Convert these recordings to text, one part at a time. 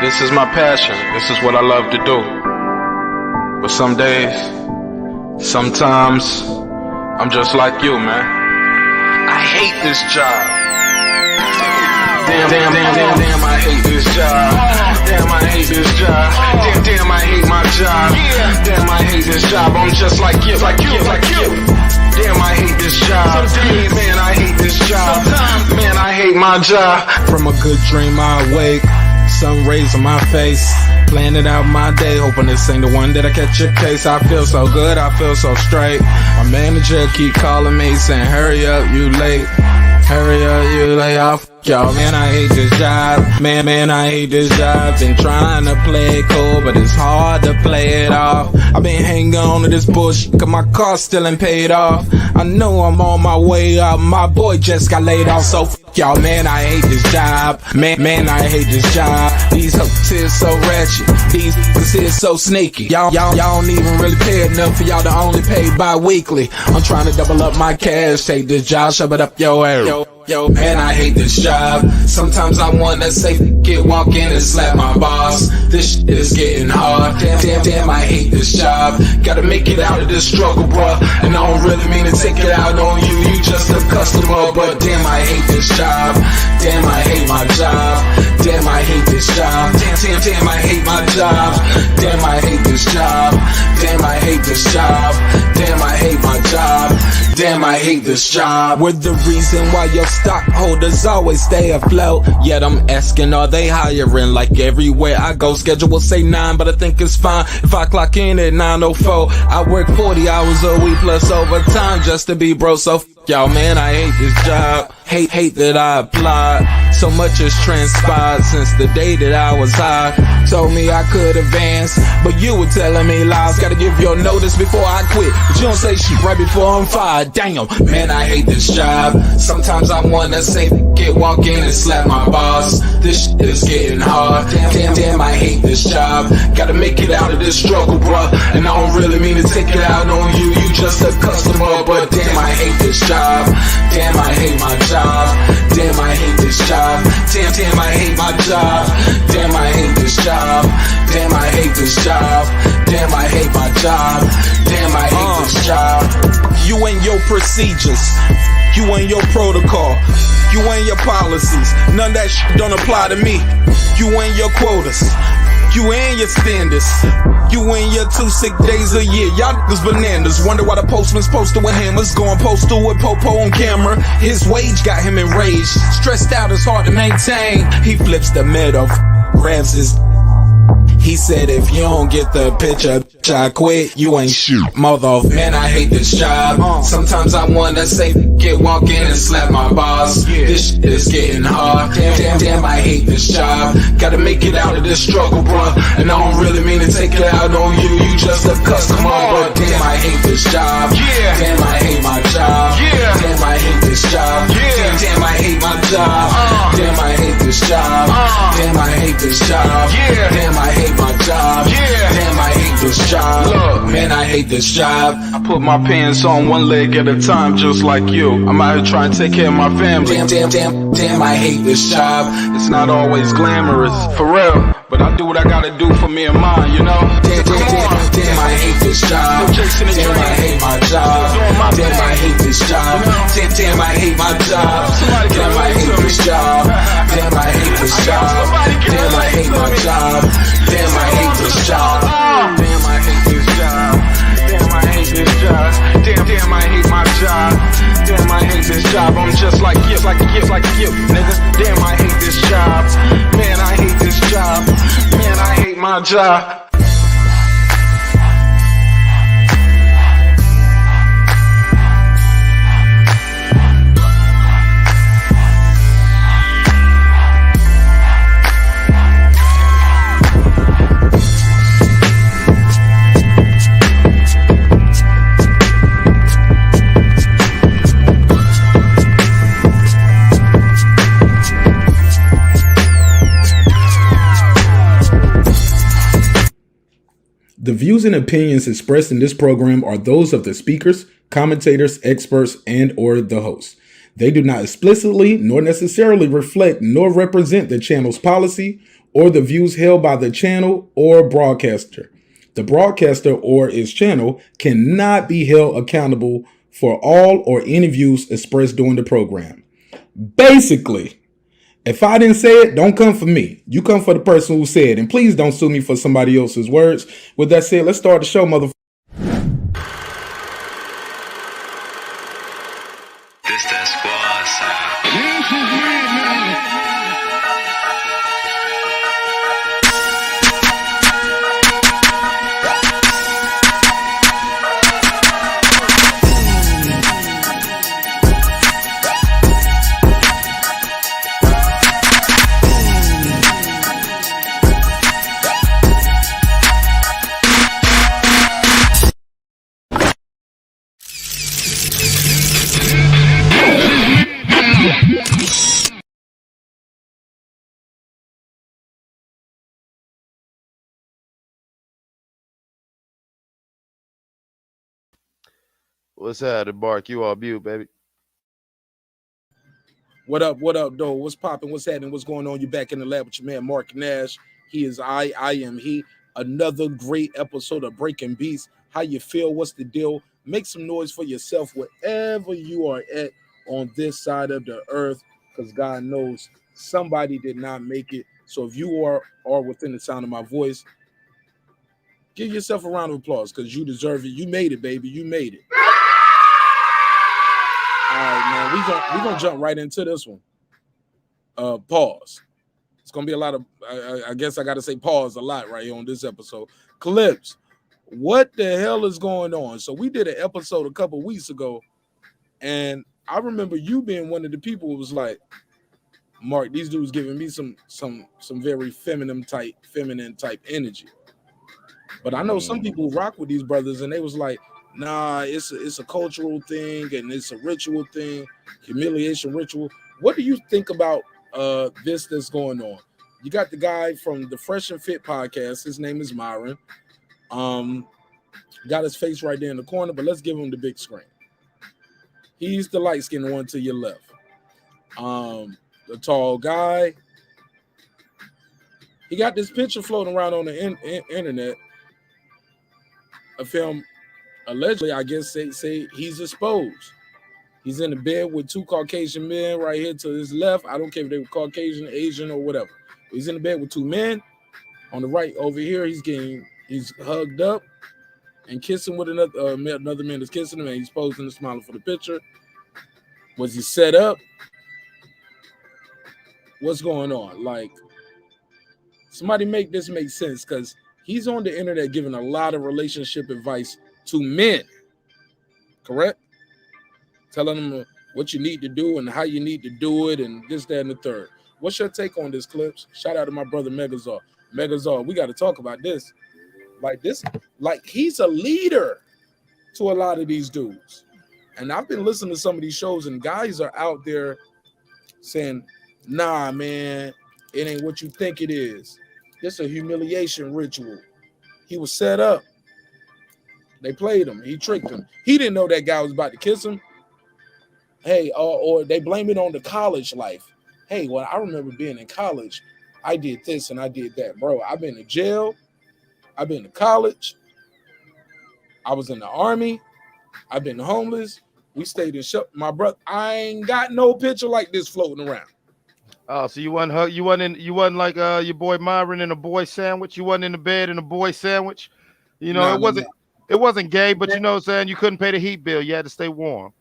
This is my passion. This is what I love to do. But some days, sometimes, I'm just like you, man. I hate this job. Damn, I hate this job. Damn, I hate this job. Damn, I hate my job. Damn, I hate this job. I'm just like you. Damn, I hate this job. Man, I hate this job. Man, I hate my job. From a good dream I awake, sun rays on my face, planning out my day, hoping this ain't the one that I catch a case. I feel so good, I feel so straight. My manager keep calling me saying, hurry up, you late. Hurry up, you lay off. Y'all, man, I hate this job. Man, I hate this job. Been trying to play it cool, but it's hard to play it off. I've been hanging on to this bullshit, cause my car still ain't paid off. I know I'm on my way up, my boy just got laid off, so y'all, man, I hate this job. Man, I hate this job. These hoes here so ratchet, these niggas here so sneaky. Y'all don't even really pay enough for y'all to only pay bi-weekly. I'm trying to double up my cash, take this job, shove it up your area. Yo, man, I hate this job. Sometimes I wanna say, walk in and slap my boss. This shit is getting hard. Damn, I hate this job. Gotta make it out of this struggle, bruh. And I don't really mean to take it out on you. You just a customer, but damn, I hate this job. Damn, I hate my job. Damn, I hate this job. Damn, I hate my job. Damn, I hate this job. Damn, I hate this job. Damn, I hate my job. Damn, I hate this job. We're the reason why your stockholders always stay afloat. Yet I'm asking, are they hiring? Like everywhere I go, schedule will say 9, but I think it's fine if I clock in at 9:04. I work 40 hours a week plus overtime just to be bro. So y'all, man, I hate this job. Hate that I applied. So much has transpired since the day that I was high. Told me I could advance, but you were telling me lies. Gotta give your notice before I quit, but you don't say shit right before I'm fired. Damn, man, I hate this job. Sometimes I wanna say, walk in and slap my boss. This shit is getting hard. Damn, I hate this job. Gotta make it out of this struggle, bruh. And I don't really mean to take it out on you. You just a customer, but damn, I hate this job. Damn, I hate my job. Damn, I hate this job. Damn, I hate my job. Damn, I hate this job. Damn, I hate this job. Damn, I hate my job. Damn, I hate this job. You and your procedures, you and your protocol, you and your policies, none of that shit don't apply to me. You and your quotas, you and your standards, you and your 2 sick days a year. Y'all niggas bananas. Wonder why the postman's posted with hammers, going postal with Popo on camera. His wage got him enraged, stressed out, it's hard to maintain. He flips the middle, grabs his. He said, if you don't get the picture, I quit, you ain't shit, mother. Man, I hate this job. Sometimes I wanna say, walk in and slap my boss. This shit is getting hard. Damn, I hate this job. Gotta make it out of this struggle, bruh. And I don't really mean to take it out on you. You just a customer, but damn, I hate this job. Damn, I hate my job. Damn, I hate this job. Damn, I hate my job. Damn, I hate this job. Damn, I hate this job. Damn, I hate my job. Damn, I hate this job. Look, man, I hate this job. I put my pants on one leg at a time, just like you. I'm out here trying to take care of my family. Damn, I hate this job. It's not always glamorous, for real, but I do what I gotta do for me and mine, you know? Damn, I hate this job. Damn, I hate my job. Damn, I hate this job. Damn, I hate my job. Damn, I hate this job. Damn, I hate this job. Damn, I hate my job. Damn, I hate this job. Damn, I hate this job. Damn, I hate this job. Damn, I hate my job. Damn, I hate this job. I'm just like you, nigga. Damn, I hate this job. Man, I hate this job. Man, I hate my job. The views and opinions expressed in this program are those of the speakers, commentators, experts, and/or the host. They do not explicitly nor necessarily reflect nor represent the channel's policy or the views held by the channel or broadcaster. The broadcaster or its channel cannot be held accountable for all or any views expressed during the program. Basically, if I didn't say it, don't come for me. You come for the person who said it. And please don't sue me for somebody else's words. With that said, let's start the show, motherfucker. This that squad sound. What's happening, Marq? You on mute, baby. What up, though? What's popping? What's happening? What's going on? You back in the lab with your man, marqnash. He is I am he. Another great episode of Breaking Beats. How you feel? What's the deal? Make some noise for yourself wherever you are at on this side of the earth, because God knows somebody did not make it. So if you are within the sound of my voice, give yourself a round of applause, because you deserve it. You made it, baby. You made it. All right, man. We're gonna jump right into this one. Pause. It's gonna be a lot of. I guess I got to say pause a lot right here on this episode. Clips. What the hell is going on? So we did an episode a couple weeks ago, and I remember you being one of the people who was like, "Marq, these dudes giving me some very feminine type energy." But I know some people rock with these brothers, and they was like, nah, it's a cultural thing and it's a ritual thing, humiliation ritual. What do you think about this that's going on? You got the guy from the Fresh and Fit podcast. His name is Myron. Got his face right there in the corner, but let's give him the big screen. He's the light-skinned one to your left. The tall guy. He got this picture floating around on the internet. A film, allegedly, I guess say he's exposed. He's in the bed with two Caucasian men right here to his left. I don't care if they were Caucasian, Asian, or whatever. He's in the bed with two men. On the right over here, he's hugged up and kissing with another man is kissing him, and he's posing and smiling for the picture. Was he set up? What's going on? Like, somebody make this make sense, because he's on the internet giving a lot of relationship advice to men, correct? Telling them what you need to do and how you need to do it and this, that, and the third. What's your take on this, Clips? Shout out to my brother Megazar. Megazar, we got to talk about this. Like he's a leader to a lot of these dudes. And I've been listening to some of these shows, and guys are out there saying, nah, man, it ain't what you think it is. This is a humiliation ritual. He was set up. They played him. He tricked him. He didn't know that guy was about to kiss him. Hey, or they blame it on the college life. Hey, well, I remember being in college. I did this and I did that. Bro, I've been to jail. I've been to college. I was in the army. I've been homeless. We stayed in my brother. I ain't got no picture like this floating around. Oh, so you wasn't like your boy Myron in a boy sandwich? You wasn't in the bed in a boy sandwich? You know, it wasn't gay, but you know what I'm saying? You couldn't pay the heat bill. You had to stay warm.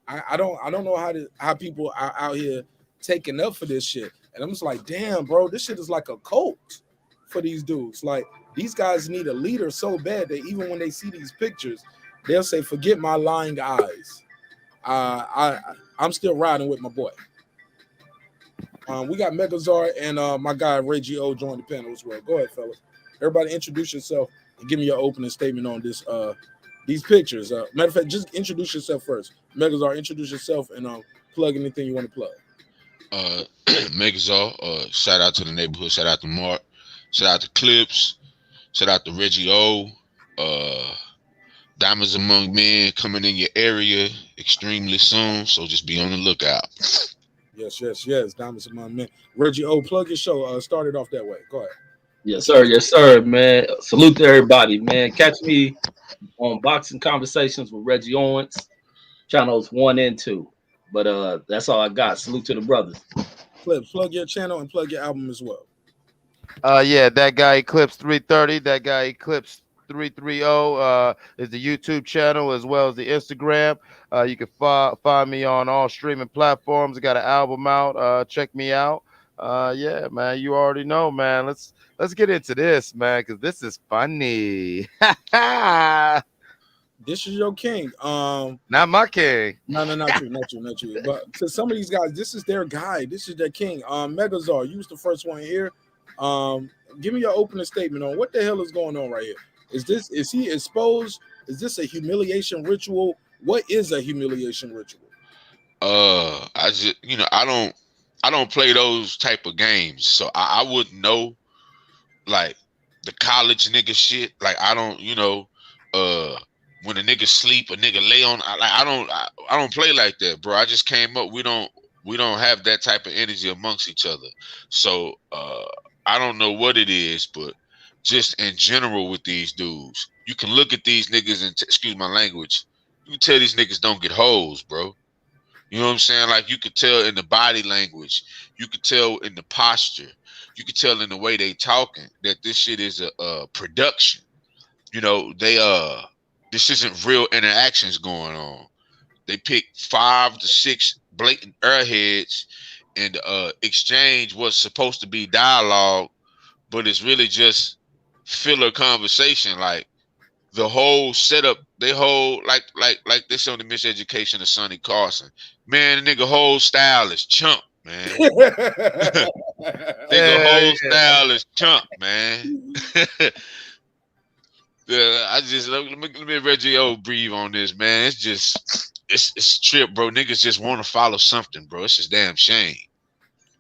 I don't know how people are out here taking up for this shit. And I'm just like, damn, bro, this shit is like a cult for these dudes. Like, these guys need a leader so bad that even when they see these pictures, they'll say, forget my lying eyes. I'm still riding with my boy. We got Megazar and my guy Reggie O joined the panel as well. Go ahead, fellas. Everybody introduce yourself and give me your opening statement on this these pictures. Matter of fact, just introduce yourself first. Megazar, introduce yourself and plug anything you want to plug. Megazar, shout out to the neighborhood, shout out to Marq, shout out to Clips, shout out to Reggie O, Diamonds Among Men coming in your area extremely soon, so just be on the lookout. Yes. Diamonds Among Men. Reggie O, plug your show. Started off that way. Go ahead. Yes, sir, man. Salute to everybody, man. Catch me on Boxing Conversations with Reggie Owens, channels 1 and 2. But that's all I got. Salute to the brothers. Clips, plug your channel and plug your album as well. Yeah, that guy Eclipse 330. That guy Eclipse 330 is the YouTube channel as well as the Instagram. You can find me on all streaming platforms. I got an album out. Check me out. Yeah, man, you already know, man. Let's get into this, man, because this is funny. This is your king. Not my king. No, not you. But to some of these guys, this is their guy. This is their king. Megazar, you was the first one here. Give me your opening statement on what the hell is going on right here. Is he exposed? Is this a humiliation ritual? What is a humiliation ritual? I just I don't play those type of games, so I wouldn't know like the college nigga shit. Like I don't, when a nigga sleep, a nigga lay on. I don't play like that, bro. I just came up. We don't have that type of energy amongst each other. So I don't know what it is, but just in general with these dudes, you can look at these niggas and excuse my language. You can tell these niggas don't get hoes, bro. You know what I'm saying? Like you could tell in the body language, you could tell in the posture, you could tell in the way they talking that this shit is a production. This isn't real interactions going on. They pick 5 to 6 blatant airheads and exchange what's supposed to be dialogue, but it's really just filler conversation. Like the whole setup, they hold like they show the miseducation of Sonny Carson. Man, the nigga whole style is chump, man. Nigga whole style is chump, man. I just let me Reggie O breathe on this, man. It's just it's trip, bro. Niggas just want to follow something, bro. It's just damn shame.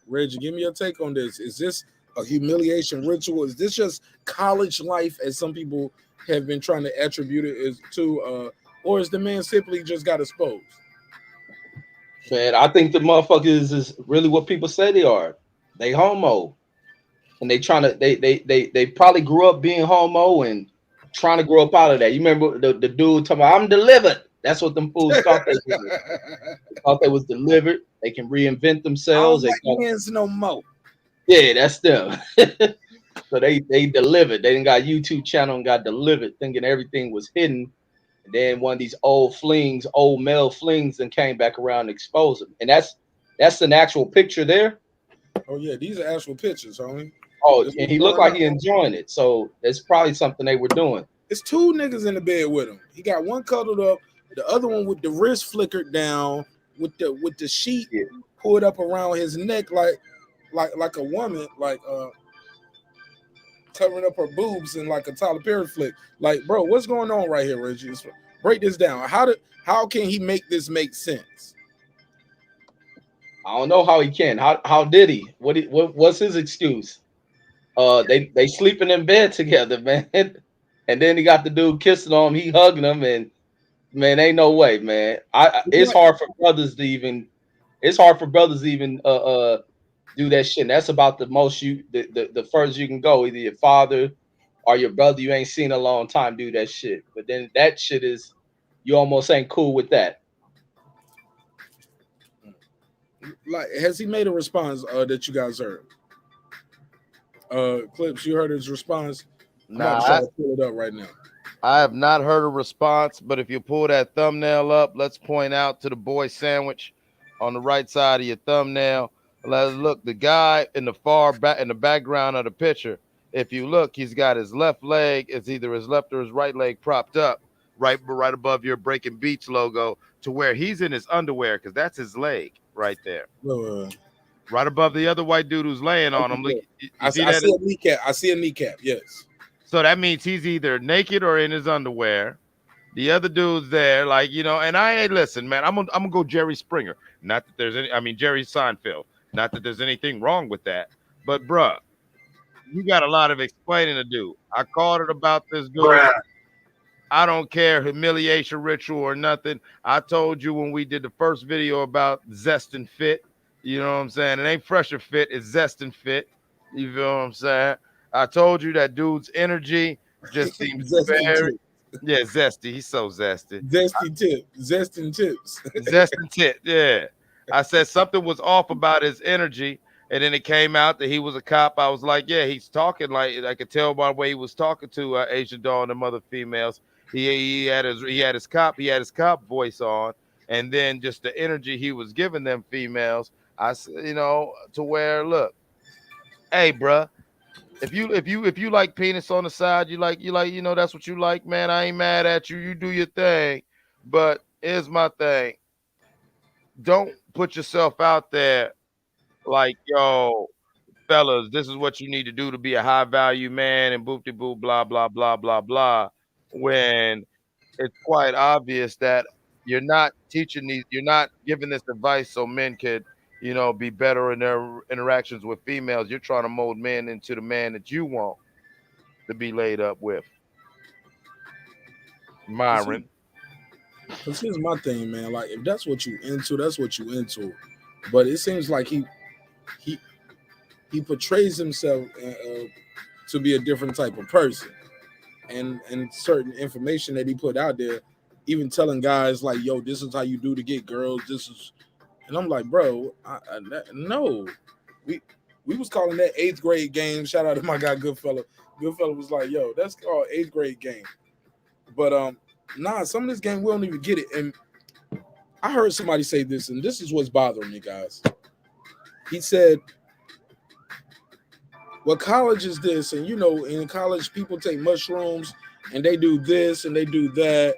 Reggie, give me your take on this. Is this a humiliation ritual? Is this just college life, as some people have been trying to attribute it to, or is the man simply just got exposed? Man, I think the motherfuckers is really what people say they are. They homo, and they trying to they probably grew up being homo and trying to grow up out of that. You remember the dude talking about, I'm delivered. That's what them fools thought they were. They thought they was delivered. They can reinvent themselves. I don't like hands no more. Yeah, that's them. So they delivered. They didn't got a YouTube channel and got delivered, thinking everything was hidden. And then one of these old male flings, and came back around and exposed them. And that's an actual picture there. Oh yeah, these are actual pictures, homie. Oh, and he looked like he enjoying it. So it's probably something they were doing. It's 2 niggas in the bed with him. He got one cuddled up, the other one with the wrist flickered down, with the sheet pulled up around his neck like a woman, like covering up her boobs in like a Tyler Perry flick. Like, bro, what's going on right here, Reggie? Break this down. How can he make this make sense? I don't know how he can. How did he? What's his excuse? They sleeping in bed together, man. And then he got the dude kissing on him, he hugging him, and man, ain't no way, man. It's hard for brothers to even do that shit. And that's about the most the furthest you can go. Either your father or your brother you ain't seen in a long time do that shit. But then that shit is, you almost ain't cool with that. Like, has he made a response that you guys heard? Clips, you heard his response? Nah, I'm trying to pull it up right now. I have not heard a response, but if you pull that thumbnail up, let's point out to the boy sandwich on the right side of your thumbnail. Let's look, the guy in the far back in the background of the picture. If you look, he's got his left leg, it's either his left or his right leg propped up right above your Breaking Beats logo, to where he's in his underwear, because that's his leg right there. Right above the other white dude who's laying on him. I see a kneecap. I see a kneecap, yes. So that means he's either naked or in his underwear. The other dude's there, like, and listen, man, I'm gonna go Jerry Springer. Not that there's Jerry Seinfeld. Not that there's anything wrong with that. But bruh, you got a lot of explaining to do. I called it about this dude. I don't care humiliation ritual or nothing. I told you when we did the first video about Zest and Fit. You know what I'm saying? It ain't Fresh or Fit, it's Zest and Fit. You feel what I'm saying? I told you that dude's energy just seems Zesty very, tip. yeah, zesty. He's so zesty. Zesty tip. Zesting tips. Zest and tit, yeah. I said something was off about his energy, and then it came out that he was a cop. I was like, yeah, he's talking like I could tell by the way he was talking to Asian doll and the other females. He had his cop voice on, and then just the energy he was giving them females. I to where look, hey, bruh, if you like penis on the side, that's what you like, man. I ain't mad at you. You do your thing, but here's my thing. Don't put yourself out there like, yo, fellas, this is what you need to do to be a high value man and boop de boop, blah, blah, blah, blah, blah. When it's quite obvious that you're not giving this advice so men could, be better in their interactions with females. You're trying to mold men into the man that you want to be laid up with. Myron. Because here's my thing, man. Like, if that's what you into, that's what you into. But it seems like he portrays himself to be a different type of person, and certain information that he put out there, even telling guys like, "Yo, this is how you do to get girls." This is, and I'm like, bro, no, we was calling that 8th grade game. Shout out to my guy Goodfella. Goodfella was like, "Yo, that's called 8th grade game." But nah, some of this game we don't even get it. And I heard somebody say this, and this is what's bothering me, guys. He said, well, college is this, and in college people take mushrooms and they do this and they do that.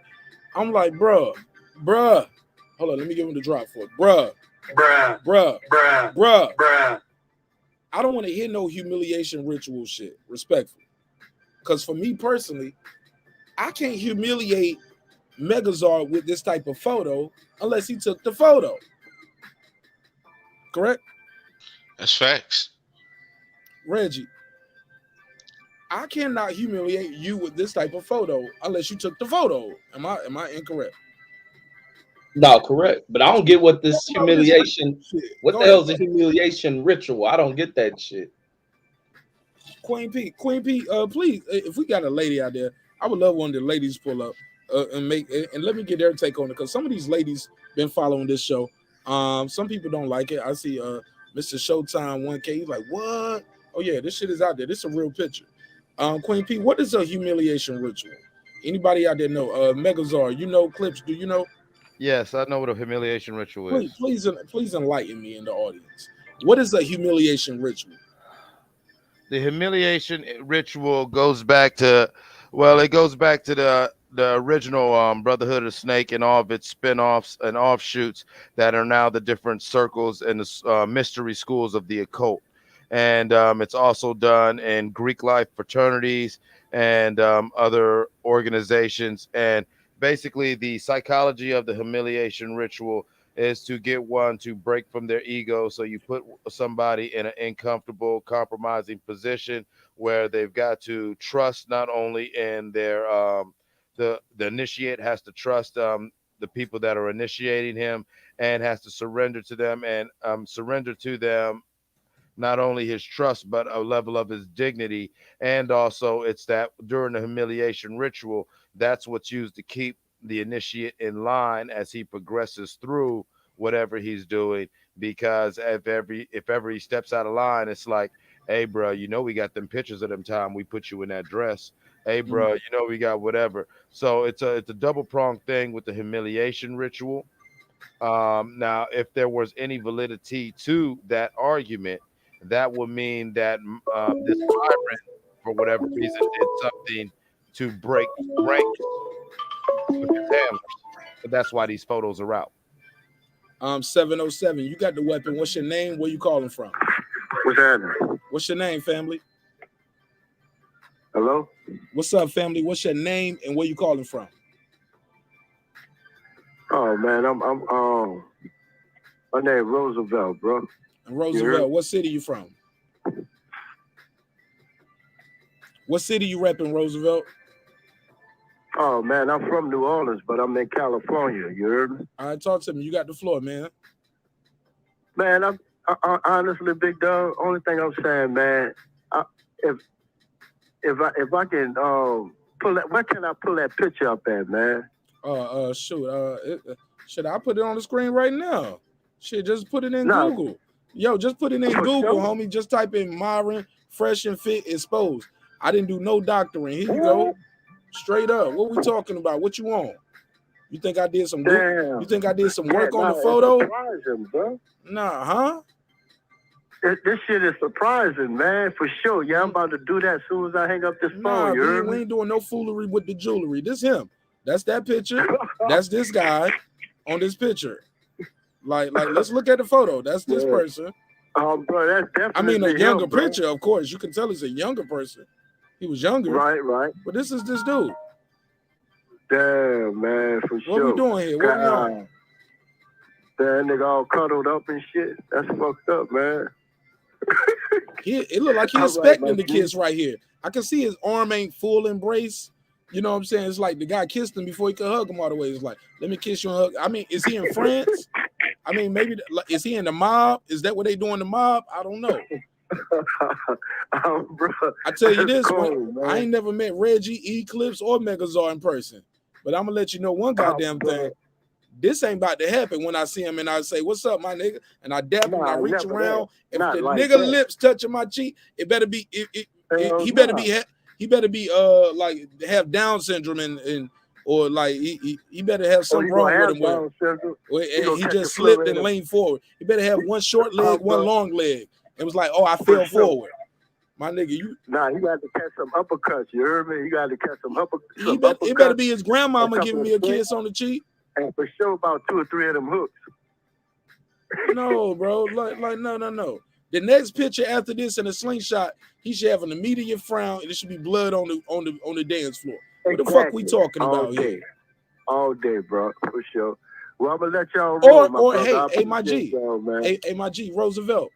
I'm like, bruh, hold on, let me give him the drop for it. Bruh. I don't want to hear no humiliation ritual shit, respectfully. Because for me personally, I can't humiliate Megazord with this type of photo unless he took the photo. Correct? That's facts. Reggie, I cannot humiliate you with this type of photo unless you took the photo. Am I incorrect? No, correct. But I don't get what this humiliation. What the hell is a humiliation ritual? I don't get that shit. Queen P, please, if we got a lady out there, I would love one of the ladies pull up and let me get their take on it, because some of these ladies been following this show. Some people don't like it. I see Mr. Showtime 1K. He's like, what? Oh yeah, this shit is out there. This is a real picture. Queen P, what is a humiliation ritual? Anybody out there know? Megazord, Clips, do you know? Yes, I know what a humiliation ritual is. Please enlighten me in the audience. What is a humiliation ritual? The humiliation ritual goes back to the original Brotherhood of the Snake and all of its spin-offs and offshoots that are now the different circles and the mystery schools of the occult. And it's also done in Greek life fraternities and other organizations. And basically the psychology of the humiliation ritual is to get one to break from their ego. So you put somebody in an uncomfortable, compromising position where they've got to trust not only in their the initiate has to trust the people that are initiating him, and has to surrender to them, and surrender to them not only his trust but a level of his dignity. And also it's that during the humiliation ritual, that's what's used to keep the initiate in line as he progresses through whatever he's doing. Because if ever he steps out of line, it's like, hey bro, we got them pictures of them time we put you in that dress. Hey bro, we got whatever. So it's a double pronged thing with the humiliation ritual. Now if there was any validity to that argument, that would mean that this Myron, for whatever reason, did something to break rank with his handlers. But that's why these photos are out. 707, you got the weapon. What's your name? Where you calling from? What's happening? What's your name, family? Hello? What's up, family? What's your name and where you calling from? Oh man, my name Roosevelt, bro. And Roosevelt, what city you from? What city you repping, Roosevelt? Oh man, I'm from New Orleans, but I'm in California. You heard me? All right, talk to me. You got the floor, man. Man, I honestly, big dog. Only thing I'm saying, man, if I can pull that, where can I pull that picture up at, man? Shoot. Should I put it on the screen right now? Shit, just put it in No. Google. Yo, just put it in For Google, sure. homie. Just type in Myron, fresh and fit, exposed. I didn't do no doctoring. Here you go. Straight up. What we talking about? What you want? You think I did some Damn. You think I did some work on the It's photo? surprising, bro. Nah, huh? This shit is surprising, man, for sure. Yeah, I'm about to do that as soon as I hang up this Nah, phone. You B, heard we me? ain't doing no foolery with the jewelry. This him. That's that picture. That's this guy on this picture. Like, let's look at the photo. That's this Yeah. person. Bro, that's definitely I mean, a him, younger bro. picture, of course. You can tell it's a younger person. He was younger. Right. But this is this dude. Damn, man, for sure. What we doing here? What we on? That nigga all cuddled up and shit. That's fucked up, man. It looked like he's All right, expecting my the G. kiss right here. I can see his arm ain't full embrace. You know what I'm saying? It's like the guy kissed him before he could hug him all the way. It's like, let me kiss you and hug. I mean, is he in France? I mean, maybe is he in the mob? Is that what they do in the mob? I don't know. Bro, I tell you that's this, cold, man. I ain't never met Reggie, Eclipse, or Megazord in person. But I'm gonna let you know one goddamn thing. This ain't about to happen when I see him and I say, "What's up, my nigga?" And I dap him, I reach around. If Not the like nigga that. lips touching my cheek, it better be. He better be like have Down syndrome and or like he better have something wrong with him. Where he just slipped and leaned forward. He better have one short leg, one long leg. It was like, oh, I fell forward. My nigga, you got to catch some uppercuts. You heard me? You got to catch some uppercuts. It better be his grandmama giving me a kiss on the cheek. And for sure, about 2 or 3 of them hooks. No, bro. Like no. The next picture after this in a slingshot, he should have an immediate frown, and it should be blood on the dance floor. What the fuck we talking about here? All day, bro, for sure. Well, I'm gonna let y'all roll, hey, my G, hey, my G, Roosevelt.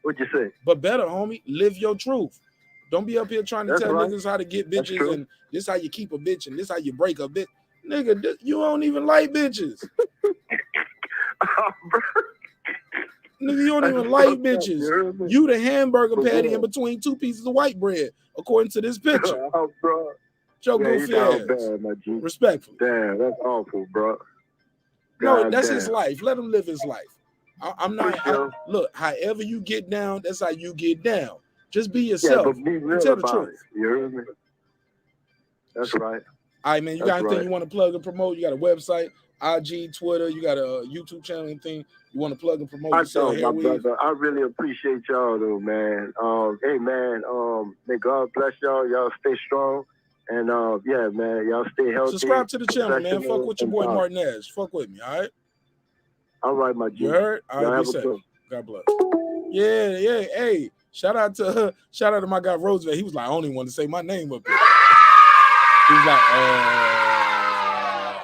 What'd you say? But better, homie, live your truth. Don't be up here trying to tell niggas how to get bitches and this how you keep a bitch and this how you break a bitch. Nigga, you don't even like bitches. Nigga, you don't even like bitches. You the hamburger patty in between 2 pieces of white bread, according to this picture. Bro. Joe goofy ass. Bad, my G. Respectfully. Damn, that's awful, bro. No, that's his life. Let him live his life. I'm not. Look, however you get down, that's how you get down. Just be yourself. Yeah, but be real tell the about truth. It. You heard me? That's right. All right, man. You got anything you want to plug and promote? You got a website, IG, Twitter. You got a YouTube channel, anything you want to plug and promote? I know, my brother. I really appreciate y'all, though, man. Hey, man. May God bless y'all. Y'all stay strong. And yeah, man, y'all stay healthy. Subscribe to the channel, man. Fuck with your boy marqnash. Fuck with me, all right? All right, my G. You heard? All right, be safe. God bless. Yeah. Hey, shout out to my guy Roosevelt. He was like, I only want to say my name up here. He was like,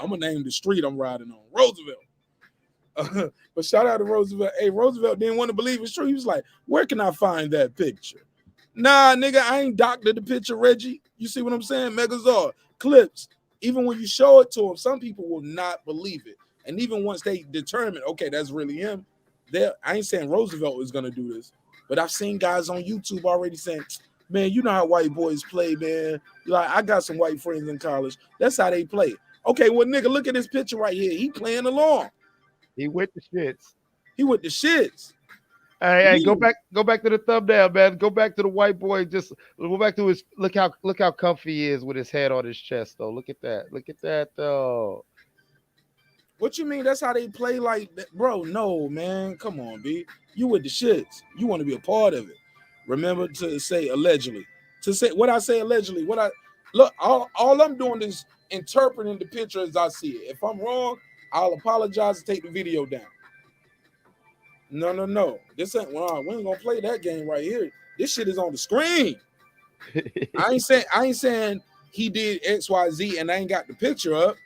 I'm gonna name the street I'm riding on, Roosevelt. But shout out to Roosevelt. Hey, Roosevelt didn't want to believe it's true. He was like, where can I find that picture? Nah, nigga, I ain't doctored the picture, Reggie. You see what I'm saying? Megazord, clips. Even when you show it to them, some people will not believe it. And even once they determine, okay, that's really him, I ain't saying Roosevelt is gonna do this, but I've seen guys on YouTube already saying, man, you know how white boys play, man. Like, I got some white friends in college. That's how they play. Okay, well, nigga, look at this picture right here. He playing along. He with the shits. He with the shits. Hey, go back to the thumbnail, man. Go back to the white boy. Just go back to his look how comfy he is with his head on his chest, though. Look at that, though. What you mean? That's how they play, like that? Bro, no, man. Come on, B. You with the shits. You want to be a part of it. Remember to say allegedly. To say what I say allegedly. All I'm doing is interpreting the picture as I see it. If I'm wrong, I'll apologize and take the video down. No. This ain't we ain't gonna play that game right here. This shit is on the screen. I ain't saying he did XYZ and I ain't got the picture up.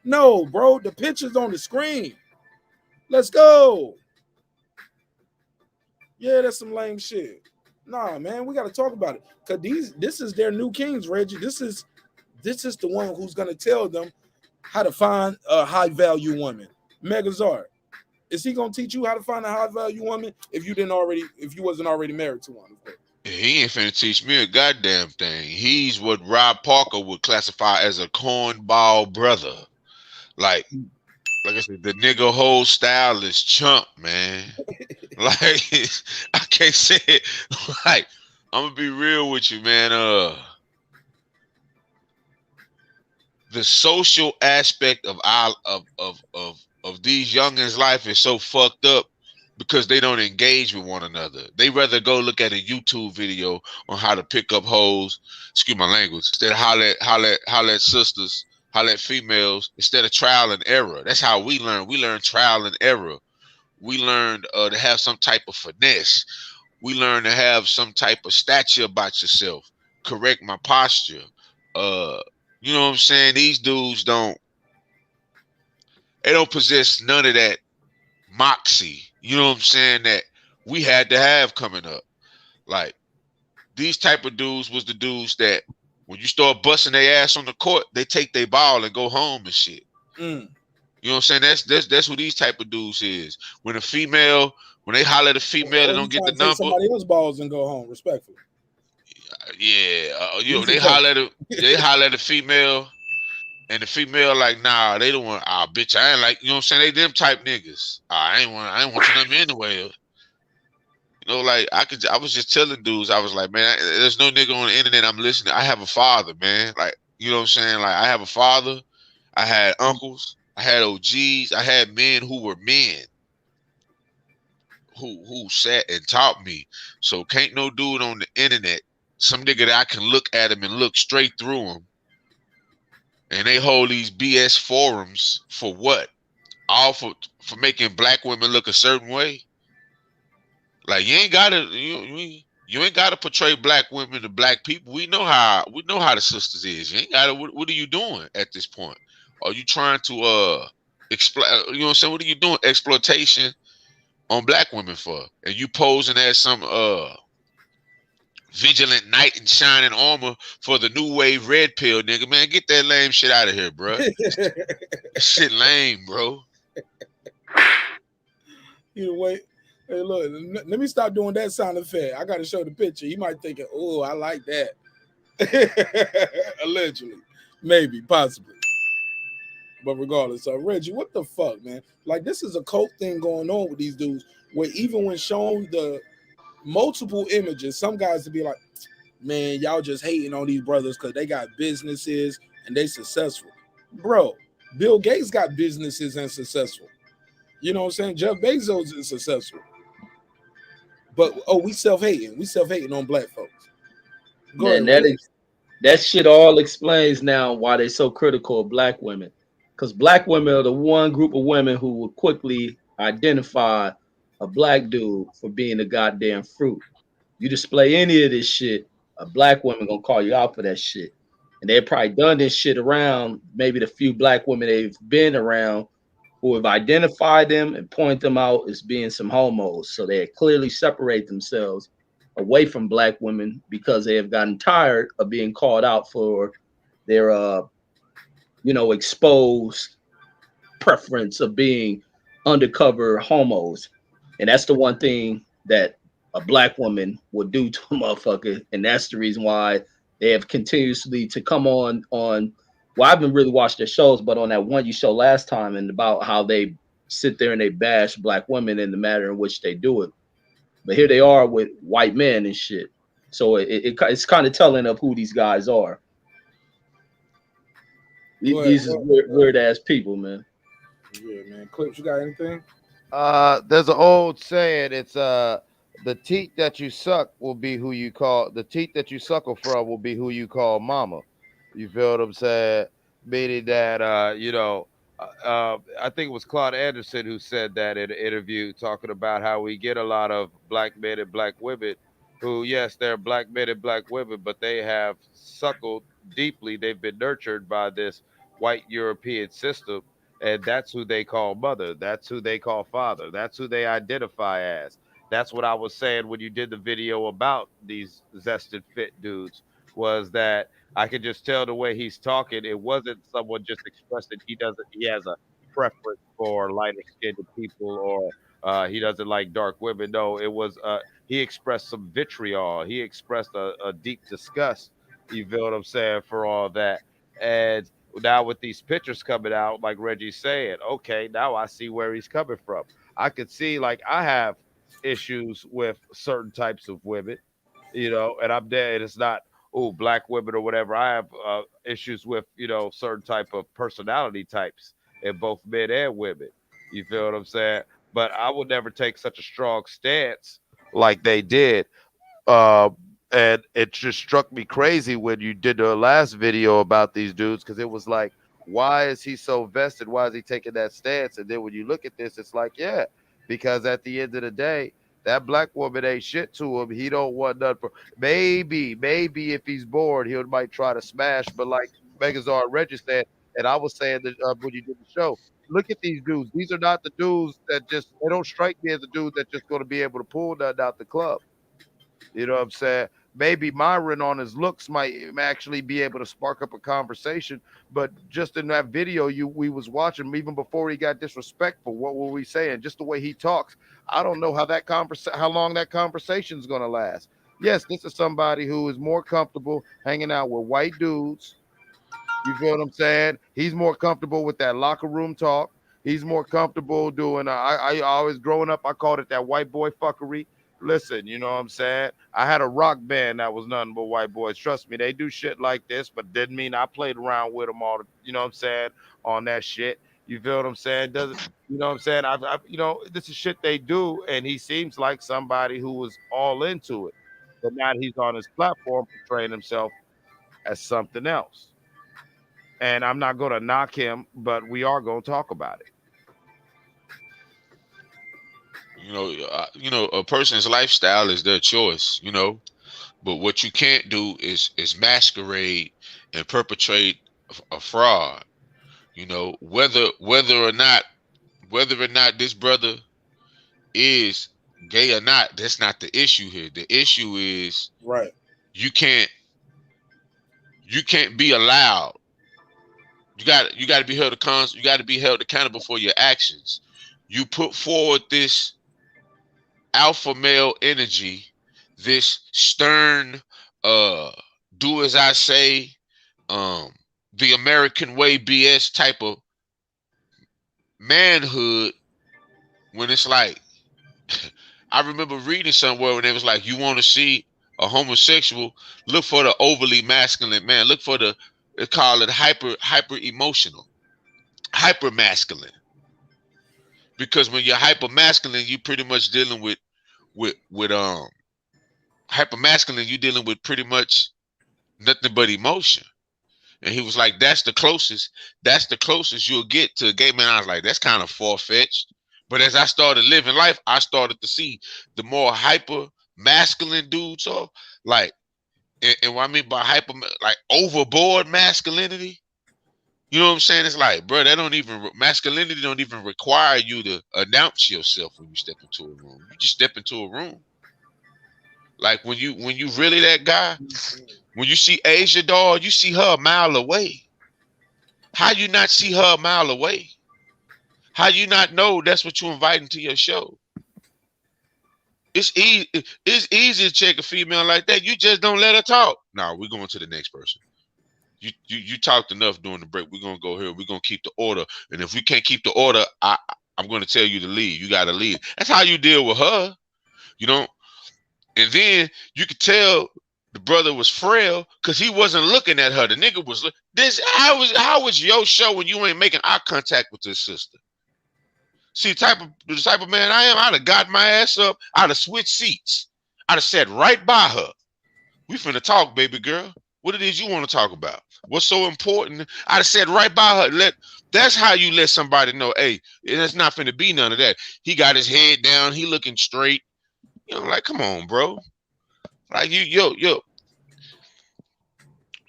No, bro, the picture's on the screen. Let's go. Yeah, that's some lame shit. Nah, man, we gotta talk about it. Cause this is their new kings, Reggie. This is This is the one who's going to tell them how to find a high value woman. Megazord, is he going to teach you how to find a high value woman if you wasn't already married to one? Of course. He ain't finna teach me a goddamn thing. He's what Rob Parker would classify as a cornball brother. Like I said, the nigga whole style is chump, man. Like I can't say it. Like I'm gonna be real with you, man. The social aspect of our of these youngins' life is so fucked up because they don't engage with one another. They rather go look at a YouTube video on how to pick up hoes, excuse my language, instead of holler at sisters, holler at females, instead of trial and error. That's how we learn. We learn trial and error. We learned to have some type of finesse. We learn to have some type of stature about yourself. Correct my posture. You know what I'm saying? These dudes don't possess none of that moxie. You know what I'm saying? That we had to have coming up. Like these type of dudes was the dudes that when you start busting their ass on the court, they take their ball and go home and shit. You know what I'm saying? That's what these type of dudes is. When they holler at a female, they don't get the number. Somebody else's balls and go home, respectfully. Yeah, they holler at a female, and the female like, nah, they don't want. Ah, bitch, I ain't like. You know what I'm saying? They them type niggas. I ain't want to them anyway. You know, like I was just telling dudes, I was like, man, there's no nigga on the internet I'm listening. I have a father, man. Like, you know what I'm saying? Like, I have a father. I had uncles. I had OGs. I had men who were men who sat and taught me. So can't no dude on the internet, some nigga that I can look at him and look straight through him, and they hold these BS forums for what? All for making black women look a certain way. Like you ain't gotta portray black women to black people. We know how the sisters is. You ain't gotta. What are you doing at this point? Are you trying to exploit? You know what I'm saying? What are you doing? Exploitation on black women for? And you posing as some vigilant knight in shining armor for the new wave red pill, nigga. Man, get that lame shit out of here, bro. Shit lame, bro. Either way, hey, look, let me stop doing that sound effect. I got to show the picture. You might think, oh, I like that. Allegedly. Maybe, possibly. But regardless, Reggie, what the fuck, man? Like, this is a cult thing going on with these dudes, where even when shown the multiple images, some guys to be like, man, y'all just hating on these brothers because they got businesses and they successful. Bro, Bill Gates got businesses and successful. You know what I'm saying? Jeff Bezos is successful. But, we self-hating. We self-hating on black folks. Man, that shit all explains now why they're so critical of black women. Because black women are the one group of women who will quickly identify a black dude for being a goddamn fruit. You display any of this shit, a black woman gonna call you out for that shit. And they've probably done this shit around maybe the few black women they've been around who have identified them and point them out as being some homos. So they clearly separate themselves away from black women because they have gotten tired of being called out for their exposed preference of being undercover homos. And that's the one thing that a black woman would do to a motherfucker. And that's the reason why they have continuously to come on. Well, I haven't really watched their shows, but on that one you showed last time and about how they sit there and they bash black women in the manner in which they do it. But here they are with white men and shit. So it's kind of telling of who these guys are. These is weird ass people, man. Yeah, man. Clips, you got anything? There's an old saying. It's the teeth that you suck will be who you call the teeth that you suckle from will be who you call mama. You feel what I'm saying? Meaning that I think it was Claude Anderson who said that in an interview, talking about how we get a lot of black men and black women who, yes, they're black men and black women, but they have suckled deeply. They've been nurtured by this white European system, and that's who they call mother. That's who they call father. That's who they identify as. That's what I was saying when you did the video about these zested fit dudes was that I could just tell the way he's talking. It wasn't someone just expressing he has a preference for lighter skinned people or he doesn't like dark women. No, it was he expressed some vitriol. He expressed a deep disgust. You feel what I'm saying for all that. And now with these pictures coming out, like Reggie's saying, okay, now I see where he's coming from. I could see like I have issues with certain types of women, and I'm dead. It's not black women or whatever. I have issues with certain type of personality types in both men and women. You feel what I'm saying? But I would never take such a strong stance like they did. Um, and it just struck me crazy when you did the last video about these dudes because it was like, why is he so vested? Why is he taking that stance? And then when you look at this, it's like, yeah, because at the end of the day, that black woman ain't shit to him. He don't want nothing for maybe if he's bored, he might try to smash. But like Megazord Reggie said, and I was saying that when you did the show, look at these dudes. These are not the dudes that they don't strike me as a dude that's just going to be able to pull nothing out the club. You know what I'm saying? Maybe Myron on his looks might actually be able to spark up a conversation, but just in that video we was watching, even before he got disrespectful, what were we saying? Just the way he talks, I don't know how long that conversation is gonna last. Yes, this is somebody who is more comfortable hanging out with white dudes. You feel what I'm saying? He's more comfortable with that locker room talk. He's more comfortable doing. I always growing up, I called it that white boy fuckery. Listen, you know what I'm saying? I had a rock band that was nothing but white boys. Trust me, they do shit like this, but didn't mean I played around with them all. You know what I'm saying? On that shit. You feel what I'm saying? Doesn't you know what I'm saying? This is shit they do, and he seems like somebody who was all into it. But now he's on his platform portraying himself as something else. And I'm not going to knock him, but we are going to talk about it. A person's lifestyle is their choice, but what you can't do is masquerade and perpetrate a fraud. Whether or not this brother is gay or not, that's not the issue here. The issue is right. You can't be allowed. You got to be held accountable for your actions. You put forward this alpha male energy, this stern, do as I say, the American way BS type of manhood. When it's like, I remember reading somewhere when it was like, you want to see a homosexual, look for the overly masculine man. Look for they call it hyper emotional, hyper masculine. Because when you're hyper masculine, you're pretty much dealing with hyper masculine. You're dealing with pretty much nothing but emotion. And he was like, that's the closest you'll get to a gay man. I was like, that's kind of far-fetched. But as I started living life, I started to see the more hyper masculine dudes are like, and what I mean by hyper, like overboard masculinity. You know what I'm saying? It's like, bro, masculinity don't even require you to announce yourself when you step into a room. You just step into a room. Like when you really that guy, when you see Asia dog, you see her a mile away. How you not see her a mile away? How you not know that's what you inviting to your show? It's easy to check a female like that. You just don't let her talk. No, we're going to the next person. You talked enough during the break. We're gonna go here. We're gonna keep the order. And if we can't keep the order, I'm gonna tell you to leave. You gotta leave. That's how you deal with her. And then you could tell the brother was frail because he wasn't looking at her. The nigga was how was your show when you ain't making eye contact with this sister? See, the type of man I am, I'd have got my ass up, I'd have switched seats. I'd have sat right by her. We finna talk, baby girl. What it is you want to talk about? What's so important? I'd have said right by her. That's how you let somebody know, hey, it's not finna be none of that. He got his head down. He looking straight. Like, come on, bro. Like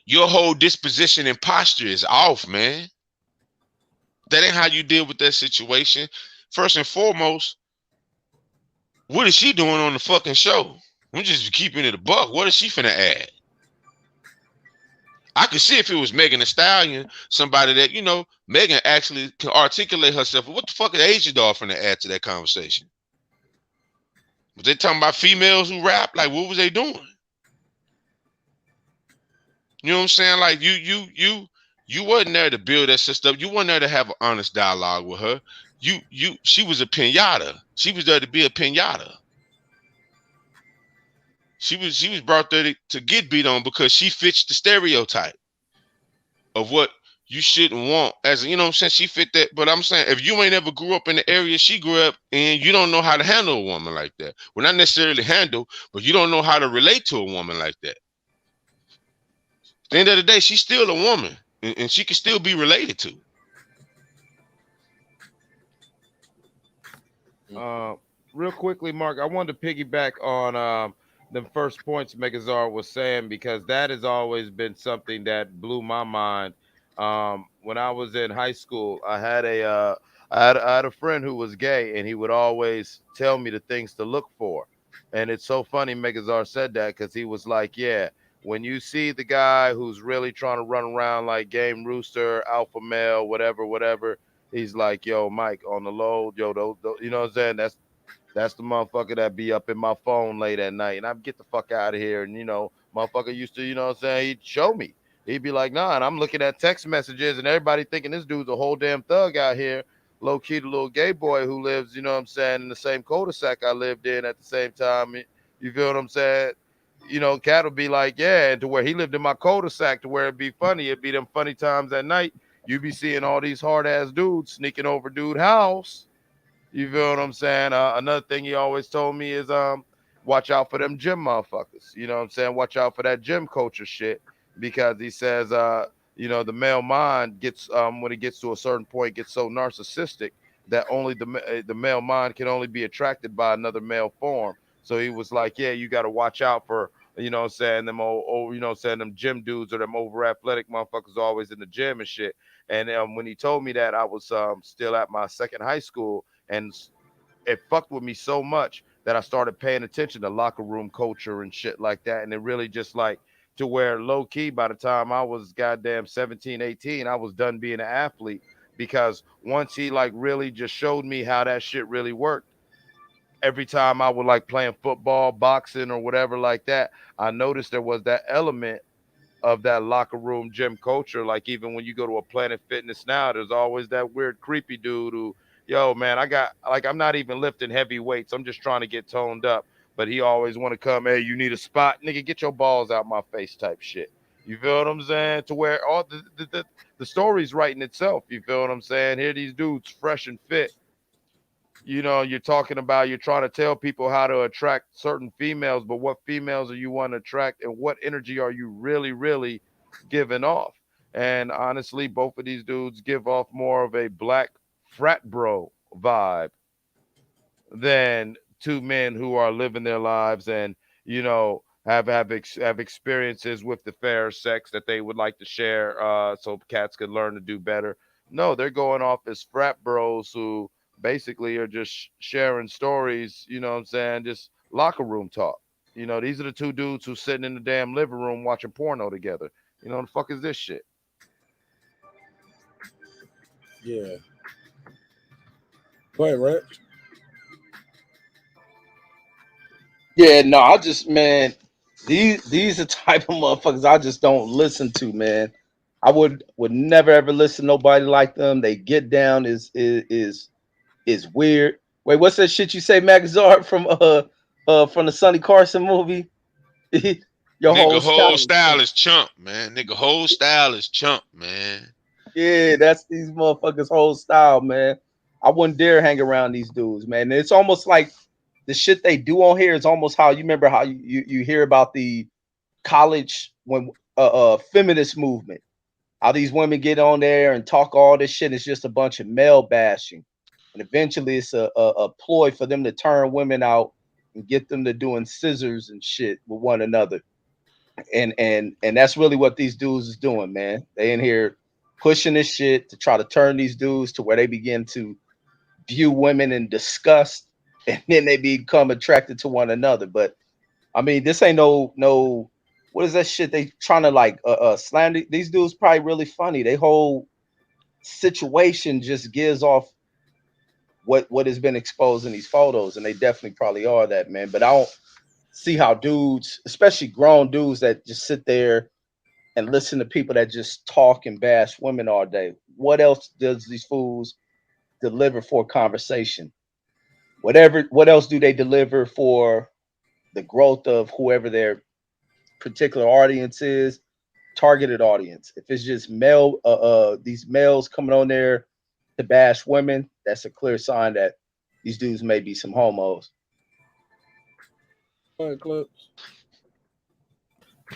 your whole disposition and posture is off, man. That ain't how you deal with that situation. First and foremost, what is she doing on the fucking show? I'm just keeping it a buck. What is she finna add? I could see if it was Megan Thee Stallion, somebody that, you know, Megan actually can articulate herself. What the fuck is Asia Doll finna add to that conversation? Was they talking about females who rap? Like, what was they doing? You know what I'm saying? Like, you wasn't there to build that sister up. You wasn't there to have an honest dialogue with her. She was a pinata. She was there to be a pinata. She was brought there to get beat on because she fits the stereotype of what you shouldn't want. As you know what I'm saying, she fit that. But I'm saying if you ain't ever grew up in the area she grew up in, you don't know how to handle a woman like that. Well, not necessarily handle, but you don't know how to relate to a woman like that. At the end of the day, she's still a woman, and she can still be related to. Real quickly, Mark, I wanted to piggyback on the first points Megazar was saying because that has always been something that blew my mind. When I was in high school, I had a friend who was gay, and he would always tell me the things to look for. And it's so funny Megazar said that because he was like, "Yeah, when you see the guy who's really trying to run around like Game Rooster, Alpha Male, whatever, whatever." He's like, "Yo, Mike, on the low, yo, you know what I'm saying? That's the motherfucker that be up in my phone late at night, and I get the fuck out of here." And motherfucker used to, you know what I'm saying? He'd show me. He'd be like, "Nah," and I'm looking at text messages, and everybody thinking this dude's a whole damn thug out here, low key, the little gay boy who lives, you know what I'm saying, in the same cul-de-sac I lived in at the same time. You feel what I'm saying? Cat would be like, yeah, and to where he lived in my cul-de-sac, to where it'd be funny. It'd be them funny times at night. You be seeing all these hard ass dudes sneaking over dude house. You feel what I'm saying? Another thing he always told me is watch out for them gym motherfuckers. You know what I'm saying? Watch out for that gym culture shit because he says the male mind gets when it gets to a certain point gets so narcissistic that only the male mind can only be attracted by another male form. So he was like, yeah, you got to watch out for them old, them gym dudes or them over athletic motherfuckers always in the gym and shit. And when he told me that, I was still at my second high school, and it fucked with me so much that I started paying attention to locker room culture and shit like that. And it really just like to where low key by the time I was goddamn 17, 18, I was done being an athlete because once he like really just showed me how that shit really worked, every time I would like playing football, boxing, or whatever like that, I noticed there was that element of that locker room gym culture. Like even when you go to a Planet Fitness now, there's always that weird creepy dude who, yo, man, I'm not even lifting heavy weights. I'm just trying to get toned up. But he always want to come, hey, you need a spot, nigga, get your balls out my face type shit. You feel what I'm saying? To where all the story's writing itself. You feel what I'm saying? Here these dudes fresh and fit. You're talking about you're trying to tell people how to attract certain females, but what females do you want to attract and what energy are you really, really giving off? And honestly, both of these dudes give off more of a black frat bro vibe than two men who are living their lives and have experiences with the fair sex that they would like to share so cats could learn to do better. No, they're going off as frat bros who basically are just sharing stories, you know what I'm saying, just locker room talk. These are the two dudes who sitting in the damn living room watching porno together. The fuck is this shit? Yeah. Go ahead, Reg. Yeah, no, I just man, these are type of motherfuckers I just don't listen to, man. I would never ever listen to nobody like them. They get down is weird. Wait, what's that shit you say, Magazard from the Sonny Carson movie? Your Nigga, whole whole style. style is chump, man. Nigga, whole style is chump, man. Yeah, that's these motherfuckers' whole style, man. I wouldn't dare hang around these dudes, man. It's almost like the shit they do on here is almost how you remember how you hear about the college when feminist movement. How these women get on there and talk all this shit. It's just a bunch of male bashing, and eventually it's a ploy for them to turn women out and get them to doing scissors and shit with one another. And that's really what these dudes is doing, man. They in here pushing this shit to try to turn these dudes to where they begin to view women in disgust, and then they become attracted to one another. But I mean, this ain't no what is that shit? They trying to like slam these dudes. Probably really funny. They whole situation just gives off what has been exposed in these photos, and they definitely probably are that, man. But I don't see how dudes, especially grown dudes, that just sit there and listen to people that just talk and bash women all day. What else does these fools deliver for conversation? What else do they deliver for the growth of whoever their particular audience is, targeted audience? If it's just these males coming on there to bash women, that's a clear sign that these dudes may be some homos.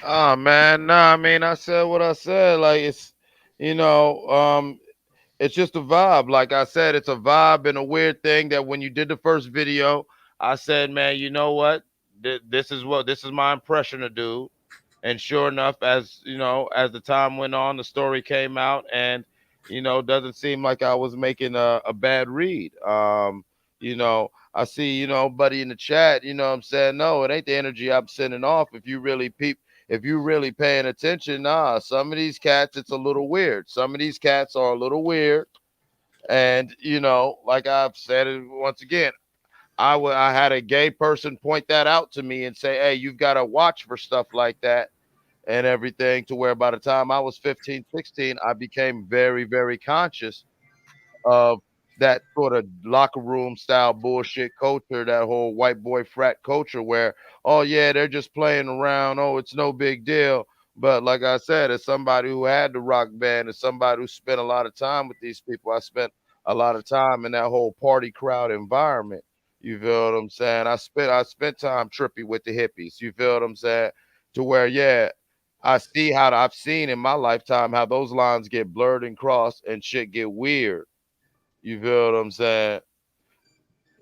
Ah man, nah, I mean I said what I said. Like it's you know, it's just a vibe. Like I said, it's a vibe and a weird thing that when you did the first video, I said, man, you know what? This is my impression of dude. And sure enough, as you know, as the time went on, the story came out, and doesn't seem like I was making a bad read. I see, buddy in the chat, what I'm saying, no, it ain't the energy I'm sending off. If you really paying attention, nah, some of these cats, it's a little weird. Some of these cats are a little weird. And, like I've said it once again, I had a gay person point that out to me and say, hey, you've got to watch for stuff like that and everything, to where by the time I was 15, 16, I became very, very conscious of that sort of locker room style bullshit culture, that whole white boy frat culture where, oh yeah, they're just playing around. Oh, it's no big deal. But like I said, as somebody who had the rock band, as somebody who spent a lot of time with these people, I spent a lot of time in that whole party crowd environment. You feel what I'm saying? I spent time trippy with the hippies. You feel what I'm saying? To where, yeah, I've seen in my lifetime how those lines get blurred and crossed and shit get weird. You feel what I'm saying?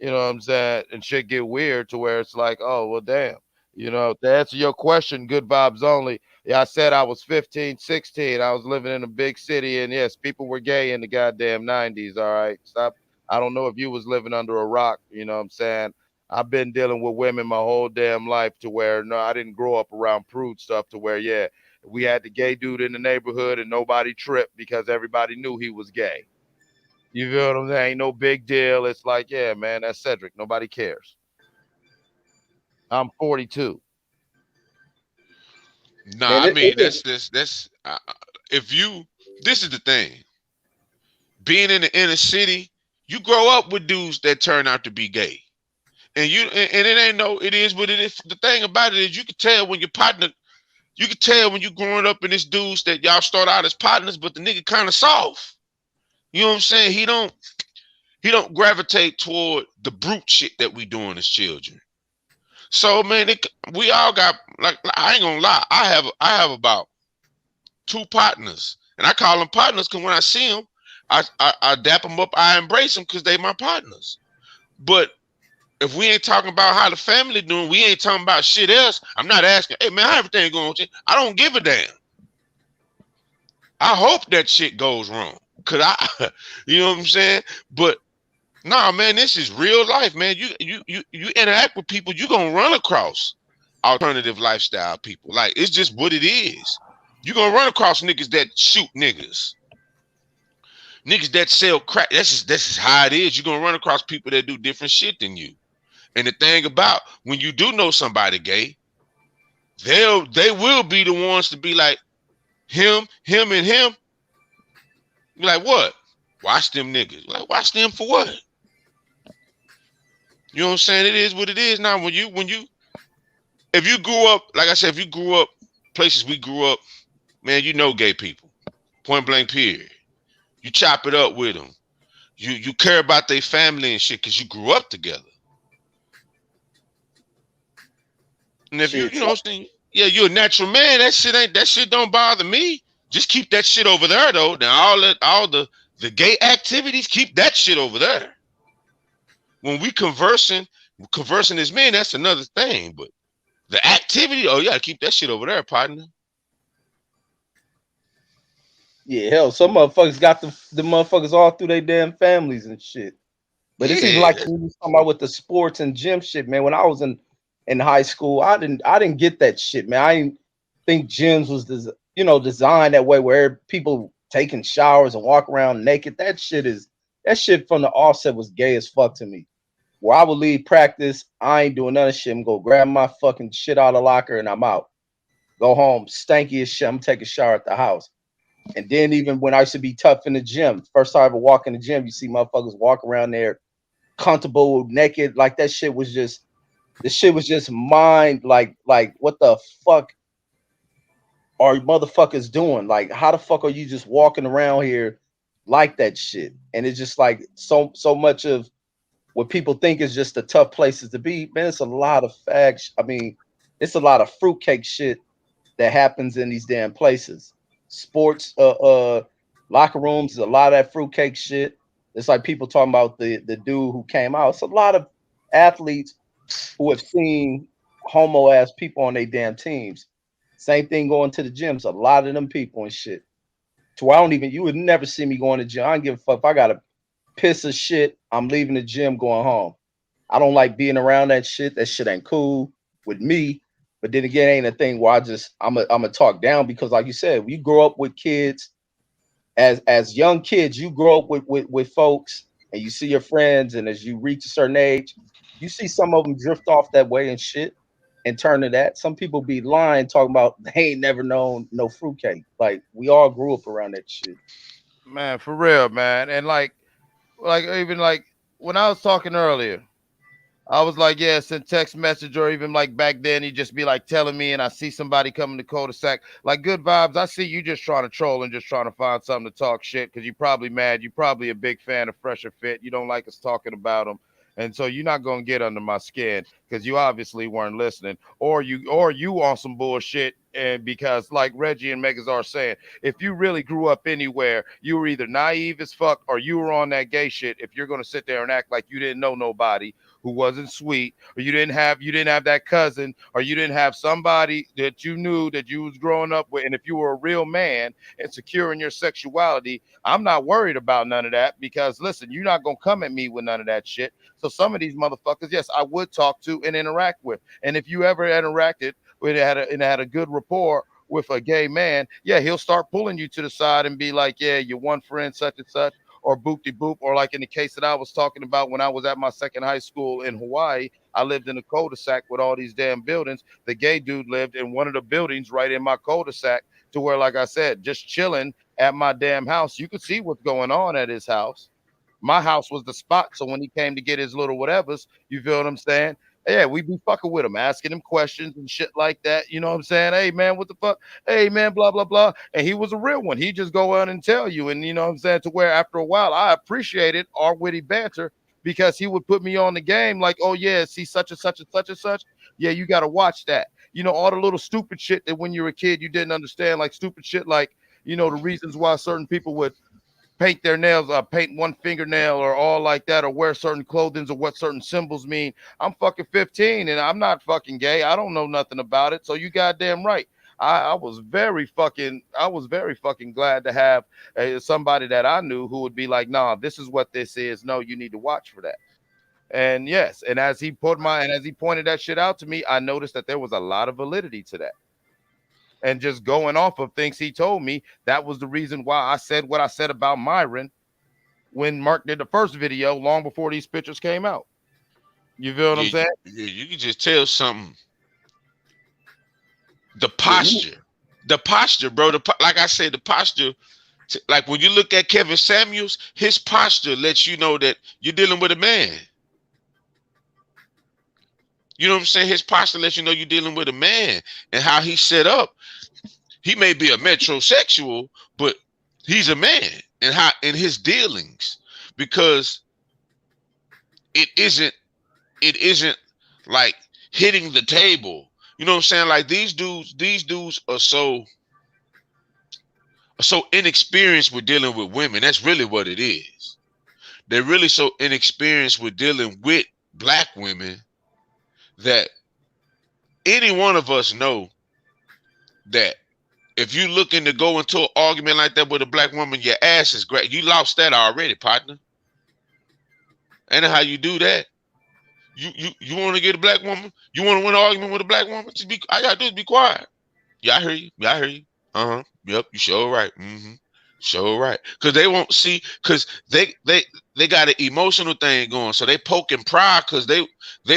You know what I'm saying? And shit get weird to where it's like, oh, well, damn. To answer your question, good vibes only. Yeah, I said I was 15, 16. I was living in a big city, and yes, people were gay in the goddamn 90s. All right. Stop. I don't know if you was living under a rock. You know what I'm saying? I've been dealing with women my whole damn life, to where, no, I didn't grow up around prude stuff, to where, yeah, we had the gay dude in the neighborhood and nobody tripped because everybody knew he was gay. You feel what I'm saying? Ain't no big deal. It's like, yeah, man, that's Cedric. Nobody cares. I'm 42. Nah, Man, I mean it that's if you. This is the thing. Being in the inner city, you grow up with dudes that turn out to be gay, and and it ain't no. It is what it is. The thing about it is, you can tell when your partner. You can tell when you growing up in this dudes that y'all start out as partners, but the nigga kind of soft. You know what I'm saying? He don't gravitate toward the brute shit that we doing as children. So man, we all got, like, I ain't gonna lie. I have about two partners, and I call them partners because when I see them, I dap them up, I embrace them because they my partners. But if we ain't talking about how the family doing, we ain't talking about shit else. I'm not asking, hey man, how everything going? I don't give a damn. I hope that shit goes wrong, cause you know what I'm saying. But nah, man, this is real life, man. You interact with people, you gonna run across alternative lifestyle people. Like, it's just what it is. You gonna run across niggas that shoot niggas that sell crack. That's just how it is. You gonna run across people that do different shit than you. And the thing about when you do know somebody gay, they will be the ones to be like, him, and him. Be like, what? Watch them niggas. Like, watch them for what? You know what I'm saying? It is what it is. Now, if you grew up, like I said, if you grew up places we grew up, man, you know gay people. Point blank, period. You chop it up with them. You care about their family and shit because you grew up together. And if you know what I'm saying, yeah, you're a natural man. That shit don't bother me. Just keep that shit over there though. Now all the gay activities, keep that shit over there. When we conversing as men, that's another thing. But the activity, oh yeah, keep that shit over there, partner. Yeah, hell, some motherfuckers got the motherfuckers all through their damn families and shit. But it's even like when you talking about with the sports and gym shit, man. When I was in high school, I didn't get that shit, man. think gyms was designed that way where people taking showers and walk around naked. That shit from the offset was gay as fuck to me. Where I would leave practice, I ain't doing none of shit. I'm gonna grab my fucking shit out of the locker and I'm out. Go home, stanky as shit. I'm gonna take a shower at the house. And then even when I used to be tough in the gym, first time I ever walk in the gym, you see motherfuckers walk around there comfortable, naked. Like that shit was just this shit was just mind like what the fuck are motherfuckers doing? Like how the fuck are you just walking around here like that shit? And it's just like so much of what people think is just the tough places to be. Man, it's a lot of facts. I mean, it's a lot of fruitcake shit that happens in these damn places. Sports, locker rooms is a lot of that fruitcake shit. It's like people talking about the dude who came out. It's a lot of athletes who have seen homo ass people on their damn teams. Same thing going to the gyms. A lot of them people and shit. So you would never see me going to the gym. I don't give a fuck if I got a piss of shit. I'm leaving the gym, going home. I don't like being around that shit. That shit ain't cool with me. But then again, ain't a thing where I'm a talk down because, like you said, you grow up with kids as young kids. You grow up with folks, and you see your friends, and as you reach a certain age, you see some of them drift off that way and shit, and turn to that. Some people be lying, talking about they ain't never known no fruitcake. Like we all grew up around that shit. Man, for real, man. And like even like when I was talking earlier, I was like, yeah, send text message, or even like back then, he'd just be like telling me, and I see somebody coming to cul-de-sac, like good vibes. I see you just trying to troll and just trying to find something to talk shit because you're probably mad. You're probably a big fan of Fresher Fit. You don't like us talking about them. And so you're not gonna get under my skin because you obviously weren't listening, or you on some bullshit. And because like Reggie and Megas are saying, if you really grew up anywhere, you were either naive as fuck or you were on that gay shit. If you're gonna sit there and act like you didn't know nobody who wasn't sweet, or you didn't have that cousin, or you didn't have somebody that you knew that you was growing up with, and if you were a real man and secure in your sexuality, I'm not worried about none of that because listen, you're not gonna come at me with none of that shit. So some of these motherfuckers, yes, I would talk to and interact with. And if you ever interacted with had a good rapport with a gay man, yeah, he'll start pulling you to the side and be like, yeah, your one friend such and such, or boop de boop, or like in the case that I was talking about when I was at my second high school in Hawaii, I lived in a cul-de-sac with all these damn buildings. The gay dude lived in one of the buildings right in my cul-de-sac to where, like I said, just chilling at my damn house, you could see what's going on at his house. My house was the spot. So when he came to get his little whatevers, you feel what I'm saying? Yeah, we be fucking with him, asking him questions and shit like that. You know what I'm saying? Hey man, what the fuck? Hey man, blah blah blah. And he was a real one. He just go out and tell you. And you know what I'm saying? To where after a while, I appreciated our witty banter because he would put me on the game like, oh yeah, see such and such and such and such. Yeah, you got to watch that. You know, all the little stupid shit that when you were a kid you didn't understand, like stupid shit like, you know, the reasons why certain people would paint their nails, paint one fingernail or all like that, or wear certain clothing or what certain symbols mean. I'm fucking 15 and I'm not fucking gay. I don't know nothing about it. So you goddamn right. I was very fucking glad to have somebody that I knew who would be like, nah, this is what this is. No, you need to watch for that. And yes, and as he pointed that shit out to me, I noticed that there was a lot of validity to that. And just going off of things he told me, that was the reason why I said what I said about Myron when Marq did the first video long before these pictures came out. You feel what I'm Yeah, saying? you can just tell something. The Yeah, posture, bro. Like I said, the posture. Like when you look at Kevin Samuels, his posture lets you know that you're dealing with a man. You know what I'm saying? His posture lets you know you're dealing with a man, and how he's set up. He may be a metrosexual, but he's a man, and how in his dealings, because it isn't like hitting the table. You know what I'm saying? Like these dudes are so inexperienced with dealing with women. That's really what it is. They're really so inexperienced with dealing with black women that any one of us know that if you looking to go into an argument like that with a black woman, your ass is great. You lost that already, partner. And how you do that? You want to get a black woman? You want to win an argument with a black woman? All you gotta do is be quiet. Yeah, I hear you. Yeah, I hear you. Yep, you sure right. Sure right. Cause they won't see. Cause they got an emotional thing going. So they poking pride. Cause they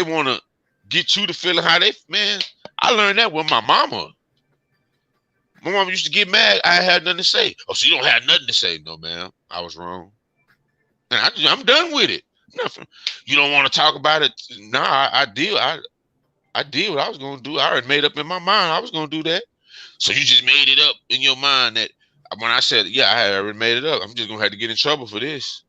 want to get you to feeling how they. Man, I learned that with my mama. My mama used to get mad. I had nothing to say. Oh, so you don't have nothing to say? No, man. I was wrong. And I'm done with it. Nothing. You don't want to talk about it? Nah, I did what I was gonna do. I already made up in my mind I was gonna do that. So you just made it up in your mind that when I said, yeah, I had already made it up. I'm just gonna have to get in trouble for this.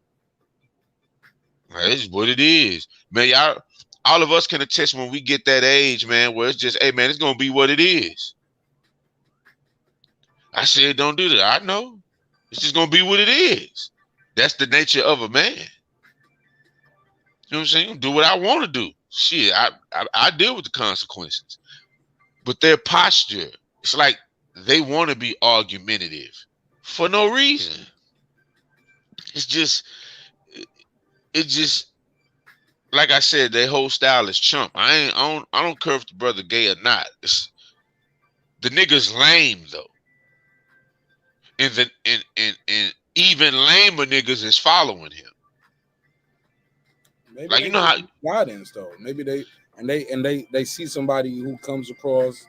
This is what it is, man. Y'all, all of us can attest when we get that age, man, where it's just, hey, man, it's gonna be what it is. I said, don't do that. I know. It's just gonna be what it is. That's the nature of a man. You know what I'm saying? Do what I want to do. Shit, I deal with the consequences. But their posture, it's like they want to be argumentative for no reason. It's just like I said, their whole style is chump. I don't care if the brother gay or not. The nigga's lame though. And even lamer niggas is following him. Maybe like, you know how guidance though. Maybe they see somebody who comes across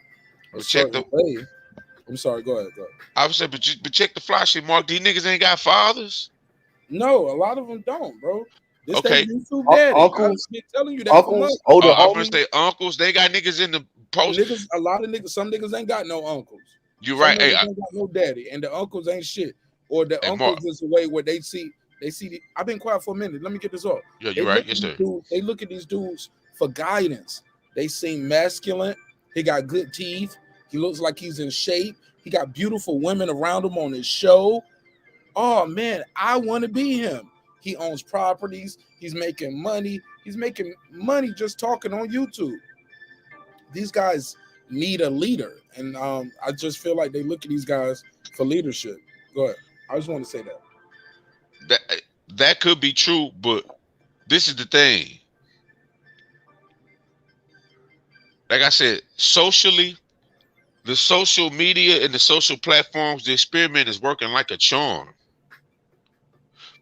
a certain way. I'm sorry, go ahead. I would say, but check the fly shit, Mark. These niggas ain't got fathers. No, a lot of them don't, bro. This okay, YouTube daddy. Uncles, I've been telling you that uncles, older I'm homies. gonna say uncles. They got niggas in the post. Niggas, a lot of niggas. Some niggas ain't got no uncles. You're right. Hey, ain't got no daddy, and the uncles ain't shit. Or the Hey, uncles Mark. is the way where they see. I've been quiet for a minute. Let me get this off. Yeah, you're right. Yes, sir. They look at these dudes for guidance. They seem masculine. He got good teeth. He looks like he's in shape. He got beautiful women around him on his show. Oh man, I want to be him. He owns properties. He's making money. He's making money just talking on YouTube. These guys need a leader, and I just feel like they look at these guys for leadership. Go ahead. I just want to say that. That could be true, but this is the thing. Like I said, socially, the social media and the social platforms, the experiment is working like a charm.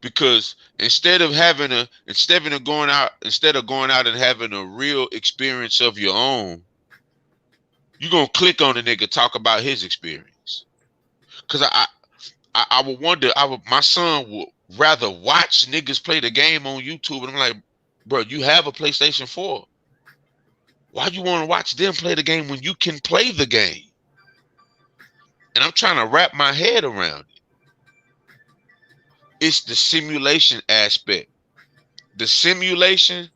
Because instead of going out and having a real experience of your own, you're gonna click on the nigga, talk about his experience. Cause I would wonder, my son would rather watch niggas play the game on YouTube, and I'm like, bro, you have a PlayStation 4. Why you want to watch them play the game when you can play the game? And I'm trying to wrap my head around it. It's the simulation aspect. The simulation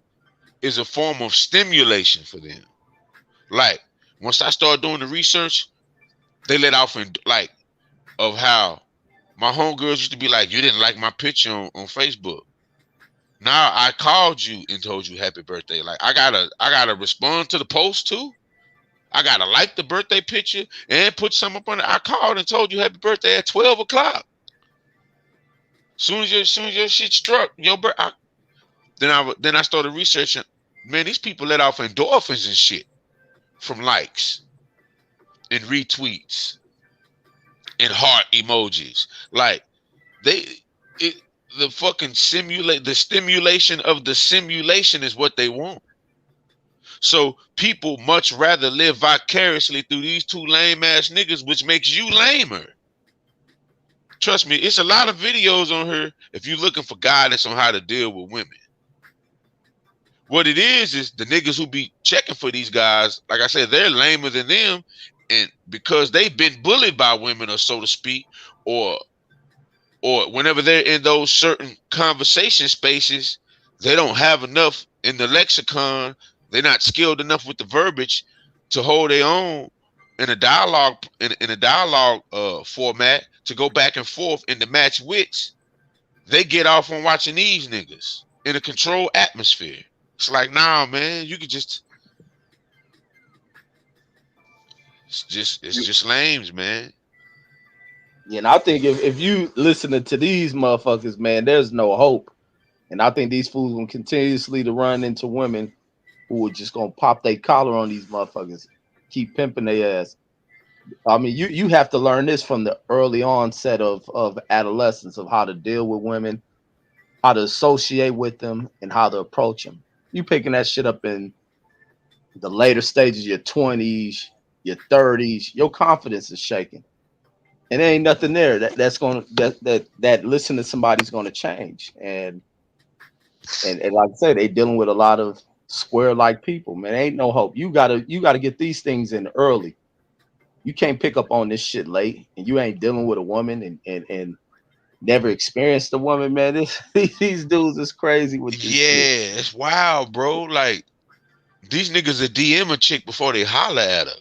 is a form of stimulation for them. Like, once I started doing the research, they let off in like of how my homegirls used to be like, you didn't like my picture on Facebook. Now I called you and told you happy birthday. Like, I gotta respond to the post too. I gotta like the birthday picture and put something up on it. I called and told you happy birthday at 12 o'clock. Soon as your shit struck, then I started researching. Man, these people let off endorphins and shit from likes and retweets and heart emojis. Like, the stimulation of the simulation is what they want. So people much rather live vicariously through these two lame ass niggas, which makes you lamer. Trust me, it's a lot of videos on here if you're looking for guidance on how to deal with women. What it is the niggas who be checking for these guys, like I said, they're lamer than them, and because they've been bullied by women, or so to speak, or whenever they're in those certain conversation spaces, they don't have enough in the lexicon. They're not skilled enough with the verbiage to hold their own in a dialogue format to go back and forth and to match wits. They get off on watching these niggas in a controlled atmosphere. It's like, nah, man, you could just. It's just lames, man. Yeah, and I think if you listening to these motherfuckers, man, there's no hope. And I think these fools will continuously to run into women who are just gonna pop their collar on these motherfuckers, keep pimping their ass. I mean, you have to learn this from the early onset of adolescence of how to deal with women, how to associate with them, and how to approach them. You picking that shit up in the later stages, your 20s, your 30s, your confidence is shaking. And there ain't nothing there that's gonna that listening to somebody's gonna change. And like I said, they dealing with a lot of square like people, man. Ain't no hope. You gotta get these things in early. You can't pick up on this shit late, and you ain't dealing with a woman and never experienced a woman, man. These dudes is crazy with this shit. Yeah, it's wild, bro. Like these niggas a DM a chick before they holler at her.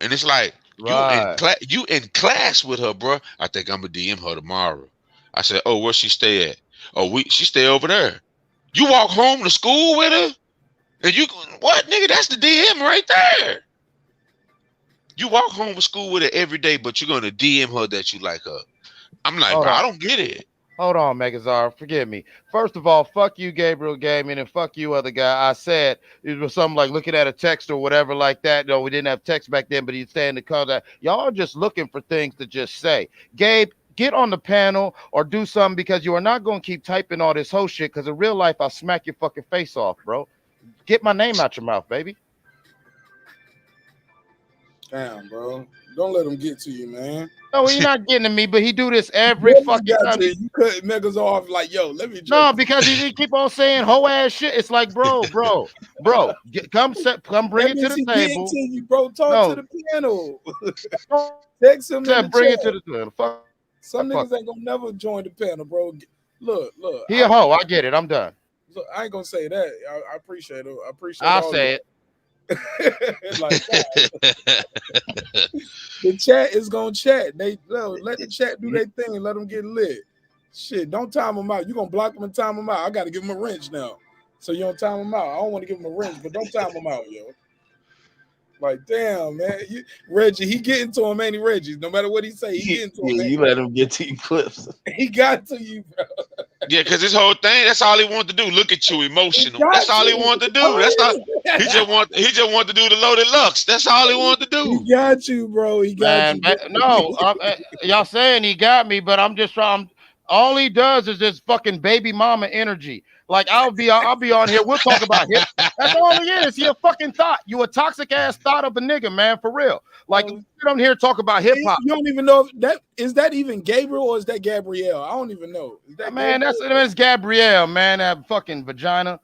And it's like Right. you in class with her, bro. I think I'm gonna DM her tomorrow. I said, oh, where she stay at? Oh, she stay over there. You walk home to school with her, and you what, nigga? That's the DM right there. You walk home to school with her every day, but you're gonna DM her that you like her. I'm like, Hold bro, I on. don't get it. Hold on, Megazar. Forgive me. First of all, fuck you, Gabriel Gaming, and fuck you, other guy. I said it was something like looking at a text or whatever like that. No, we didn't have text back then, but he's saying to call that. Y'all are just looking for things to just say. Gabe, get on the panel or do something because you are not going to keep typing all this whole shit because in real life, I'll smack your fucking face off, bro. Get my name out your mouth, baby. Damn, bro. Don't let him get to you, man. No, he's not getting to me, but he do this every Really fucking got time. to you. You cut Megas off like, yo, let me No, because he keep on saying whole ass shit. It's like, bro, come bring that it to means the he getting table. to you, bro. Talk No, to the panel. Text him in the bring it chat. to the panel. Fuck. Some niggas ain't gonna never join the panel, bro. Look. He a hoe. I get it. I'm done. Look, I ain't gonna say that. I appreciate it. I appreciate I'll all say of it. like the chat is gonna chat. They let the chat do their thing and let them get lit. Shit, don't time them out. You gonna block them and time them out. I gotta give them a wrench now. So you don't time them out. I don't want to give them a wrench, but don't time them out, yo. Like, damn, man. Reggie, he getting to him, ain't he, Reggie? No matter what he say, he getting to him. Yeah, you let him get to you clips. He got to you, bro. Yeah, because this whole thing, that's all he wanted to do. Look at you, emotional. That's all he wanted to do. That's not. He just want to do the loaded lux. That's all he wanted to do. He got you, bro. He got you. No, y'all saying he got me, but I'm just trying. All he does is just fucking baby mama energy. Like I'll be on here. We'll talk about him. That's all he is. He a fucking thought. You a toxic ass thought of a nigga, man, for real. Like sit on here talk about hip hop. You don't even know if that even Gabriel or is that Gabrielle? I don't even know. Is that man, that's Gabrielle, man. That fucking vagina.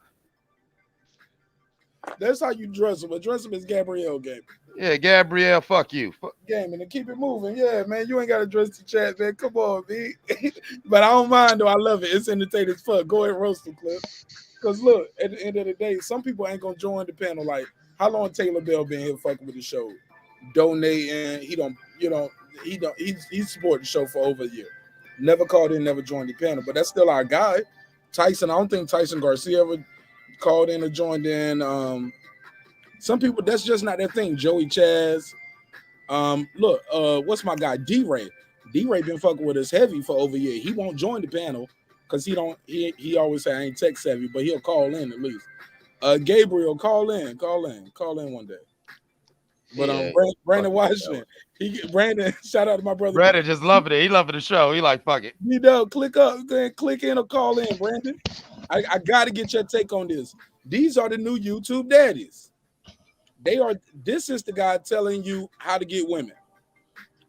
That's how you dress him. Address him as Gabrielle game. Yeah, Gabrielle, fuck you. Game and keep it moving. Yeah, man. You ain't got to address the chat, man. Come on, B. But I don't mind though. I love it. It's entertaining as fuck. Go ahead, roast the clip. Because look, at the end of the day, some people ain't gonna join the panel. Like, how long Taylor Bell been here fucking with the show? Donating. He's supported the show for over a year. Never called in, never joined the panel. But that's still our guy. Tyson, I don't think Tyson Garcia ever called in or joined in. Some people, that's just not their thing. Joey Chaz. What's my guy? D-Ray. D-Ray been fucking with us heavy for over a year. He won't join the panel because he always say I ain't tech savvy, but he'll call in at least. Gabriel, call in one day. But Brandon Washington, Brandon, shout out to my brother. Brandon just loving it. He loving the show. He like, fuck it. You know, click in or call in, Brandon. I gotta get your take on this. These are the new YouTube daddies. This is the guy telling you how to get women,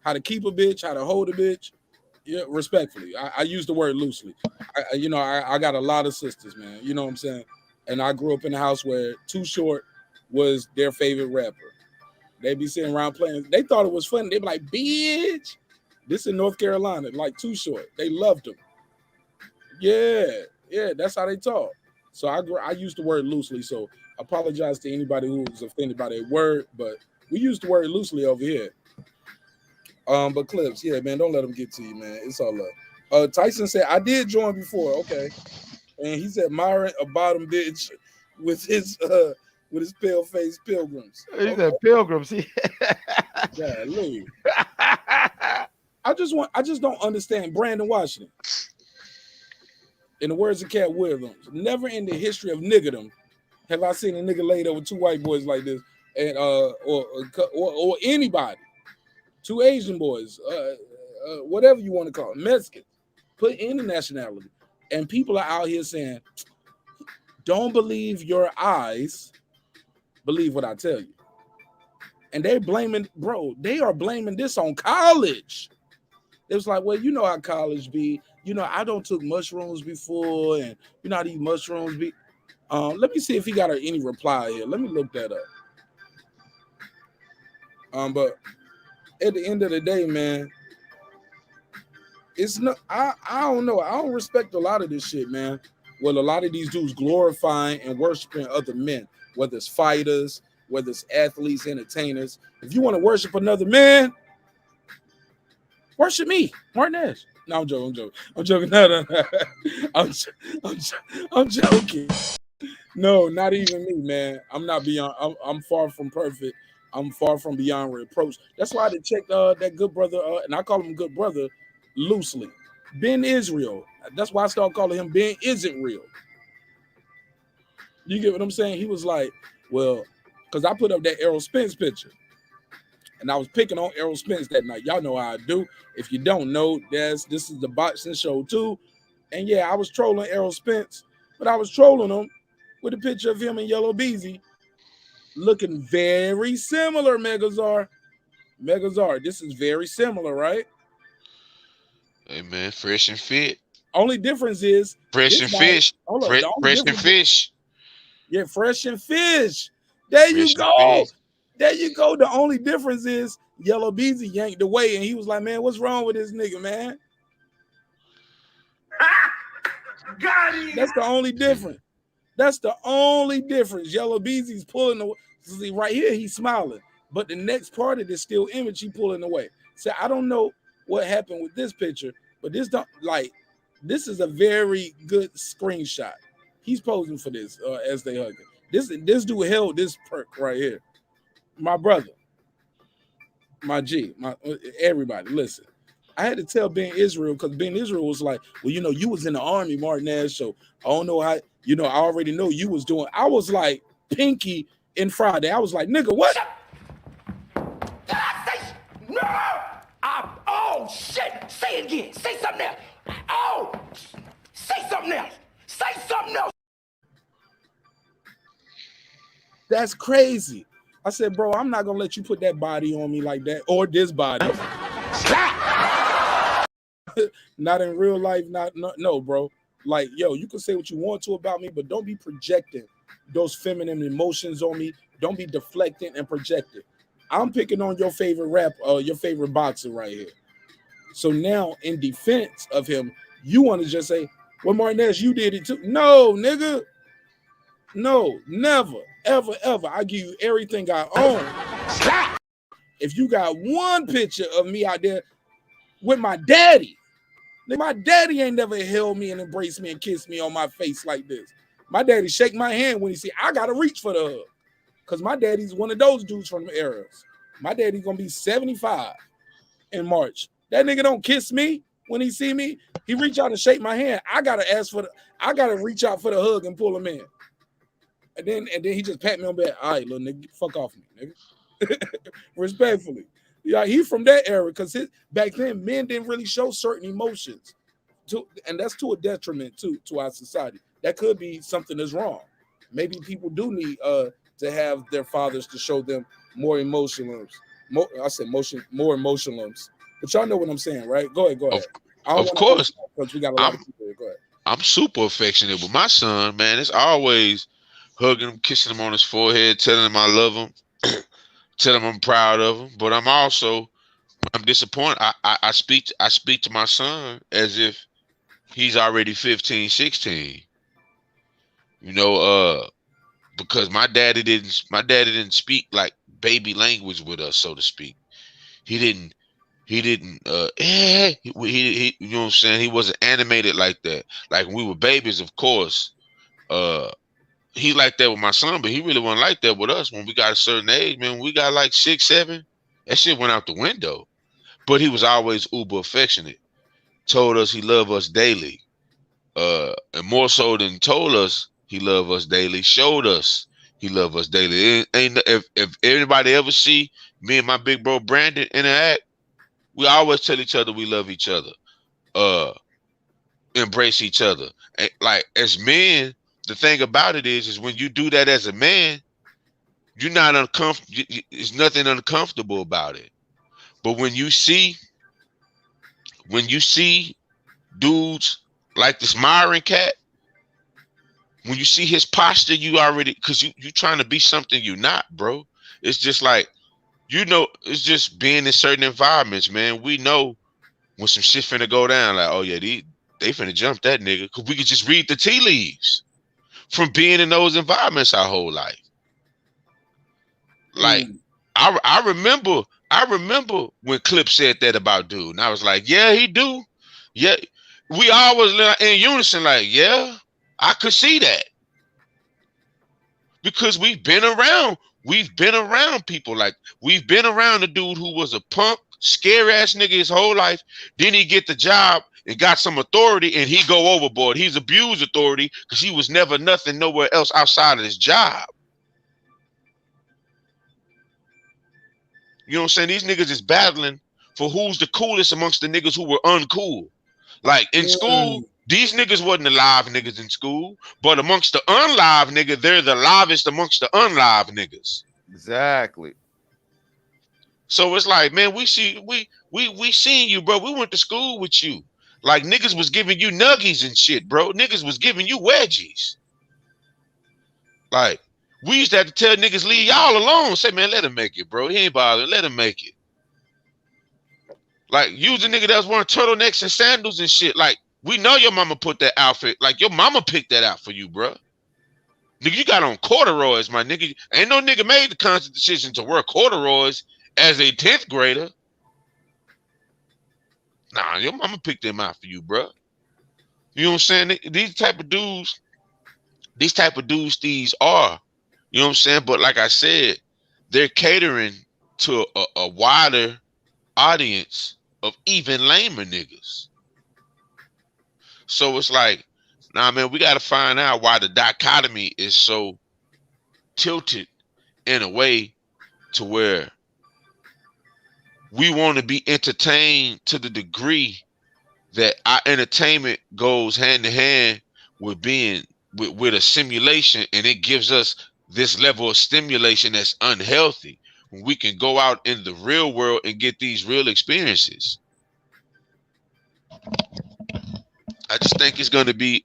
how to keep a bitch, how to hold a bitch. Yeah, respectfully. I use the word loosely. I got a lot of sisters, man. You know what I'm saying? And I grew up in a house where Too Short was their favorite rapper. They'd be sitting around playing. They thought it was funny. They'd be like, bitch. This in North Carolina, like Too Short. They loved him. Yeah, that's how they talk. So I use the word loosely. So I apologize to anybody who was offended by that word, but we use the word loosely over here. But clips, yeah, man, don't let them get to you, man. It's all love. Tyson said, I did join before, okay. And he said Myron a bottom bitch with his pale face pilgrims. He said pilgrims. Yeah, Lou. I just don't understand Brandon Washington. In the words of Cat Williams, never in the history of niggerdom have I seen a nigga laid over two white boys like this, and or anybody. 2 Asian boys, whatever you want to call it, Mexican. Put any nationality. And people are out here saying, don't believe your eyes, believe what I tell you. And they're blaming, bro, they are blaming this on college. It was like, well, you know how college be. You know, I don't took mushrooms before, and you know how these mushrooms be. Let me see if he got any reply here. Let me look that up. But at the end of the day, man, it's not. I don't know. I don't respect a lot of this shit, man. Well, a lot of these dudes glorifying and worshiping other men, whether it's fighters, whether it's athletes, entertainers. If you want to worship another man, worship me, Marqnash. No, I'm joking. I'm joking. No. I'm joking. No, not even me, man. I'm not beyond. I'm far from perfect. I'm far from beyond reproach. That's why I had to check that good brother, and I call him good brother loosely. Ben Israel. That's why I started calling him Ben Isn't Real. You get what I'm saying? He was like, well, because I put up that Errol Spence picture. And I was picking on Errol Spence that night. Y'all know how I do. If you don't know, this is the boxing show too. And yeah, I was trolling Errol Spence, but I was trolling him with a picture of him and Yellow Beezy looking very similar, Megazar. This is very similar, right? Hey, man, fresh and fit. Only difference is fresh and fish. Fresh and fish. Yeah, fresh and fish. There you go. There you go. The only difference is Yellow Beezy yanked away, and he was like, man, what's wrong with this nigga, man? Got him. That's the only difference. Yellow Beezy's pulling away. See, right here, he's smiling. But the next part of this still image, he pulling away. So I don't know what happened with this picture, but this is a very good screenshot. He's posing for this as they hugging. This dude held this perk right here. My brother, my G, everybody, listen. I had to tell Ben Israel because Ben Israel was like, well, you know, you was in the army, Marqnash, so I don't know how, you know, I already know you was doing. I was like Pinky in Friday. I was like, nigga, what? Did I say no? Oh, shit. Say it again. Say something else. Oh, say something else. Say something else. That's crazy. I said, bro, I'm not gonna let you put that body on me like that, or this body. Not in real life, no, bro. Like, yo, you can say what you want to about me, but don't be projecting those feminine emotions on me. Don't be deflecting and projecting. I'm picking on your favorite your favorite boxer right here. So now, in defense of him, you want to just say, well, Marqnash, you did it too. No, nigga. No, never, ever, ever. I give you everything I own. If you got one picture of me out there with my daddy, my daddy ain't never held me and embraced me and kissed me on my face like this. My daddy shake my hand when he see I gotta reach for the hug. Because my daddy's one of those dudes from the eras. My daddy's gonna be 75 in March. That nigga don't kiss me when he see me. He reach out and shake my hand. I gotta reach out for the hug and pull him in. And then he just pat me on the back. All right, little nigga, fuck off me, nigga. Respectfully. Yeah, he from that era because back then men didn't really show certain emotions. And that's to a detriment to our society. That could be something that's wrong. Maybe people do need to have their fathers to show them more emotional. More emotional. But y'all know what I'm saying, right? Go ahead. Of course. Because we got a lot of people here. Go ahead. I'm super affectionate with my son, man. It's always hugging him, kissing him on his forehead, telling him I love him, telling him I'm proud of him. But I'm disappointed. I speak to my son as if he's already 15, 16. You know, because my daddy didn't speak like baby language with us, so to speak. He didn't you know what I'm saying? He wasn't animated like that. Like when we were babies, of course. He like that with my son, but he really wasn't like that with us when we got a certain age, man. When we got like 6, 7, that shit went out the window. But he was always uber affectionate. Told us he loved us daily. And more so than told us he loved us daily, showed us he loved us daily. If anybody ever see me and my big bro Brandon interact, We always tell each other we love each other, embrace each other. And like as men, the thing about it is when you do that as a man, you're not uncomfortable. There's nothing uncomfortable about it. But when you see dudes like this Myron cat, when you see his posture, you already, because you trying to be something you're not, bro. It's just like, it's just being in certain environments, man. We know when some shit finna go down, like, oh yeah, they finna jump that nigga, because we could just read the tea leaves from being in those environments our whole life. Like, I remember when Clip said that about dude, and I was like, yeah, he do. Yeah, we always in unison, like, yeah, I could see that. Because we've been around people. Like, we've been around a dude who was a punk, scary ass nigga his whole life. Then he get the job and got some authority and he go overboard. He's abused authority because he was never nothing nowhere else outside of his job. You know what I'm saying? These niggas is battling for who's the coolest amongst the niggas who were uncool. Like in school, these niggas wasn't the live niggas in school, but amongst the unlive nigga, they're the livest amongst the unlive niggas. Exactly. So it's like, man, we seen you, bro. We went to school with you. Like niggas was giving you nuggies and shit, bro. Niggas was giving you wedgies. Like, we used to have to tell niggas leave y'all alone. Say, man, let him make it, bro. He ain't bothering. Let him make it. Like, use a nigga that was wearing turtlenecks and sandals and shit. Like, we know your mama put that outfit. Like, your mama picked that out for you, bro. Nigga, you got on corduroys, my nigga. Ain't no nigga made the conscious decision to wear corduroys as a 10th grader. Nah, your mama picked them out for you, bro. You know what I'm saying? These type of dudes, these are. You know what I'm saying? But like I said, they're catering to a wider audience of even lamer niggas. So it's like, nah, man, we got to find out why the dichotomy is so tilted in a way to where we want to be entertained to the degree that our entertainment goes hand in hand with being with a simulation, and it gives us this level of stimulation that's unhealthy when we can go out in the real world and get these real experiences. I just think it's going to be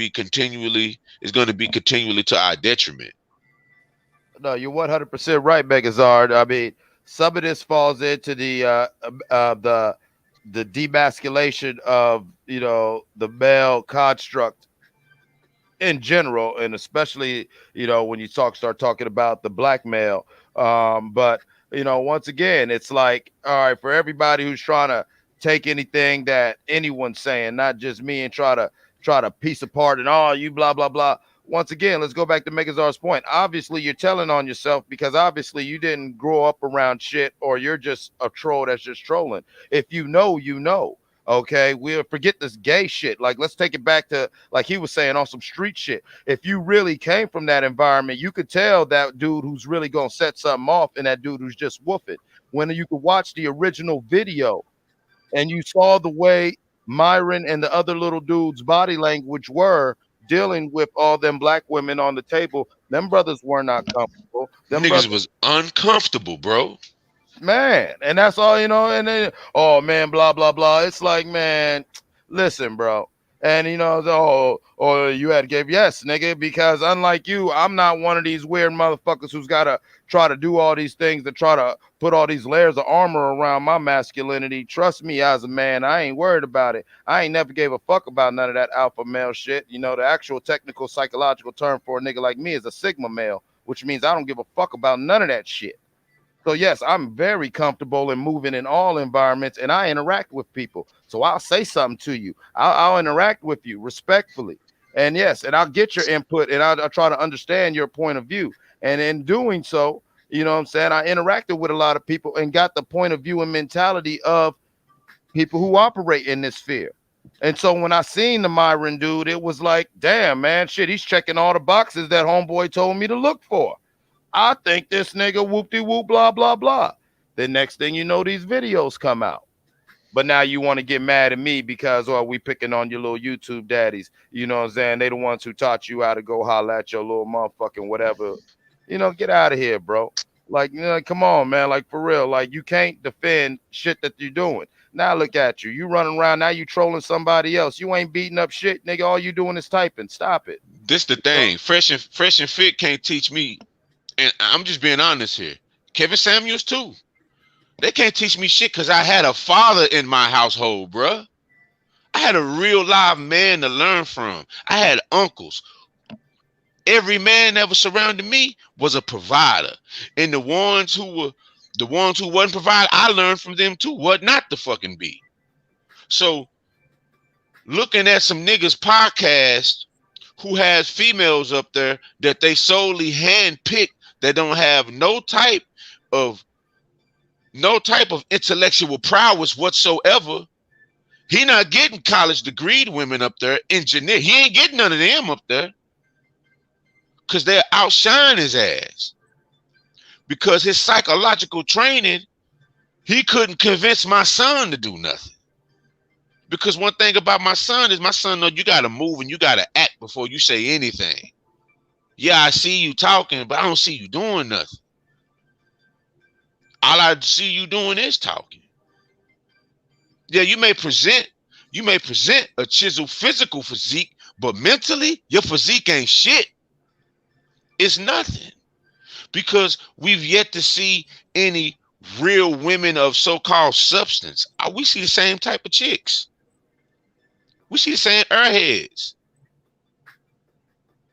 continually to our detriment. No, you're 100% right, Megazard. I mean, some of this falls into the demasculation of, you know, the male construct in general, and especially, you know, when you start talking about the black male. But, you know, once again, it's like, all right, for everybody who's trying to take anything that anyone's saying, not just me, and try to piece apart and all you blah blah blah. Once again, let's go back to Megazard's point. Obviously, you're telling on yourself because obviously you didn't grow up around shit, or you're just a troll that's just trolling. If you know, you know. Okay, we'll forget this gay shit. Like, let's take it back to, like he was saying, on some street shit. If you really came from that environment, you could tell that dude who's really gonna set something off and that dude who's just woofing. When you could watch the original video and you saw the way Myron and the other little dudes' body language were dealing with all them black women on the table, them brothers were not comfortable. Them niggas was uncomfortable, bro. Man, and that's all, you know. And then, oh man, blah blah blah. It's like, man, listen, bro. And you know, or you had gave yes, nigga, because unlike you, I'm not one of these weird motherfuckers who's gotta try to do all these things to try to put all these layers of armor around my masculinity. Trust me, as a man, I ain't worried about it. I ain't never gave a fuck about none of that alpha male shit. You know, the actual technical psychological term for a nigga like me is a sigma male, which means I don't give a fuck about none of that shit. So yes, I'm very comfortable in moving in all environments, and I interact with people. So I'll say something to you. I'll interact with you respectfully. And yes, and I'll get your input, and I'll try to understand your point of view. And in doing so, you know what I'm saying, I interacted with a lot of people and got the point of view and mentality of people who operate in this sphere. And so when I seen the Myron dude, it was like, damn, man, shit, he's checking all the boxes that homeboy told me to look for. I think this nigga whoop-de-whoop, blah, blah, blah. The next thing you know, these videos come out. But now you want to get mad at me because, oh, we picking on your little YouTube daddies. You know what I'm saying? They the ones who taught you how to go holler at your little motherfucking whatever. You know, get out of here, bro. Like, you know, come on, man. Like, for real. Like, you can't defend shit that you're doing. Now look at you. You running around. Now you trolling somebody else. You ain't beating up shit, nigga. All you doing is typing. Stop it. This the thing. Fresh and Fit can't teach me. And I'm just being honest here. Kevin Samuels too. They can't teach me shit because I had a father in my household, bruh. I had a real live man to learn from. I had uncles. Every man that was surrounding me was a provider. And the ones who wasn't providing, I learned from them too, what not to fucking be. So looking at some niggas podcast who has females up there that they solely handpick that don't have no type of intellectual prowess whatsoever. He not getting college degreed women up there, engineer. He ain't getting none of them up there because they'll outshine his ass. Because his psychological training, he couldn't convince my son to do nothing. Because one thing about my son is my son know you got to move and you got to act before you say anything. Yeah, I see you talking, but I don't see you doing nothing. All I see you doing is talking. Yeah, you may present a chiseled physical physique, but mentally, your physique ain't shit. It's nothing. Because we've yet to see any real women of so-called substance. We see the same type of chicks. We see the same airheads.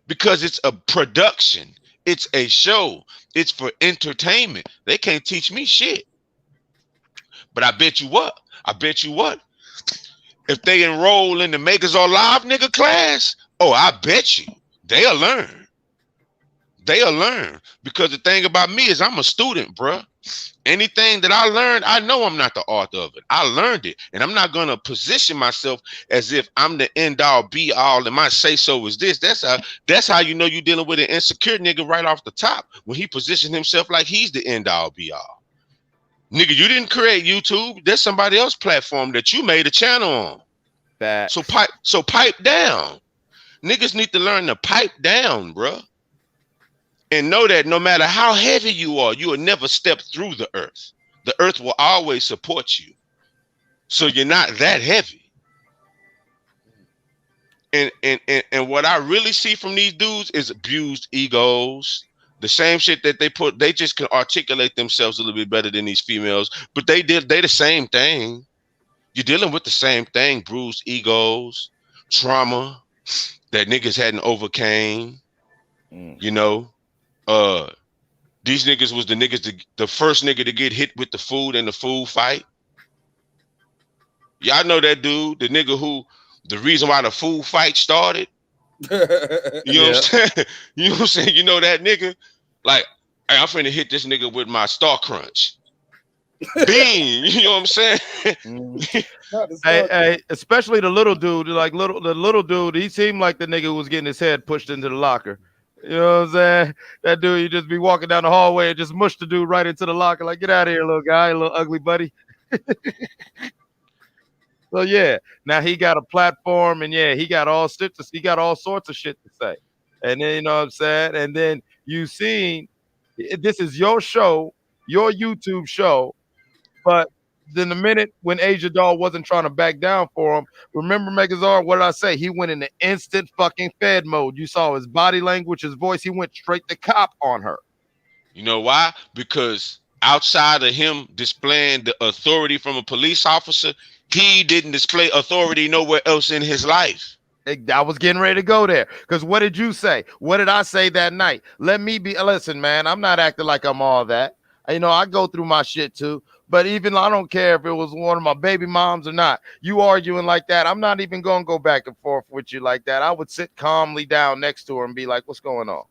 Because it's a production. It's a show. It's for entertainment. They can't teach me shit. But I bet you what? If they enroll in the Makers Are Live nigga class, oh, I bet you they'll learn. They'll learn. Because the thing about me is I'm a student, bruh. Anything that I learned, I know I'm not the author of it. I learned it. And I'm not going to position myself as if I'm the end all be all and my say so is this. That's how you know you're dealing with an insecure nigga right off the top when he positions himself like he's the end all be all. Nigga, you didn't create YouTube. There's somebody else's platform that you made a channel on. That. So pipe down. Niggas need to learn to pipe down, bruh. And know that no matter how heavy you are, you will never step through the earth. The earth will always support you. So you're not that heavy. And what I really see from these dudes is abused egos. The same shit that they just can articulate themselves a little bit better than these females, but they the same thing. You're dealing with the same thing, bruised egos, trauma that niggas hadn't overcame. You know, these niggas was the first nigga to get hit with the food in the food fight. Y'all know that dude, the nigga who, the reason why the food fight started. You know what I'm saying? You know what I'm saying? You know that nigga? Like, hey, I'm finna hit this nigga with my Star Crunch. Bean, you know what I'm saying? Hey, especially the little dude, the little dude, he seemed like the nigga who was getting his head pushed into the locker. You know what I'm saying? That dude, you just be walking down the hallway and just mush the dude right into the locker. Like, get out of here, little guy, little ugly buddy. So yeah, now he got a platform, and yeah, he got all sorts of shit to say. And then, you know what I'm saying? And then you seen, this is your show, your YouTube show, but then the minute when Asia Doll wasn't trying to back down for him, remember Megazord, what did I say? He went into instant fucking fed mode. You saw his body language, his voice, he went straight to cop on her. You know why? Because outside of him displaying the authority from a police officer, he didn't display authority nowhere else in his life. I was getting ready to go there. Because what did you say? What did I say that night? Listen, man, I'm not acting like I'm all that. You know, I go through my shit too. But even I don't care if it was one of my baby moms or not. You arguing like that, I'm not even going to go back and forth with you like that. I would sit calmly down next to her and be like, what's going on?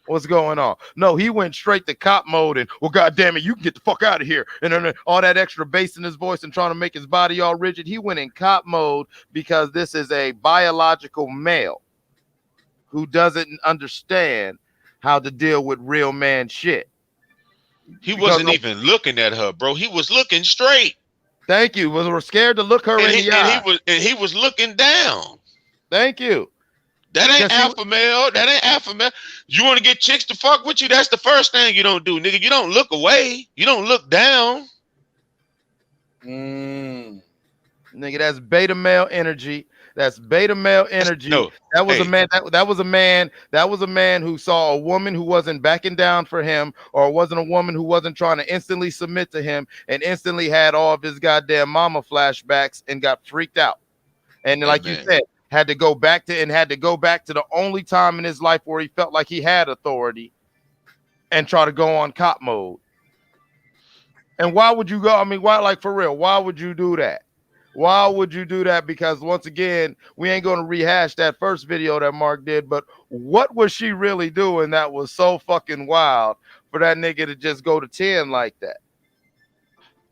What's going on? No, he went straight to cop mode and, well, God damn it, you can get the fuck out of here. And then all that extra bass in his voice and trying to make his body all rigid. He went in cop mode because this is a biological male who doesn't understand how to deal with real man shit. He wasn't even looking at her, bro. He was looking straight. Thank you. Was scared to look her in the eye. And he was looking down. Thank you. That ain't alpha male. That ain't alpha male. You want to get chicks to fuck with you? That's the first thing you don't do, nigga. You don't look away. You don't look down. Nigga, that's beta male energy. That's beta male energy. No, that was a man. That was a man. That was a man who saw a woman who wasn't backing down for him, or wasn't a woman who wasn't trying to instantly submit to him, and instantly had all of his goddamn mama flashbacks and got freaked out. And like you said, had to go back to the only time in his life where he felt like he had authority, and try to go on cop mode. And why would you go? I mean, why? Like, for real, why would you do that? Why would you do that? Because once again, we ain't going to rehash that first video that Marq did, but what was she really doing that was so fucking wild for that nigga to just go to 10 like that?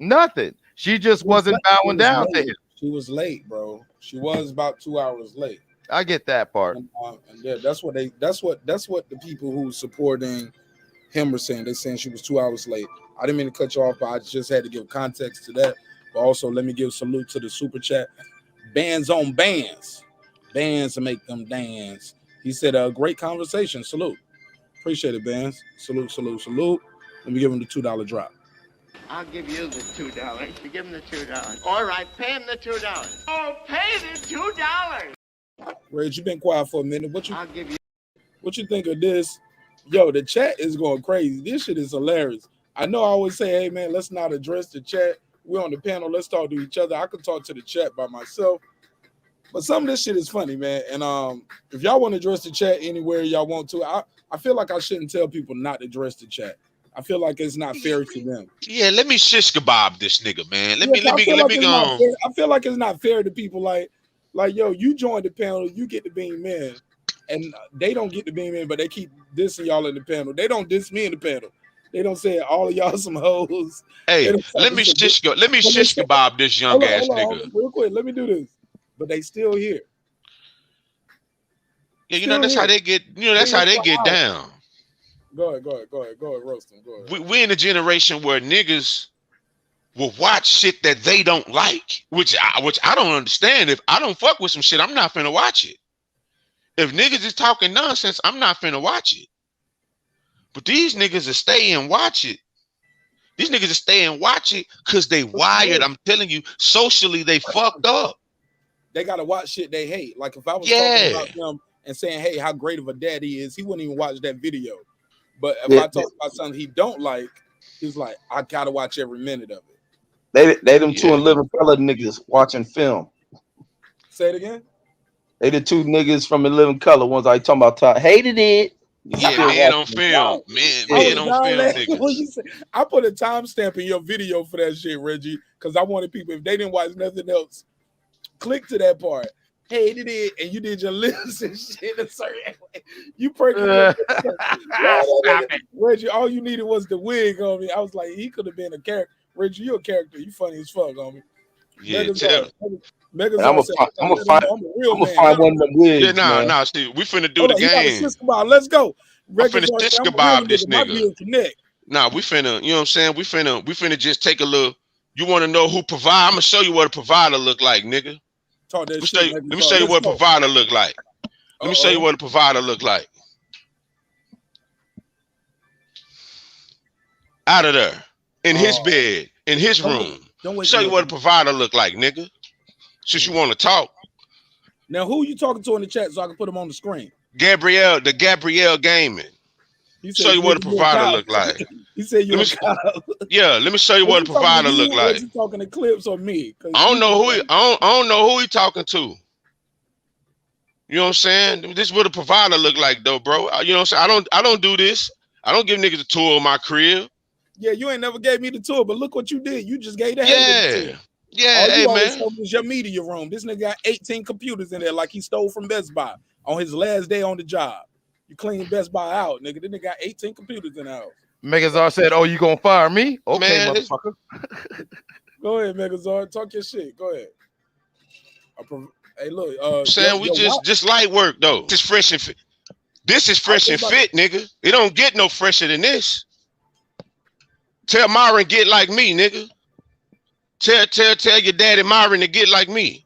Nothing. She just wasn't bowing down to him. She was late, bro. She was about 2 hours late. I get that part. And yeah, that's what the people who supporting him are saying. They're saying she was 2 hours late. I didn't mean to cut you off, but I just had to give context to that. But also, let me give salute to the super chat. Bands on bands. Bands to make them dance. He said, great conversation. Salute. Appreciate it, bands. Salute, salute, salute. Let me give him the $2 drop. I'll give you the $2. You give him the $2. All right, pay him the $2. Oh, pay the $2. Reg, you been quiet for a minute. I'll give you. What you think of this? Yo, the chat is going crazy. This shit is hilarious. I know I always say, hey, man, let's not address the chat. We're on the panel. Let's talk to each other. I could talk to the chat by myself. But some of this shit is funny, man. And if y'all want to address the chat anywhere y'all want to, I feel like I shouldn't tell people not to address the chat. I feel like it's not fair to them. Yeah, let me shish kebab this nigga, man. Let me go. I feel like it's not fair to people like, yo, you joined the panel, you get to being men, and they don't get to being men, but they keep dissing y'all in the panel. They don't diss me in the panel. They don't say all of y'all some hoes. Hey, let me shish kebab this young ass nigga. Real quick, let me do this. But they still here. Yeah, you know that's how they get. You know that's how they get down. Go ahead, roast them. Go ahead. We in a generation where niggas will watch shit that they don't like, which I don't understand. If I don't fuck with some shit, I'm not finna watch it. If niggas is talking nonsense, I'm not finna watch it. But these niggas are stay and watch it. These niggas are stay and watch it because they wired. I'm telling you, socially they fucked up. They gotta watch shit they hate. Like if I was talking about them and saying, hey, how great of a dad he is, he wouldn't even watch that video. But if I talk about something he don't like, he's like, I gotta watch every minute of it. They them two and living color niggas watching film. Say it again. They the two niggas from the living color ones I talking about. Hated it. Yeah, man on film. Man on film, niggas. I put a timestamp in your video for that shit, Reggie, because I wanted people, if they didn't watch nothing else, click to that part. Hated it, and you did your lips and shit a certain way. You perked it. Reggie, all you needed was the wig on me. I was like, he could have been a character. Reggie, you a character. You funny as fuck on me. Yeah, I'm gonna find one of them wigs. Yeah, nah. See, we finna do the game. Let's go. I'm finna shish kebab this nigga. Nah, we finna, you know what I'm saying? We finna just take a look. You want to know who provide? I'm gonna show you what a provider look like, nigga. Let me show you what a provider look like. Let me show you what a provider look like. Out of there, in his bed, in his room. Show you what a provider look like, nigga. Since you want to talk. Now, who you talking to in the chat so I can put them on the screen? Gabrielle Gaming. Show you what a provider look like. He said you. Yeah, let me show you what a provider look like. You talking to Clips or me? I don't know who. I don't know who he talking to. You know what I'm saying? This is what a provider look like, though, bro. You know what I'm saying? I don't do this. I don't give niggas a tour of my crib. Yeah, you ain't never gave me the tour, but look what you did. You just gave the hater the tour. Yeah, hey, man. Was your media room. This nigga got 18 computers in there like he stole from Best Buy on his last day on the job. You clean Best Buy out, nigga. This nigga got 18 computers in the house. Megazord said, oh, you gonna fire me? Okay, man, motherfucker. Go ahead, Megazord. Talk your shit. Go ahead. Hey, look. Saying we just light work, though. This is fresh and fit. This is fresh and fit, nigga. It don't get no fresher than this. Tell Myron get like me, nigga. Tell your daddy Myron to get like me.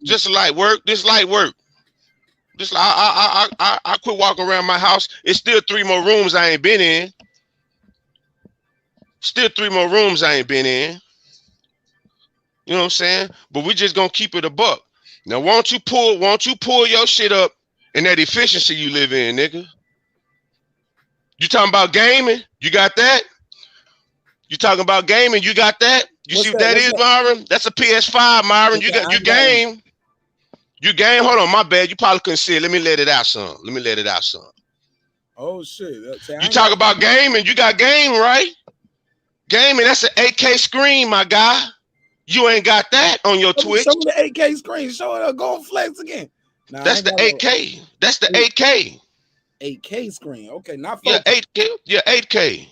Just light work. This light work. Just I quit walking around my house. It's still 3 more rooms I ain't been in. Still 3 more rooms I ain't been in. You know what I'm saying? But we just gonna keep it a buck. Now, won't you pull your shit up in that efficiency you live in, nigga? You talking about gaming? You got that? You talking about gaming? You got that? You see what that is, Myron? That's a PS5, Myron. You game. You game. Hold on, my bad. You probably couldn't see it. Let me let it out some. Oh shit. You talk about gaming, you got game, right? Gaming, that's an 8K screen, my guy. You ain't got that on your Twitch. Show me the 8K screen. Show it. Go on flex again. Nah, that's the 8K. That's the 8K. 8K screen. Okay, not 4K. Yeah, 8K. Yeah, 8K.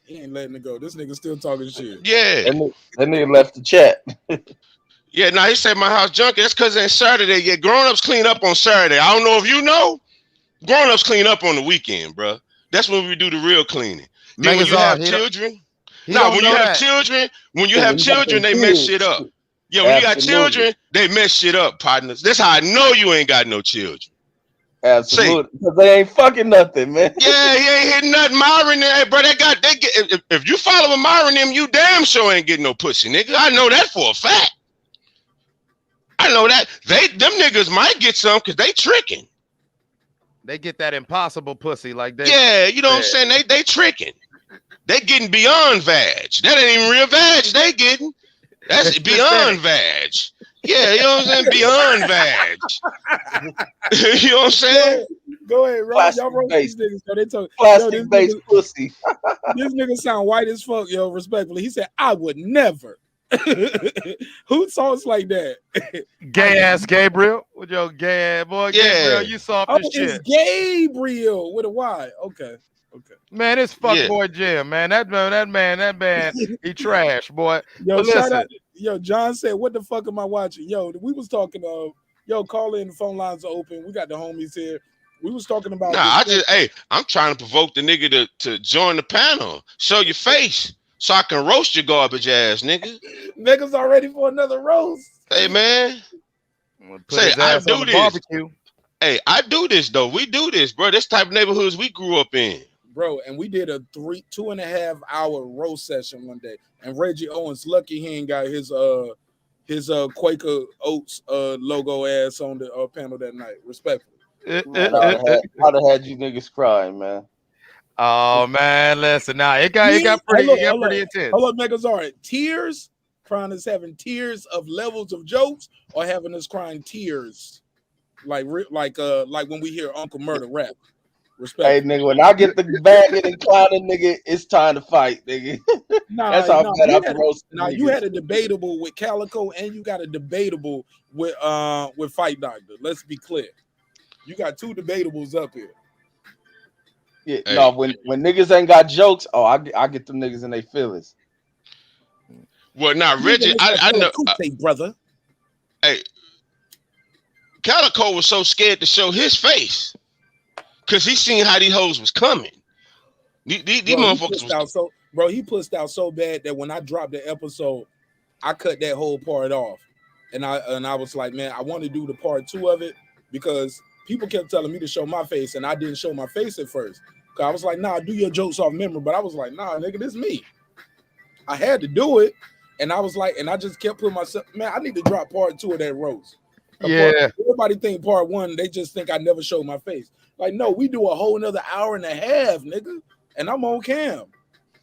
He ain't letting it go. This nigga still talking shit. Yeah. That nigga left the chat. Yeah, now he said my house junky. That's because it ain't Saturday yet. Grown-ups clean up on Saturday. I don't know if you know. Grown-ups clean up on the weekend, bro. That's when we do the real cleaning. Then when you have children, when you have children, they mess shit up. Yeah, when you got children, they mess shit up, partners. That's how I know you ain't got no children. Absolutely, because they ain't fucking nothing, man. Yeah, he ain't hitting nothing. Myron, hey, bro, if you following Myron, them, you damn sure ain't getting no pussy, nigga. I know that for a fact. I know that them niggas might get some because they tricking. They get that impossible pussy like that. Yeah, you know what I'm saying? They tricking. They getting beyond vag. That ain't even real vag. They getting. That's beyond vag. Yeah, you know what I'm saying? Beyond vag. You know what I'm saying? Go ahead, Rob. Y'all wrote these niggas. So they talk plastic-based pussy. This nigga sound white as fuck, yo, respectfully. He said, I would never. Who talks like that? Gay ass Gabriel with your gay ass boy. Yeah. Gabriel, you soft as shit. It's Gabriel with a Y. Okay. Man, it's fuckboy Jim, man. That man, he trash, boy. Yo, shout out. Yo, John said, what the fuck am I watching? Yo, we was talking call in, the phone lines are open. We got the homies here. We was talking about I'm trying to provoke the nigga to join the panel. Show your face. So I can roast your garbage ass, nigga. Niggas are ready for another roast. Hey, man. Say, I do this. Barbecue. Hey, I do this, though. We do this, bro. This type of neighborhoods we grew up in. Bro, and we did a 2.5 hour roast session one day. And Reggie Owens, lucky he ain't got his Quaker Oats logo ass on the panel that night. Respectfully. I'd have had you niggas crying, man. Oh man, listen now. It got pretty intense. Hold up, niggas. All right. Tears, crying is having tears of levels of jokes, or having us crying tears, like when we hear Uncle Murder rap. Respect. Hey nigga, when I get the bagging and clowning, nigga, it's time to fight, nigga. That's how bad I roast. Now you had a debatable with Calico, and you got a debatable with Fight Doctor. Let's be clear. You got 2 debatables up here. Yeah, hey. No, when niggas ain't got jokes, I get them niggas in their feelings. Well, now Reggie, I know, brother. Hey, Calico was so scared to show his face because he seen how these hoes was coming. These motherfuckers was he pushed out so bad that when I dropped the episode, I cut that whole part off, and I was like, man, I want to do the part 2 of it because people kept telling me to show my face, and I didn't show my face at first. I was like, nah, do your jokes off memory. But I was like, nah, nigga, this me. I had to do it. And I was like, and I just kept putting myself, man, I need to drop part 2 of that roast. Everybody think part 1, they just think I never showed my face. Like, no, we do a whole another hour and a half, nigga. And I'm on cam.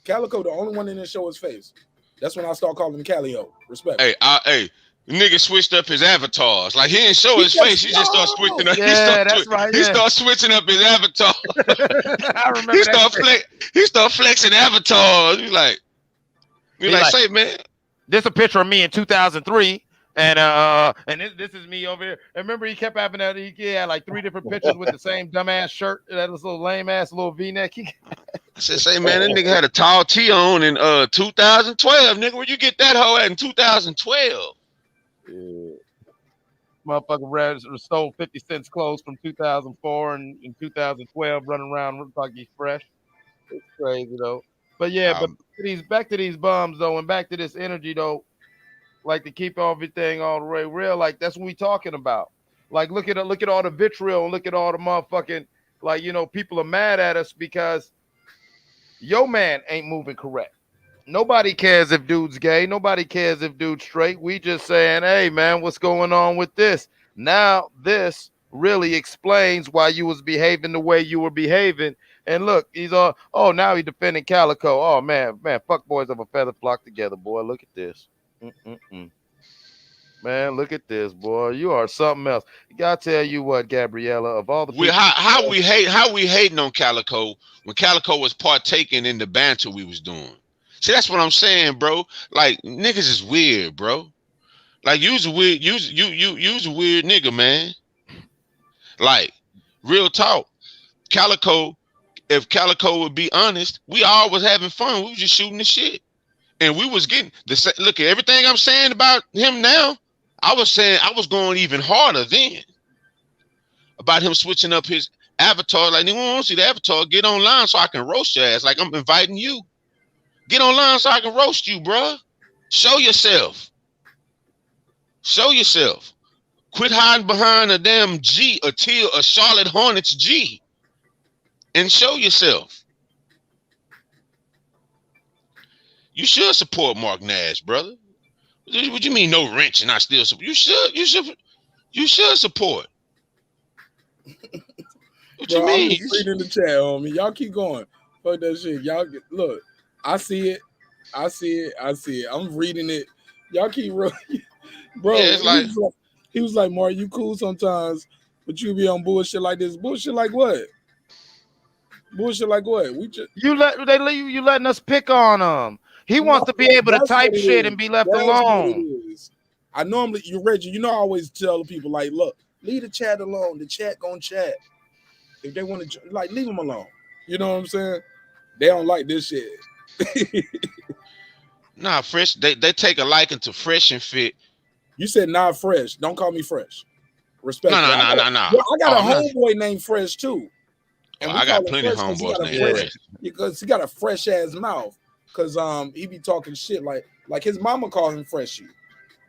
Calico, the only one in there show his face. That's when I start calling him Calio. Respect. Hey, nigga switched up his avatars. Like he didn't show his face. He just started switching up. He started switching up his avatar. I remember he started flexing avatars. He's like, say, man. This a picture of me in 2003. And this is me over here. And remember, he kept having that. He had like 3 different pictures with the same dumbass shirt. That was little lame ass little V-neck. I said, say, man, that nigga had a tall tee on in 2012. Nigga, where you get that hoe at in 2012? Motherfucker stole 50 Cent's clothes from 2004 and in 2012, running around looking like he's fresh. It's crazy though. But yeah, but back to these bums though, and back to this energy though. Like to keep everything all the way real. Like that's what we talking about. Like look at all the vitriol and look at all the motherfucking people are mad at us because your man ain't moving correct. Nobody cares if dude's gay. Nobody cares if dude's straight. We just saying, hey man, what's going on with this? Now this really explains why you was behaving the way you were behaving. And look, he's all, oh, now he defending Calico. Oh man, fuck boys of a feather flock together, boy. Look at this. Man, look at this, boy. You are something else. You gotta tell you what, Gabriella, of all the people, how we hating on Calico when Calico was partaking in the banter we was doing. See, that's what I'm saying, bro. Like niggas is weird, bro. Like you's a weird nigga, man. Like real talk. Calico, if Calico would be honest, we all was having fun. We was just shooting the shit. And we was getting the look at everything I'm saying about him now. I was saying I was going even harder then about him switching up his avatar. Like, nigga, want to see the avatar? Get online so I can roast your ass. Like I'm inviting you. Get online so I can roast you, bro. Show yourself. Show yourself. Quit hiding behind a damn G, a Charlotte Hornets G, and show yourself. You should support Marqnash, brother. What you mean no wrench and I still support? You should support. What Bro, you mean? I'm just reading the chat, homie. Y'all keep going. Fuck that shit. Y'all look. I see it. I'm reading it. Y'all keep bro. Yeah, it's like he was like, Mark, you cool sometimes, but you be on bullshit like this. Bullshit like what? Bullshit like what? We just you letting us pick on him. He wants to be able to type shit and be left alone. I normally, Reggie, I always tell people like, look, leave the chat alone. The chat gonna chat. If they want to, like, leave them alone. You know what I'm saying? They don't like this shit. Nah, Fresh. They take a liking to Fresh and Fit. You said not Fresh. Don't call me Fresh. Respect. No. I got a homeboy named Fresh too. And I got plenty of homeboys named Fresh because he got a fresh ass mouth. Cause he be talking shit like his mama call him Freshy.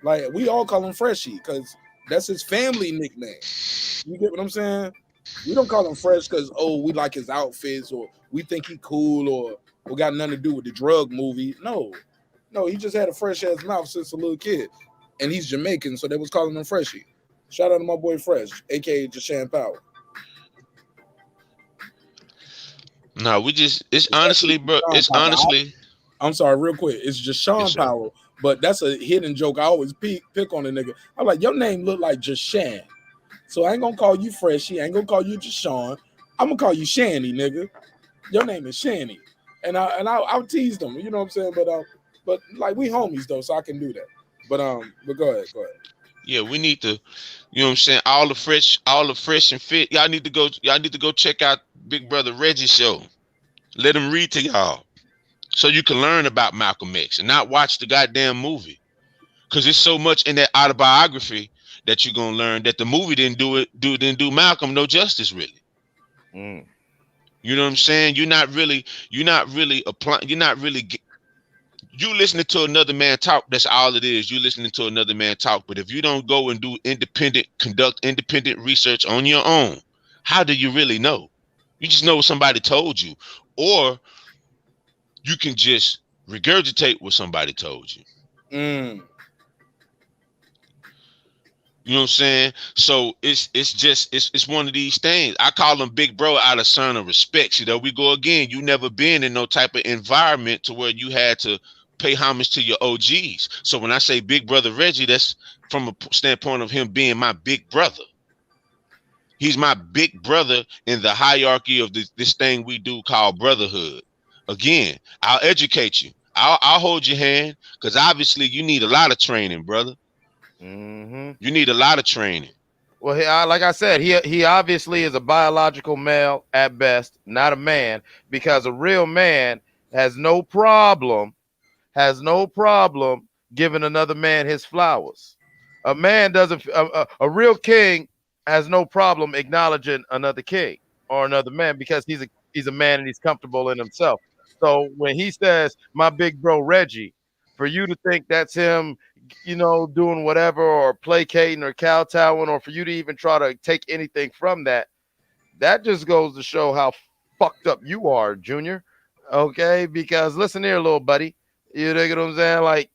Like we all call him Freshy because that's his family nickname. You get what I'm saying? We don't call him Fresh because we like his outfits or we think he cool or got nothing to do with the drug movie. No, he just had a fresh ass mouth since a little kid, and he's Jamaican, so they was calling him Freshy. Shout out to my boy Fresh, aka Jashan Power. No, it's honestly, bro. It's honestly. I'm sorry, real quick. It's just Sean Powell, but that's a hidden joke. I always pick on a nigga. I'm like, your name look like Jashan. So I ain't gonna call you Freshy. I ain't gonna call you Jashawn. I'm gonna call you Shanny, nigga. Your name is Shanny. And I'll tease them, you know what I'm saying? But like we homies though, so I can do that. But go ahead. Yeah, we need to, you know what I'm saying? All the fresh and fit. Y'all need to go check out Big Brother Reggie's show. Let him read to y'all. So you can learn about Malcolm X and not watch the goddamn movie. Cause there's so much in that autobiography that you're gonna learn that the movie didn't do Malcolm no justice really. You know what I'm saying? You're not really applying. You listening to another man talk. That's all it is. You listening to another man talk. But if you don't go and conduct independent research on your own, how do you really know? You just know what somebody told you, or you can just regurgitate what somebody told you. You know what I'm saying? So it's one of these things. I call them big bro out of son of respect. You know, we go again. You never been in no type of environment to where you had to pay homage to your OGs. So when I say big brother Reggie, that's from a standpoint of him being my big brother. He's my big brother in the hierarchy of this thing we do called brotherhood. Again, I'll educate you. I'll hold your hand because obviously you need a lot of training, brother. You need a lot of training. Well, like I said, he obviously is a biological male at best, not a man, because a real man has no problem giving another man his flowers. A man doesn't. A real king has no problem acknowledging another king or another man because he's a man and he's comfortable in himself. So when he says my big bro Reggie, for you to think that's him, doing whatever or placating or kowtowing, or for you to even try to take anything from that, that just goes to show how fucked up you are, Junior. Okay, because listen here, little buddy. You know what I'm saying? Like,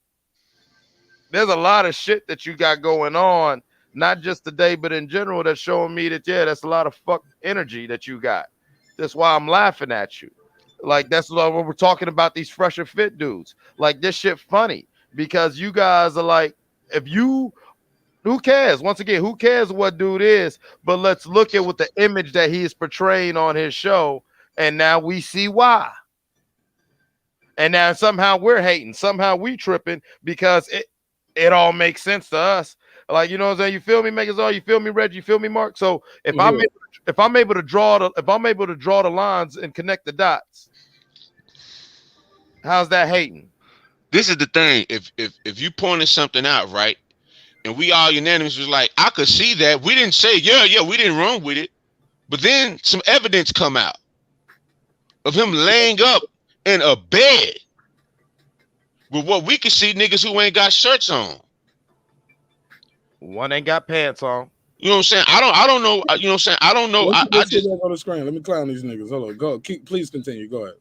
there's a lot of shit that you got going on, not just today, but in general, that's showing me that, yeah, that's a lot of fuck energy that you got. That's why I'm laughing at you. Like, that's what we're talking about, these fresh and fit dudes. Like, this shit funny because you guys are like, if you, who cares? Once again, who cares what dude is? But let's look at what the image that he is portraying on his show, and now we see why. And now somehow we're hating, somehow we tripping because it all makes sense to us. Like, you know what I'm saying? You feel me, make us all, you feel me, Reggie, you feel me, Mark? So if I'm able to draw the lines and connect the dots, how's that hating? This is the thing. If you pointed something out, right, and we all unanimous was like, I could see that. We didn't say, yeah, we didn't run with it. But then some evidence come out of him laying up in a bed with what we can see niggas who ain't got shirts on. One ain't got pants on. You know what I'm saying? I don't know. You know what I'm saying? I don't know. Let's get back on the screen. Let me clown these niggas. Hold on. Go. Please continue. Go ahead.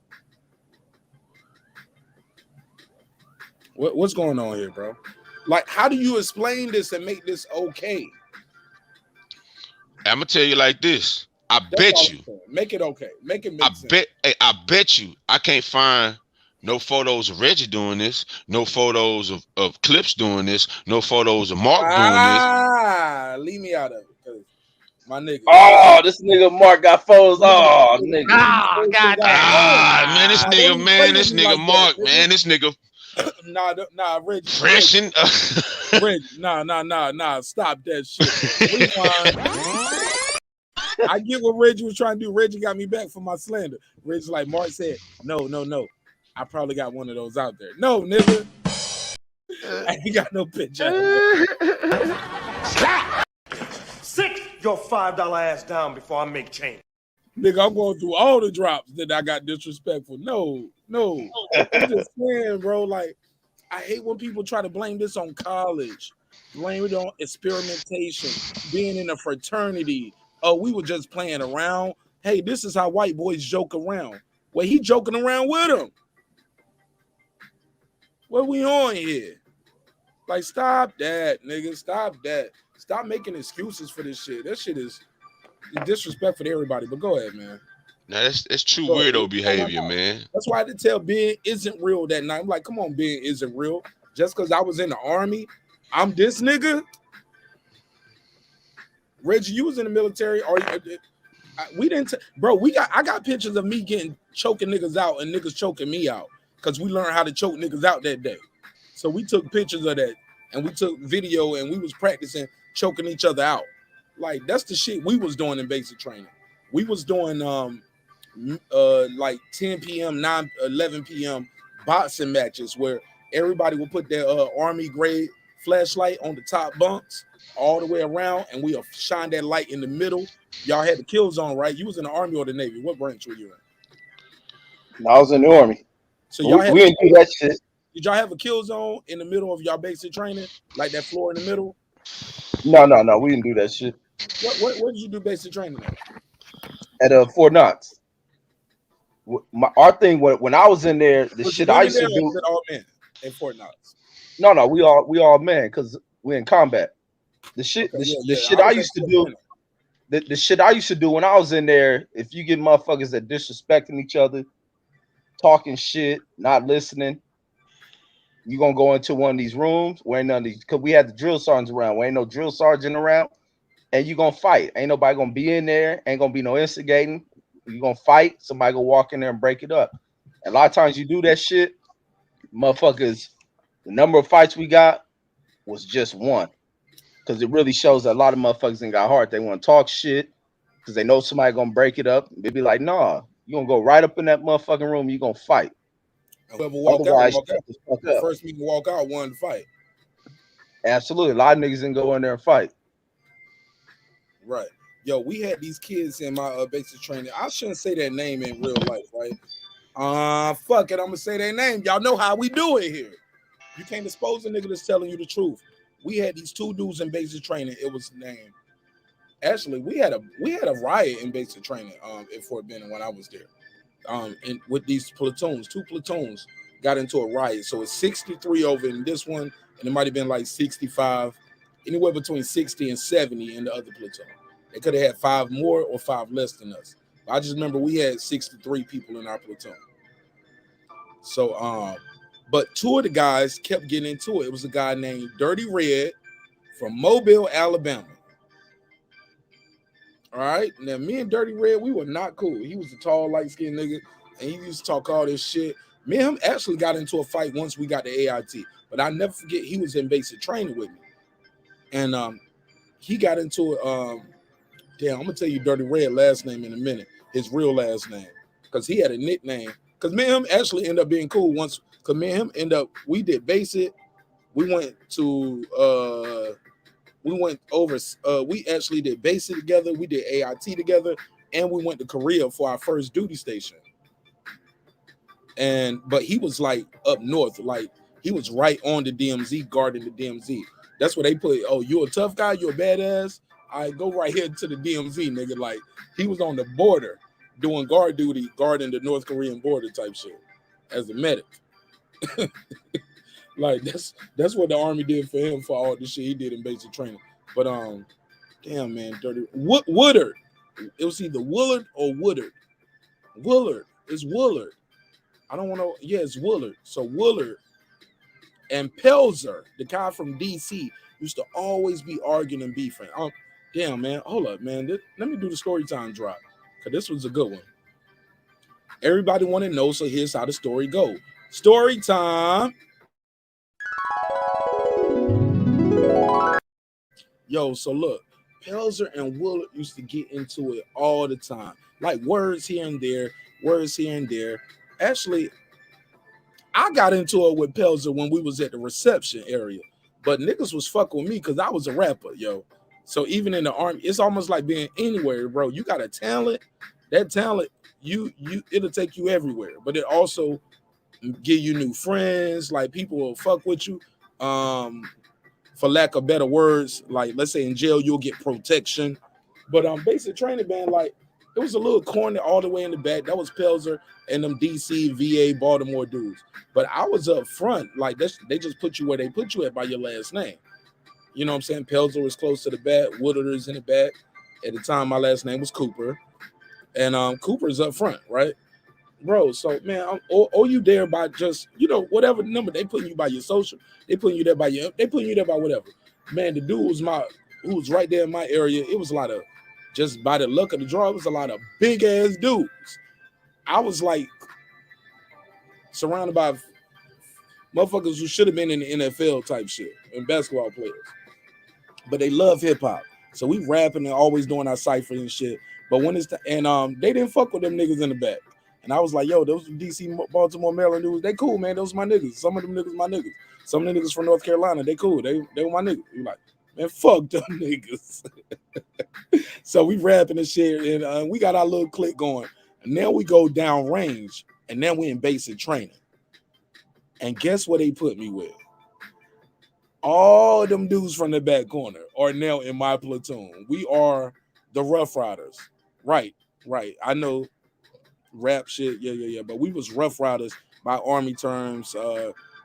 What's going on here, bro? Like, how do you explain this and make this okay? I'm gonna tell you like this. Bet you. Make it okay. Make it make sense. I bet you I can't find no photos of Reggie doing this, no photos of Clips doing this, no photos of Marq doing this. Leave me out of it. My nigga. Oh, this nigga Marq got photos. Oh, nigga. Oh, God. Man, this nigga Marq, man, this nigga. Nah, Reggie. Fresh and Reggie. Nah. Stop that shit. I get what Reggie was trying to do. Reggie got me back for my slander. Reggie's like, Marq said, no. I probably got one of those out there. No, nigga. I ain't got no picture. Sit your $5 ass down before I make change. Nigga, I'm going through all the drops that I got disrespectful. No. I'm just saying, bro. Like, I hate when people try to blame this on college, blame it on experimentation, being in a fraternity. Oh, we were just playing around. Hey, this is how white boys joke around. Well, he joking around with them. What we on here? Like, stop that, nigga. Stop that. Stop making excuses for this shit. That shit is disrespectful to everybody. But go ahead, man. Now that's true weirdo behavior, man. That's why I had to tell Ben isn't real that night. I'm like, come on, Ben isn't real. Just because I was in the army, I'm this nigga. Reggie, you was in the military. We didn't, bro. I got pictures of me choking niggas out and niggas choking me out because we learned how to choke niggas out that day. So we took pictures of that and we took video and we was practicing choking each other out. Like, that's the shit we was doing in basic training. We was doing like 10 p.m., 11 p.m. boxing matches where everybody would put their army grade flashlight on the top bunks all the way around, and we'll shine that light in the middle. Y'all had the kill zone, right? You was in the Army or the Navy. What branch were you in? I was in the Army. So y'all we didn't do that shit. Did y'all have a kill zone in the middle of y'all basic training, like that floor in the middle? No, we didn't do that shit. What did you do basic training at Fort Knox? Our thing when I was in there, the shit I used to do. All men in Fort Knox. No, we all men because we're in combat. The shit I used to do. The shit I used to do when I was in there, if you get motherfuckers that disrespecting each other, talking shit, not listening, you gonna go into one of these rooms where ain't none of these, because we had the drill sergeants around, where ain't no drill sergeant around, and you gonna fight. Ain't nobody gonna be in there, ain't gonna be no instigating. You gonna fight, somebody gonna walk in there and break it up. And a lot of times you do that shit, motherfuckers, the number of fights we got was just one. Because it really shows that a lot of motherfuckers ain't got heart. They want to talk shit because they know somebody gonna break it up. They be like, nah, you gonna go right up in that motherfucking room, you gonna fight. Whoever walk out, the first people walk out wanted to fight. Absolutely. A lot of niggas didn't go in there and fight. Right. Yo, we had these kids in my basic training. I shouldn't say their name in real life, right? Fuck it. I'm gonna say their name. Y'all know how we do it here. You can't expose a nigga that's telling you the truth. We had these two dudes in basic training. It was named. Actually, we had a riot in basic training at Fort Benning when I was there. And with these platoons, two platoons got into a riot. So it's 63 over in this one, and it might have been like 65, anywhere between 60 and 70 in the other platoon. They could have had 5 more or 5 less than us. I just remember we had 63 people in our platoon. So but 2 of the guys kept getting into it. It was a guy named Dirty Red from Mobile, Alabama. All right. Now, me and Dirty Red, we were not cool. He was a tall, light-skinned nigga, and he used to talk all this shit. Me and him actually got into a fight once we got the AIT, but I never forget he was in basic training with me. And he got into it. Damn, I'm going to tell you Dirty Red last name in a minute, his real last name, because he had a nickname. Because me and him actually ended up being cool once, because me and him we did basic. We went to we actually did basic together, we did AIT together, and we went to Korea for our first duty station. But he was like up north, like he was right on the DMZ, guarding the DMZ. That's where they put, oh, you're a tough guy, you're a badass. I go right here to the DMZ, nigga. Like he was on the border doing guard duty, guarding the North Korean border type shit as a medic. Like that's what the army did for him for all the shit he did in basic training. But damn man, Dirty Woodard. It was either Woolard or Woodard. Woolard. It's Woolard. I don't want to. Yeah, it's Woolard. So Woolard and Pelzer, the guy from DC, used to always be arguing and beefing. Damn man, hold up, man. Let me do the story time drop, because this was a good one. Everybody want to know, so here's how the story go. Story time. Yo, so look, Pelzer and Willard used to get into it all the time. Like words here and there, words here and there. Actually, I got into it with Pelzer when we was at the reception area. But niggas was fucking with me because I was a rapper, yo. So even in the army, it's almost like being anywhere, bro. You got a talent. That talent, it'll take you everywhere. But it also give you new friends. Like people will fuck with you. For lack of better words, like let's say in jail, you'll get protection. But basic training band, like it was a little corner all the way in the back. That was Pelzer and them DC, VA, Baltimore dudes. But I was up front, like they just put you where they put you at by your last name. You know what I'm saying? Pelzer was close to the back, Woodard is in the back. At the time, my last name was Cooper. And Cooper's up front, right? Bro, so man, or you there by just, whatever number they putting you by your social, they putting you there by whatever. Man, the dude who was right there in my area, it was a lot of, just by the luck of the draw, it was a lot of big ass dudes. I was like surrounded by motherfuckers who should have been in the NFL type shit and basketball players. But they love hip hop. So we rapping and always doing our cipher and shit. But when it's they didn't fuck with them niggas in the back. And I was like, yo, those DC, Baltimore, Maryland dudes, they cool, man. Those my niggas. Some of them niggas my niggas. Some of the niggas from North Carolina, they cool. They were my niggas. You like, man, fuck them niggas. So we rapping and shit, and we got our little clique going. And then we go down range, and then we in basic training. And guess what they put me with? All them dudes from the back corner are now in my platoon. We are the Rough Riders. Right. I know rap shit, yeah. But we was Rough Riders by Army terms.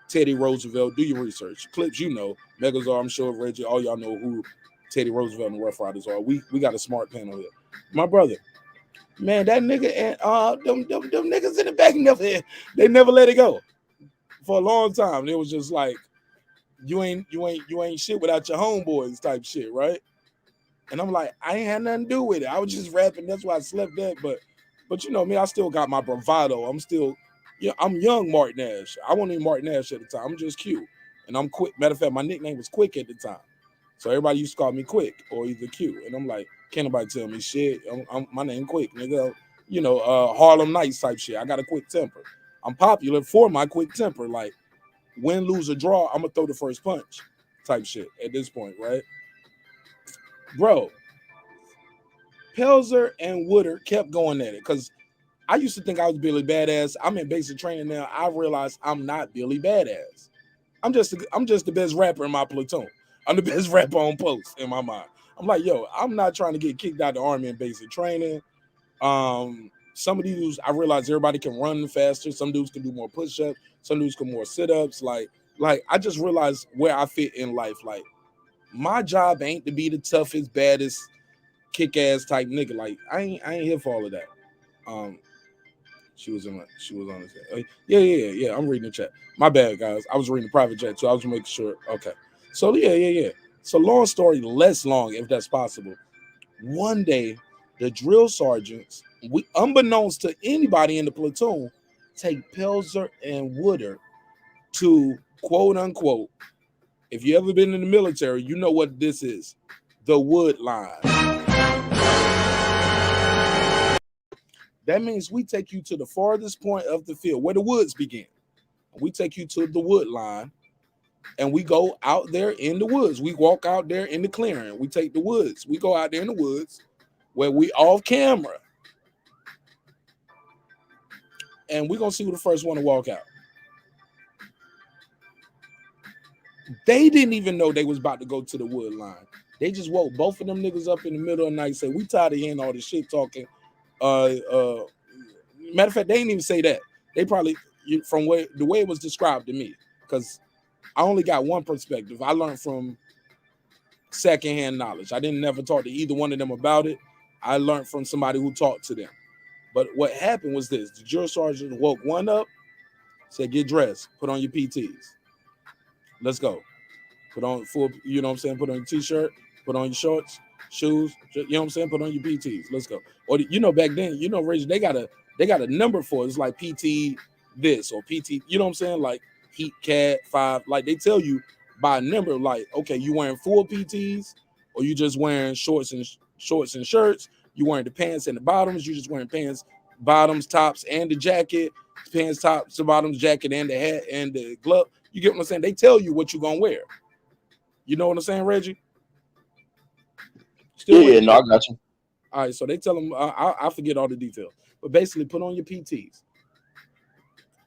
Teddy Roosevelt, do your research. Clips, Megazord, I'm sure Reggie, all y'all know who Teddy Roosevelt and the Rough Riders are. We got a smart panel here. My brother, man, that nigga and them niggas in the back they never let it go. For a long time. It was just like, you ain't shit without your homeboys type shit, right? And I'm like, I ain't had nothing to do with it. I was just rapping. That's why I slept that. But you know me, I still got my bravado. I'm young marqnash. I wasn't even marqnash at the time. I'm just Q. And I'm quick. Matter of fact, my nickname was Quick at the time. So everybody used to call me Quick or either Q. And I'm like, can't nobody tell me shit. My name Quick, nigga. Harlem Nights type shit. I got a quick temper. I'm popular for my quick temper. Like, win, lose, or draw, I'm going to throw the first punch. type shit at this point, right? Bro, Pelzer and Woodard kept going at it because I used to think I was Billy Badass. I'm in basic training now. I realized I'm not Billy Badass. I'm just the best rapper in my platoon. I'm the best rapper on post in my mind. I'm like, yo, I'm not trying to get kicked out of the army in basic training. Some of these dudes, I realize everybody can run faster. Some dudes can do more push-ups. Some dudes can more sit-ups. Like I just realized where I fit in life. Like, my job ain't to be the toughest, baddest, kick-ass type nigga. Like, I ain't here for all of that. She was on the yeah. I'm reading the chat. My bad, guys. I was reading the private chat too. I was making sure. Okay. So yeah. So long story less long, if that's possible. One day, the drill sergeants, unbeknownst to anybody in the platoon, take Pelzer and Woodard to quote unquote. If you ever been in the military, you know what this is. The wood line. That means we take you to the farthest point of the field where the woods begin. We take you to the wood line and we go out there in the woods. We walk out there in the clearing. We take the woods. We go out there in the woods where we off camera. And we're going to see who the first one to walk out. They didn't even know they was about to go to the wood line. They just woke both of them niggas up in the middle of the night and said, we tired of hearing all this shit talking. Matter of fact, they didn't even say that. They probably, from the way it was described to me, because I only got one perspective. I learned from secondhand knowledge. I didn't never talk to either one of them about it. I learned from somebody who talked to them. But what happened was this. The drill sergeant woke one up, said, get dressed, put on your PTs. Let's go. Put on full, you know what I'm saying? Put on your t-shirt, put on your shorts, shoes, you know what I'm saying? Put on your PTs. Let's go. Or back then, Reggie, they got a number for it. It's like PT this or PT, you know what I'm saying? Like Heat Cat 5. Like they tell you by a number, like, okay, you wearing full PTs or you just wearing shorts and shirts, you wearing the pants and the bottoms, you just wearing pants, bottoms, tops, and the jacket, pants, tops, the bottoms, jacket, and the hat and the glove. You get what I'm saying? They tell you what you're gonna wear. You know what I'm saying, Reggie? Yeah, no, I got you. All right, so they tell them, I forget all the details, but basically put on your PTs.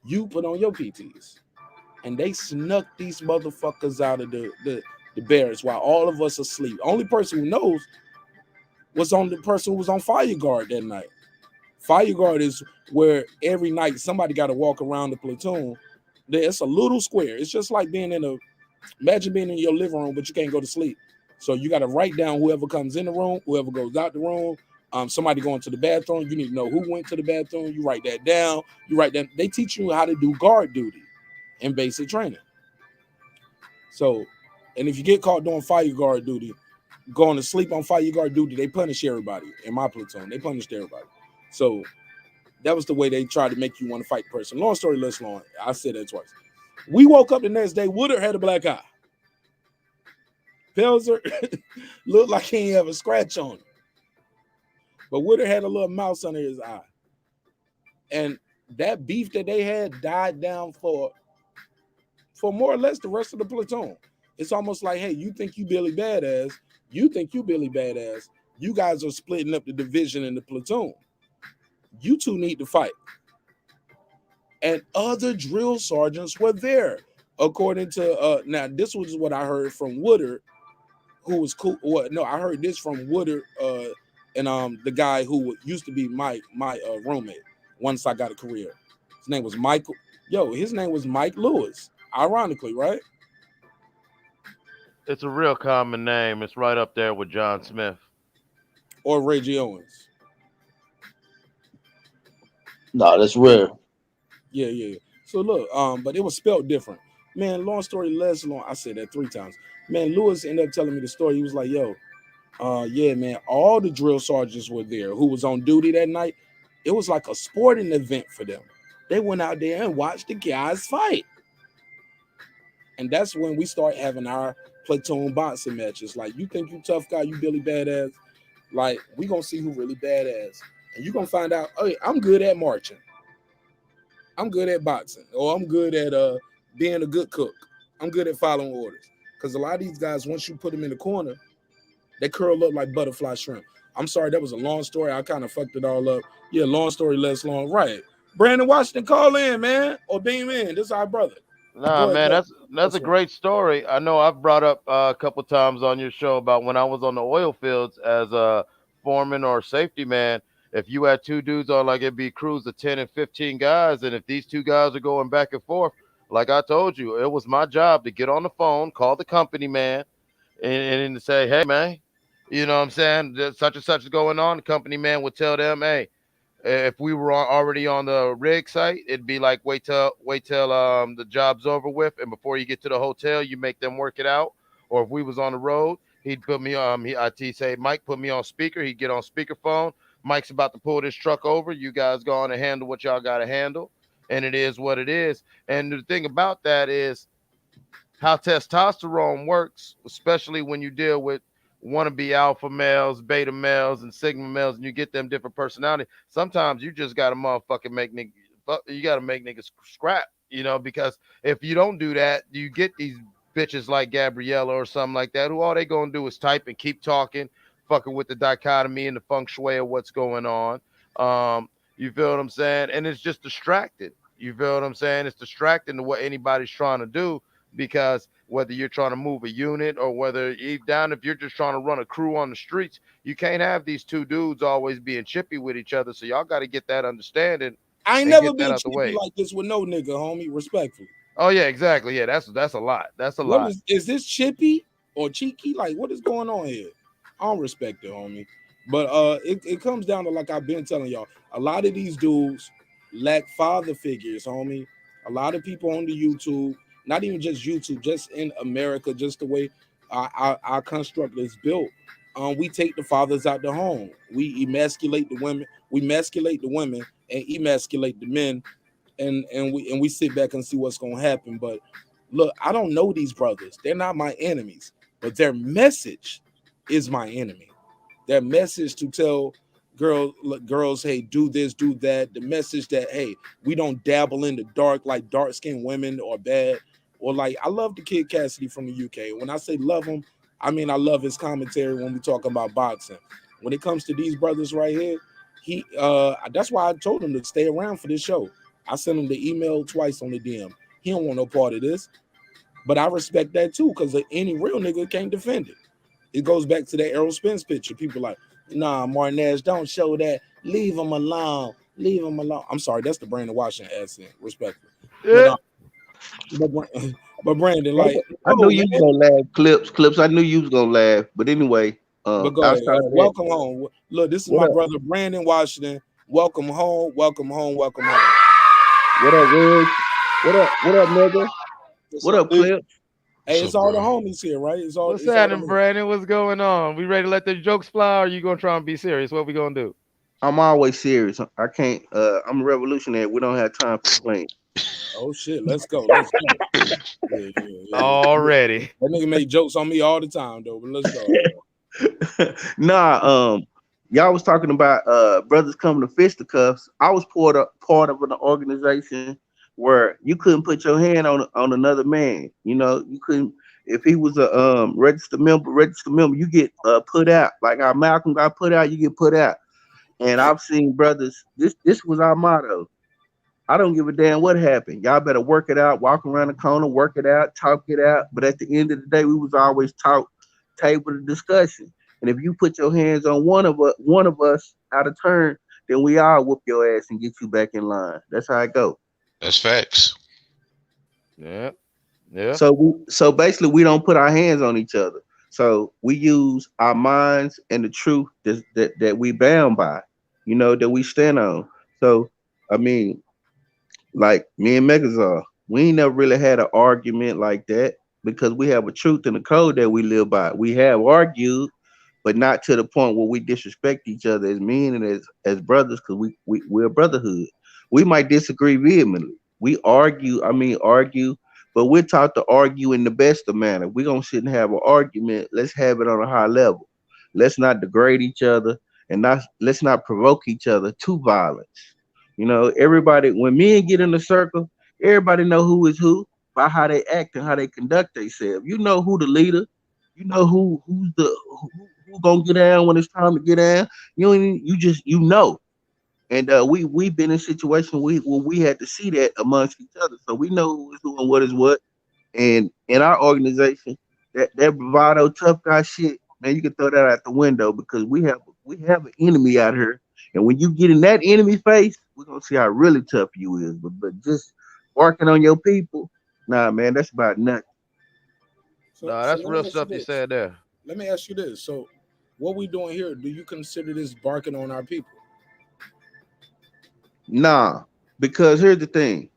You put on your PTs. And they snuck these motherfuckers out of the barracks while all of us asleep. Only person who knows was on the person who was on fire guard that night. Fire guard is where every night somebody got to walk around the platoon. It's a little square. It's just like imagine being in your living room, but you can't go to sleep. So you got to write down whoever comes in the room, whoever goes out the room, somebody going to the bathroom. You need to know who went to the bathroom. You write that down. They teach you how to do guard duty in basic training. So, and if you get caught doing fire guard duty, going to sleep on fire guard duty, they punish everybody. In my platoon, they punished everybody. So that was the way they tried to make you want to fight the person. Long story less long. I said that twice. We woke up the next day. Woodard had a black eye. Pelzer looked like he ain't have a scratch on him. But Woodard had a little mouse under his eye. And that beef that they had died down for more or less the rest of the platoon. It's almost like, hey, you think you Billy Badass. You think you Billy Badass. You guys are splitting up the division in the platoon. You two need to fight. And other drill sergeants were there. According to, now this was what I heard from Woodard, who was cool. No, I heard this from Woodard and the guy who used to be my roommate once I got a career. His name was Michael. His name was Mike Lewis. Ironically, right? It's a real common name. It's right up there with John Smith. Or Reggie Owens. No, that's rare. Yeah. So look, but it was spelled different. Man, long story less long. I said that 3 times. Man, Lewis ended up telling me the story. He was like, yeah, man, all the drill sergeants were there who was on duty that night. It was like a sporting event for them. They went out there and watched the guys fight. And that's when we start having our platoon boxing matches. Like, you think you tough guy, you Billy Badass. Like, we gonna see who really badass. And you're gonna find out, hey, I'm good at marching. I'm good at boxing. Or I'm good at being a good cook. I'm good at following orders. because a lot of these guys, once you put them in the corner, they curl up like butterfly shrimp. I'm sorry, that was a long story. I kind of fucked it all up. Yeah, long story, less long. Right. Brandon Washington, call in, man, or beam in. This is our brother. Nah, Go ahead, man, go. that's a great story. I know I've brought up a couple times on your show about when I was on the oil fields as a foreman or safety man. If you had two dudes on, like it'd be crews of 10 and 15 guys, and if these two guys are going back and forth, like I told you, it was my job to get on the phone, call the company man, and say, hey, man, you know what I'm saying? Such and such is going on. The company man would tell them, hey, if we were already on the rig site, it'd be like wait till the job's over with, and before you get to the hotel, you make them work it out. Or if we was on the road, he'd put me he'd say, Mike, put me on speaker. He'd get on speakerphone. Mike's about to pull this truck over. You guys go on and handle what y'all got to handle, and it is what it is. And the thing about that is how testosterone works, especially when you deal with wannabe alpha males, beta males, and sigma males, and you get them different personality. Sometimes you just gotta motherfucking you gotta make niggas scrap, because if you don't do that, you get these bitches like Gabriella or something like that, who all they gonna do is type and keep talking, fucking with the dichotomy and the feng shui of what's going on. You feel what I'm saying? And it's just distracted. You feel what I'm saying? It's distracting to what anybody's trying to do, because whether you're trying to move a unit or whether if you're just trying to run a crew on the streets, you can't have these two dudes always being chippy with each other. So y'all got to get that understanding. I ain't and never get that been out the chippy way. like this with no nigga, homie. Respectfully. Oh yeah, exactly. Yeah, that's a lot. That's a What lot. is this chippy or cheeky? Like, what is going on here? I don't respect it, homie. But it comes down to, like I've been telling y'all, a lot of these dudes lack father figures, homie. A lot of people on the YouTube, not even just YouTube, just in America, just the way our construct is built. We take the fathers out the home. We emasculate the women. We emasculate the women and emasculate the men, and we sit back and see what's gonna happen. But look, I don't know these brothers. They're not my enemies, but their message is my enemy. Their message to tell girls, hey, do this, do that. The message that, hey, we don't dabble in the dark like dark-skinned women or bad. Or like, I love the Kid Cassidy from the UK. When I say love him, I mean I love his commentary when we talk about boxing. When it comes to these brothers right here, that's why I told him to stay around for this show. I sent him the email twice on the DM. He don't want no part of this. But I respect that too, because any real nigga can't defend it. It goes back to that Errol Spence picture. People like, nah, Marqnash, don't show that. Leave him alone. Leave him alone. I'm sorry, that's the Brandon Washington accent, respectfully. Yeah. But Brandon, like, I knew oh you man. was gonna laugh. Clips. I knew you was gonna laugh. But anyway, But go ahead. outside of that, Welcome home. Look, this is what my up? brother Brandon Washington. Welcome home. Welcome home. Welcome home. What up, Reg? What up, nigga? What up, Clip? Hey, What's it's up, all the bro? homies here, right? It's all What's the happening, homies. Brandon? What's going on? We ready to let the jokes fly, or are you gonna try and be serious? What we gonna do? I'm always serious. I can't. I'm a revolutionary. We don't have time for playing. Oh shit, let's go. Let's go. Yeah. Already. That nigga make jokes on me all the time though, but let's go. Nah, y'all was talking about brothers coming to fisticuffs. I was part of an organization where you couldn't put your hand on another man. You know, you couldn't if he was a registered member, you get put out. Like how Malcolm got put out, you get put out. And I've seen brothers. This was our motto. I don't give a damn what happened. Y'all better work it out, walk around the corner, work it out, talk it out. But at the end of the day, we was always taught table of discussion. And if you put your hands on one of us out of turn, then we all whoop your ass and get you back in line. That's how it go. That's facts. Yeah. Yeah. So basically we don't put our hands on each other. So we use our minds and the truth that we bound by, that we stand on. So I mean, like me and Megazord, we ain't never really had an argument like that because we have a truth and a code that we live by. We have argued, but not to the point where we disrespect each other as men and as brothers, because we're a brotherhood. We might disagree vehemently. We argue, but we're taught to argue in the best of manner. We're gonna sit and have an argument. Let's have it on a high level. Let's not degrade each other and let's not provoke each other to violence. Everybody, when men get in a circle, everybody know who is who. by how they act and how they conduct themselves. You know who the leader. You know who gonna get down when it's time to get down. You ain't, you just you know. And we've been in situations where we had to see that amongst each other, so we know who is who and what is what. And in our organization, that bravado tough guy shit, man, you can throw that out the window because we have an enemy out here, and when you get in that enemy face, we're gonna see how really tough you is. But just working on your people, nah, man, that's about nothing. Nah, So that's let me real ask you stuff you this. said there. Let me ask you this. So what we doing here? Do you consider this barking on our people? Nah, because here's the thing.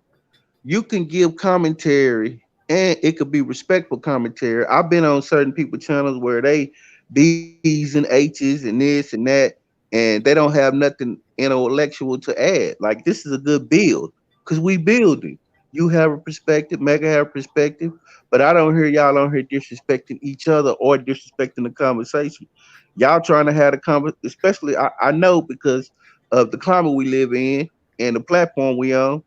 You can give commentary and it could be respectful commentary. I've been on certain people channels where they B's and H's and this and that, and they don't have nothing intellectual to add. Like this is a good build because we building. You have a perspective, Mega have a perspective, but I don't hear y'all on here disrespecting each other or disrespecting the conversation. Y'all trying to have a conversation, especially I know because of the climate we live in and the platform we on.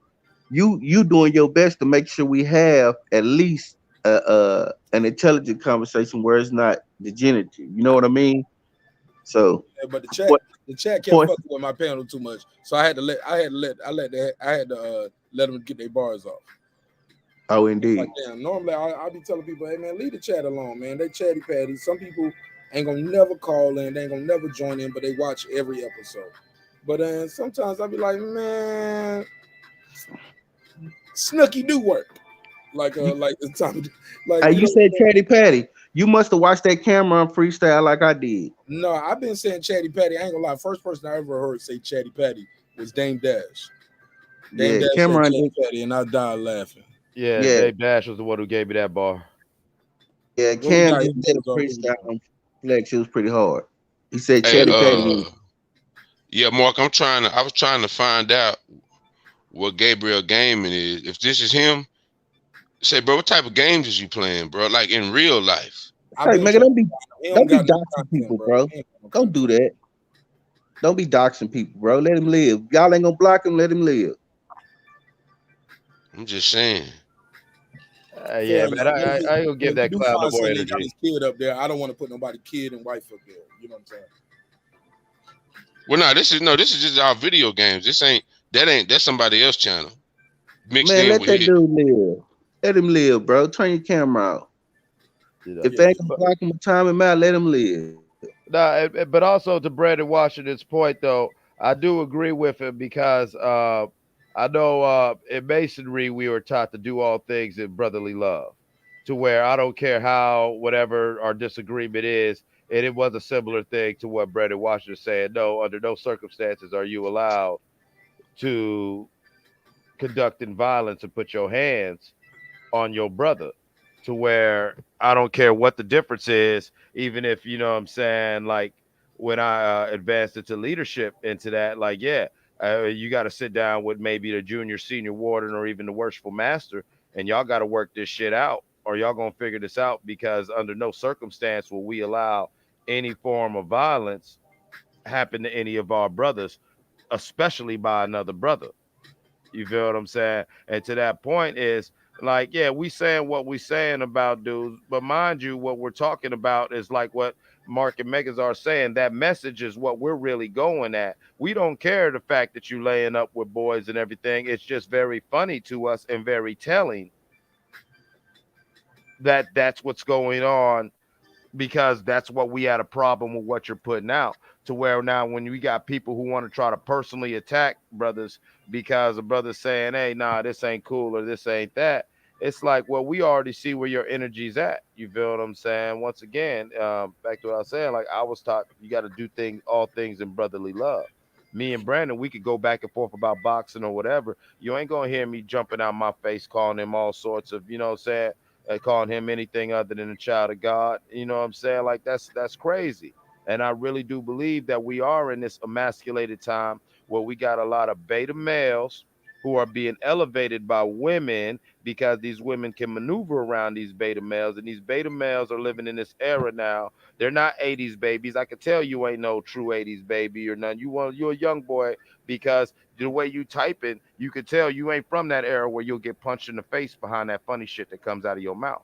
You doing your best to make sure we have at least an intelligent conversation where it's not degenerative. You know what I mean? So Yeah, but what the chat kept point? fucking with my panel too much, so I had them get their bars off. Oh, Like indeed. damn, normally I be telling people, hey man, leave the chat alone, man. They chatty patty. Some people ain't gonna never call in, they ain't gonna never join in, but they watch every episode. But then sometimes I be like, man, Snooky do work. You, Like it's time, like you said Chatty Patty. You must have watched that camera on freestyle like I did. no, I've been saying chatty patty. I ain't gonna lie. First person I ever heard say chatty patty was Dame Dash. Dame Yeah, Dash said Cameron chatty did. patty, and I died laughing. Yeah, Yeah, Dave Dash was the one who gave me that bar. yeah. What we Cam got here, just did a What we freestyle doing? on Flex. It was pretty hard. He said Hey, Chatty Patty. yeah, Mark, I was trying to find out what Gabriel Gaming is. If this is him, say, bro, what type of games is you playing, bro? Like in real life. I've Hey, been man, trying. He don't don't be got no doxing content, people, bro. bro. He ain't got no Don't do content. that. Don't be doxing people, bro. Let him live. Y'all ain't gonna block him. Let him live. I'm just saying. Yeah, Fair man, enough. I ain't gonna But give if you that do clown no find more something that got energy. his kid up there, I don't want to put nobody kid and wife up there. You know what I'm saying? Well, this is just our video games. That's somebody else's channel mixed Man, in let with that his. dude live. Let him live, bro. Turn your camera off. You know. If Yeah, they ain't yeah. gonna block him, time him out. Let him live. Nah, but also to Brandon Washington's point, though, I do agree with him because I know in masonry we were taught to do all things in brotherly love, to where I don't care how whatever our disagreement is, and it was a similar thing to what Brandon Washington said. No, under no circumstances are you allowed to conducting violence and put your hands on your brother, to where I don't care what the difference is, even if you know what I'm saying, like when I advanced into leadership into that, like, yeah, you got to sit down with maybe the junior, senior warden, or even the worshipful master, and y'all got to work this shit out, or y'all gonna figure this out because under no circumstance will we allow any form of violence happen to any of our brothers, especially by another brother. You feel what I'm saying? And to that point is like, yeah, we saying what we saying about dudes, but mind you, what we're talking about is like what Mark and Megas are saying. That message is what we're really going at. We don't care the fact that you laying up with boys and everything. It's just very funny to us and very telling that that's what's going on, because that's what we had a problem with what you're putting out, to where now when we got people who want to try to personally attack brothers because a brother's saying, hey, nah, this ain't cool or this ain't that, it's like, well, we already see where your energy's at. You feel what I'm saying? Once again, back to what I was saying, like I was taught you got to do things, all things in brotherly love. Me and Brandon, we could go back and forth about boxing or whatever. You ain't gonna hear me jumping out my face calling him all sorts of, you know what I'm saying, calling him anything other than a child of God. You know what I'm saying? Like that's crazy. And I really do believe that we are in this emasculated time where we got a lot of beta males who are being elevated by women because these women can maneuver around these beta males, and these beta males are living in this era now. They're not 80s babies. I can tell you ain't no true 80s baby or none. You're a young boy because the way you typing, you could tell you ain't from that era where you'll get punched in the face behind that funny shit that comes out of your mouth.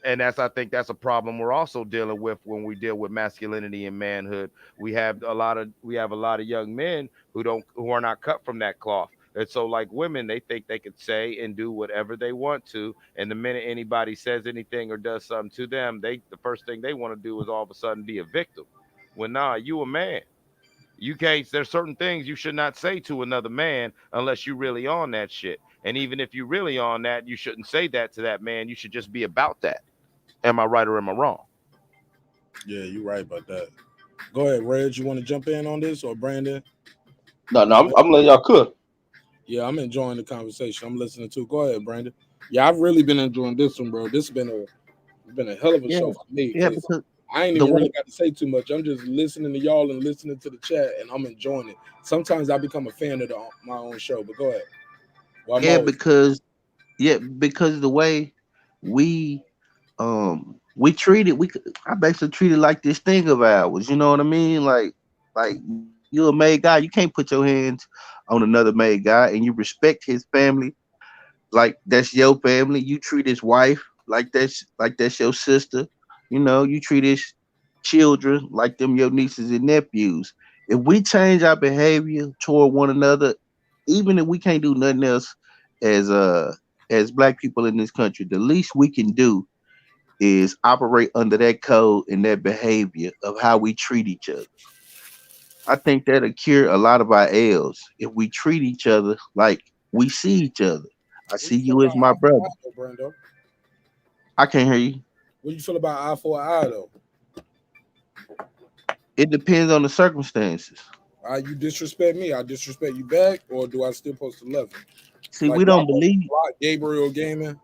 And I think that's a problem we're also dealing with when we deal with masculinity and manhood. We have a lot of young men who are not cut from that cloth. And so, like women, they think they could say and do whatever they want to, and the minute anybody says anything or does something to them, the first thing they want to do is all of a sudden be a victim. Well, nah, you a man. You can't. There's certain things you should not say to another man unless you really on that shit. And even if you really on that, you shouldn't say that to that man. You should just be about that. Am I right or am I wrong? Yeah, you're right about that. Go ahead, Reg. You want to jump in on this or Brandon? No, I'm letting y'all cook. Yeah, I'm enjoying the conversation. I'm listening to. Go ahead, Brandon. Yeah, I've really been enjoying this one, bro. This has been a hell of a Yeah, show for me yeah, because because I ain't the even really way, got to say too much. I'm just listening to y'all and listening to the chat, and I'm enjoying it. Sometimes I become a fan of my own show, but go ahead. Well, I'm yeah, always because the way we we treat it, I basically treat it like this thing of ours. You know what I mean? Like you're a made guy, you can't put your hands on another made guy, and you respect his family like that's your family. You treat his wife like that's your sister. You know, you treat his children like them your nieces and nephews. If we change our behavior toward one another, even if we can't do nothing else as uh as black people in this country, the least we can do is operate under that code and that behavior of how we treat each other. I think that'll cure a lot of our ills if we treat each other like we see each other. I what do see you feel you as about my eye for brother. eye, though, Brando? I can't hear you. What do you feel about eye for eye, though? It depends on the circumstances. You disrespect me, I disrespect you back, or do I still supposed to love you? See, Like we y'all don't believe. block Gabriel Gaming,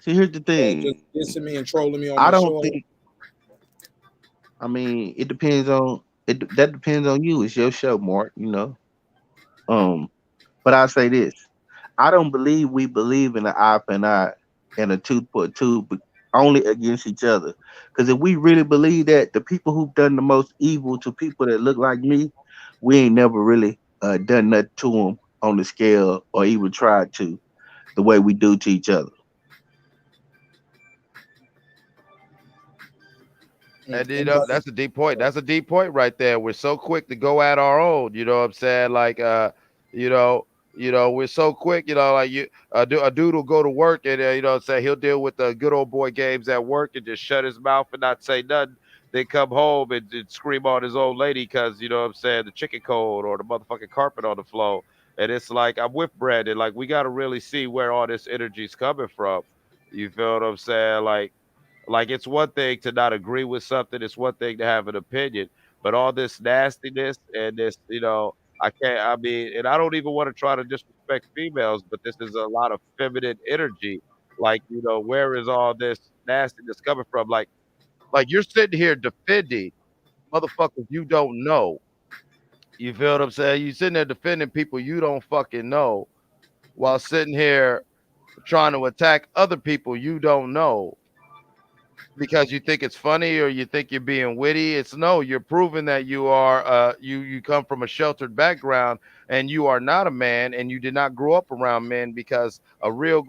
See, here's the just thing. dissing me and trolling me on I my don't show. think. I mean, it depends on it. That depends on you. It's your show, Mark. You know. Um, but I say this: I don't believe we believe in an eye for an eye and a tooth for a tooth, but only against each other. Because if we really believe that, the people who've done the most evil to people that look like me, we ain't never really done nothing to them on the scale or even tried to the way we do to each other. And Anybody? that's a deep point. That's a deep point right there. We're so quick to go at our own. You know what I'm saying? Like, you know, we're so quick. Like a dude will go to work and say he'll deal with the good old boy games at work and just shut his mouth and not say nothing. Then come home and scream on his old lady because you know what I'm saying, the chicken cold or the motherfucking carpet on the floor. And it's like I'm with Brandon. Like we got to really see where all this energy's coming from. You feel what I'm saying? Like it's one thing to not agree with something, it's one thing to have an opinion, but all this nastiness and this, I can't. I mean, and I don't even want to try to disrespect females, but this is a lot of feminine energy. Like, where is all this nastiness coming from? Like you're sitting here defending motherfuckers you don't know. You feel what I'm saying? You sitting there defending people you don't fucking know while sitting here trying to attack other people you don't know because you think it's funny or you think you're being witty. It's no, you're proving that you are you come from a sheltered background and you are not a man and you did not grow up around men because a real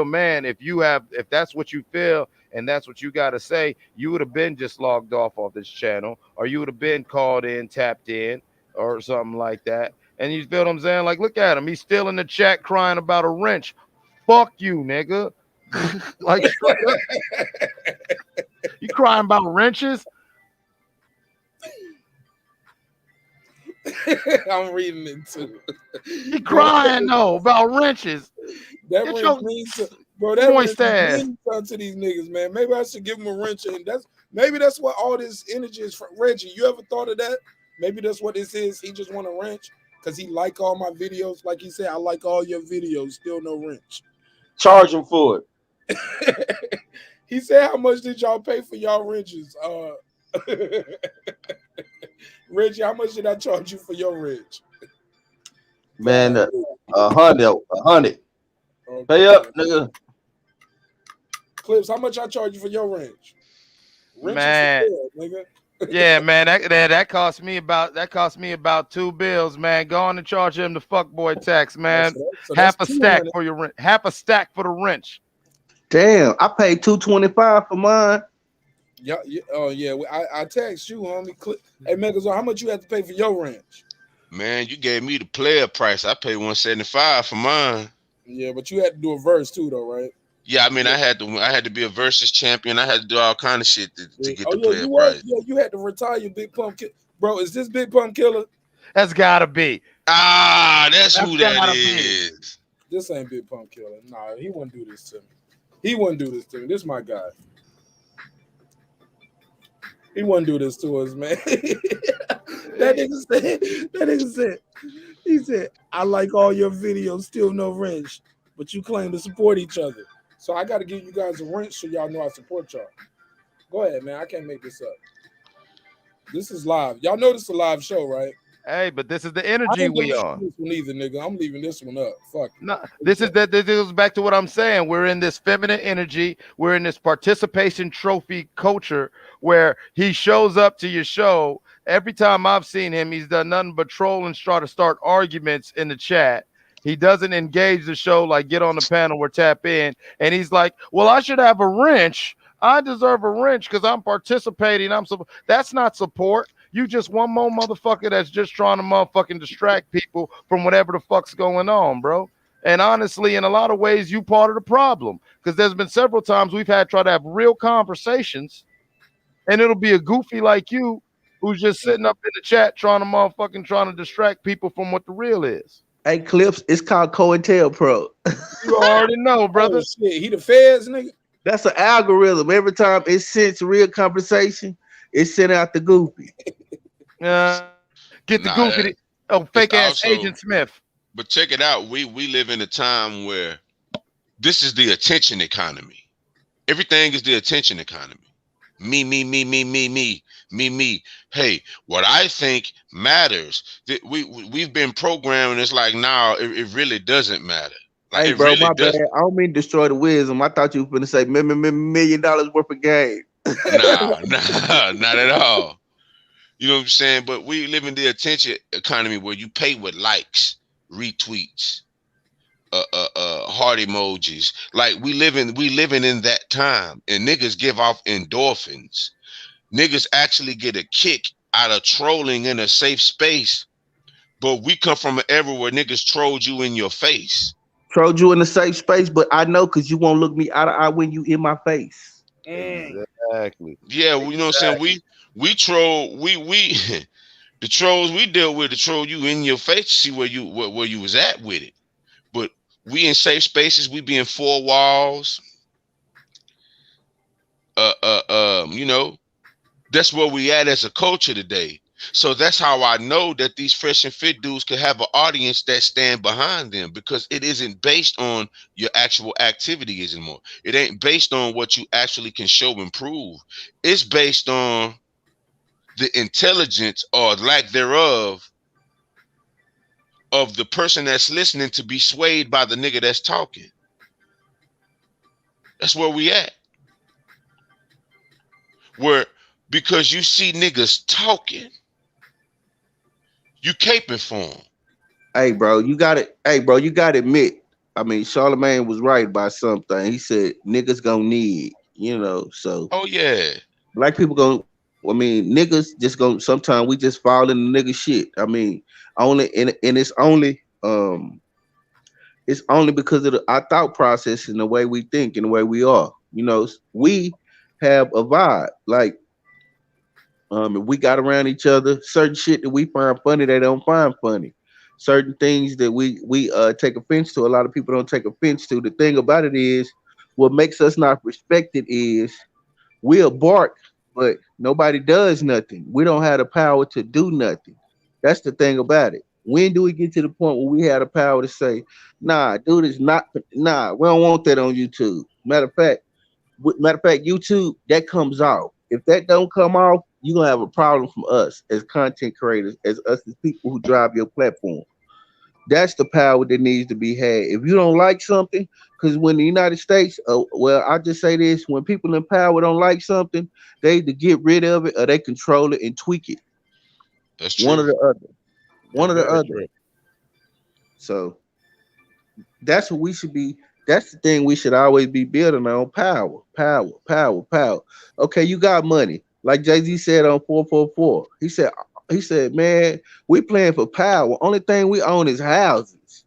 man, if that's what you feel and that's what you got to say, you would have been just logged off this channel or you would have been called in, tapped in or something like that. And you feel what I'm saying? Like, look at him. He's still in the chat crying about a wrench. Fuck you, nigga. Like straight up. You crying about wrenches? I'm reading it too. You crying though about wrenches? That Get wrench your means, bro. That wrench moist ass. means something to these niggas, man. Maybe I should give them a wrench, and maybe that's what all this energy is from. Reggie, you ever thought of that? Maybe that's what this is. He just want a wrench because he like all my videos. Like he said, I like all your videos. Still no wrench. Charge him for it. He said, "How much did y'all pay for y'all wrenches?" Reggie, how much did I charge you for your wrench? Man, 100. Okay. Pay up, nigga. Clips, how much I charge you for your wrench? Wrench is Man. for real, nigga. Yeah, man, that cost me about $2 bills, man. Go on and charge him the fuckboy tax, man. So half that's a stack 200. for your wrench. Half a stack for the wrench. Damn, I paid $225 for mine. Yeah, oh yeah. I text you, homie. Hey, Megazord, how much you had to pay for your wrench? Man, you gave me the player price. I paid $175 for mine. Yeah, but you had to do a verse too, though, right? Yeah, I mean, I had to be a versus champion. I had to do all kind of shit to get the player you price. Yeah, you had to retire Big Pump Bro, is this Big Pump Killer? That's gotta be. That's who that is. This ain't Big Pump Killer. Nah, he wouldn't do this to me. He wouldn't do this to me. This is my guy. He wouldn't do this to us, man. That nigga said, he said, I like all your videos, still no wrench, but you claim to support each other. So I got to give you guys a wrench so y'all know I support y'all. Go ahead, man. I can't make this up. This is live. Y'all know this is a live show, right? Hey, but this is the energy we on. This one either, nigga. I'm leaving this one up. Fuck. No, this goes back to what I'm saying. We're in this feminine energy. We're in this participation trophy culture where he shows up to your show. Every time I've seen him, he's done nothing but troll and try to start arguments in the chat. He doesn't engage the show, like get on the panel or tap in. And he's like, well, I should have a wrench. I deserve a wrench because I'm participating. That's not support. You just one more motherfucker that's just trying to motherfucking distract people from whatever the fuck's going on, bro. And honestly, in a lot of ways, you part of the problem because there's been several times we've had try to have real conversations, and it'll be a goofy like you who's just sitting up in the chat trying to distract people from what the real is. Hey, Clips, it's called COINTELPRO. You already know, brother. Oh, shit. He the feds, nigga. That's an algorithm. Every time it sends real conversation, it sent out the goofy. Get the goofy. Fake ass Agent Smith. But check it out. We live in a time where this is the attention economy. Everything is the attention economy. Me. Hey, what I think matters. We've been programming. It's like, nah, it really doesn't matter. Like, hey, bro, really my bad. I don't mean to destroy the wisdom. I thought you were going to say $1 million worth of game. Nah, not at all. You know what I'm saying? But we live in the attention economy where you pay with likes, retweets, heart emojis. Like we living in that time, and niggas give off endorphins. Niggas actually get a kick out of trolling in a safe space. But we come from an era where niggas trolled you in your face. Trolled you in a safe space, but I know because you won't look me eye to eye when you in my face. Exactly. Yeah, you know what I'm saying? We troll, the trolls we deal with, to troll you in your face to see where you was at with it. But we in safe spaces, we be in four walls. You know, that's where we at as a culture today. So that's how I know that these fresh and fit dudes could have an audience that stand behind them, because it isn't based on your actual activities anymore. It ain't based on what you actually can show and prove. It's based on the intelligence or lack thereof of the person that's listening to be swayed by the nigga that's talking. That's where we at. Because you see niggas talking, you caping for them. Hey, bro, you got to admit. I mean, Charlemagne was right about something. He said niggas gonna need, so. Oh yeah. Black people niggas just gonna, sometimes we just fall in the nigga shit. I mean, it's only because of our thought process and the way we think and the way we are. We have a vibe. Like, if we got around each other, certain shit that we find funny, they don't find funny. Certain things that we take offense to, a lot of people don't take offense to. The thing about it is, what makes us not respected is we'll bark, but nobody does nothing. We don't have the power to do nothing. That's the thing about it. When do we get to the point where we have the power to say, nah, dude, we don't want that on YouTube. Matter of fact, YouTube, that comes off. If that don't come off, you're gonna have a problem from us as content creators, as people who drive your platform. That's the power that needs to be had. If you don't like something, because when the United States, well, I just say this: when people in power don't like something, they either get rid of it or they control it and tweak it. That's One true. or the other. One or the Very other. true. So that's what we should be. That's the thing we should always be building on: power, power, power, power. Okay, you got money, like Jay-Z said on 444. He said, man, we playing for power. Only thing we own is houses.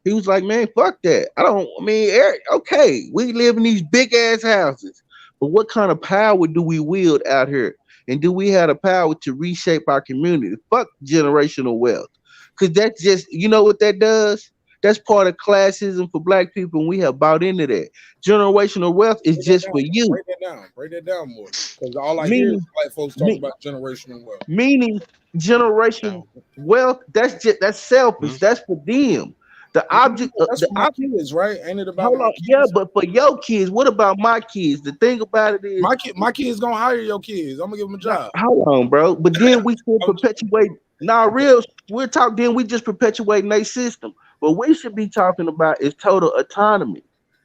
He was like, man, fuck that. I mean, okay, we live in these big ass houses, but what kind of power do we wield out here? And do we have the power to reshape our community? Fuck generational wealth. Because that's just, you know what that does? That's part of classism for black people, and we have bought into that. Generational wealth is Break that just down. for you. Break that down. Break that down more. Because all I hear is Meaning, black folks talking me, about generational wealth. meaning generation Now, wealth, that's selfish. That's for them. The object of That's the for my kids, right? Ain't it about hold my on, yeah, kids? but for your kids, what about my kids? The thing about it is, My kids gonna hire your kids. I'm gonna give them a job. hold on, bro. But then we still I'm just- perpetuate. Now, we're talking. Then we just perpetuating their system. What we should be talking about is total autonomy.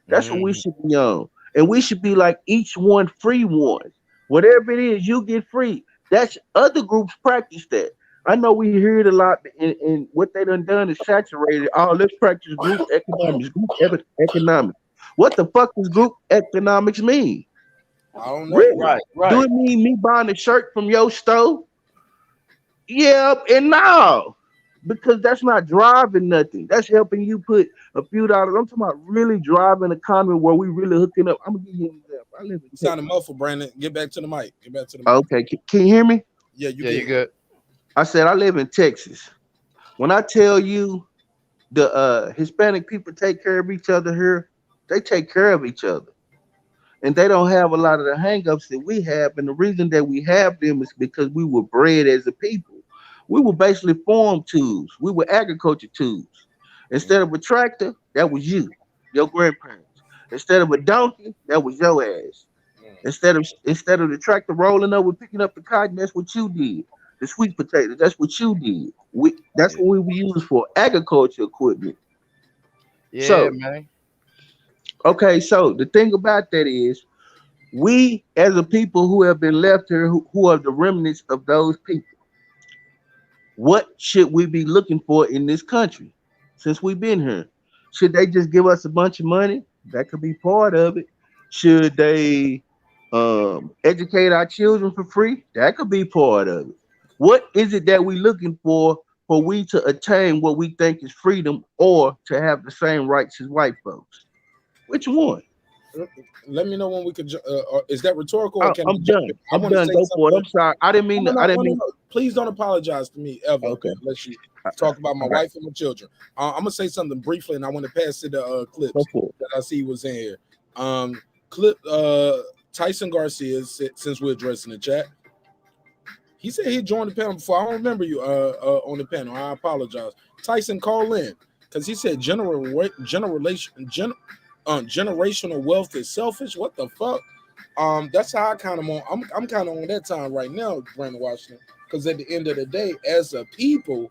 That's what we Mhm. should be on, and we should be like each one free one. Whatever it is, you get free. That's other groups practice that. I know we hear it a lot, and what they done is saturated. Oh, let's practice group economics. Economics. What the fuck does group economics mean? I don't know. Really? Right, Do right. it mean me buying a shirt from your store? Yeah, and no, because that's not driving nothing. That's helping you put a few dollars. I'm talking about really driving an economy where we really hooking up. I'm gonna give you an example. I live in You Texas. sounded muffled, Brandon. Get back to the mic. Get back to the mic. Okay, can you hear me? Yeah, you Yeah, you good. good. I said I live in Texas. When I tell you the Hispanic people take care of each other here, they take care of each other. And they don't have a lot of the hangups that we have. And the reason that we have them is because we were bred as a people. We were basically farm tools. We were agriculture tools. Instead of a tractor, that was you, your grandparents. Instead of a donkey, that was your ass. Instead of the tractor rolling over picking up the cotton, that's what you did. The sweet potatoes, that's what you did. That's what we were used for, agriculture equipment. Yeah, So, man. okay, so the thing about that is we as a people who have been left here, who are the remnants of those people, what should we be looking for in this country since we've been here? Should they just give us a bunch of money? That could be part of it. Should they educate our children for free? That could be part of it. What is it that we're looking for we to attain what we think is freedom or to have the same rights as white folks? Which one? Let me know when we could. Is that rhetorical or can I I'm jump done. in? I I'm want to done. say Go for it. something. I'm sorry. I didn't mean No, to. no, I no, didn't no, mean. no. Please don't apologize to me ever. Okay. Unless you talk about my All right. wife and my children. I'm gonna say something briefly, and I want to pass to the Go clips for it. that I see was in here. Clip Tyson Garcia, since we're addressing the chat, he said he joined the panel before. I don't remember you on the panel. I apologize. Tyson, call in because he said generational wealth is selfish. What the fuck? That's how I kind of I'm kind of on that time right now, Brandon Washington. Because at the end of the day, as a people,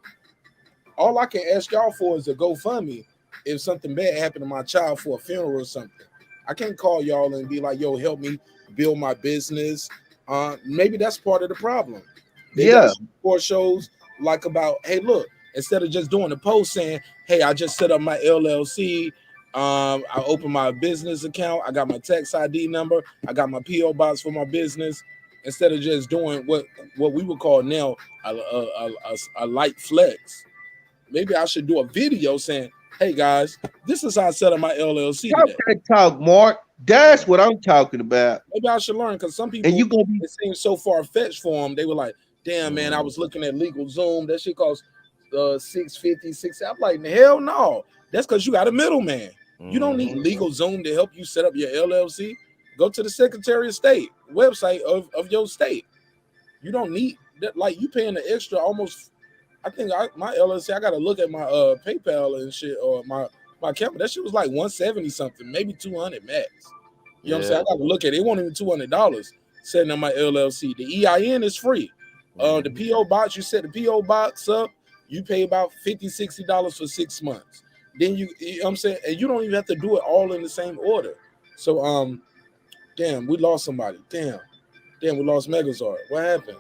all I can ask y'all for is a GoFundMe if something bad happened to my child for a funeral or something. I can't call y'all and be like, yo, help me build my business. Maybe that's part of the problem. They got Yeah. support shows like about, hey, look, instead of just doing a post saying, hey, I just set up my LLC. I opened my business account. I got my tax ID number. I got my PO box for my business. Instead of just doing what we would call now a light flex, maybe I should do a video saying, "Hey guys, this is how I set up my LLC Talk today." that talk, Mark. That's what I'm talking about. Maybe I should learn because some And people you gonna be it seems so far fetched for them. They were like, "Damn man, I was looking at Legal Zoom. That shit costs $650. I'm like, hell no. That's because you got a middleman. You don't need Legal Zoom to help you set up your LLC. Go to the Secretary of State website of your state. You don't need that. Like you paying the extra almost. I think my LLC. I got to look at my PayPal and shit or my account. That shit was like 170 something, maybe 200 max. You know what I'm saying? I got to look at it. It wasn't even $200 setting up my LLC. The EIN is free. The PO box. You set the PO box up. You pay about $50, $60 for 6 months. Then you know what I'm saying, and you don't even have to do it all in the same order. So damn, we lost somebody. Damn, we lost Megazord. What happened?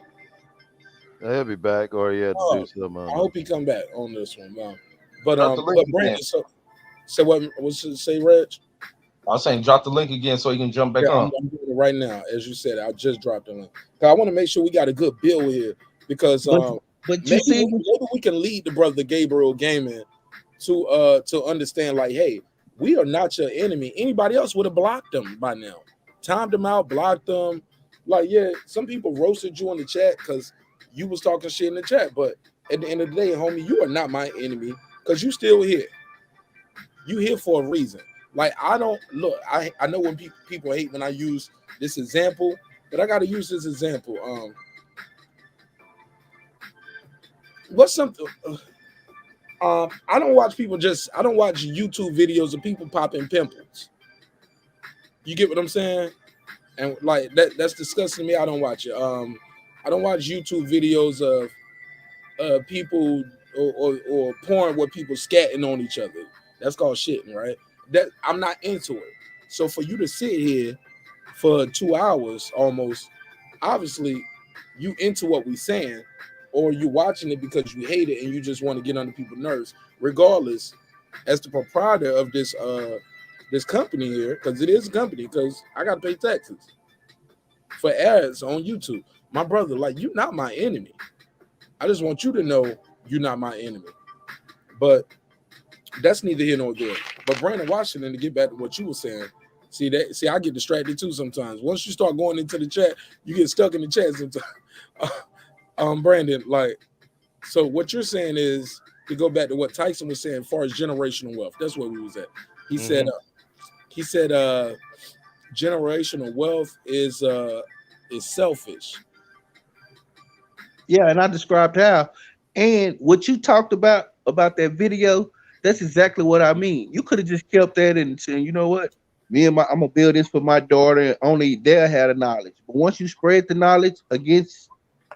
He'll be back, or he had to do Oh, something. I hope he come back on this one. But Drop the link Brandon, again. so say what should say, Reg? I was saying drop the link again so you can jump back Yeah, on. I'm doing it right now. As you said, I just dropped the link. 'Cause I want to make sure we got a good bill here because But you see, maybe we can lead the brother Gabriel Gaming to understand, like, hey, we are not your enemy. Anybody else would have blocked them by now, timed them out, blocked them. Like, yeah, some people roasted you in the chat because you was talking shit in the chat, but at the end of the day, homie, you are not my enemy because you still here. You here for a reason. Like, I don't look. I know when people hate when I use this example, but I got to use this example. What's something? I don't watch people I don't watch YouTube videos of people popping pimples. You get what I'm saying? And like that's disgusting to me. I don't watch it. I don't watch YouTube videos of people or porn where people scatting on each other. That's called shitting, right? That I'm not into it. So for you to sit here for 2 hours almost, obviously you into what we saying, or you watching it because you hate it and you just want to get under people's nerves. Regardless, as the proprietor of this company here, because it is a company, because I gotta pay taxes for ads on YouTube. My brother, like, you're not my enemy. I just want you to know you're not my enemy. But that's neither here nor there. But Brandon Washington, to get back to what you were saying, see, I get distracted too sometimes. Once you start going into the chat, you get stuck in the chat sometimes. Brandon, like, so what you're saying is to go back to what Tyson was saying as far as generational wealth. That's where we was at. He said generational wealth is selfish. yeah, and I described how. And what you talked about that video, that's exactly what I mean. You could have just kept that and said, you know what? I'm gonna build this for my daughter, and only they'll have the knowledge. But once you spread the knowledge against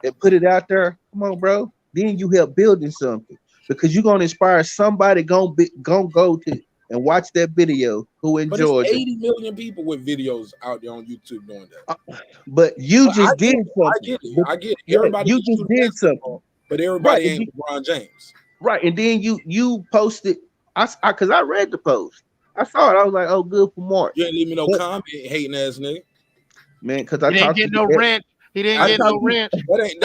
and put it out there, come on, bro. Then you help building something because you're gonna inspire somebody gonna go to and watch that video who But it's enjoys it. 80 million people with videos out there on YouTube doing that. But you But just did something. I get it. I get it. Yeah, Everybody you can just shoot did something. basketball, but everybody Right. ain't LeBron James. Right, and then you posted. Because I read the post. I saw it. I was like, oh, good for Mark. You ain't leave me no But, comment, hating ass nigga. man. Because He didn't get no rent. He didn't get no wrench.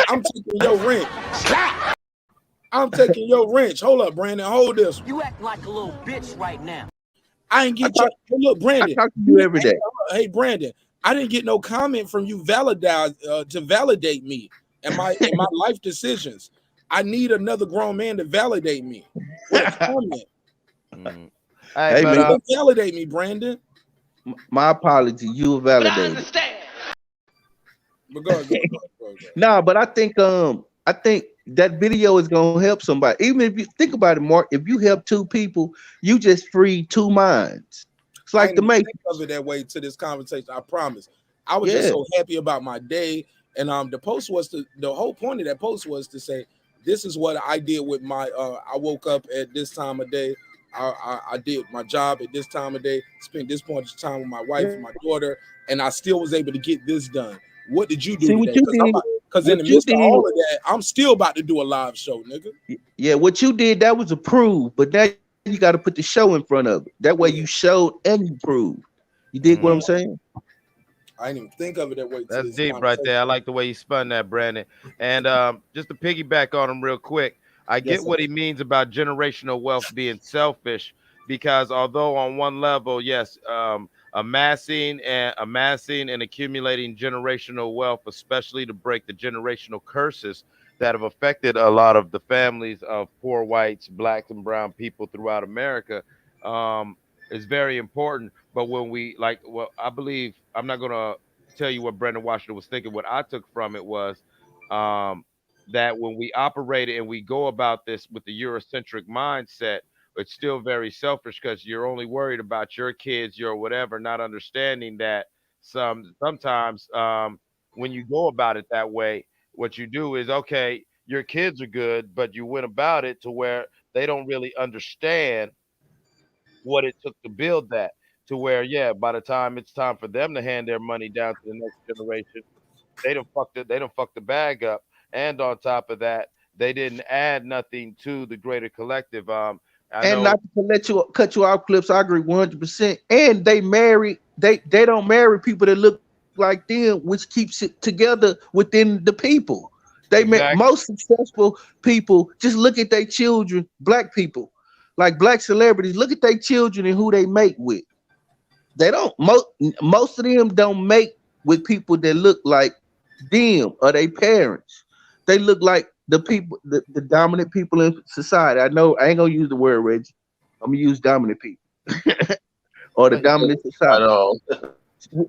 I'm taking your wrench. I'm taking your wrench. Hold up, Brandon. Hold this one. You act like a little bitch right now. I ain't get your. Look, Brandon. I talk to you every day. Hey, Brandon. I didn't get no comment from you to validate me and my life decisions. I need another grown man to validate me with a comment. Hey, man, validate me, Brandon. My apology. You were validated. But go. Nah, but I think that video is gonna help somebody. Even if you think about it, Mark, if you help two people, you just free two minds. It's like the make of it that way to this conversation. I promise. I was just so happy about my day, and the post was the whole point of that post was to say this is what I did with my. I woke up at this time of day. I did my job at this time of day. Spent this point of time with my wife and my daughter, and I still was able to get this done. What did you do today? Because in the midst of all of that, I'm still about to do a live show, nigga. Yeah, what you did, that was approved, but now you got to put the show in front of it. That way you showed and you proved. You dig what I'm saying? I didn't even think of it that way. That's deep right there. I like the way you spun that, Brandon. And just to piggyback on him real quick, I get what he means about generational wealth being selfish, because although on one level, yes, amassing and accumulating generational wealth, especially to break the generational curses that have affected a lot of the families of poor whites, blacks, and brown people throughout America, is very important. But when we I believe, I'm not gonna tell you what Brendan Washington was thinking. What I took from it was that when we operate and we go about this with the Eurocentric mindset, it's still very selfish because you're only worried about your kids, your whatever, not understanding that sometimes when you go about it that way, what you do is, okay, your kids are good, but you went about it to where they don't really understand what it took to build that. To where, yeah, by the time it's time for them to hand their money down to the next generation, they don't fuck the bag up, and on top of that, they didn't add nothing to the greater collective. I And know not to let you cut you off, Clips. I agree 100%. And they marry. They don't marry people that look like them, which keeps it together within the people. exactly. Most successful people just look at their children. Black people, like black celebrities, look at their children and who they mate with. They don't. Most of them don't mate with people that look like them or their parents. They look like the people, the dominant people in society. I know I ain't gonna use the word Reggie. I'm gonna use dominant people or the dominant I society, know.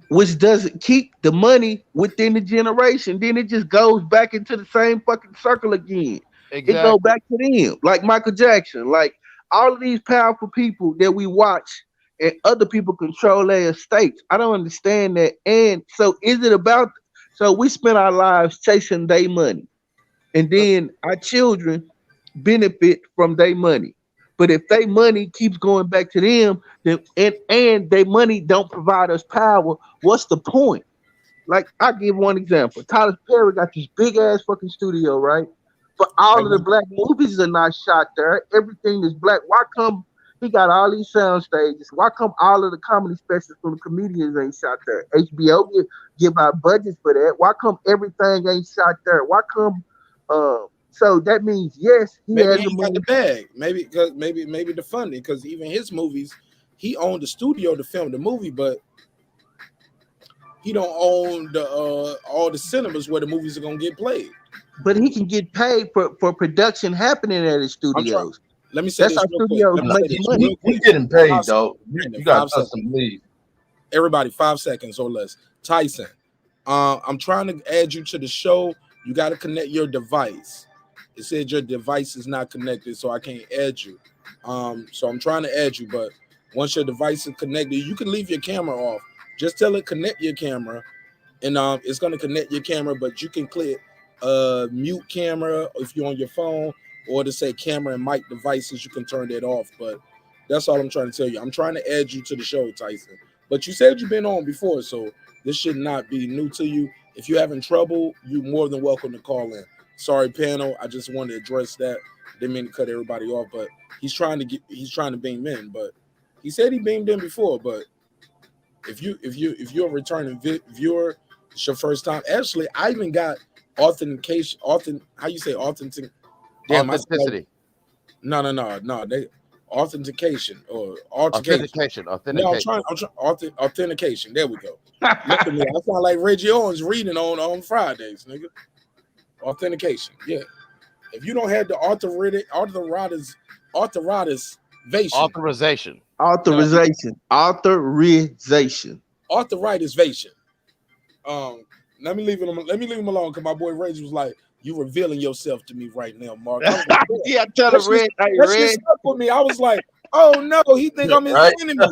which doesn't keep the money within the generation. Then it just goes back into the same fucking circle again. It go Exactly. back to them, like Michael Jackson, like all of these powerful people that we watch, and other people control their estates. I don't understand that. And so, is it about? So we spend our lives chasing their money, and then our children benefit from their money. But if their money keeps going back to them, then and their money don't provide us power, what's the point? Like I give one example. Tyler Perry got this big ass fucking studio, right? But all of the black movies are not shot there. Everything is black. Why come he got all these sound stages? Why come all of the comedy specials from the comedians ain't shot there? HBO give out budgets for that. Why come everything ain't shot there? Why come so that means yes, he Maybe has he the ain't got the money. bag. Maybe because maybe the funding. Because even his movies, he owned the studio to film the movie, but he don't own the all the cinemas where the movies are gonna get played. But he can get paid for production happening at his I'm trying. studios. Let me say That's this how real quick. studios Let me No, say make this money. real he quick. getting 5 paid seconds. though. Brandon, You gotta 5 trust seconds. him, leave. Everybody, 5 seconds or less. Tyson, I'm trying to add you to the show. You got to connect your device. It said your device is not connected, so I can't add you. So I'm trying to add you, but once your device is connected, you can leave your camera off. Just tell it connect your camera, and it's gonna connect your camera, but you can click mute camera if you're on your phone, or to say camera and mic devices, you can turn that off. But that's all I'm trying to tell you. I'm trying to add you to the show, Tyson. But you said you've been on before, so this should not be new to you. If you're having trouble, you're more than welcome to call in. Sorry, panel. I just wanted to address that. Didn't mean to cut everybody off, but he's trying to beam in. But he said he beamed in before. But if you're a returning viewer, it's your first time. Actually, I even got authentication. How you say authentic? Damn, I spelled. Authenticity. No. They authentication or altercation. Authentication. No, I'm Authentication. trying. Authentication. There we go. Look at me. I sound like Reggie Owens reading on Fridays, nigga. Authentication. Yeah. If you don't have the authorization, Authorization. no, Authorization. authorization. Um, let me leave him alone because my boy Reggie was like, "You revealing yourself to me right now, Mark." I was like, "Yeah." Yeah, tell That him, shit, Red. Hey, that shit Red. stuck with me. I was like, "Oh no, he think I'm his Right? enemy."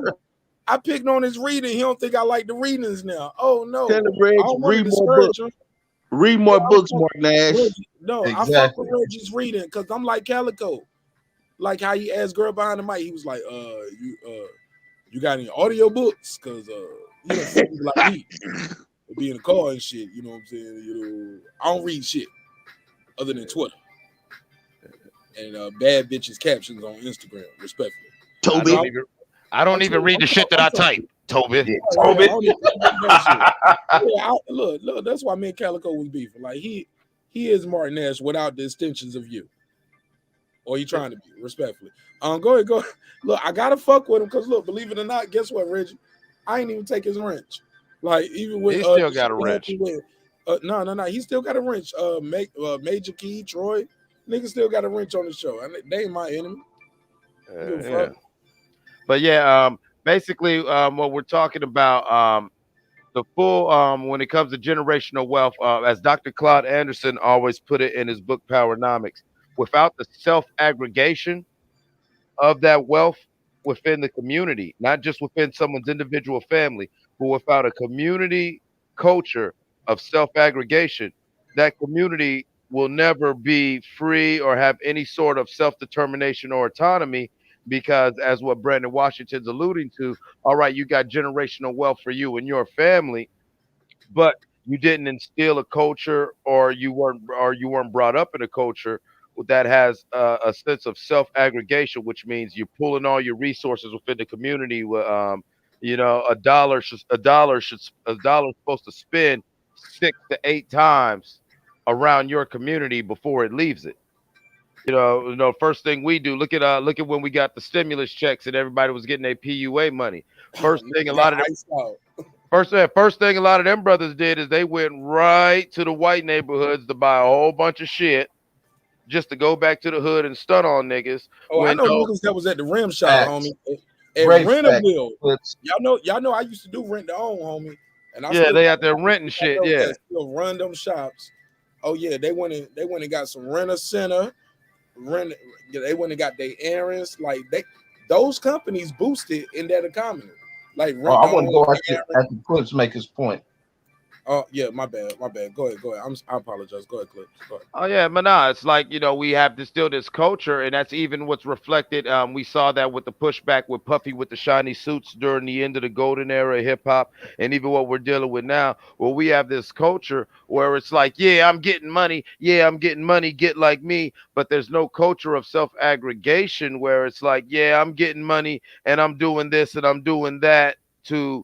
I picked on his reading. He don't think I like the readings now. Oh no, Tell him, I Reg, don't want to read more discourage books. him. Read Yeah, more books, Mark Nash. Reggie, no, I fuck with Exactly. Reggie's reading because I'm like Calico. Like how he asked girl behind the mic, he was like, you got any audio books? Cause you know, for people like me, to be in the car and shit, you know what I'm saying? You know, I don't read shit other than Twitter and bad bitches captions on Instagram, respectfully. I Toby. don't even. I don't even read the shit that I type, Toby. Yeah, Oh, yeah, I Toby. don't even read that shit. Yeah, look, that's why me and Calico was beefing. Like he is Martin Nash without the extensions of you. Or you trying to be, respectfully. Go ahead, go. Look, I gotta fuck with him because look, believe it or not, guess what, Reggie? I ain't even take his wrench. Like even with He still the shit got a that wrench. happened with no, he still got a wrench. Major Key, Troy, nigga still got a wrench on the show. And they ain't my enemy. Give a Yeah. fuck. But yeah, basically, what we're talking about, the full, when it comes to generational wealth, as Dr. Claude Anderson always put it in his book Powernomics, without the self aggregation of that wealth within the community, not just within someone's individual family, but without a community culture of self aggregation, that community will never be free or have any sort of self-determination or autonomy because, as what Brandon Washington's alluding to, all right, you got generational wealth for you and your family, but you didn't instill a culture, or you weren't brought up in a culture that has a sense of self aggregation, which means you're pulling all your resources within the community. A dollar is supposed to spend 6 to 8 times around your community before it leaves it. First thing we do, look at when we got the stimulus checks and everybody was getting their PUA money. First thing a lot of them First thing a lot of them brothers did is they went right to the white neighborhoods to buy a whole bunch of shit just to go back to the hood and stun on niggas. Oh, I know niggas that was at the rim shop, Facts. homie. At Great Renterville. facts. Y'all know I used to do rent to own, homie. And I Yeah, still they got out there renting shit. Yeah. that still run them shops. Oh yeah, they went and got some renter center. They went and got their errands. Like those companies boosted in that economy. Like Oh, I want to go at the Clips make his point. Oh yeah, my bad. Go ahead. I apologize. Go ahead, Clip. Go ahead. Oh yeah, but nah, it's like we have this culture, and that's even what's reflected. We saw that with the pushback with Puffy with the shiny suits during the end of the golden era of hip hop, and even what we're dealing with now, where we have this culture where it's like, yeah, I'm getting money, get like me, but there's no culture of self aggregation where it's like, yeah, I'm getting money and I'm doing this and I'm doing that to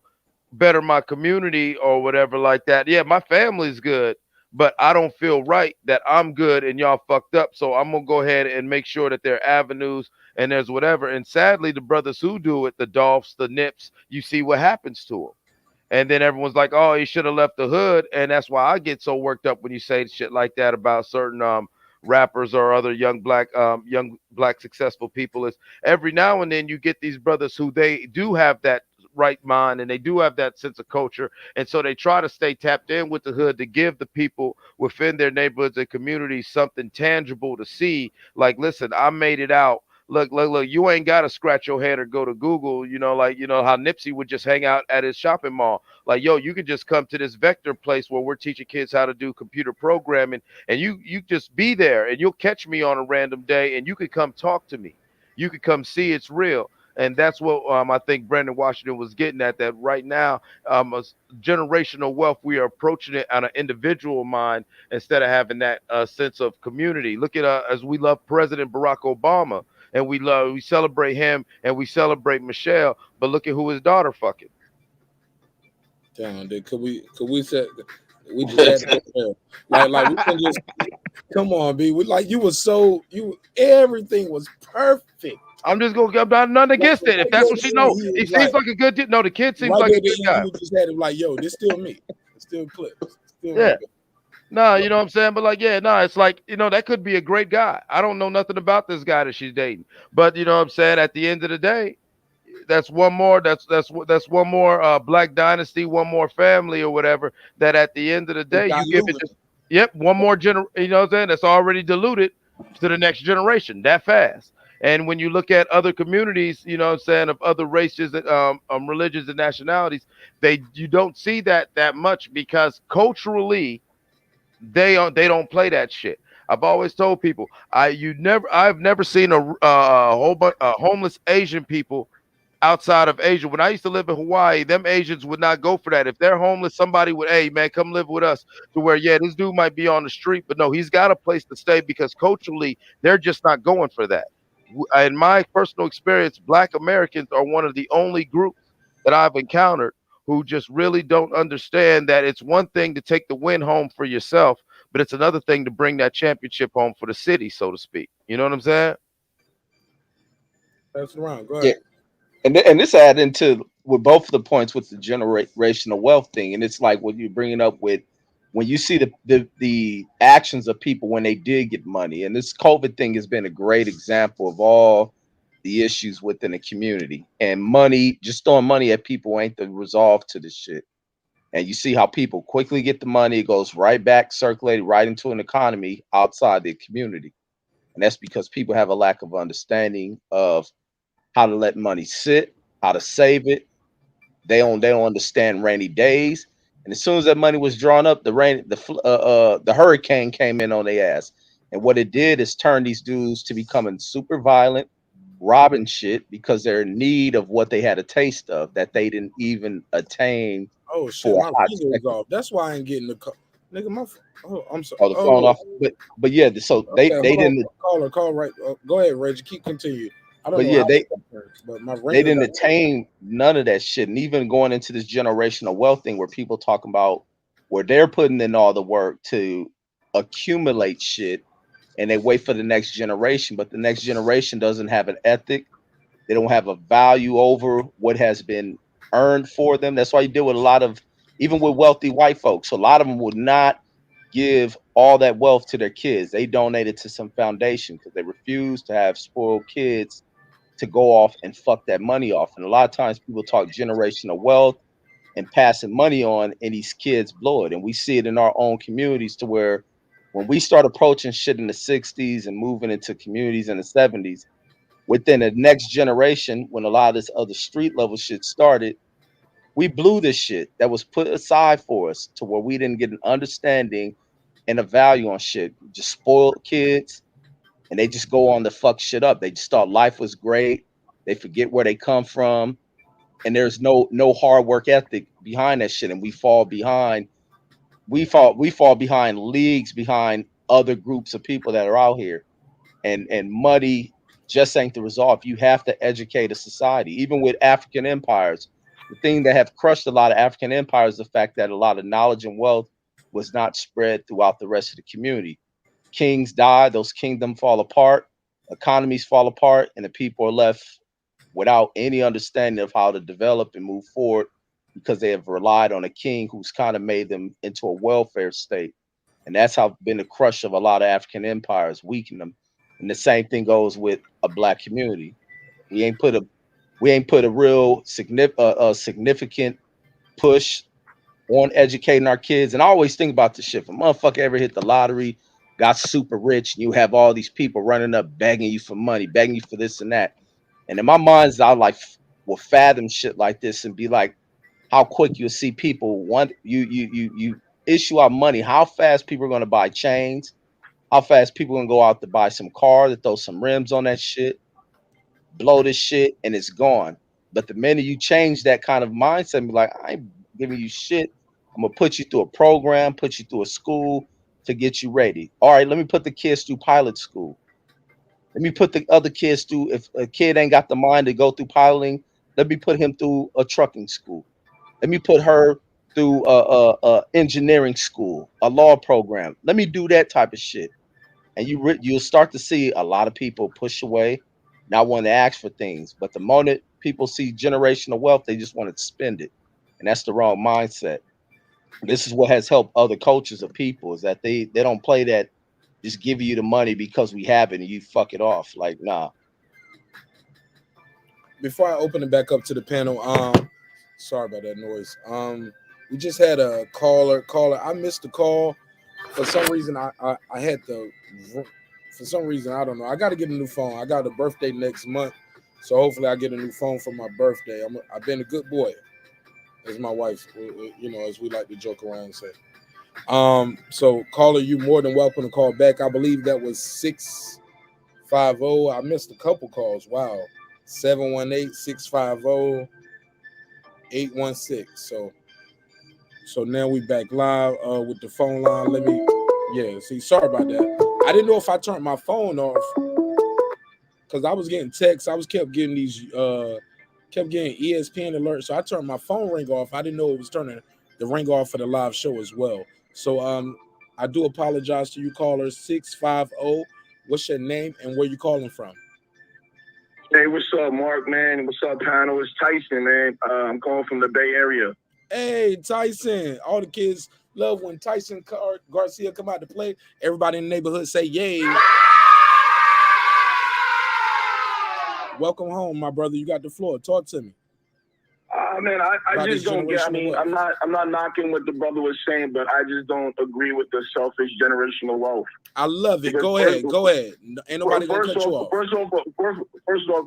better my community or whatever like that. Yeah, my family's good, but I don't feel right that I'm good and y'all fucked up. So I'm gonna go ahead and make sure that there are avenues and there's whatever. And sadly, the brothers who do it, the Dolphs, the Nips, you see what happens to them. And then everyone's like, "Oh, he should have left the hood," and that's why I get so worked up when you say shit like that about certain rappers or other young black successful people. Is every now and then you get these brothers who they do have that right mind and they do have that sense of culture, and so they try to stay tapped in with the hood to give the people within their neighborhoods and communities something tangible to see. Like, listen, I made it out. Look, you ain't got to scratch your head or go to Google, how Nipsey would just hang out at his shopping mall. Like, yo, you can just come to this vector place where we're teaching kids how to do computer programming, and you just be there and you'll catch me on a random day and you can come talk to me. You can come see it's real. And that's what I think Brandon Washington was getting at, that right now, generational wealth, we are approaching it on an individual mind instead of having that sense of community. Look at as we love President Barack Obama, and we celebrate him and we celebrate Michelle, but look at who his daughter fucking. Damn, dude, could we set we just had to, like we can just come on, B. Everything was perfect. I'm just gonna get nothing against it. If that's what she knows, he seems like a good dude. No, the kid seems like a good guy. You just had him like, yo, this still me. It's still Clips. Yeah. No, you know what I'm saying? But like, yeah, no, it's like, that could be a great guy. I don't know nothing about this guy that she's dating. But you know what I'm saying? At the end of the day, that's one more, that's one more Black Dynasty, one more family or whatever, that at the end of the day, you give it just, one more generation, you know what I'm saying? That's already diluted to the next generation that fast. And when you look at other communities, you know what I'm saying, of other races, religions and nationalities, you don't see that much because culturally they don't play that shit. I've always told people I've never seen a whole bunch of homeless Asian people outside of Asia. When I used to live in Hawaii, them Asians would not go for that. If they're homeless, somebody would, hey man, come live with us. To where, yeah, this dude might be on the street, but no, he's got a place to stay because culturally they're just not going for that. In my personal experience, Black Americans are one of the only groups that I've encountered who just really don't understand that it's one thing to take the win home for yourself, but it's another thing to bring that championship home for the city, so to speak. You know what I'm saying? That's around. Go ahead. Yeah. And this add into with both of the points with the generational wealth thing, and it's like what you're bringing up with when you see the actions of people when they did get money, and this COVID thing has been a great example of all the issues within the community, and money, just throwing money at people ain't the resolve to this shit. And you see how people quickly get the money, it goes right back, circulated right into an economy outside the community. And that's because people have a lack of understanding of how to let money sit, how to save it. They don't understand rainy days. And as soon as that money was drawn up, the hurricane came in on their ass. And what it did is turn these dudes to becoming super violent, robbing shit because they're in need of what they had a taste of that they didn't even attain Oh shit, for my a hot finger was second. off. That's why I ain't getting the call. Nigga, I'm sorry. Oh, the phone off. But yeah, so they Okay, hold didn't. on. Call right. Go ahead, Reggie. Keep continue. I don't But know yeah, how. But my they ringer didn't got. attain none of that shit. And even going into this generational wealth thing where people talking about where they're putting in all the work to accumulate shit and they wait for the next generation, but the next generation doesn't have an ethic. They don't have a value over what has been earned for them. That's why you deal with a lot of, even with wealthy white folks, a lot of them would not give all that wealth to their kids. They donate it to some foundation because they refuse to have spoiled kids to go off and fuck that money off. And a lot of times people talk generational wealth and passing money on, and these kids blow it. And we see it in our own communities to where when we start approaching shit in the 60s and moving into communities in the 70s, within the next generation, when a lot of this other street level shit started, we blew this shit that was put aside for us to where we didn't get an understanding and a value on shit. Just spoiled kids, and they just go on to fuck shit up. They just thought life was great. They forget where they come from, and there's no hard work ethic behind that shit. And we fall behind. We fall behind leagues behind other groups of people that are out here. And money just ain't the result. You have to educate a society. Even with African empires, the thing that have crushed a lot of African empires is the fact that a lot of knowledge and wealth was not spread throughout the rest of the community. Kings die, those kingdoms fall apart, economies fall apart, and the people are left without any understanding of how to develop and move forward because they have relied on a king who's kind of made them into a welfare state. And that's how been the crush of a lot of African empires, weaken them. And the same thing goes with a black community. We ain't put a real significant push on educating our kids. And I always think about this shit. If a motherfucker ever hit the lottery, got super rich, and you have all these people running up begging you for money, begging you for this and that. And in my mind's I like will fathom shit like this and be like, how quick you'll see people want you issue out money, how fast people are gonna buy chains, how fast people are gonna go out to buy some car, to throw some rims on that shit, blow this shit, and it's gone. But the minute you change that kind of mindset and be like, I ain't giving you shit, I'm gonna put you through a program, put you through a school to get you ready. All right, let me put the kids through pilot school. Let me put the other kids through. If a kid ain't got the mind to go through piloting, let me put him through a trucking school. Let me put her through a engineering school, a law program. Let me do that type of shit, and you'll start to see a lot of people push away, not want to ask for things. But the moment people see generational wealth, they just want to spend it, and that's the wrong mindset. This is what has helped other cultures of people is that they don't play that just give you the money because we have it and you fuck it off. Like, nah. Before I open it back up to the panel, sorry about that noise. We just had a caller. I missed the call. For some reason, I had the. For some reason, I don't know. I got to get a new phone. I got a birthday next month, so hopefully I get a new phone for my birthday. I've been a good boy, as my wife, as we like to joke around and say. So caller, you more than welcome to call back. I believe that was 650. I missed a couple calls. Wow. 718-650-816. So now we back live with the phone line. See, sorry about that. I didn't know if I turned my phone off because I was getting texts. Kept getting ESPN alerts. So I turned my phone ring off. I didn't know it was turning the ring off for the live show as well. So I do apologize to you callers. 650. What's your name and where you calling from? Hey, what's up, Mark, man? What's up, panel? It's Tyson, man. I'm calling from the Bay Area. Hey, Tyson. All the kids love when Tyson Garcia come out to play. Everybody in the neighborhood say yay. Welcome home, my brother. You got the floor. Talk to me. Man, I just don't get. I mean, I'm not knocking what the brother was saying, but I just don't agree with the selfish generational wealth. I love it. Go ahead. Ain't nobody gonna cut you off. First off,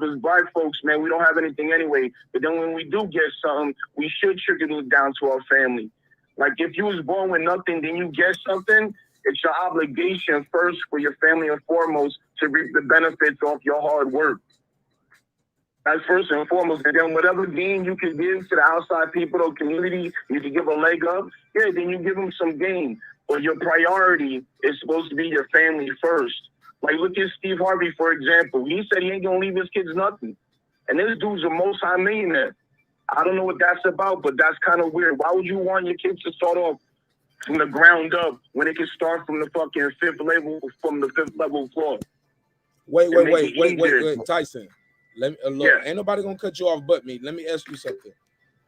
as black folks, man, we don't have anything anyway. But then when we do get something, we should trickle it down to our family. Like if you was born with nothing, then you get something. It's your obligation first for your family and foremost to reap the benefits of your hard work. That's first and foremost. And then whatever gain you can give to the outside people or community, you can give a leg up. Yeah, then you give them some gain. But your priority is supposed to be your family first. Like look at Steve Harvey, for example. He said he ain't gonna leave his kids nothing. And this dude's a multi-millionaire. I don't know what that's about, but that's kind of weird. Why would you want your kids to start off from the ground up when they can start from the fucking fifth level floor? Wait, Tyson. Let me look. Ain't nobody gonna cut you off but me. Let me ask you something.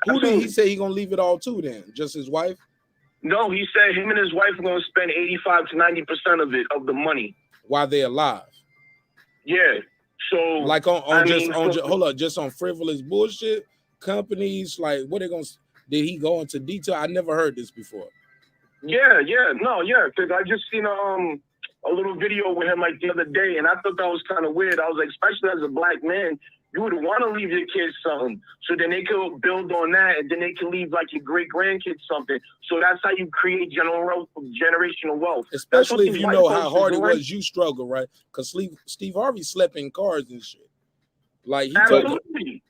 Who did he say he gonna leave it all to then? Just his wife? No, he said him and his wife are gonna spend 85 to 90% of the money while they're alive. Yeah. So like just on frivolous bullshit companies, like what they gonna did he go into detail? I never heard this before. Yeah, because I just seen a little video with him like the other day, and I thought that was kind of weird. I was like, especially as a black man, you would want to leave your kids something, so then they could build on that, and then they can leave like your great grandkids something. So that's how you create generational wealth. Especially if you know how hard it was you struggle, right? Because Steve Harvey slept in cars and shit. Like he absolutely.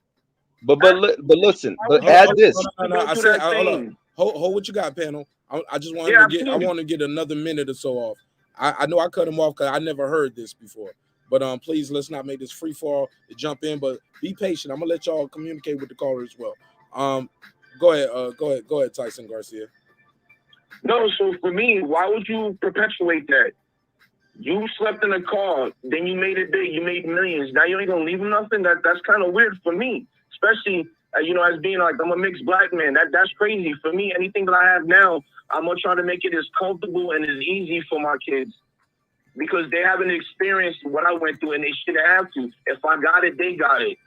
But listen, but add this. I said, hold what you got, panel. I just wanted to get. I want to get another minute or so off. I know I cut him off because I never heard this before. But please let's not make this free fall to jump in. But be patient. I'm gonna let y'all communicate with the caller as well. Go ahead, Tyson Garcia. No, so for me, why would you perpetuate that? You slept in a car, then you made it big, you made millions. Now you ain't gonna leave them nothing. That's kind of weird for me, especially as being like I'm a mixed black man. That's crazy for me. Anything that I have now, I'm gonna try to make it as comfortable and as easy for my kids because they haven't experienced what I went through and they shouldn't have to. If I got it, they got it.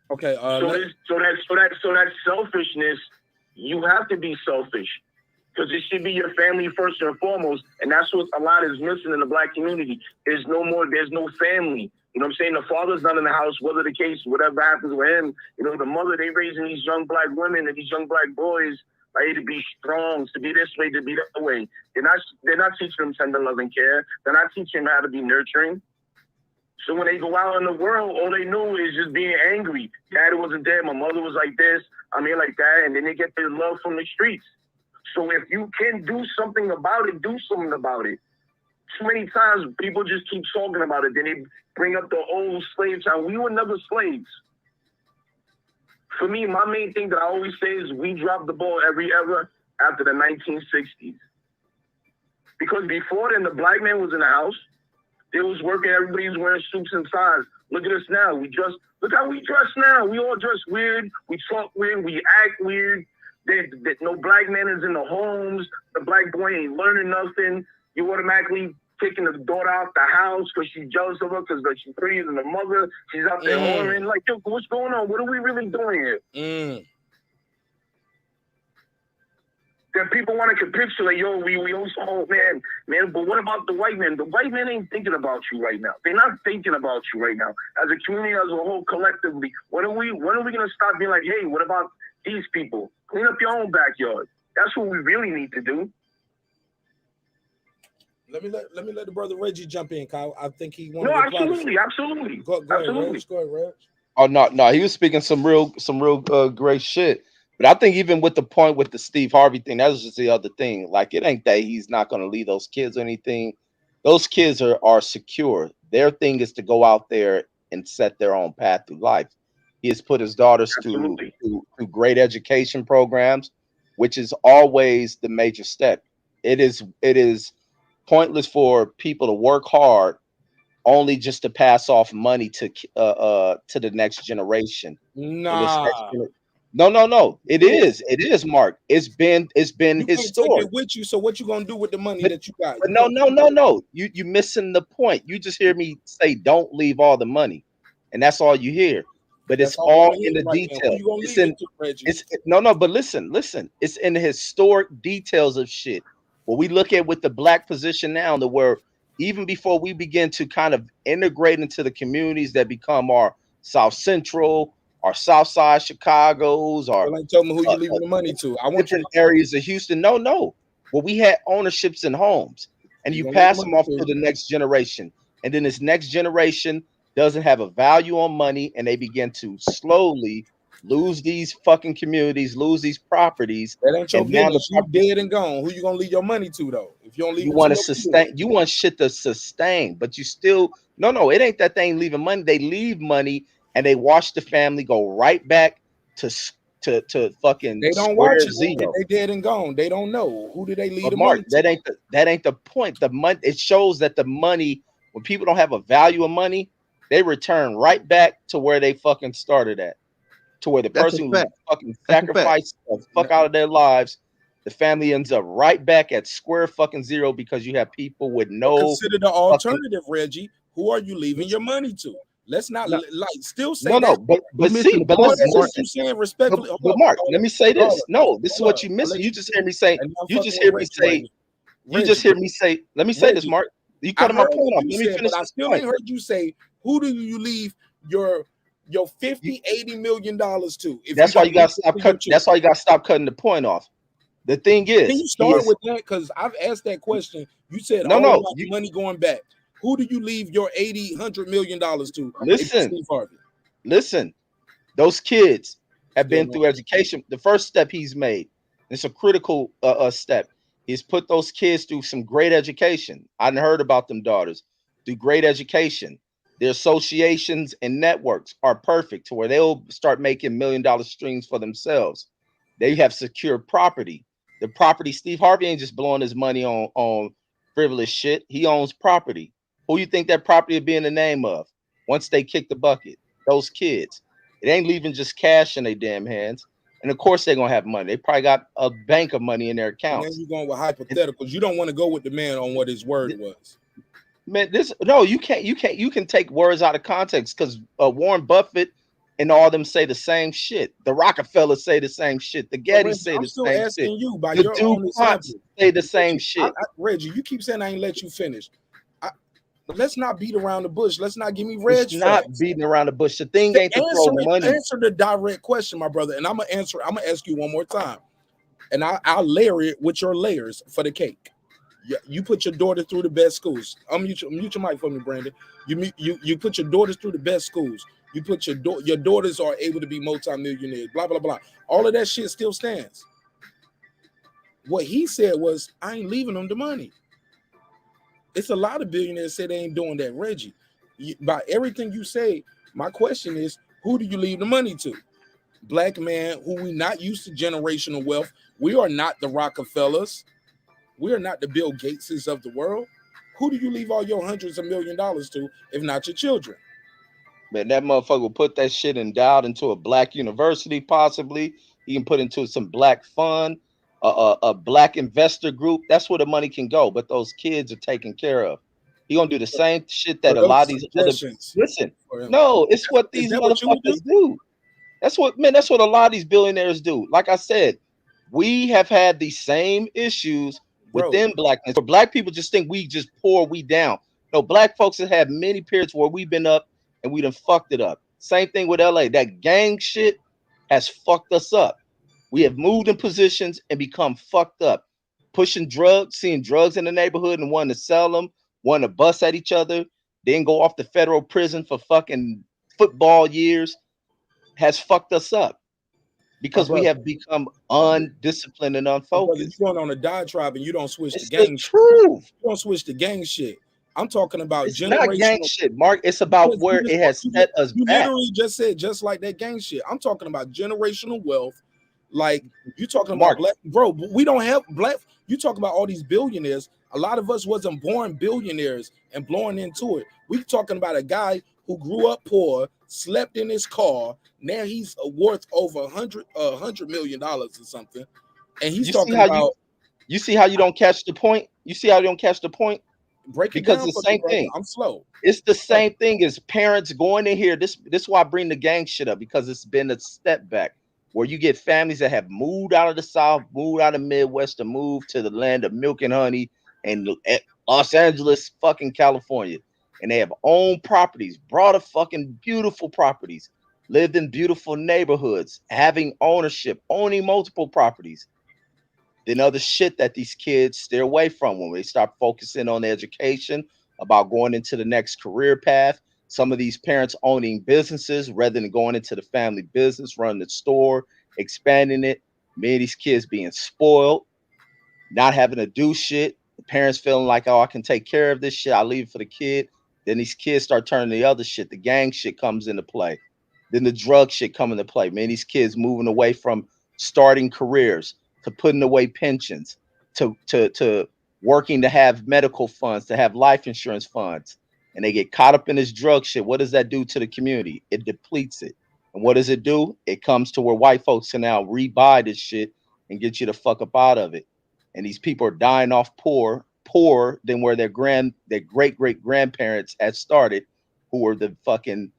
Okay. So that selfishness, you have to be selfish. Because it should be your family first and foremost. And that's what a lot is missing in the black community. There's no family. You know what I'm saying? The father's not in the house, whether the case, whatever happens with him. The mother, they raising these young black women and these young black boys, right, to be strong, to be this way, to be that way. They're not teaching them tender love and care. They're not teaching them how to be nurturing. So when they go out in the world, all they know is just being angry. Daddy wasn't there. My mother was like this. I'm here like that. And then they get their love from the streets. So if you can do something about it, do something about it. Too many times people just keep talking about it. Then they bring up the old slave time. We were never slaves. For me, my main thing that I always say is we dropped the ball ever after the 1960s. Because before then, the black man was in the house. They was working. Everybody was wearing suits and ties. Look at us now. Look how we dress now. We all dress weird. We talk weird. We act weird. No black man is in the homes. The black boy ain't learning nothing. You automatically taking the daughter out the house because she's jealous of her because she's prettier than the mother. She's out there whoring. Like, yo, what's going on? What are we really doing here? Then people want to capitulate. Yo, we also, man. But what about the white man? The white man ain't thinking about you right now. They're not thinking about you right now. As a community, as a whole, collectively, when are we gonna stop being like, hey, what about these people? Clean up your own backyard. That's what we really need to do. Let me let the brother Reggie jump in, Kyle. I think he wanted to absolutely. Go ahead, Reg. Oh no, he was speaking some real great shit. But I think even with the point with the Steve Harvey thing, that was just the other thing. Like it ain't that he's not going to leave those kids or anything. Those kids are secure. Their thing is to go out there and set their own path through life. He has put his daughters through great education programs, which is always the major step. It is pointless for people to work hard only just to pass off money to the next generation. Nah. No. It is, Marq. It's been historic. Take it with you. So what you gonna do with the money that you got? But no. You missing the point. You just hear me say, don't leave all the money, and that's all you hear. But it's all in the detail. But listen. It's in the historic details of shit. What we look at with the black position now, where even before we begin to kind of integrate into the communities that become our South Central, our South Side Chicago's, our Well, tell me who you leaving the money to. I want you different areas of Houston. No. Well, we had ownerships in homes, and you gonna leave pass the them money off to. to the next generation, and then this next generation doesn't have a value on money, and they begin to slowly lose these fucking communities, lose these properties, That ain't your and now the business. You dead and gone. Who you gonna leave your money to though? If you don't leave you it to want to your sustain, you want shit to sustain, but you still no, it ain't that they ain't leaving money. They leave money and they watch the family go right back to to fucking they don't watch square it. If zero. they dead and gone, they don't know. Who did they leave But the Mark, money to? that ain't the point. The money, it shows that the money, when people don't have a value of money, they return right back to where they fucking started at. To where the That's a person who fact. fucking That's a fact. sacrificed the fuck out of their lives, the family ends up right back at square fucking zero because you have people with But no consider the fucking alternative, Reggie. Who are you leaving your money to? Let's not No, like still say no, that. but you see, missing the but All point, listen, that's Mark. what you saying respectfully. but Mark, let me say hold this. No, this is hold what up. you I'll missing. let You you just finish. hear me say. And I'm You fucking just with hear me Reggie right say. now. You just hear me say. Let me say this, Reggie, Mark. You I cutting my heard point what off. you Let me said, finish but I this still point. ain't heard you say who do you leave your You, 50, 80 million dollars to? If that's you why got you got to stop your cutting. That's why you got to stop cutting the point off. The thing Can is, you he start is with that? Because I've asked that question. You said no, all no. about You money going back. Who do you leave your 80, $100 million to if you listen, Steve Harvey? listen. Those kids have Still been no through answer. education. The first step he's made, it's a critical step, is put those kids through some great education. I done heard about them daughters through great education. Their associations and networks are perfect to where they'll start making $1 million streams for themselves. They have secure property. The property, Steve Harvey ain't just blowing his money on frivolous shit. He owns property. Who you think that property would be in the name of once they kick the bucket? Those kids. It ain't leaving just cash in their damn hands. And of course they're gonna have money. They probably got a bank of money in their And then accounts. you're going with And hypotheticals. You don't want to go with the man on what his word was. man, this no, you can't. You can take words out of context because Warren Buffett and all them say the same shit. The Rockefellers say the same shit. The But Gettys Reggie, say I'm the still same shit. asking you by The your own DuPonts example. say the same Reggie, shit. Reggie, you keep saying I ain't let you finish. Let's not beat around the bush. Let's not give me It's red not flags. beating around the bush. The thing ain't to throw money. Answer the direct question, my brother. And I'm gonna answer. I'm gonna ask you one more time, and I'll layer it with your layers for the cake. You put your daughter through the best schools. Mute your mic for me, Brandon. You put your daughters through the best schools. You put your daughters are able to be multimillionaires. Blah blah blah. All of that shit still stands. What he said was, I ain't leaving them the money. It's a lot of billionaires say they ain't doing that, Reggie. By everything you say, my question is, who do you leave the money to? Black man who we not used to generational wealth. We are not the Rockefellers. We are not the Bill Gateses of the world. Who do you leave all your hundreds of $1 million to, if not your children? Man, that motherfucker will put that shit endowed into a black university, possibly. He can put into some black fund, a black investor group. That's where the money can go. But those kids are taken care of. He gonna do the same shit So that a those lot are of these other suggestions listen. for him. No, it's what Is these that what you would do? motherfuckers do. That's what a lot of these billionaires do. Like I said, we have had the same issues Bro, within blackness. Where black people just think we just pour we down. No, black folks have had many periods where we've been up and we done fucked it up. Same thing with LA. That gang shit has fucked us up. We have moved in positions and become fucked up. Pushing drugs, seeing drugs in the neighborhood and wanting to sell them, wanting to bust at each other, then go off to federal prison for fucking football years has fucked us up my because we brother, have become undisciplined and my brother, you unfocused. going on a diatribe and you don't switch the It's the gang. truth. You don't switch the gang shit. I'm talking about It's not gang generational. shit, Mark. It's about where it has set us You back. literally just said just like that gang shit. I'm talking about generational wealth. Like you talking about Mark, black, bro. We don't have black. You talk about all these billionaires. A lot of us wasn't born billionaires and blowing into it. We talking about a guy who grew up poor, slept in his car. Now he's worth over $100 million or something. And he's you see talking how about you see how you don't catch the point? You see how you don't catch the point? break it Because down the for me, same brother. thing. I'm slow. It's the Slow. same thing as parents going in here. This is why I bring the gang shit up, because it's been a step back where you get families that have moved out of the South, moved out of the Midwest, to move to the land of milk and honey and Los Angeles, fucking California. And they have owned properties, brought a fucking beautiful properties. lived in beautiful neighborhoods, having ownership, owning multiple properties, than other shit that these kids stay away from when they start focusing on education, about going into the next career path. Some of these parents owning businesses rather than going into the family business, running the store, expanding it. Many of these kids being spoiled, not having to do shit. The parents feeling like, oh, I can take care of this shit. I leave it for the kid. Then these kids start turning to the other shit. The gang shit comes into play. Then the drug shit come into play. Many of these kids moving away from starting careers to putting away pensions to working to have medical funds, to have life insurance funds. And they get caught up in this drug shit. What does that do to the community? It depletes it. And what does it do? It comes to where white folks can now rebuy this shit and get you the fuck up out of it. And these people are dying off poorer than where their great grandparents had started, who were the fucking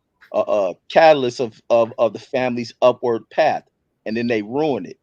catalyst of the family's upward path, and then they ruin it.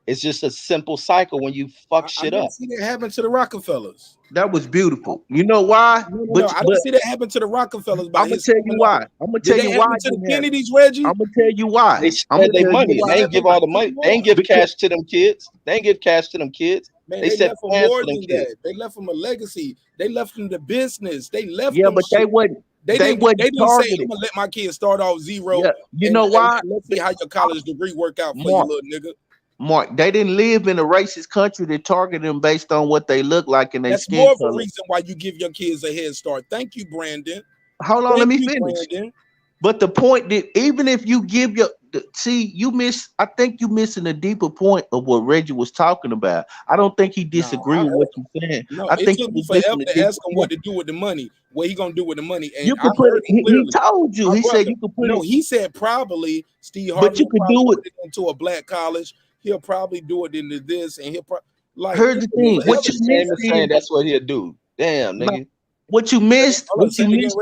It's just a simple cycle when you fuck shit up. See that happen to the Rockefellers. That was beautiful. You know why? No, I didn't see that happen to the Rockefellers. I'm gonna tell you why. I'm gonna tell you why. To the Kennedys, Reggie. I'm gonna tell you why. They spent their money. They ain't give all the money. They ain't give cash to them kids. They ain't give cash to them kids. Man, they said left them more than that. They left them a legacy. They left them the business. They left. Yeah, them but shit. they wouldn't. They didn't say, I'm gonna let my kids start off zero. Yeah. You know why? Let's see how your college degree work out for you, little nigga. Mark, they didn't live in a racist country that targeted them based on what they look like and their That's skin more of color. a reason why you give your kids a head start. Thank you, Brandon. Hold on, let me finish. Brandon. But the point that even if you give I think you missing a deeper point of what Reggie was talking about. I don't think he disagreed with what you're saying. No, I think it took me forever to ask him what to do with the money. What he gonna do with the money? And you could put it. He told you. He said you could put it. No, he said probably Steve But Harvey you could do it into a black college. He'll probably do it into this, and he'll like. Here's the thing. What you missed saying that's what he'll do. Damn, nigga. What you missed? What you missed?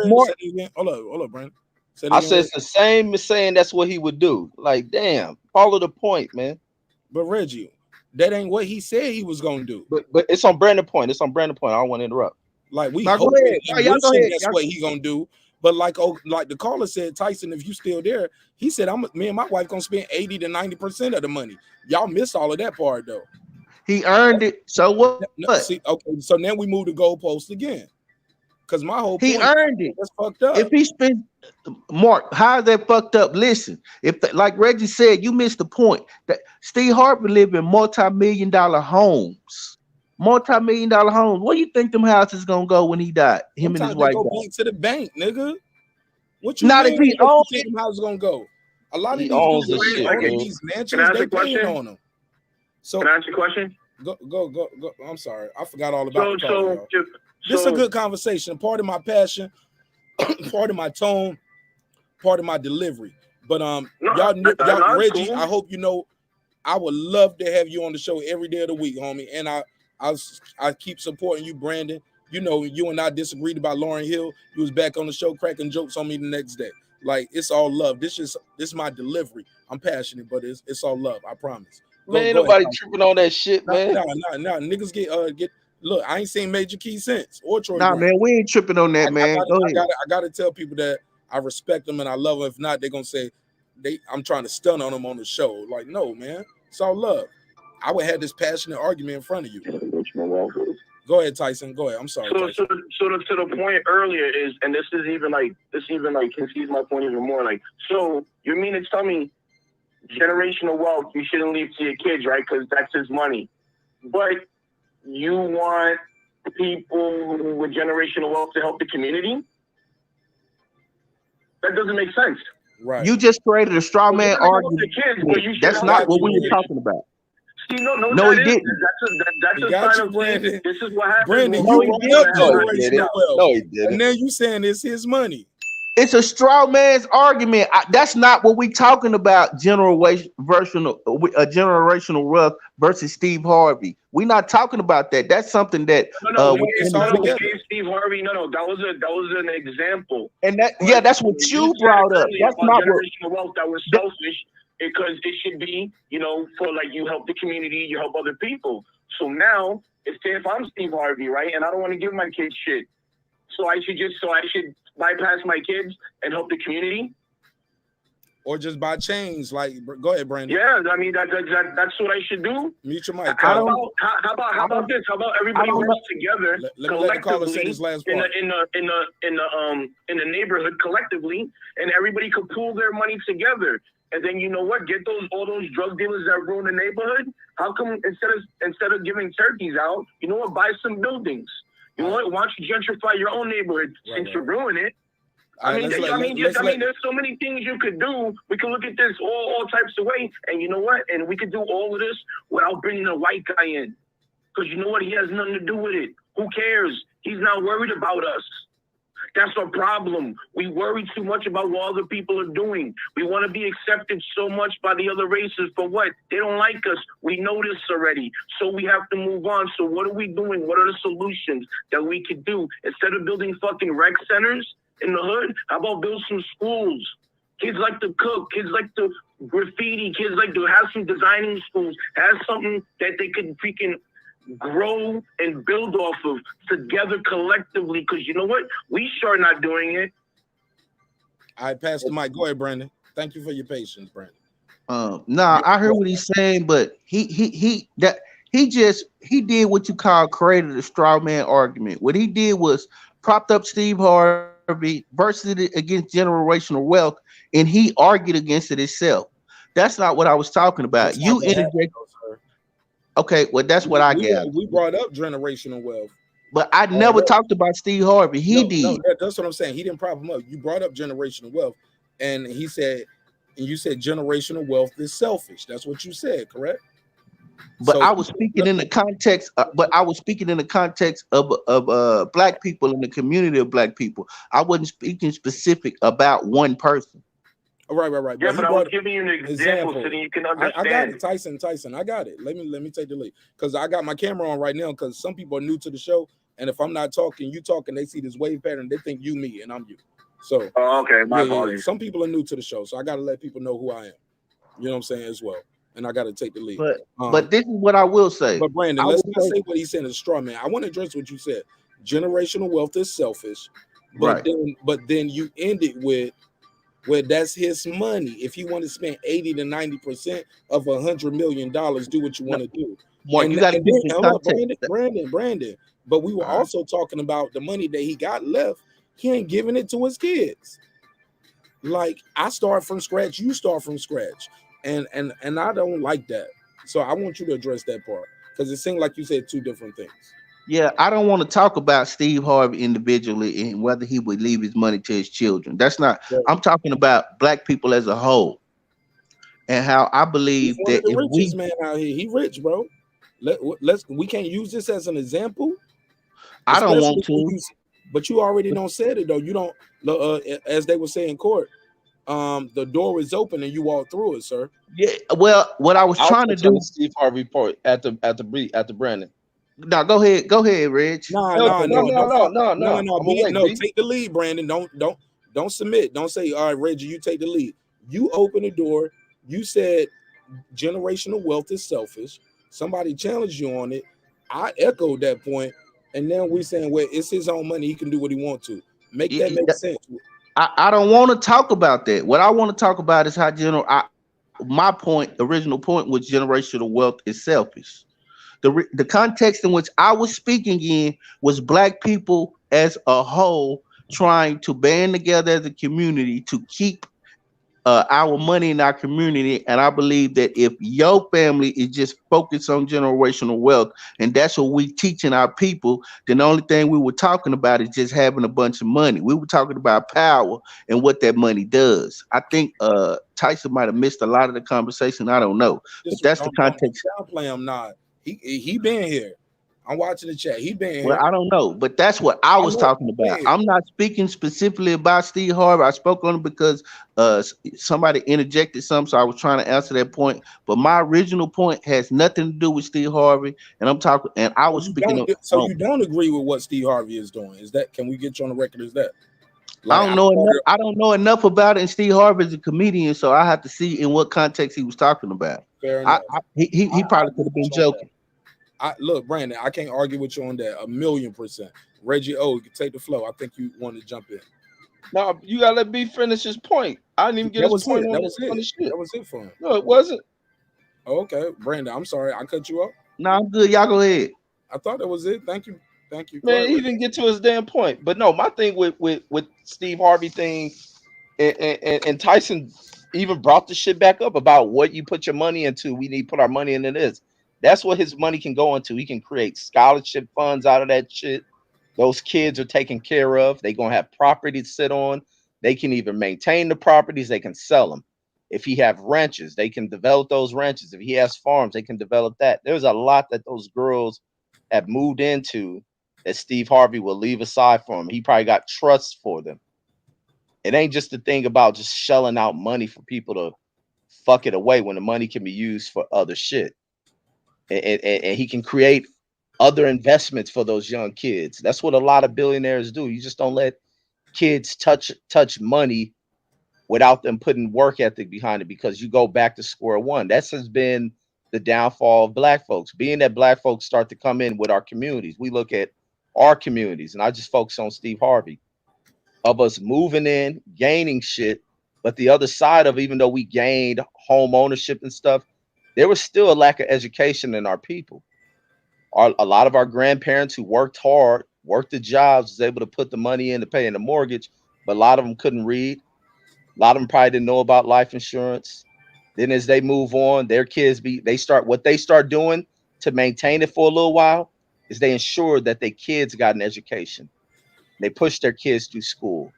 Hold up, Brandon. I said it's the same as saying that's what he would do. Like, damn, follow the point, man. But Reggie, that ain't what he said he was gonna do. But it's on Brandon point. It's on Brandon point. I don't want to interrupt. Like we now, hope go ahead. That's what he gonna do. But like the caller said, Tyson, if you still there, he said, me and my wife gonna spend 80 to 90% of the money. Y'all missed all of that part though. He earned it. So what? See, okay, so now we move the goalpost again. Because my whole he earned it. That's fucked up. If he spent Mark, how is that fucked up? Listen, like Reggie said, you missed the point that Steve Harvey lived in multi-million-dollar homes. Multi-million-dollar homes. Where do you think them houses gonna go when he died? Him and his wife go died. to the bank, nigga. What you not mean? If he owns it, how's it gonna go? A lot of these mansions, they paying on them. So can I ask you a question? Go. I'm sorry, I forgot all about this is a good conversation. Part of my passion, part of my tone, part of my delivery. But y'all, Reggie, cool. I hope you know I would love to have you on the show every day of the week, homie. And I keep supporting you, Brandon. You know, you and I disagreed about Lauryn Hill. You was back on the show cracking jokes on me the next day. Like, it's all love. This is my delivery. I'm passionate, but it's all love. I promise. Man, ain't nobody tripping on that shit, man. Nah. Niggas get. Look, I ain't seen Major Key since or Troy. Nah, man, we ain't tripping on that, man. I gotta tell people that I respect them and I love them. If not, they're gonna say I'm trying to stun on them on the show. Like, no, man, it's all love. I would have this passionate argument in front of you. Go ahead, Tyson. Go ahead. I'm sorry. So to the point earlier is, and this even concedes my point even more. Like, so you mean to tell me generational wealth you shouldn't leave to your kids, right? Because that's his money, but you want people with generational wealth to help the community? That doesn't make sense. Right. You just created a straw man argument. That's not what we were talking about. See, no, he didn't. That's a sign of Brandon. This is what happened. Brandon, no, he didn't. And now you saying it's his money. It's a straw man's argument. That's not what we talking about. Generational wealth versus Steve Harvey. We're not talking about that. That's something that Steve Harvey. No, that was an example. And that's what you brought up. That's not generational wealth that was selfish, because it should be, for like you help the community, you help other people. So now, if I'm Steve Harvey, right, and I don't want to give my kids shit, so I should bypass my kids and help the community. or just buy chains. Like, go ahead, Brandon. Yeah, I mean that's what I should do. Mute your mic. How about this? How about everybody works together let me let the caller say this last part. in the neighborhood collectively, and everybody could pool their money together. And then you know what? Get all those drug dealers that ruin the neighborhood. How come instead of giving turkeys out, you know what? Buy some buildings. You know what? Why don't you gentrify your own neighborhood since you ruin it? I mean, there's so many things you could do. We can look at this all types of ways, and you know what? And we could do all of this without bringing a white guy in, because you know what? He has nothing to do with it. Who cares? He's not worried about us. That's our problem. We worry too much about what other people are doing. We want to be accepted so much by the other races for what? They don't like us. We know this already. So we have to move on. So what are we doing? What are the solutions that we could do? Instead of building fucking rec centers in the hood, how about build some schools? Kids like to cook. Kids like to graffiti. Kids like to have some designing schools. Have something that they could freaking grow and build off of together collectively, because you know what? We sure not doing it. I pass the mic. Go ahead, Brandon. Thank you for your patience, Brandon. I heard what he's saying, but he did what you call created a straw man argument. What he did was propped up Steve Harvey versus it against generational wealth, and he argued against it himself. That's not what I was talking about. You interject. Okay, well, that's what I get. We brought up generational wealth, but I never talked about Steve Harvey. He did. No, that's what I'm saying. He didn't prop him up. You brought up generational wealth, and he said, and you said generational wealth is selfish. That's what you said, correct? But I was speaking in the context. Of black people in the community of black people. I wasn't speaking specific about one person. Right. Yeah, but I was giving you an example so that you can understand. I got it, Tyson. I got it. Let me take the lead, because I got my camera on right now. Because some people are new to the show, and if I'm not talking, you talking, they see this wave pattern, they think you me, and I'm you. So, okay, my apologies. Some people are new to the show, so I got to let people know who I am. You know what I'm saying as well, and I got to take the lead. But this is what I will say. But Brandon, let's not say what he said is straw man. I want to address what you said. Generational wealth is selfish, but then you end it with, well, that's his money. If he want to spend 80 to 90% of $100 million, do what you want to do. You got to Brandon. But we were also talking about the money that he got left. He ain't giving it to his kids. Like, I start from scratch, you start from scratch, and I don't like that. So I want you to address that part, because it seemed like you said two different things. Yeah, I don't want to talk about Steve Harvey individually and whether he would leave his money to his children. That's not. Right. I'm talking about black people as a whole, and how I believe that the richest man out here, he rich, bro. We can't use this as an example. I don't want to, but you already don't said it though. You don't, as they would say in court. The door is open and you walk through it, sir. Yeah. Well, what I was trying to do, Steve Harvey report at the Brandon. No, go ahead, Reg. No. Take the lead, Brandon. Don't submit. Don't say, all right, Reggie, you take the lead. You open the door. You said generational wealth is selfish. Somebody challenged you on it. I echoed that point, and now we're saying, well, it's his own money. He can do what he wants to. Make sense. I don't want to talk about that. What I want to talk about is how my original point was generational wealth is selfish. The context in which I was speaking in was black people as a whole trying to band together as a community to keep our money in our community. And I believe that if your family is just focused on generational wealth, and that's what we teaching our people, then the only thing we were talking about is just having a bunch of money. We were talking about power and what that money does. I think Tyson might have missed a lot of the conversation. I don't know, but that's the context. Downplay him not. He been here. I'm watching the chat. He been here. Well, I don't know, but that's what I was talking about. I'm not speaking specifically about Steve Harvey. I spoke on it because somebody interjected something, so I was trying to answer that point. But my original point has nothing to do with Steve Harvey, and I'm talking. And I was speaking. So you don't agree with what Steve Harvey is doing? Is that? Can we get you on the record as that? Like, I don't know enough about it. And Steve Harvey is a comedian, so I have to see in what context he was talking about. Fair enough. He probably could have been joking. Look, Brandon, I can't argue with you on that 1,000,000%. Reggie O, you can take the flow. I think you want to jump in. No, you gotta let me finish his point. I didn't even get That his was point it. on That the, was on it. the shit. That was it for him. No, it wasn't. Oh, okay, Brandon, I'm sorry, I cut you off. No, I'm good. Y'all go ahead. I thought that was it. Thank you. Thank you. Go Man, ahead, he Reggie. didn't get to his damn point. But no, my thing with Steve Harvey thing and Tyson even brought the shit back up about what you put your money into. We need to put our money into this. That's what his money can go into. He can create scholarship funds out of that shit. Those kids are taken care of. They're gonna have property to sit on. They can either maintain the properties, they can sell them. If he have ranches, they can develop those ranches. If he has farms, they can develop that. There's a lot that those girls have moved into that Steve Harvey will leave aside for him. He probably got trusts for them. It ain't just the thing about just shelling out money for people to fuck it away when the money can be used for other shit. And he can create other investments for those young kids. That's what a lot of billionaires do. You just don't let kids touch money without them putting work ethic behind it because you go back to square one. That's has been the downfall of black folks. Being that black folks start to come in with our communities, we look at our communities, and I just focus on Steve Harvey of us moving in, gaining shit. But the other side of even though we gained home ownership and stuff, there was still a lack of education in our people. A lot of our grandparents who worked hard, worked the jobs, was able to put the money in to pay in the mortgage, but a lot of them couldn't read. A lot of them probably didn't know about life insurance. Then as they move on, their kids they start doing to maintain it for a little while is they ensure that their kids got an education. They push their kids through school.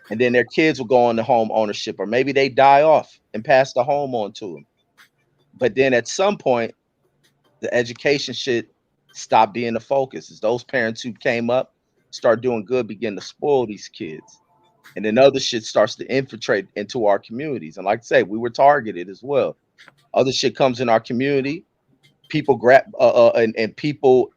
And then their kids will go on to home ownership, or maybe they die off and pass the home on to them. But then at some point, the education should stop being the focus. Is those parents who came up, start doing good, begin to spoil these kids. And then other shit starts to infiltrate into our communities. And like I say, we were targeted as well. Other shit comes in our community. People grab and people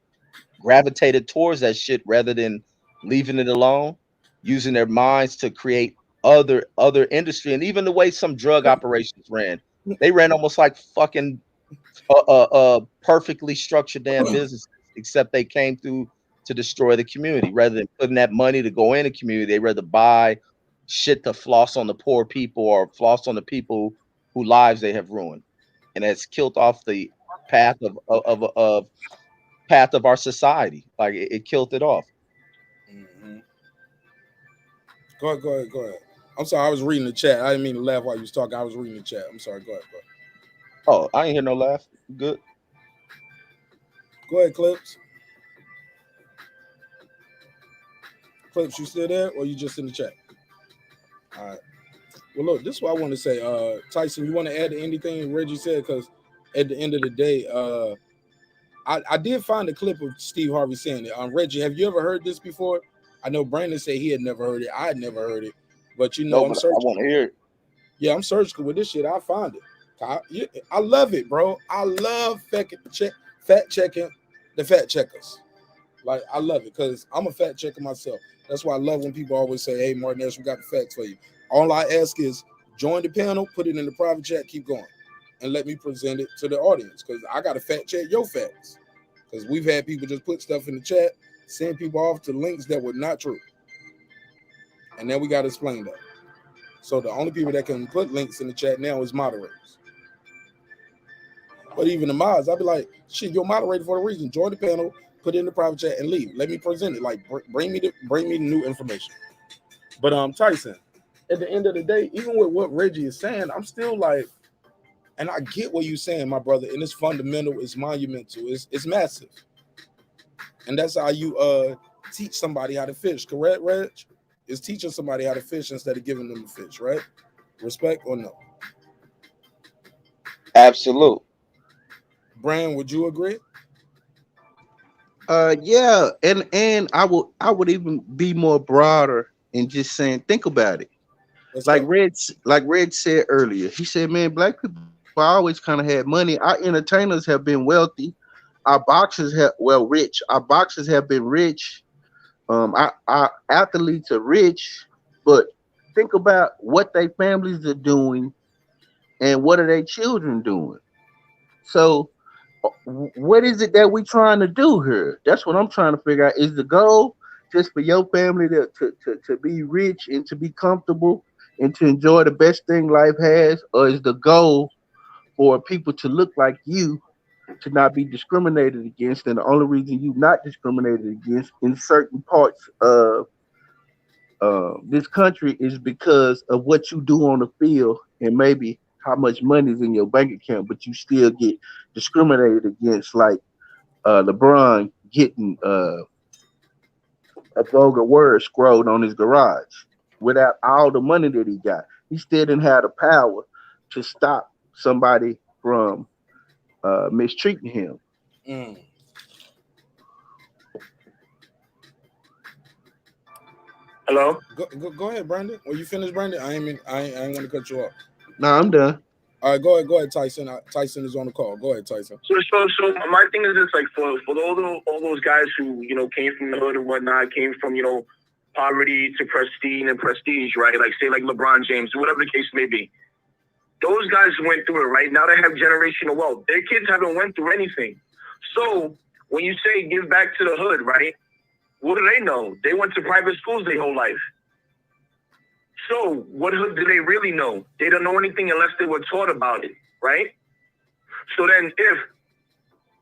gravitated towards that shit rather than leaving it alone, using their minds to create other industry. And even the way some drug operations ran, they ran almost like fucking perfectly structured damn businesses, except they came through to destroy the community rather than putting that money to go in the community. They rather buy shit to floss on the poor people or floss on the people whose lives they have ruined, and has killed off the path of path of our society. Like it killed it off. Mm-hmm. Go ahead, go ahead, go ahead. I'm sorry, I was reading the chat. I didn't mean to laugh while you was talking. I was reading the chat. I'm sorry. Go ahead, go ahead. Oh, I ain't hear no laugh. Good. Go ahead, Clips. Clips, you still there, or you just in the chat? All right. Well, look, this is what I want to say. Tyson, you want to add to anything Reggie said? Because at the end of the day, I did find a clip of Steve Harvey saying it. Reggie, have you ever heard this before? I know Brandon said he had never heard it. I had never heard it. But you know, No, I'm but I searching. want to hear it. Yeah, I'm searching with this shit. I find it. I love it, bro. I love fact checking the fact checkers. Like, I love it because I'm a fact checker myself. That's why I love when people always say, hey, Marqnash, we got the facts for you. All I ask is join the panel, put it in the private chat, keep going, and let me present it to the audience because I got to fact check your facts. Because we've had people just put stuff in the chat, send people off to links that were not true. And then we got to explain that. So the only people that can put links in the chat now is moderators. But even the mods, I'll be like, shit, you're moderator for a reason. Join the panel, put it in the private chat, and leave. Let me present it. Like, bring me the new information. But Tyson, at the end of the day, even with what Reggie is saying, I'm still like, and I get what you're saying, my brother, and it's fundamental, it's monumental, it's massive. And that's how you teach somebody how to fish, correct, Reg? Is teaching somebody how to fish instead of giving them a fish, right? Respect or no? Absolute. Brian, would you agree? Yeah, and I would even be more broader and just saying, think about it. Like Red said earlier, he said, man, black people always kind of had money. Our entertainers have been wealthy. Our boxers have rich. Our boxers have been rich. Our athletes are rich, but think about what their families are doing and what are their children doing. So what is it that we trying to do here? That's what I'm trying to figure out. Is the goal just for your family to be rich and to be comfortable and to enjoy the best thing life has, or is the goal for people to look like you, to not be discriminated against, and the only reason you not discriminated against in certain parts of this country is because of what you do on the field and maybe how much money is in your bank account, but you still get discriminated against, like LeBron getting a vulgar word scrolled on his garage without all the money that he got. He still didn't have the power to stop somebody from mistreating him. Mm. Hello? Go ahead, Brandon. Well, you finished, Brandon? I ain't want to cut you off. No, I'm done. All right, go ahead, Tyson. Tyson is on the call. Go ahead, Tyson. So my thing is this, like, for all those guys who, came from the hood and whatnot, came from, poverty to prestige, right? Like, say, like LeBron James, whatever the case may be. Those guys went through it, right? Now they have generational wealth. Their kids haven't went through anything. So when you say give back to the hood, right? What do they know? They went to private schools their whole life. So what hood do they really know? They don't know anything unless they were taught about it, right? So then if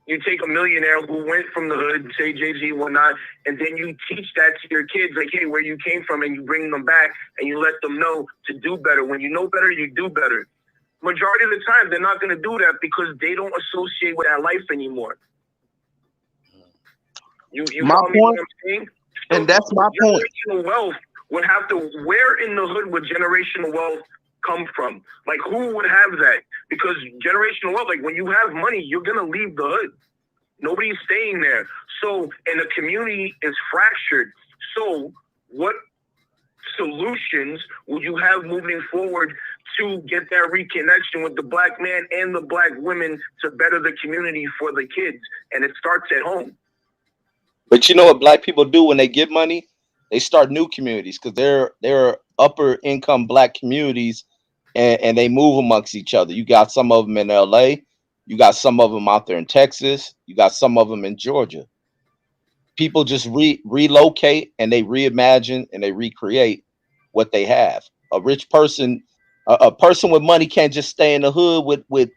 you take a millionaire who went from the hood, say Jay-Z, whatnot, and then you teach that to your kids, like, hey, where you came from, and you bring them back and you let them know to do better. When you know better, you do better. Majority of the time, they're not going to do that because they don't associate with that life anymore. You my follow me point, what I'm saying? So and that's my point. generational wealth would have to, where in the hood would generational wealth come from? Like, who would have that? Because generational wealth, like, when you have money, you're going to leave the hood. Nobody's staying there. So, and the community is fractured. So, what solutions would you have moving forward to get that reconnection with the black man and the black women to better the community for the kids? And it starts at home. But you know what black people do when they get money? They start new communities because they're upper income black communities, and they move amongst each other. You got some of them in LA, you got some of them out there in Texas, you got some of them in Georgia. People just relocate and they reimagine and they recreate what they have. A rich person, a person with money can't just stay in the hood with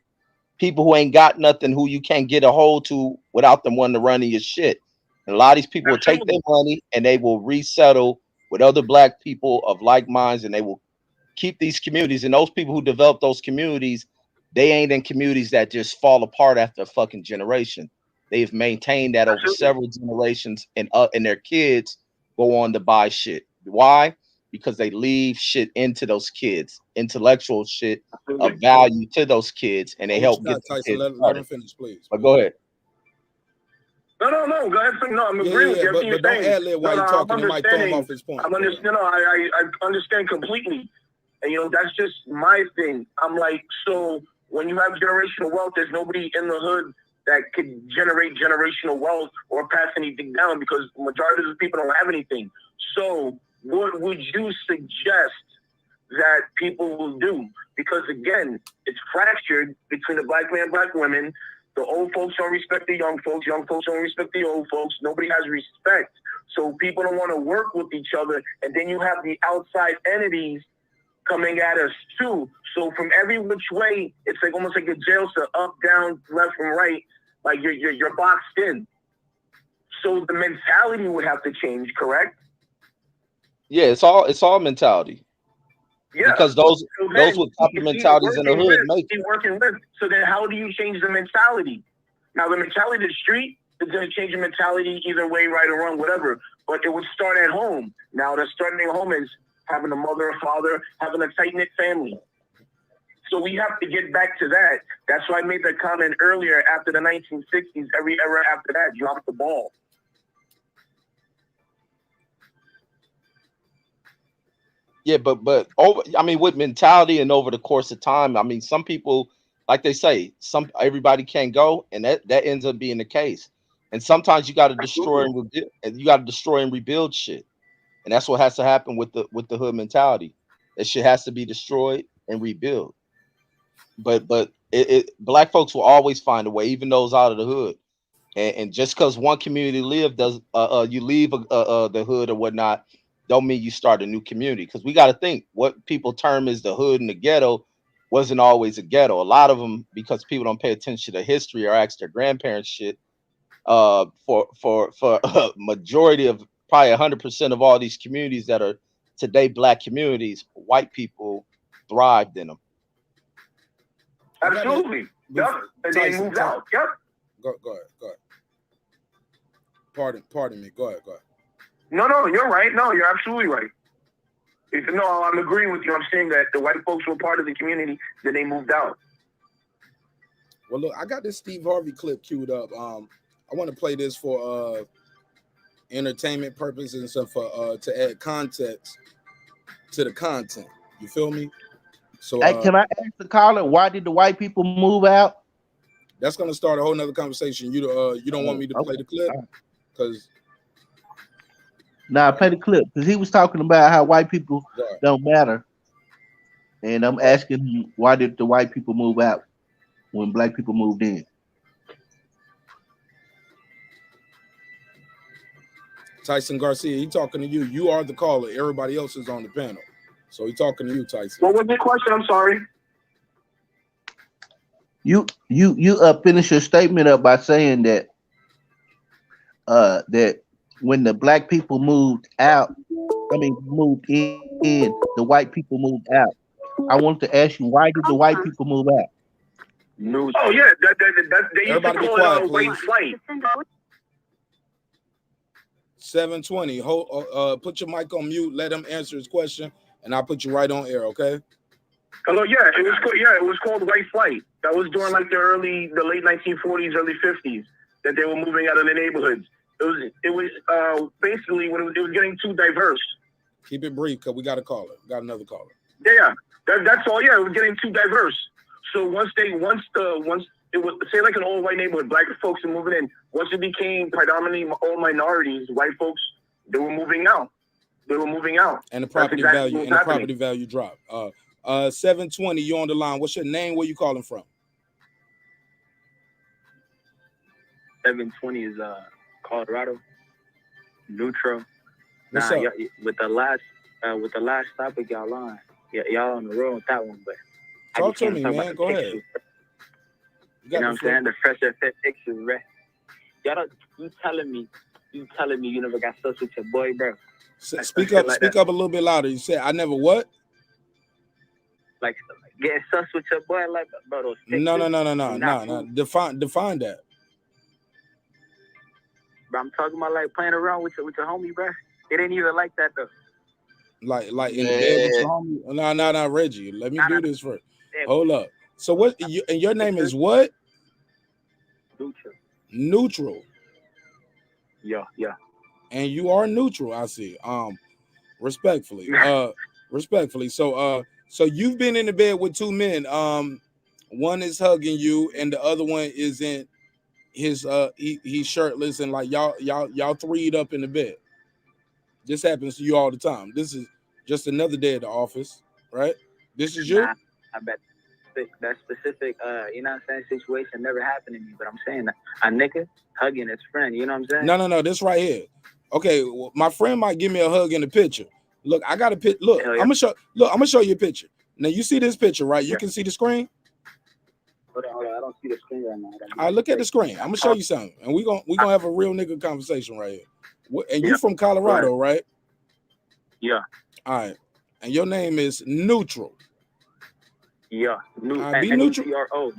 people who ain't got nothing, who you can't get a hold to without them wanting to run in your shit. And a lot of these people will take their money and they will resettle with other black people of like minds, and they will keep these communities. And those people who develop those communities, they ain't in communities that just fall apart after a fucking generation. They've maintained that over several generations, and their kids go on to buy shit. Why? Because they leave shit into those kids, intellectual shit of value to those kids, and they help get the Tyson. kids Let him finish, please. But go ahead. No, go ahead. No, I'm agreeing with you. But don't ad lib while you're talking. It might throw him off his point. I understand completely. And, that's just my thing. I'm like, so when you have generational wealth, there's nobody in the hood that could generate generational wealth or pass anything down because the majority of the people don't have anything. So what would you suggest that people will do? Because, again, it's fractured between the black man and black women. The old folks don't respect the young folks don't respect the old folks. Nobody has respect. So people don't want to work with each other. And then you have the outside entities coming at us too. So from every which way, it's like almost like a jail cell, up, down, left, and right. Like you're boxed in. So the mentality would have to change, correct? Yeah, it's all mentality. Yeah. Because those with copy mentalities in the hood make it. Working with. So then how do you change the mentality? Now the mentality of the street is going to change the mentality either way, right or wrong, whatever. But it would start at home. Now the starting at home is having a mother, a father, having a tight-knit family. So we have to get back to that. That's why I made that comment earlier. After the 1960s, every era after that dropped the ball. Yeah, but with mentality and over the course of time, some people, like they say, everybody can't go, and that ends up being the case. And sometimes you got to destroy and rebuild shit, and that's what has to happen with the hood mentality. That shit has to be destroyed and rebuilt. But black folks will always find a way, even those out of the hood. And just because one community does you leave the hood or whatnot, don't mean you start a new community. Because we got to think what people term as the hood and the ghetto wasn't always a ghetto. A lot of them, because people don't pay attention to history or ask their grandparents shit. For majority of probably 100% of all these communities that are today black communities, white people thrived in them. Absolutely. Yep. And they moved out. Yep. Go ahead. Pardon me. Go ahead. No, you're right. No, you're absolutely right. No, I'm agreeing with you. I'm saying that the white folks were part of the community, then they moved out. Well, look, I got this Steve Harvey clip queued up. I want to play this for entertainment purposes and stuff, to add context to the content. You feel me? So, hey, can I ask the caller, why did the white people move out? That's gonna start a whole nother conversation. You don't want me to play the clip? Because play the clip, because he was talking about how white people don't matter, and I'm asking him, why did the white people move out when black people moved in? Tyson Garcia, he talking to you. You are the caller. Everybody else is on the panel, so he talking to you, Tyson. What was the question? I'm sorry. You finish your statement up by saying that that when the black people moved in, the white people moved out. I want to ask you, why did the white people move out? Oh yeah, they used to call it white flight. 720. Put your mic on mute. Let him answer his question, and I'll put you right on air. Okay. Hello. Yeah, it was called white flight. That was during like the late 1940s, early 50s that they were moving out of the neighborhoods. It was basically when it was getting too diverse. Keep it brief, cause we got a caller. Got another caller. Yeah, that's all. Yeah, it was getting too diverse. So once it was, say like an old white neighborhood, black folks are moving in. Once it became predominantly all minorities, white folks, they were moving out. And the property value dropped. 720, you on the line. What's your name? Where you calling from? 720 is Colorado. Neutral. What's up? With the last topic y'all on. Y'all on the road with that one, but talk to me, man. Go ahead. You know what I'm saying? The fresh effect pictures, right? You telling me you never got stuck with your boy, bro? Speak up a little bit louder. You said I never what? Like getting sus with your boy, like bro. Those no. Define that. Bro, I'm talking about like playing around with your homie, bro. It ain't even like that though. Like in the bed with your homie? No, Reggie. Let me do this first. Hold up. So what? And your name is what? Neutral. Yeah. And you are neutral, I see. Respectfully. So you've been in the bed with two men. One is hugging you, and the other one is in his he's shirtless, and like y'all threed up in the bed. This happens to you all the time. This is just another day at the office, right? This is you. Nah, I bet that specific you know what I'm saying, situation never happened to me, but I'm saying a nigga hugging his friend, you know what I'm saying? No, this right here. Okay, well, my friend might give me a hug in the picture. Look, I got a picture. Look, yeah. I'm gonna show you a picture. Now you see this picture, right? You can see the screen. Hold on, I don't see the screen right now. All right, look at the screen. I'm gonna show you something, and we gonna have a real nigga conversation right here. And you're from Colorado, right? Yeah. All right, and your name is Neutral. Yeah, be neutral. N-E-T-R-O.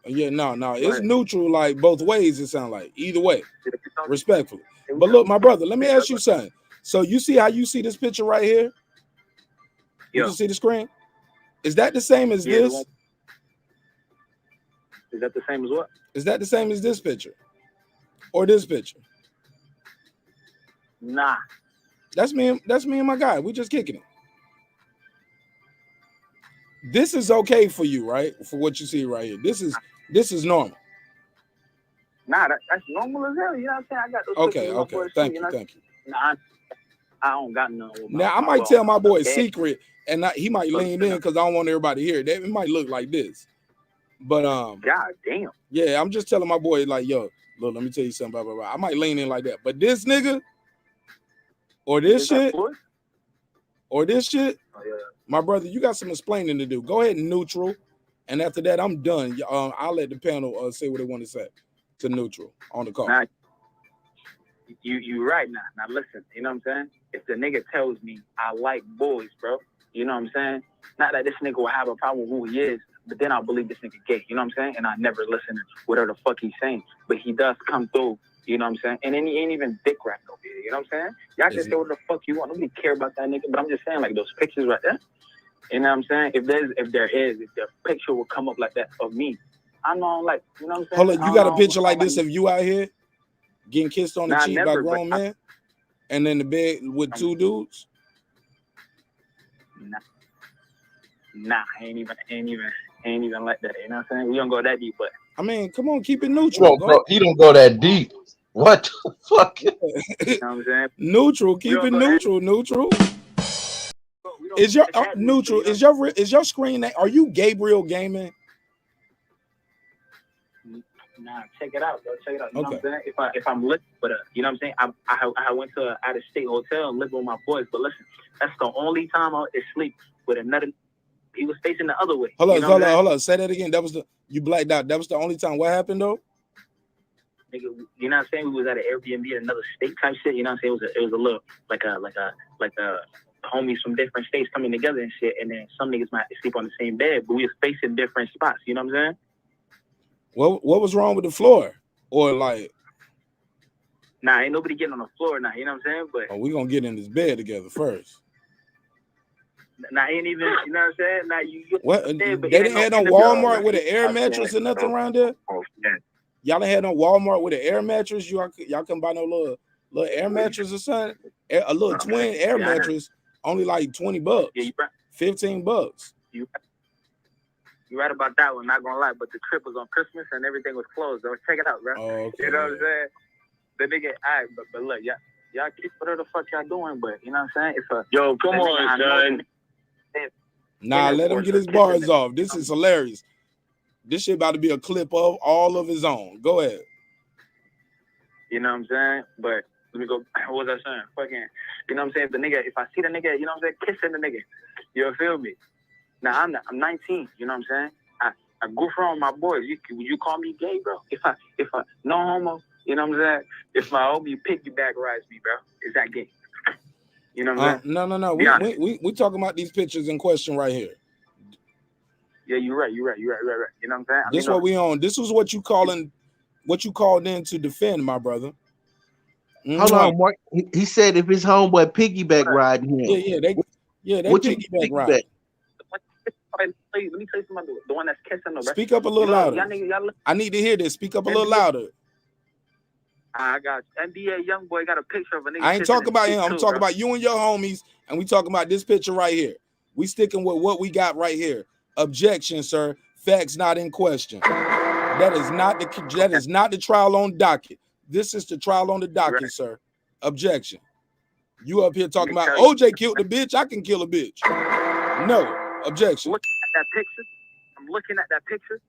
Yeah, no, it's neutral like both ways. It sounds like either way, respectfully. But look, my brother, let me ask you something. So you see how you see this picture right here? You can see the screen. Is that the same as this? Is that the same as what? Is that the same as this picture? Or this picture? Nah. That's me and my guy. We just kicking it. This is okay for you, right? For what you see right here. This is normal. Nah, that's normal as hell. You know what I'm saying? I got those. Okay. Thank you. Nah, I don't got none. Now I might tell my boy a secret, and he might lean in because I don't want everybody to hear. It might look like this. But God damn. Yeah, I'm just telling my boy like, yo, look, let me tell you something. Blah, blah, blah. I might lean in like that, but this nigga or this shit or this shit, my brother, you got some explaining to do. Go ahead and neutral, and after that, I'm done. I'll let the panel say what they want to say to neutral on the call. Now, you right now. Now listen, you know what I'm saying? If the nigga tells me I like boys, bro, you know what I'm saying? Not that this nigga will have a problem with who he is, but then I'll believe this nigga gay, you know what I'm saying? And I never listen to whatever the fuck he's saying. But he does come through, you know what I'm saying? And then he ain't even dick rapping over here, you know what I'm saying? Y'all can say what the fuck you want. Nobody care about that nigga, but I'm just saying, like, those pictures right there, you know what I'm saying? If the picture will come up like that of me, I know, like, you know what I'm saying? Hold on, you got a picture like this of you out here getting kissed on the cheek by grown men, and then the bed with two dudes? Nah, I ain't even like that. You know what I'm saying? We don't go that deep, but I mean, come on, keep it neutral. He don't go that deep. What the fuck? You know what I'm saying? Neutral, keep it neutral. Neutral. Is your neutral? Is your screen? Are you Gabriel Gaming? Nah, check it out, bro. Check it out. You know what I'm saying? If I'm lit, but you know what I'm saying? I went to an out of state hotel and lived with my boys. But listen, that's the only time I sleep with another. He was facing the other way. Hold on. Say that again. That was you blacked out. That was the only time. What happened though? Nigga, you know what I'm saying? We was at an Airbnb in another state type shit. You know what I'm saying? It was a little like a homies from different states coming together and shit. And then some niggas might sleep on the same bed, but we was facing different spots. You know what I'm saying? What was wrong with the floor? Or like, nah, ain't nobody getting on the floor now. You know what I'm saying? But we gonna get in this bed together first. Nah, ain't even. You know what I'm saying? Now you. What? They didn't have no Walmart with an air mattress or nothing around there. Y'all ain't had no Walmart with an air mattress. Y'all can buy no little air mattress or something. A little twin air mattress, only like $20. Yeah, you right. $15. You're right about that one, not gonna lie, but the trip was on Christmas and everything was closed. So check it out, bro. Oh, okay. You know what I'm saying? The nigga, all right, but look, y'all keep whatever the fuck y'all doing, but you know what I'm saying? Yo, come on, son. Nah, let him get his bars off. This is hilarious. This shit about to be a clip of all of his own. Go ahead. You know what I'm saying? But let me go. What was I saying? Fucking, you know what I'm saying? The nigga, if I see the nigga, you know what I'm saying? Kissing the nigga. You feel me? Now I'm 19. You know what I'm saying? I goof around with my boys. Would you call me gay, bro? If I no homo. You know what I'm saying? If my homie piggyback rides me, bro, is that gay? You know what I'm saying? No. We talking about these pictures in question right here. Yeah, you're right. You know what I'm saying? This what we on. This was what you called in to defend, my brother. Hold on, Mark. He said if his homeboy piggyback riding him. They piggyback ride. Let me tell you something. The one that's kissing the. Speak up a little louder. I need to hear this. Speak up a little louder. I got NBA young boy got a picture of a nigga. I ain't talking about him. I'm talking about you and your homies, and we talking about this picture right here. We sticking with what we got right here. Objection, sir. Facts not in question. That is not the trial on docket. This is the trial on the docket, sir. Objection. You up here talking about OJ killed the bitch. I can kill a bitch. No. Objection. Looking at that picture, I'm looking at that picture,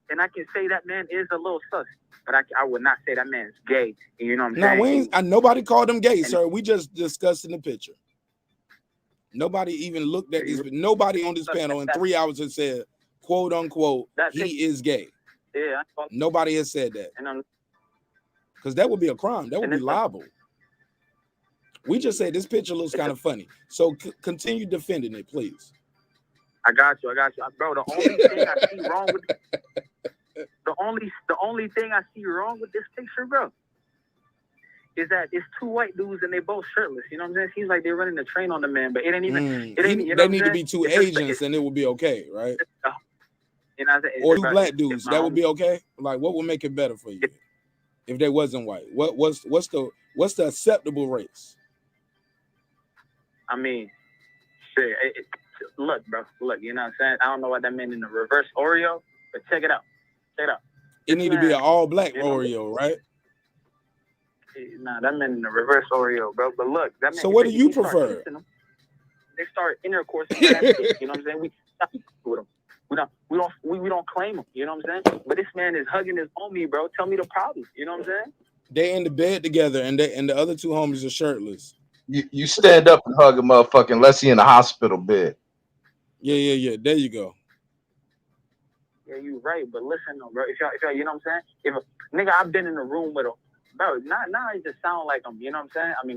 and I can say that man is a little sus, but I would not say that man's gay. You know what I'm saying? Nobody called him gay, sir. We just discussed in the picture. Nobody even looked at this. Nobody on this panel in 3 hours has said, quote unquote, he is gay. Yeah. Nobody has said that. Because that would be a crime. That would be libel. We just said this picture looks kind of funny. So continue defending it, please. I got you, bro. The only thing I see wrong with the only thing I see wrong with this picture, bro, is that it's two white dudes and they both shirtless. You know what I'm saying? Seems like they're running the train on the man, but it ain't even. They need to be two Asians and it would be okay, right? You know what I'm saying? Or two black dudes, that would be okay. Like, what would make it better for you if they wasn't white? What's the acceptable race? I mean, shit. Look, bro. Look, you know what I'm saying? I don't know what that meant in the reverse Oreo, but check it out. It need to be an all-black Oreo, right? Nah, that meant in the reverse Oreo, bro. But look, that meant. So what do you prefer? They start intercourse. You know what I'm saying? We stop with them. We don't claim him. You know what I'm saying? But this man is hugging his homie, bro. Tell me the problem. You know what I'm saying? They in the bed together, and the other two homies are shirtless. You stand up and hug a motherfucker unless he in a hospital bed. Yeah. There you go. Yeah, you right. But listen, though, bro. If y'all, you know what I'm saying? If a nigga, I've been in a room with a bro. Now it just sound like I'm. You know what I'm saying? I'm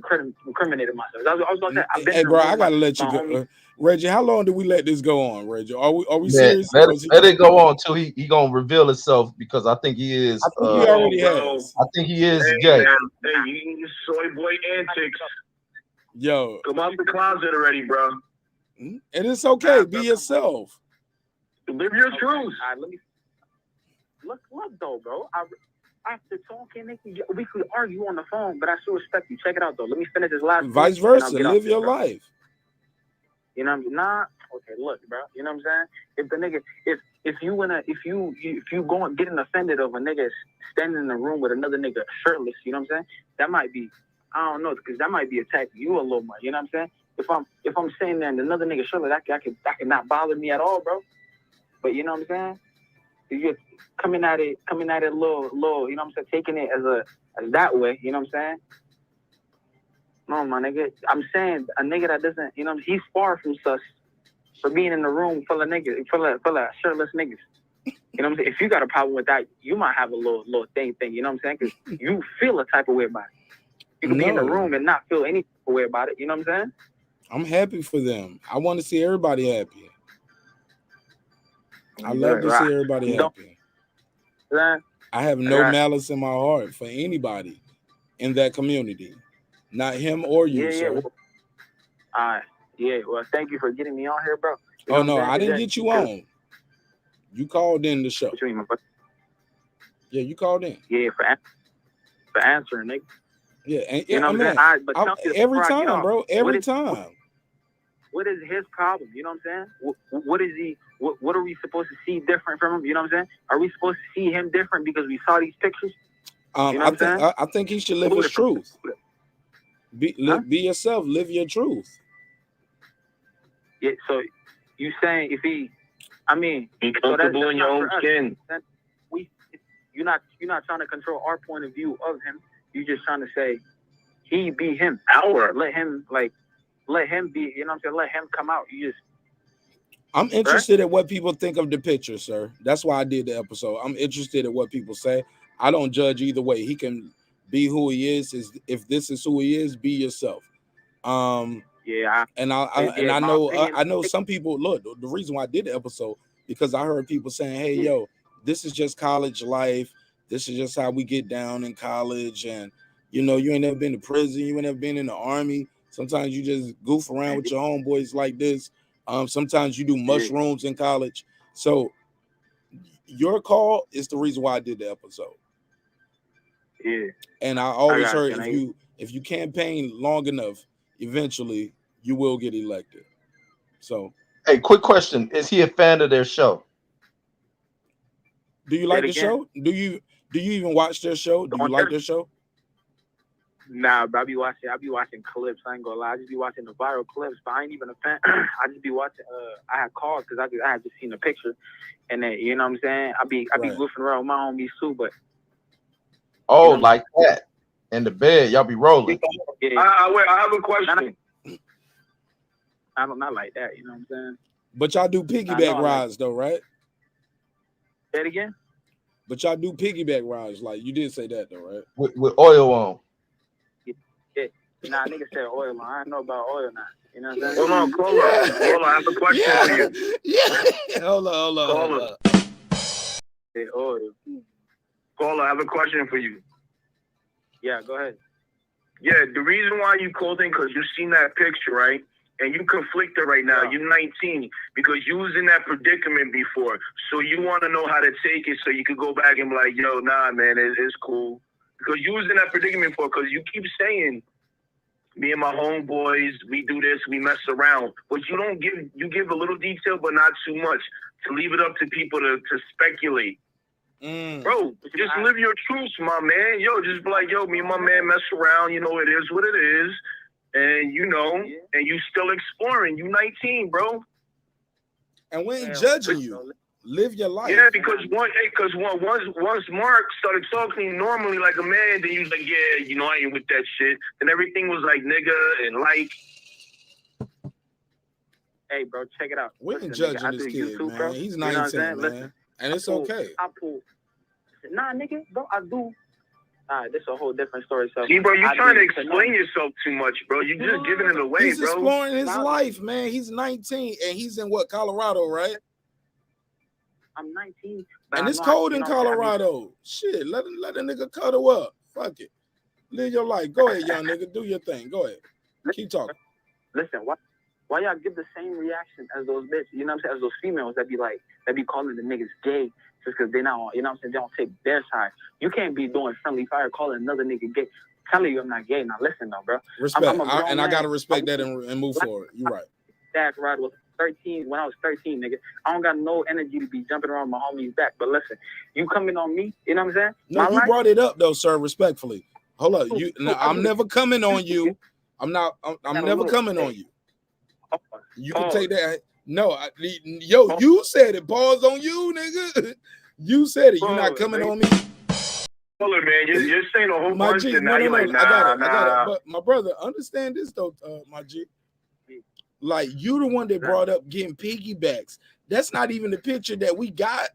incriminating myself. I was gonna say, I've been. Hey, in bro, a room I gotta with let you my go. homie. Reggie, how long do we let this go on, Reggie? Are we Man, serious? let it go on till he gonna reveal himself, because I think he is. I think he already has. I think he is gay. Man, hey, you soy boy antics. Yo, Come out the closet already, bro. and it's okay. Be yourself. Live your truth. All right, let me look though, bro. After talking, we could argue on the phone, but I still respect you. Check it out though. Let me finish this last. Vice versa. Live your life. You know what I'm nah. Okay, look, bro. You know what I'm saying? If the nigga, if you go and getting offended of a nigga standing in the room with another nigga shirtless, you know what I'm saying? That might be, I don't know, because that might be attacking you a little more. You know what I'm saying? If I'm saying that and another nigga shirtless, that could not bother me at all, bro. But you know what I'm saying? You're coming at it little, you know what I'm saying? Taking it as that way, you know what I'm saying? No, my nigga. I'm saying a nigga that doesn't, you know, he's far from sus for being in the room full of niggas, full of shirtless niggas. You know what I'm saying? If you got a problem with that, you might have a little thing, you know what I'm saying? Because you feel a type of way about it. You can be in the room and not feel any type of way about it, you know what I'm saying? I'm happy for them. I want to see everybody happy. I love to see everybody happy. I have no malice in my heart for anybody in that community. Not him or you, sir. Well, thank you for getting me on here, bro. You Oh, no, I didn't get you on. You called in the show. What you mean, my brother? Yeah, you called in. Yeah, for answering, nigga. Yeah, and you know what I'm saying? Every time, bro. Every time. What is his problem? You know what I'm saying? What is he? What are we supposed to see different from him? You know what I'm saying? Are we supposed to see him different because we saw these pictures? You know I think he should live his truth. Be yourself. Live your truth. Yeah. So you saying if he, I mean, be comfortable in your own skin. You're not trying to control our point of view of him. You're just trying to say he be him. Let him be. You know what I'm saying? Let him come out. I'm interested at what people think of the picture, sir. That's why I did the episode. I'm interested at what people say. I don't judge either way. He can be who he is. If this is who he is, be yourself. Yeah. I know some people. Look, the reason why I did the episode, because I heard people saying, "Hey, yo, this is just college life. This is just how we get down in college, and you know, you ain't never been to prison. You ain't never been in the army. Sometimes you just goof around with your homeboys like this. Sometimes you do mushrooms in college. So your call is the reason why I did the episode. Yeah. And I always heard if you campaign long enough, eventually you will get elected. So hey, quick question. Is he a fan of their show? Do you like the show? Do you even watch their show? Do you like their show? Nah, but I be watching clips. I ain't gonna lie. I just be watching the viral clips, but I ain't even a fan. I just be watching. I had called because I had just seen the picture, and then you know what I'm saying. I be goofing around with my homies too, but like that in the bed, y'all be rolling. Yeah. I have a question. I don't not like that. You know what I'm saying. But y'all do piggyback rides though, right? Say it again. But y'all do piggyback rides, like you did say that though, right? With oil on. Yeah. Nah, nigga said oil on. I don't know about oil now. You know what I'm saying? Hold on, Hold on, I have a question for you. Yeah. Hold on. Yeah, oil. Caller, I have a question for you. Yeah, go ahead. Yeah, the reason why you called in because you seen that picture, right? And you conflicted right now. You're 19 because you was in that predicament before. So you want to know how to take it so you could go back and be like, yo, nah, man, it's cool. Because you was in that predicament before because you keep saying, me and my homeboys, we do this, we mess around. But you give a little detail, but not too much to leave it up to people to speculate. Bro, just live your truth, my man. Yo, just be like, yo, me and my man mess around. You know, it is what it is. And, you know, and you still exploring. You 19, bro. And we ain't judging you. Live your life. Yeah, because once Marq started talking normally like a man, then you was like, yeah, you know, I ain't with that shit. And everything was like nigga and like. Hey, bro, check it out. We ain't Listen, judging nigga, this I do kid, YouTube, man. bro. He's You know what I'm 19, saying? man. Listen, And it's okay. Nah, nigga, bro, I do. All right, this is a whole different story. So, See, bro, you I trying to do- explain yourself too much, bro. You just giving it away, He's bro. exploring his life, man. He's 19 and he's in what, Colorado, right? I'm 19. but And I it's know cold you in know what I'm saying? Colorado. Shit, let a nigga cuddle up. Fuck it. Live your life. Go ahead, young nigga. Do your thing. Go ahead. Keep talking. Listen, why y'all give the same reaction as those bitches? You know what I'm saying? As those females that be calling the niggas gay just because they not, you know what I'm saying? They don't take their side. You can't be doing friendly fire calling another nigga gay. Telling you I'm not gay. Now listen though, bro. Respect. I'm a grown I man. gotta respect that and move forward. You're right. Dad ride was 13 when I was 13, nigga. I don't got no energy to be jumping around my homie's back. But listen, you coming on me, you know what I'm saying? No, you brought it up though, sir. Respectfully. Hold up. I'm never coming on you. I'm never coming on you. You can take that. No, you said it. Pause on you, nigga. You said it. You're not coming on me. Hold on, man. You're saying a whole My bunch G, and now you're like, I got it. nah. But my brother, understand this though, my G. Like you the one that brought up getting piggybacks. That's not even the picture that we got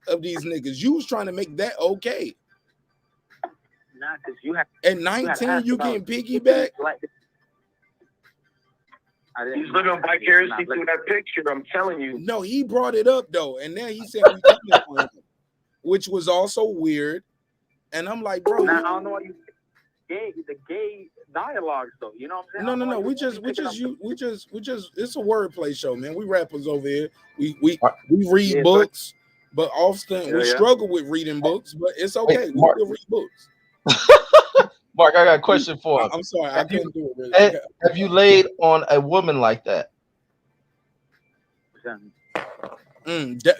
of these niggas. You was trying to make that okay. Nah, because you have at 19, you getting piggyback. He's living vicariously through that picture. I'm telling you. No, he brought it up though, and then he said we coming for him, which was also weird. And I'm like, bro, now, I don't know why you the gay dialogues though. You know what I'm saying? No. We just it's a wordplay show, man. We rappers over here. We read books, but often we struggle with reading books, but it's okay. We still read books. Marq, I got a question for him. I'm sorry, I couldn't do it. Really. Have you laid on a woman like that?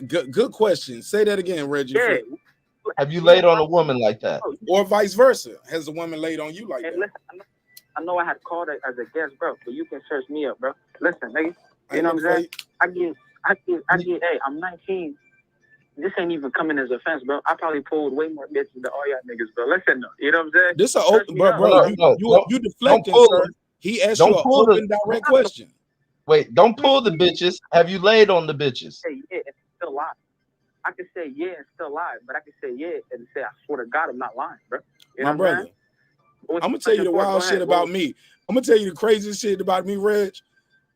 Good question. Say that again, Reggie. Yeah. Have you laid on a woman like that? Or vice versa? Has a woman laid on you like that? Listen, I know I had called it as a guest, bro, but you can search me up, bro. Listen, nigga, you know what I'm saying? I get, hey, I'm 19. This ain't even coming as offense, bro. I probably pulled way more bitches than all y'all niggas, bro. Listen, though, you know what I'm saying? This a open, bro. You deflecting, sir. He asked you an open, direct question. Wait, don't pull the bitches. Have you laid on the bitches? Yeah, it's still lie. I can say yeah and still lie, but I can say yeah and say I swear to God I'm not lying, bro. You know my brother, I'm gonna tell you the wild shit about me. I'm gonna tell you the craziest shit about me, Reg.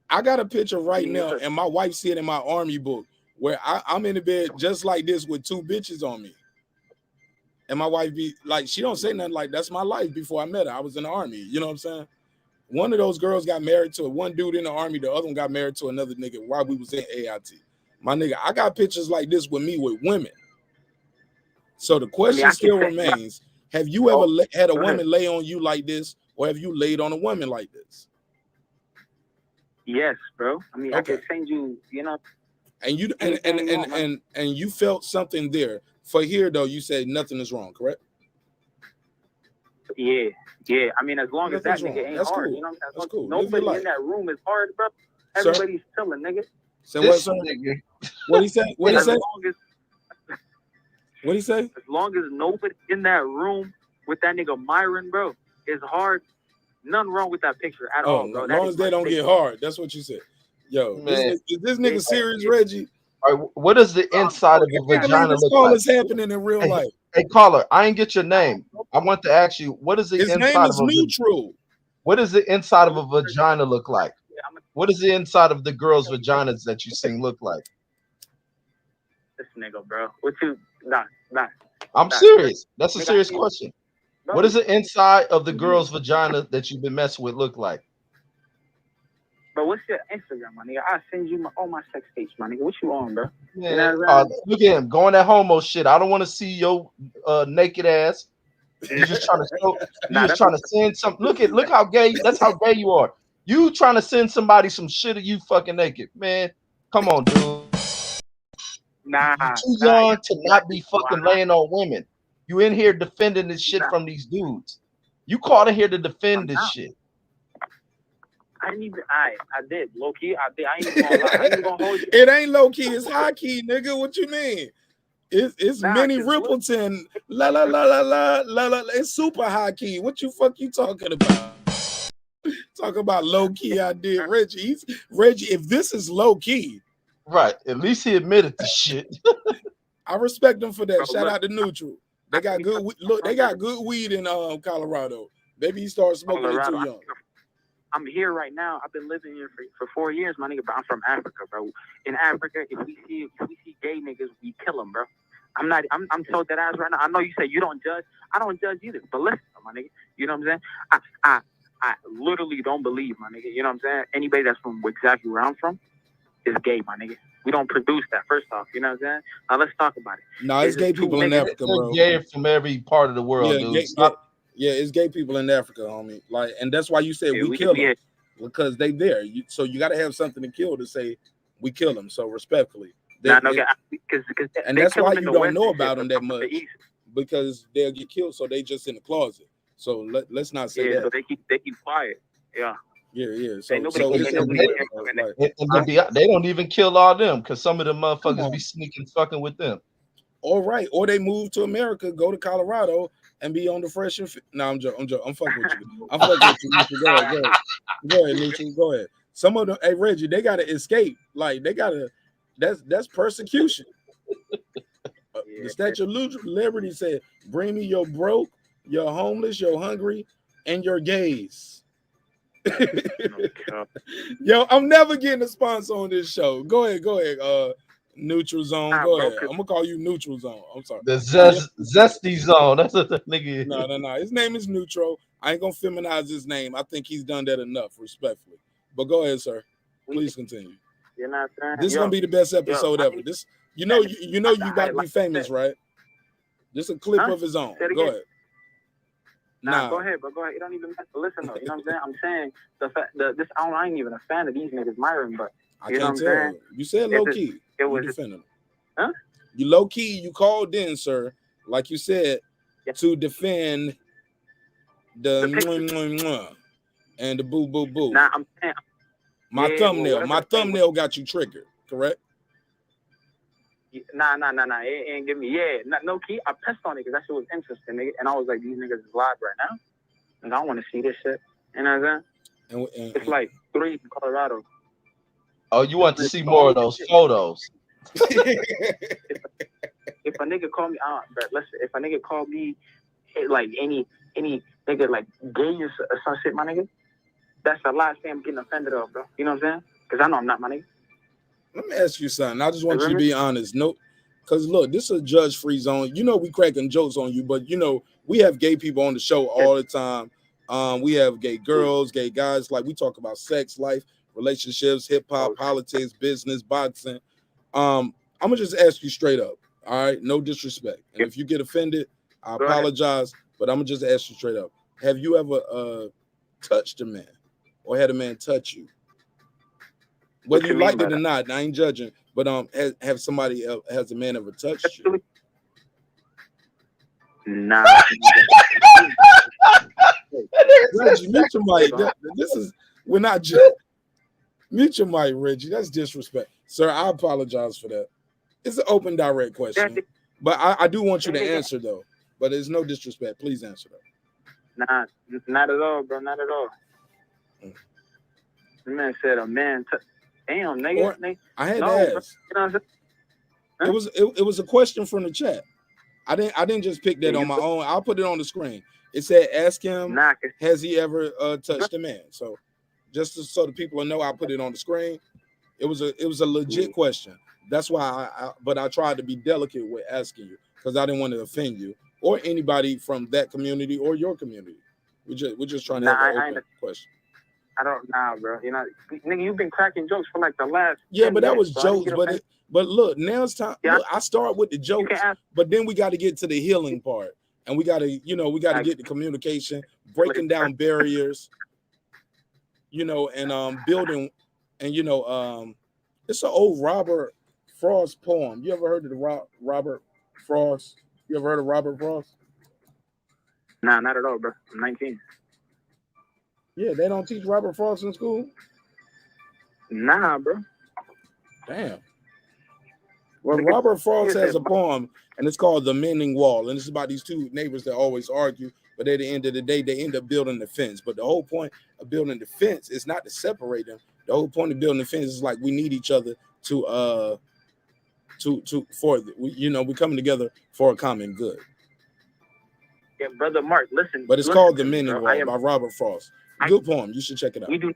I got a picture right now, and my wife see it in my army book where I'm in the bed just like this with two bitches on me. And my wife be like, she don't say nothing like that's my life before I met her. I was in the army, you know what I'm saying? One of those girls got married to one dude in the army, the other one got married to another nigga while we was in AIT. My nigga, I got pictures like this with me with women. So the question still remains, have you ever had a woman lay on you like this, or have you laid on a woman like this? Yes, bro. I mean, I can send you, you know. And you and you felt something there. For here though, you said nothing is wrong, correct? Yeah. I mean, as long as that nigga ain't that's hard, cool. you know what I'm saying? That's cool. Nobody in that room is hard, bro. Everybody's chilling, nigga. Say what, sir? What he say? What he say? What he say? As long as nobody in that room with that nigga Myron, bro, is hard. Nothing wrong with that picture at all, bro. As long as they don't get hard. That's what you said. Yo, is this nigga serious, Reggie? All right, what is the inside of a vagina look like? This happening in real life. Hey, caller, I ain't get your name. I want to ask you, what is the His inside name of is a Neutral. What does the inside of a vagina look like? What does the inside of the girls' vaginas that you sing look like? This nigga, bro. What you? Nah. I'm serious. That's a serious question. What does the inside of the girl's vagina that you've been messing with look like? But what's your Instagram, my nigga? I'll send you all my sex tapes, my nigga. What you on, bro? Yeah, look at him going that homo shit. I don't want to see your naked ass. You're just trying to trying to send some. Look how gay. That's how gay you are. You trying to send somebody some shit of you fucking naked, man. Come on, dude. You're too young to not be fucking laying on women. You in here defending this shit from these dudes. You called in here to defend this shit. I didn't even. I did low key. I did. I ain't even gonna lie. I ain't even gonna hold you. It ain't low key. It's high key, nigga. What you mean? It's Nah, Minnie 'cause look- Rippleton. La la la la la la la. It's super high key. What you talking about? Talk about low key. I did Reggie. Reggie. If this is low key, Right. At least he admitted to shit. I respect them for that. Bro, Shout look. out to Neutral. They got good. Look, they got good weed in Colorado. Maybe he started smoking it Colorado. too young. I'm here right now. I've been living here for 4 years, my nigga. But I'm from Africa, bro. In Africa, if we see gay niggas, we kill them, bro. I'm so dead ass right now. I know you say you don't judge. I don't judge either. But listen, my nigga. You know what I'm saying? I literally don't believe, my nigga. You know what I'm saying? Anybody that's from exactly where I'm from is gay, my nigga. We don't produce that, first off. You know what I'm saying? Now let's talk about it. No, it's gay people in Africa, bro. They're gay from every part of the world, dude. Yeah, it's gay people in Africa, homie. Like, and that's why you said we kill them because they there. So you got to have something to kill to say we kill them. So respectfully, and that's why you don't know about them that much because they'll get killed. So they just in the closet. So let's not say that. So they keep quiet. Yeah. Yeah. So they don't even kill all them because some of them motherfuckers be sneaking fucking with them. All right, or they move to America, go to Colorado, and be on the fresh and fit. No, I'm joking. I'm fucking with you. I'm fucking with you. Neutral. Go ahead, Neutral. Go ahead. Some of them, hey Reggie, they gotta escape. Like they gotta. That's persecution. The Statue of Liberty said, "Bring me your broke, your homeless, your hungry, and your gays." Yo, I'm never getting a sponsor on this show. Go ahead. Neutral Zone. Go ahead. I'm gonna call you Neutral Zone. I'm sorry. The zesty zone. That's what the nigga is. No. His name is Neutral. I ain't gonna feminize his name. I think he's done that enough, respectfully. But go ahead, sir. Please continue. You're not saying This is gonna be the best episode ever. This, you about to be famous, right? This a clip of his own. Go ahead. Nah, go ahead, but go ahead. You don't even listen though. You know what I'm saying? I'm saying the fact that this. I ain't even a fan of these niggas, Myron, but I can't tell. You said low key. It was defending them. Huh? You low key. You called in, sir, like you said, to defend the and the boo boo boo. Nah, I'm saying my thumbnail got you triggered, correct? Nah. It ain't give me no key. I pressed on it because that shit was interesting, nigga. And I was like, these niggas is live right now, and I want to see this shit. You know what I'm saying? It's like 3 in Colorado. Oh, you want to see more of those photos? If a nigga call me, listen. If a nigga call me, like any nigga like gay or some shit, my nigga, that's the last thing I'm getting offended of, bro. You know what I'm saying? Because I know I'm not, my nigga. Let me ask you something. I just want you to be honest. No, because look, this is a judge-free zone. You know we cracking jokes on you, but you know we have gay people on the show all the time. We have gay girls, gay guys. Like we talk about sex, life, relationships, hip hop, politics, business, boxing. I'm gonna just ask you straight up. All right, no disrespect. And if you get offended, I apologize. But I'm gonna just ask you straight up. Have you ever touched a man or had a man touch you? Whether you liked it or not, I ain't judging. But has a man ever touched you? Nah. Reggie, mute your mic. We're not judging. Mute your mic, Reggie. That's disrespect. Sir, I apologize for that. It's an open, direct question. But I do want you to answer, though. But there's no disrespect. Please answer that. Nah, not at all, bro. Not at all. The man said a man damn, nigga. I had to ask. You know what I'm saying? Huh? It was a question from the chat. I didn't just pick that on my own. I'll put it on the screen. It said, ask him, has he ever touched a man? So just so the people know, I put it on the screen. It was a legit question. That's why I tried to be delicate with asking you because I didn't want to offend you or anybody from that community or your community. We're just trying to have an open question. I don't know, bro. You know, nigga, you've been cracking jokes for like the last. Yeah, but that was jokes. But look, now it's time. Yeah. Look, I start with the jokes, but then we got to get to the healing part, and we got to get the communication, breaking down barriers, and building, and it's an old Robert Frost poem. You ever heard of the Robert Frost? You ever heard of Robert Frost? Nah, not at all, bro. I'm 19. Yeah, they don't teach Robert Frost in school. Nah, bro. Damn. Well, Robert Frost has a poem, and it's called "The Mending Wall," and it's about these two neighbors that always argue, but at the end of the day, they end up building the fence. But the whole point of building the fence is not to separate them. The whole point of building the fence is like we need each other to we coming together for a common good. Yeah, brother Mark, listen. But it's called "The Mending Wall" by Robert Frost. Good poem. You should check it out. We do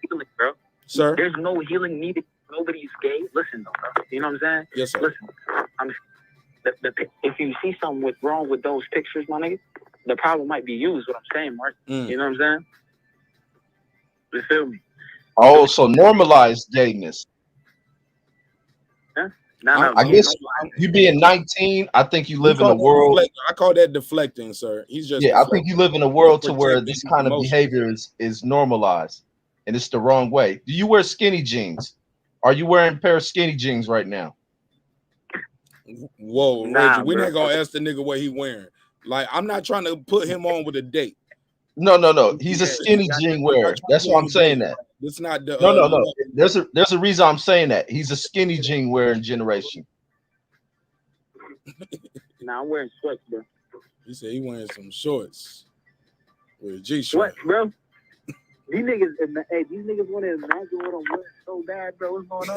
healing, bro. Sir? There's no healing needed. Nobody's gay. Listen, though, bro. You know what I'm saying? Yes, sir. Listen, if you see something wrong with those pictures, my nigga, the problem might be you, is what I'm saying, Mark. You know what I'm saying? You feel me? Oh, so normalize gayness. Huh? I guess you being 19, I think you live in a world. I call that deflecting, sir. He's just I think you live in a world to where this kind of behavior is normalized, and it's the wrong way. Do you wear skinny jeans? Are you wearing a pair of skinny jeans right now? Whoa, Reggie, we're not gonna ask the nigga what he wearing. Like, I'm not trying to put him on with a date. No. He's a skinny jean wearer. That's why I'm saying that. It's not the no. There's a reason I'm saying that. He's a skinny jean wearing generation. Nah, I'm wearing sweats, bro. He said he wearing some shorts with a G What, shirt. bro? These niggas want to imagine what I'm wearing so bad, bro. What's going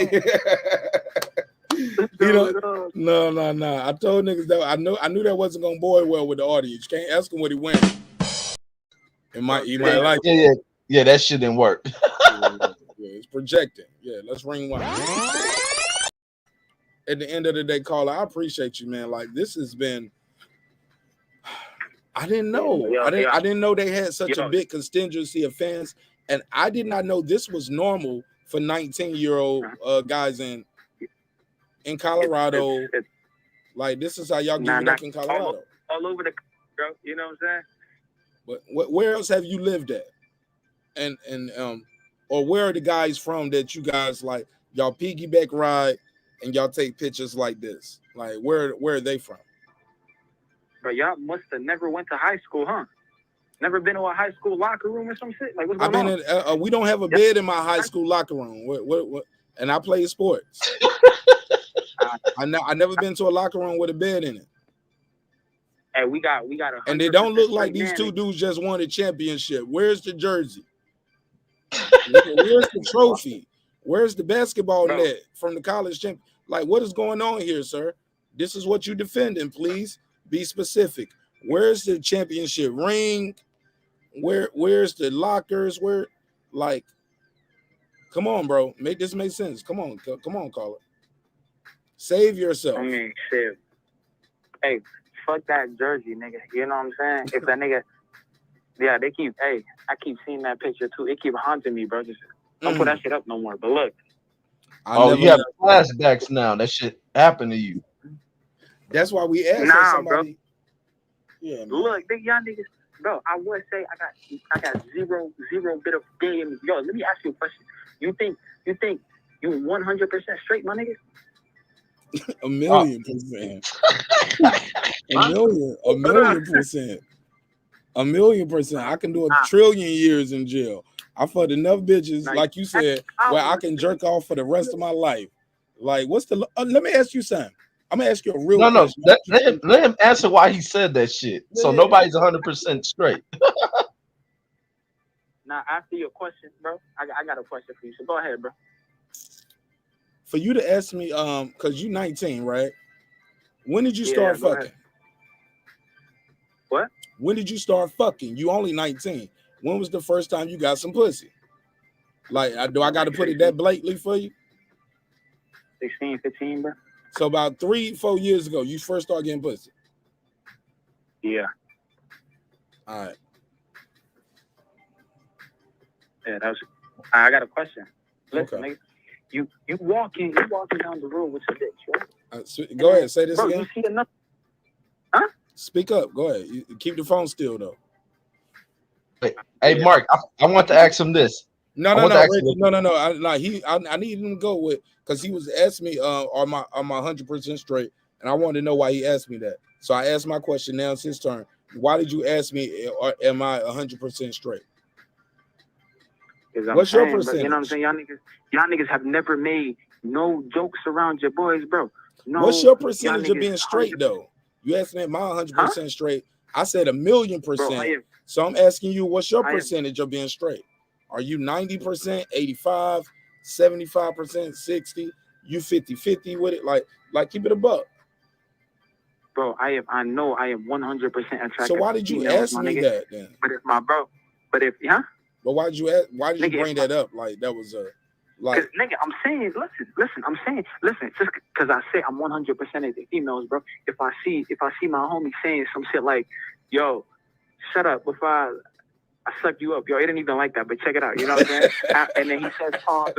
on? No. I told niggas that I knew that wasn't gonna boil well with the audience. You can't ask him what he wearing. He might like it. Yeah, that shit didn't work. Yeah, it's projecting. Yeah, let's ring one. At the end of the day, caller, I appreciate you, man. Like, this has been. I didn't know. I didn't know they had such a big contingency of fans, and I did not know this was normal for 19-year-old guys in Colorado. Like, this is how y'all give it up in Colorado. All over the, bro. You know what I'm saying? But where else have you lived at? And or where are the guys from that you guys like y'all piggyback ride and y'all take pictures like this? Like, where are they from? But y'all must have never went to high school, huh? Never been to a high school locker room or some shit? Like, what's going on? We don't have a bed in my high school locker room. What? And I play sports. I never been to a locker room with a bed in it. Hey, we got and they don't look like these two dudes just won a championship. Where's the jersey? Where's the trophy? Where's the basketball net from the college champ? Like, what is going on here, sir? This is what you defending. Please be specific. Where's the championship ring? Where's the lockers? Where, like, come on, bro. Make this make sense. Come on, caller. Save yourself. I mean, shit. Hey, fuck that jersey, nigga. You know what I'm saying? If that nigga, yeah, I keep seeing that picture too. It keep haunting me, bro. Just don't put that shit up no more. But look. You have flashbacks now. That shit happened to you. That's why we asked somebody. Bro. Yeah, man. Look, y'all niggas, bro. I would say I got zero bit of gay in me. Yo, let me ask you a question. You think you 100% straight, my nigga? A million percent. A million percent. A million percent. I can do a trillion years in jail. I fucked enough bitches, like you said, where I can jerk off for the rest of my life. Like, what's the? Let me ask you something. I'm gonna ask you a real question. Let him answer why he said that shit. So nobody's 100% straight. Now, after your question, bro, I got a question for you. So go ahead, bro. For you to ask me, because you 19, right? When did you start fucking? Ahead. What? When did you start fucking? You only 19. When was the first time you got some pussy? Like, do I got to put it that blatantly for you? 16, 15, bro. So about 3-4 years ago, you first started getting pussy? Yeah. All right. Yeah, I got a question. Listen, nigga, you walking down the road with your bitch, right? Go ahead, say this bro, again. You see enough? Huh? Speak up. Go ahead. You keep the phone still, though. Hey, Mark, I want to ask him this. No. I need him to go with, because he was asking me, am I 100% straight? And I wanted to know why he asked me that. So I asked my question. Now it's his turn. Why did you ask me, am I 100% straight? What's your But percentage? you know what I'm saying? Y'all niggas have never made no jokes around your boys, bro. No, What's your y'all percentage of niggas being straight 100%. though? You asked me my 100% straight. I said 1,000,000%. Bro, I am. So I'm asking you, what's your I am. percentage of being straight? Are you 90%, 85, 75%, 60? You 50-50 with it? Like keep it a buck. Bro, I know I am 100% attracted. So why did you females, ask me that then? But if my bro, but if But why did you ask, why did nigga, you bring that up? Like that was a like. Nigga, I'm saying, listen, just because I say I'm 100% of the females, bro. If I see my homie saying some shit like, "Yo, shut up before I suck you up," yo, it didn't even like that, but check it out, you know what I'm saying? And then he says, "Pause."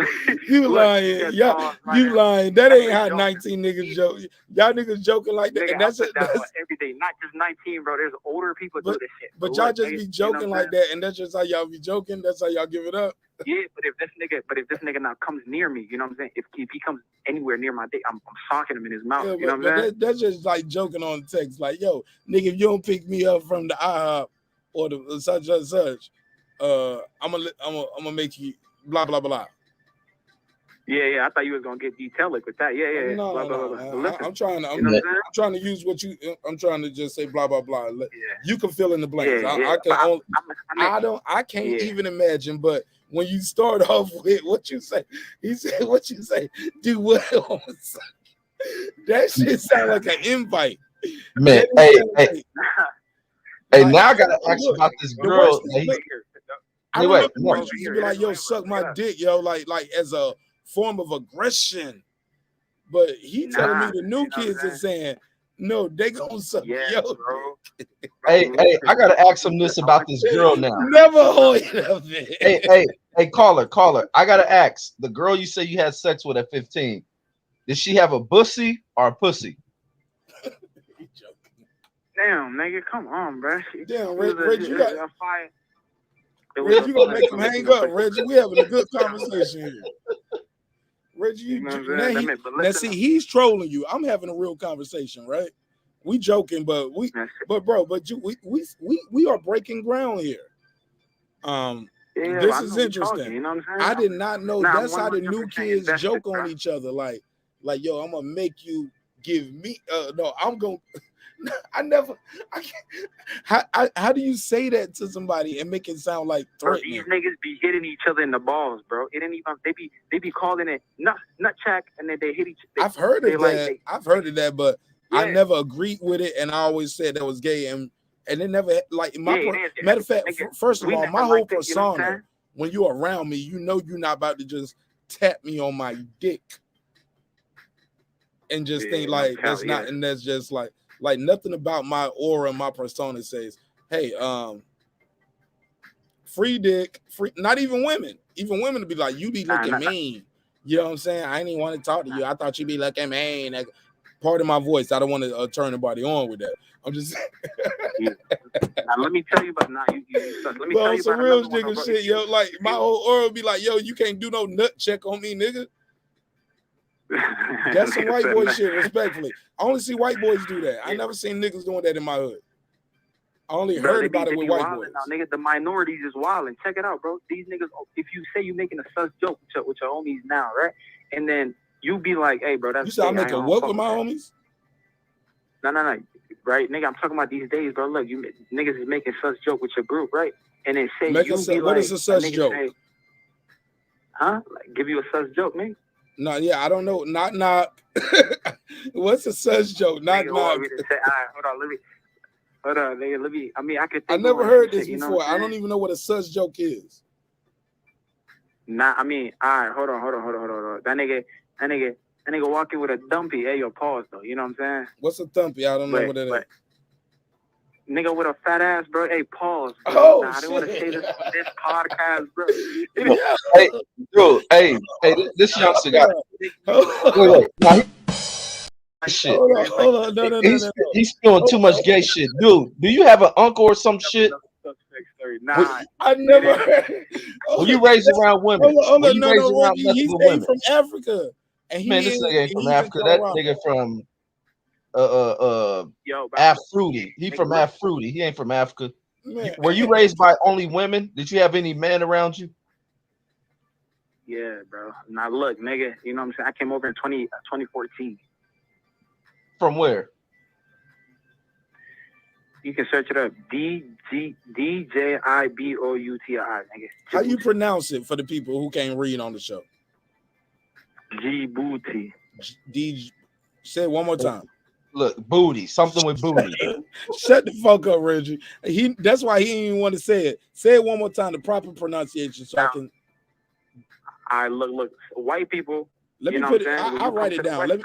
You lying, y'all. You lying. That ain't how 19 niggas joke. Y'all niggas joking like that, Nigga, and that's I put that on every day, not just 19, bro. There's older people do this shit. But y'all just be joking like that, and that's just how y'all be joking. That's how y'all give it up. Yeah, but if this nigga now comes near me, you know what I'm saying? If he comes anywhere near my dick, I'm socking him in his mouth. Yeah, you know what I'm saying? That's just like joking on text. Like, yo, nigga, if you don't pick me up from the IHOP or the such and such, I'm gonna make you blah blah blah. Yeah. I thought you was gonna get detailed with that. Yeah. No, blah, no. blah, blah. Listen, I'm trying to. I'm trying to use what you. I'm trying to just say blah blah blah. Yeah. You can fill in the blanks. Yeah. I can't even imagine. But when you start off with what you say, he said what you say. Do what? That shit sound like an invite. Man, hey. Now I gotta ask you about this girl. I remember you used to be like, "Yo, suck my dick, yo," like as a form of aggression. But he telling me the new kids is saying, "No, they gonna suck yo." Bro. Hey, I gotta ask him this about this girl now. Never hold it up there. Hey, caller. I gotta ask the girl you say you had sex with at 15. Did she have a bussy or a pussy? Damn, nigga, come on, bro. Damn, Reggie, you got fire. Reggie, you gonna make him hang up, Reggie. We having a good conversation here. Reggie, now see, he's trolling you. I'm having a real conversation, right? We joking, but we are breaking ground here. This is interesting. You know what I'm saying? I did not know that's how the new kids joke on each other. Like, yo, I'm gonna make you give me. No, I'm gonna. I can't. How do you say that to somebody and make it sound like threatening? These niggas be hitting each other in the balls, bro. It ain't even. They be calling it nut check, and then they hit each. I've heard of that. I've heard of that, but I never agreed with it, and I always said that was gay, and it never like matter of fact. First of all, my whole persona, you know when you're around me, you know you're not about to just tap me on my dick and just think like that's not, and that's just like nothing about my aura, my persona says, hey, free dick, free. Not even women. Even women to be like, you be looking mean. You know what I'm saying? I ain't even want to talk to you. I thought you be looking mean. Like, part of my voice. I don't want to turn anybody on with that. I'm just saying. Now let me tell you about let me tell you some about real nigga shit, yo. Like my whole aura be like, yo, you can't do no nut check on me, nigga. That's some white boy shit, respectfully. I only see white boys do that. I never seen niggas doing that in my hood. I only heard about it with white boys. Now, nigga, the minorities is wilding. Check it out, bro. These niggas, if you say you making a sus joke with your homies now, right? And then you be like, hey, bro, that's... You said I'm making what with my homies? No. Right, nigga, I'm talking about these days, bro. Look, you niggas is making sus joke with your group, right? And then say what is a sus joke? Say, huh? Like, give you a sus joke, nigga? No, yeah, I don't know. Knock. What's a sus joke? Knock. All right, hold on, nigga. Let me. I mean, I never heard this before. I don't even know what a sus joke is. Nah, I mean, all right, hold on. That nigga walking with a dumpy. Hey, yo, pause though. You know what I'm saying? What's a dumpy? I don't know what it is. Nigga with a fat ass, bro. Hey, pause. Bro. Oh, I don't want to say this on this podcast, bro. Hey, dude. Hey, this youngster got. Wait. Shit. Hold on. No. He's spilling too much gay shit, dude. Do you have an uncle or some shit? Nah, I never heard. When you raised around women, no, he's from Africa, and man, this nigga ain't from Africa. That nigga from Fruity. He from Fruity. He ain't from Africa. Were you raised by only women? Did you have any men around you? Yeah, bro. Now look, nigga, you know what I'm saying? I came over in 2014. From where? You can search it up. DJIBOUTI, nigga. How you pronounce it for the people who can't read on the show? Djibouti. Say it one more time. Look, booty. Something with booty. Shut the fuck up, Reggie. That's why he didn't even want to say it. Say it one more time, the proper pronunciation, so I can. I look. White people. Let me put it. I'll write it down. Let me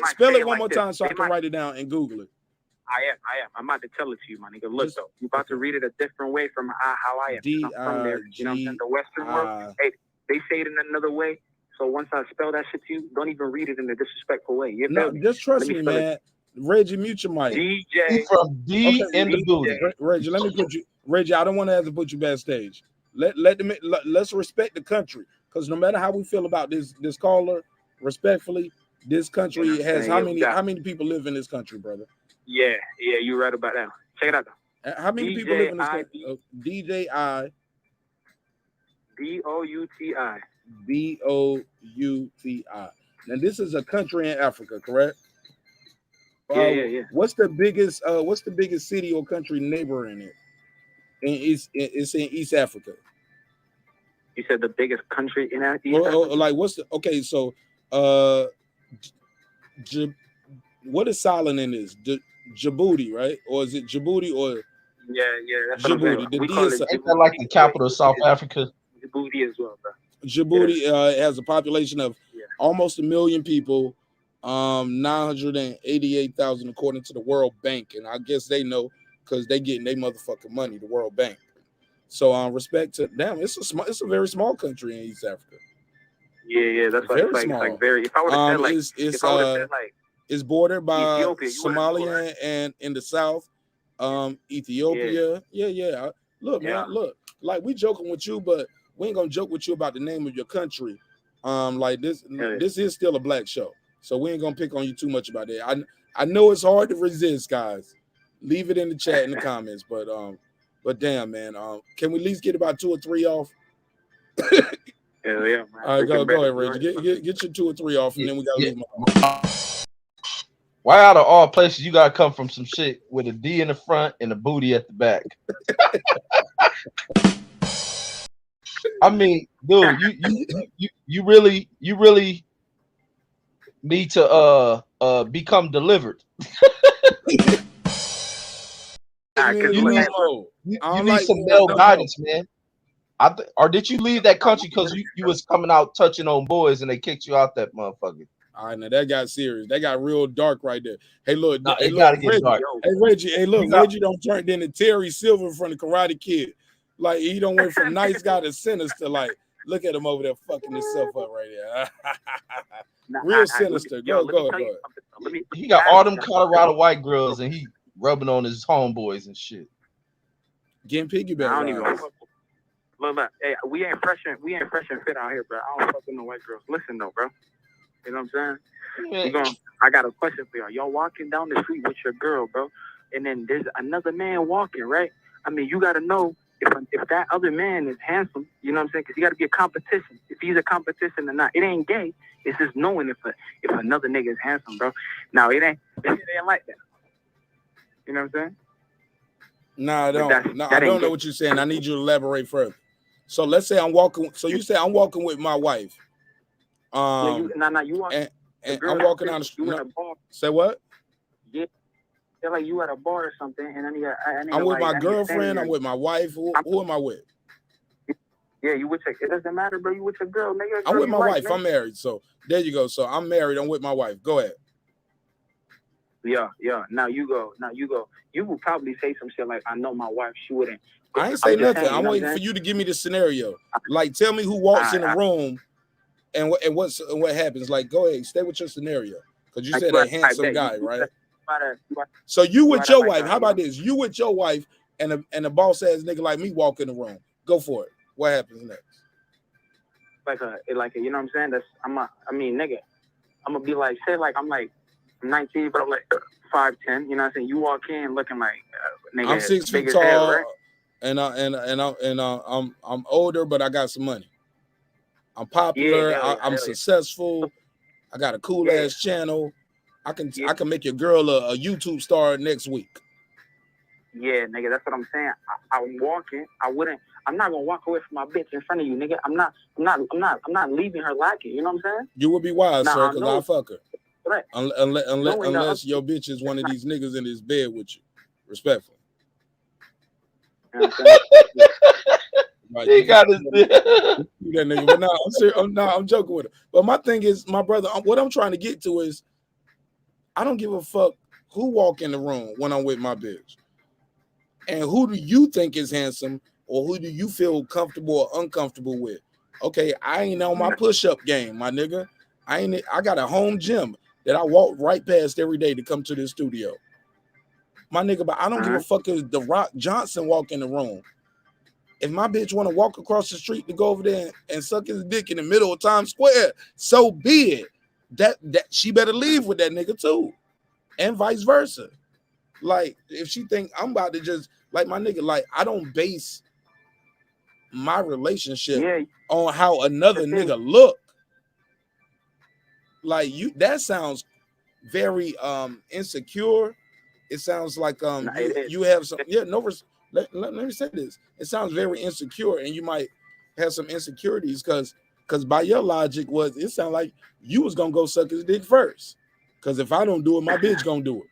spell it one more time so I can write it down and Google it. I am. I'm about to tell it to you, my nigga. Look, though, you about to read it a different way from how I am. I'm from there. You know what I'm saying? The Western world. Hey, they say it in another way. So once I spell that shit to you, don't even read it in a disrespectful way. You No, just trust me, man. Reggie, mute your mic. DJ from D in the booty. Reggie, let me put you. Reggie, I don't want to have to put you backstage. Let's respect the country, because no matter how we feel about this caller, respectfully, this country has how many people live in this country, brother? Yeah, you're right about that. Check it out though. How many people live in this country? DJI BOUTI. Now this is a country in Africa, correct? Yeah. What's the biggest city or country neighboring it? It's in East Africa. You said the biggest country in East Africa? Like what's the so what is silent in this? Djibouti, right? Or is it Djibouti or Yeah, that's Djibouti? We call it Ain't that like the capital of South Africa? Djibouti as well, bro. Djibouti has a population of almost 1 million people, 988,000 according to the World Bank, and I guess they know because they getting their motherfucking money, the World Bank. So respect to them, it's a very small country in East Africa. Yeah, that's very small. It's like very. If I would have said like, it's bordered by Ethiopia, Somalia and in the south, Ethiopia. Yeah. Look, man, look, like we joking with you, but we ain't gonna joke with you about the name of your country. Like this is still a black show, so we ain't gonna pick on you too much about that. I know it's hard to resist, guys. Leave it in the chat in the comments, but damn, man, can we at least get about 2 or 3 off? Hell yeah, man. All right, go ahead, Reggie. Get your 2 or 3 off, and then we gotta leave. Why out of all places you gotta come from some shit with a D in the front and a booty at the back? I mean, dude, you really need to become delivered. You need some male guidance, man. Or did you leave that country because you was coming out touching on boys and they kicked you out that motherfucker? All right, now that got serious. That got real dark right there. Hey, look, it gotta get Reggie, dark. Hey, Reggie. Hey, look, Reggie don't turn into Terry Silver from the Karate Kid. Like he don't went from nice guy to sinister. Like, look at him over there fucking himself up right there. Real sinister. Go ahead. He got all them Colorado white girls and he rubbing on his homeboys and shit. Getting piggyback. I don't even. Look, hey, we ain't fresh and fit out here, bro. I don't fuck with no white girls. Listen though, bro. You know what I'm saying? I got a question for y'all. Y'all walking down the street with your girl, bro, and then there's another man walking, right? I mean, you got to know if that other man is handsome. You know what I'm saying? Because you got to be a competition. If he's a competition or not, it ain't gay. It's just knowing if another nigga is handsome, bro. Now it ain't like that. You know what I'm saying? No, I don't. I don't know what you're saying. I need you to elaborate further. So let's say I'm walking. So you say I'm walking with my wife. You walk. And I'm walking down the street. Say what? Yeah, they're like you at a bar or something, and then I'm with my girlfriend. I'm with my wife. Who am I with? Yeah, you with your. It doesn't matter, bro. You with your girl, nigga. I'm with my wife. I'm married. So there you go. So I'm married. I'm with my wife. Go ahead. Yeah. Now you go. You will probably say some shit like, "I know my wife. She wouldn't." I ain't say nothing. I'm waiting for you to give me the scenario. Like, tell me who walks in the room. And what happens? Like, go ahead, stay with your scenario, because you said a handsome guy, right? So you with your wife. How about this? You with your wife, and a boss ass nigga like me walk in the room. Go for it. What happens next? Like you know what I'm saying? Nigga, I'm gonna be like, say like I'm like 19, but I'm like 5'10". You know what I'm saying? You walk in looking like nigga. I'm 6 feet tall, hell, right? and I'm older, but I got some money. I'm popular. Yeah, I'm successful. I got a cool ass channel. I can make your girl a YouTube star next week. Yeah, nigga, that's what I'm saying. I'm walking. I'm not gonna walk away from my bitch in front of you, nigga. I'm not leaving her lacking. You know what I'm saying? You would be wise, now, sir, because I'll fuck her. Right. Unless your bitch is one of these niggas in his bed with you. Respectfully. Right, he got his that nigga. But no, I'm joking with her. But my thing is, my brother, what I'm trying to get to is, I don't give a fuck who walk in the room when I'm with my bitch. And who do you think is handsome, or who do you feel comfortable or uncomfortable with? Okay, I ain't on my push-up game, my nigga. I got a home gym that I walk right past every day to come to this studio. My nigga, but I don't give a fuck if The Rock Johnson walk in the room. If my bitch want to walk across the street to go over there and suck his dick in the middle of Times Square, so be it. That she better leave with that nigga too, and vice versa. Like, if she think I'm about to just, like, my nigga, like, I don't base my relationship on how another nigga look. Like, that sounds very insecure. It sounds like you have some let me say this. It sounds very insecure, and you might have some insecurities because by your logic it sounds like you was gonna go suck his dick first. Because if I don't do it, my bitch gonna do it.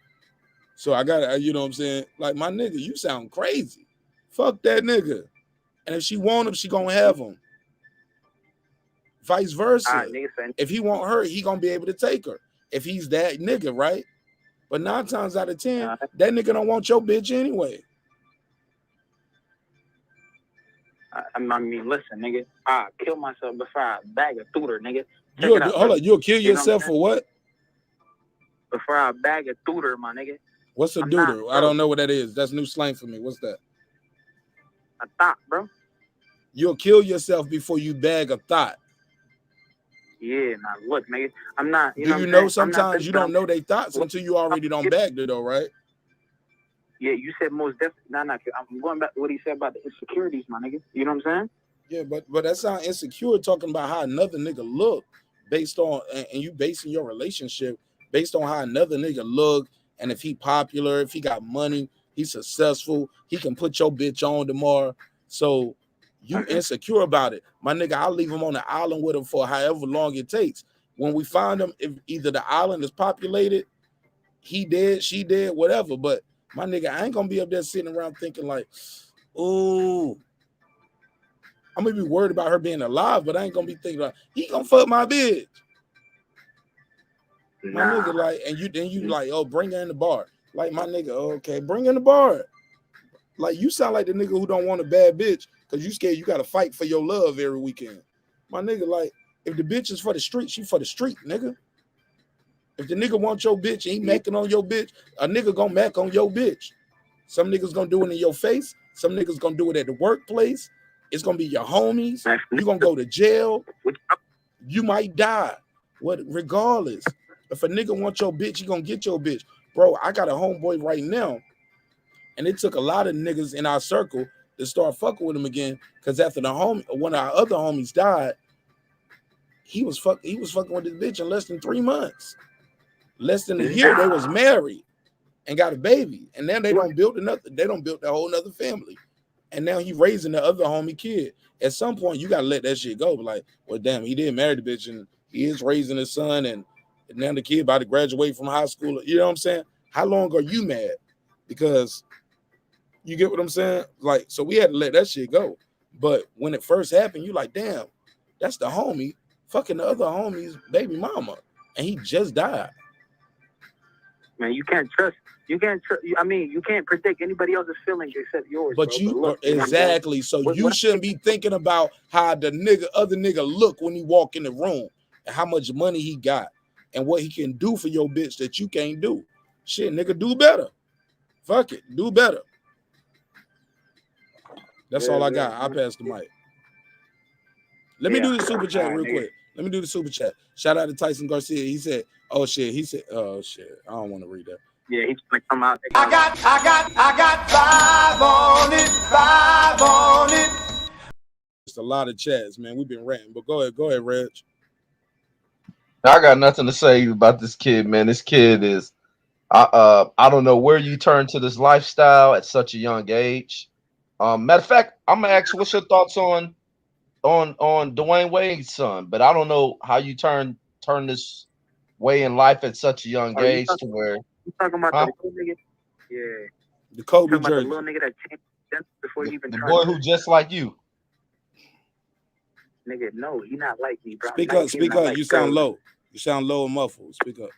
So I gotta, you know what I'm saying? Like, my nigga, you sound crazy. Fuck that nigga. And if she want him, she gonna have him. Vice versa. If he want her, he gonna be able to take her. If he's that nigga, right? But 9 times out of 10, that nigga don't want your bitch anyway. I mean, listen, nigga. I kill myself before I bag a tutor, nigga. Hold on, you'll kill yourself for what? Before I bag a tutor, my nigga. What's a tutor? I don't know what that is. That's new slang for me. What's that? A thought, bro. You'll kill yourself before you bag a thought. Yeah, now look, nigga. I'm not. Do you know sometimes you don't know they thoughts until you already don't bag it though, right? Yeah, you said most definitely. Nah, I'm going back to what he said about the insecurities, my nigga. You know what I'm saying? Yeah, but that's not insecure talking about how another nigga look based on, and you basing your relationship based on how another nigga look, and if he popular, if he got money, he's successful, he can put your bitch on tomorrow. So you insecure about it. My nigga, I'll leave him on the island with him for however long it takes. When we find him, if either the island is populated, he dead, she dead, whatever. But my nigga, I ain't gonna be up there sitting around thinking like, ooh, I'm gonna be worried about her being alive, but I ain't gonna be thinking like, he gonna fuck my bitch. My nigga, like, and you like, oh, bring her in the bar. Like, my nigga, okay, bring her in the bar. Like, you sound like the nigga who don't want a bad bitch because you scared you gotta fight for your love every weekend. My nigga, like, if the bitch is for the street, she for the street, nigga. If the nigga want your bitch and he macking on your bitch, a nigga gonna mac on your bitch. Some niggas gonna do it in your face. Some niggas gonna do it at the workplace. It's gonna be your homies. You gonna go to jail. You might die. Regardless. If a nigga want your bitch, he gonna get your bitch. Bro, I got a homeboy right now, and it took a lot of niggas in our circle to start fucking with him again. Because after one of our other homies died, he was fucking with this bitch in less than 3 months. Less than a year, they was married and got a baby. And then they don't build a whole nother family. And now he raising the other homie kid. At some point, you gotta let that shit go. But like, well, damn, he did marry the bitch and he is raising his son, and now the kid about to graduate from high school. You know what I'm saying? How long are you mad? Because you get what I'm saying? Like, so we had to let that shit go. But when it first happened, you like, damn, that's the homie fucking the other homie's baby mama. And he just died. Man, you can't trust. I mean, you can't predict anybody else's feelings except yours. But exactly. So you shouldn't be thinking about how the other nigga look when he walk in the room and how much money he got and what he can do for your bitch that you can't do. Shit, nigga, do better. Fuck it, do better. That's all I got. I'll pass the mic. Let me do the super chat real quick. Let me do the super chat. Shout out to Tyson Garcia. He said, oh shit. I don't want to read that. Yeah, he's gonna come out. I got 5 on it. a lot of chats, man. We've been ranting, but go ahead, Reg. I got nothing to say about this kid, man. This kid is, I don't know where you turn to this lifestyle at such a young age. Matter of fact, I'm gonna ask, what's your thoughts on Dwayne Wade's son? But I don't know how you turn this way in life at such a young age to where. You talking about the little nigga? Yeah. The Kobe talking about jersey. the little nigga that changed gender before he even The tried boy to- who just like you. Nigga, no, he not like me, bro. Speak I'm up, 19, speak not up. like You sound girls. low. You sound low and muffled. Speak up.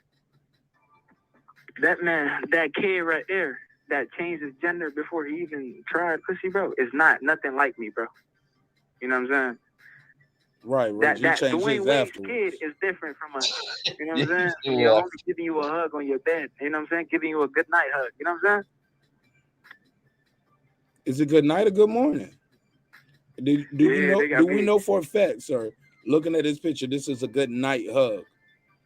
That man, that kid right there, that changed his gender before he even tried pussy, bro, is not nothing like me, bro. You know what I'm saying? Right, That He changed Dwayne his Wade's afterwards. kid is different from us. You know what I'm saying? Yeah. Your homie giving you a hug on your bed. You know what I'm saying? Giving you a good night hug. You know what I'm saying? Is it good night or good morning? Do we know? Do we know for a fact, sir? Looking at this picture, this is a good night hug.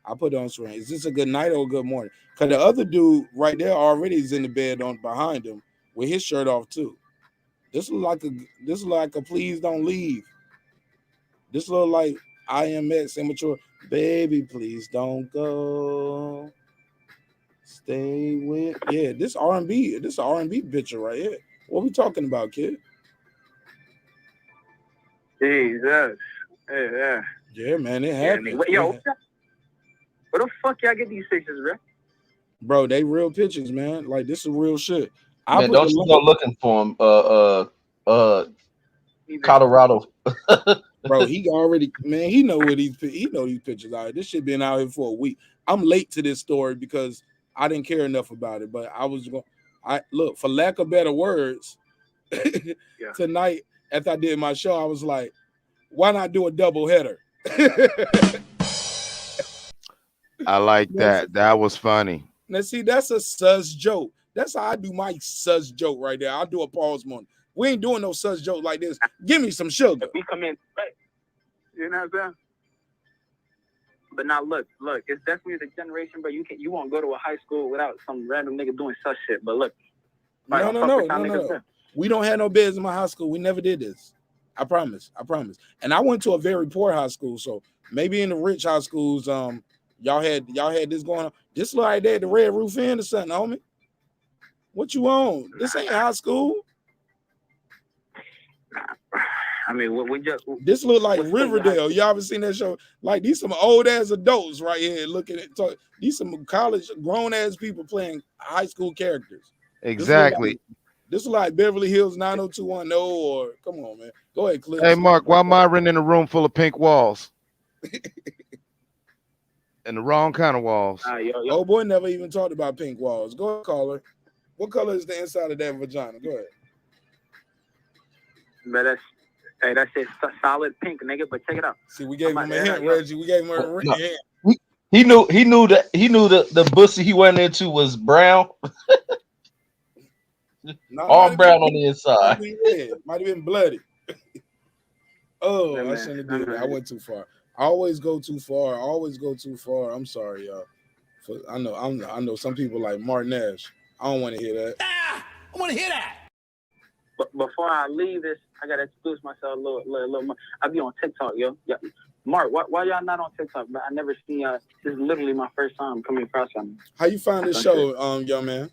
I put it on screen. Is this a good night or a good morning? Because the other dude right there already is in the bed on behind him with his shirt off too. This look like a please don't leave. This look like IMX immature. Baby, please don't go. Stay with this R&B. This R&B picture right here. What we talking about, kid? Jesus. Yeah. Yeah, man, it happened. Yo, where the fuck y'all get these pictures, bro? Bro, they real pictures, man. Like, this is real shit. Man, don't you go looking for him? Colorado. Bro, he already, man, he know these pictures are. This shit been out here for a week. I'm late to this story because I didn't care enough about it, but look, for lack of better words, tonight after I did my show, I was like, why not do a double header? I like that. That was funny. Now, see, that's a sus joke. That's how I do my sus joke right there. I'll do a pause moment. We ain't doing no sus joke like this. Give me some sugar. We come in, right? You know what I'm saying? But now look, it's definitely the generation, but you won't go to a high school without some random nigga doing such shit. But look, no. We don't have no beds in my high school. We never did this. I promise. And I went to a very poor high school, so maybe in the rich high schools, y'all had this going on. This look like that, the Red Roof Inn or something, homie. What you on? This ain't high school. I mean, this look like Riverdale. Y'all ever seen that show? Like, these some old ass adults right here looking at these some college grown ass people playing high school characters. Exactly. This is like Beverly Hills 90210 or come on, man. Go ahead, Cliff. Hey, Mark, why Myron in a room full of pink walls? And the wrong kind of walls. Oh boy, never even talked about pink walls. Go ahead, caller. What color is the inside of that vagina? Go ahead. But that shit's solid pink, nigga. But check it out. See, we gave him a hint, Reggie. We gave him a hint. He knew the pussy he went into was brown. All brown on the inside. Might have been bloody. I shouldn't have did that. I went too far. I always go too far. I'm sorry, y'all. I know some people like marqnash. I don't want to hear that. I want to hear that. But before I leave this, I gotta introduce myself a little more. I be on TikTok, yo. Yeah. Mark, why y'all not on TikTok? But I never seen y'all. This is literally my first time coming across something. How you find this show, young man?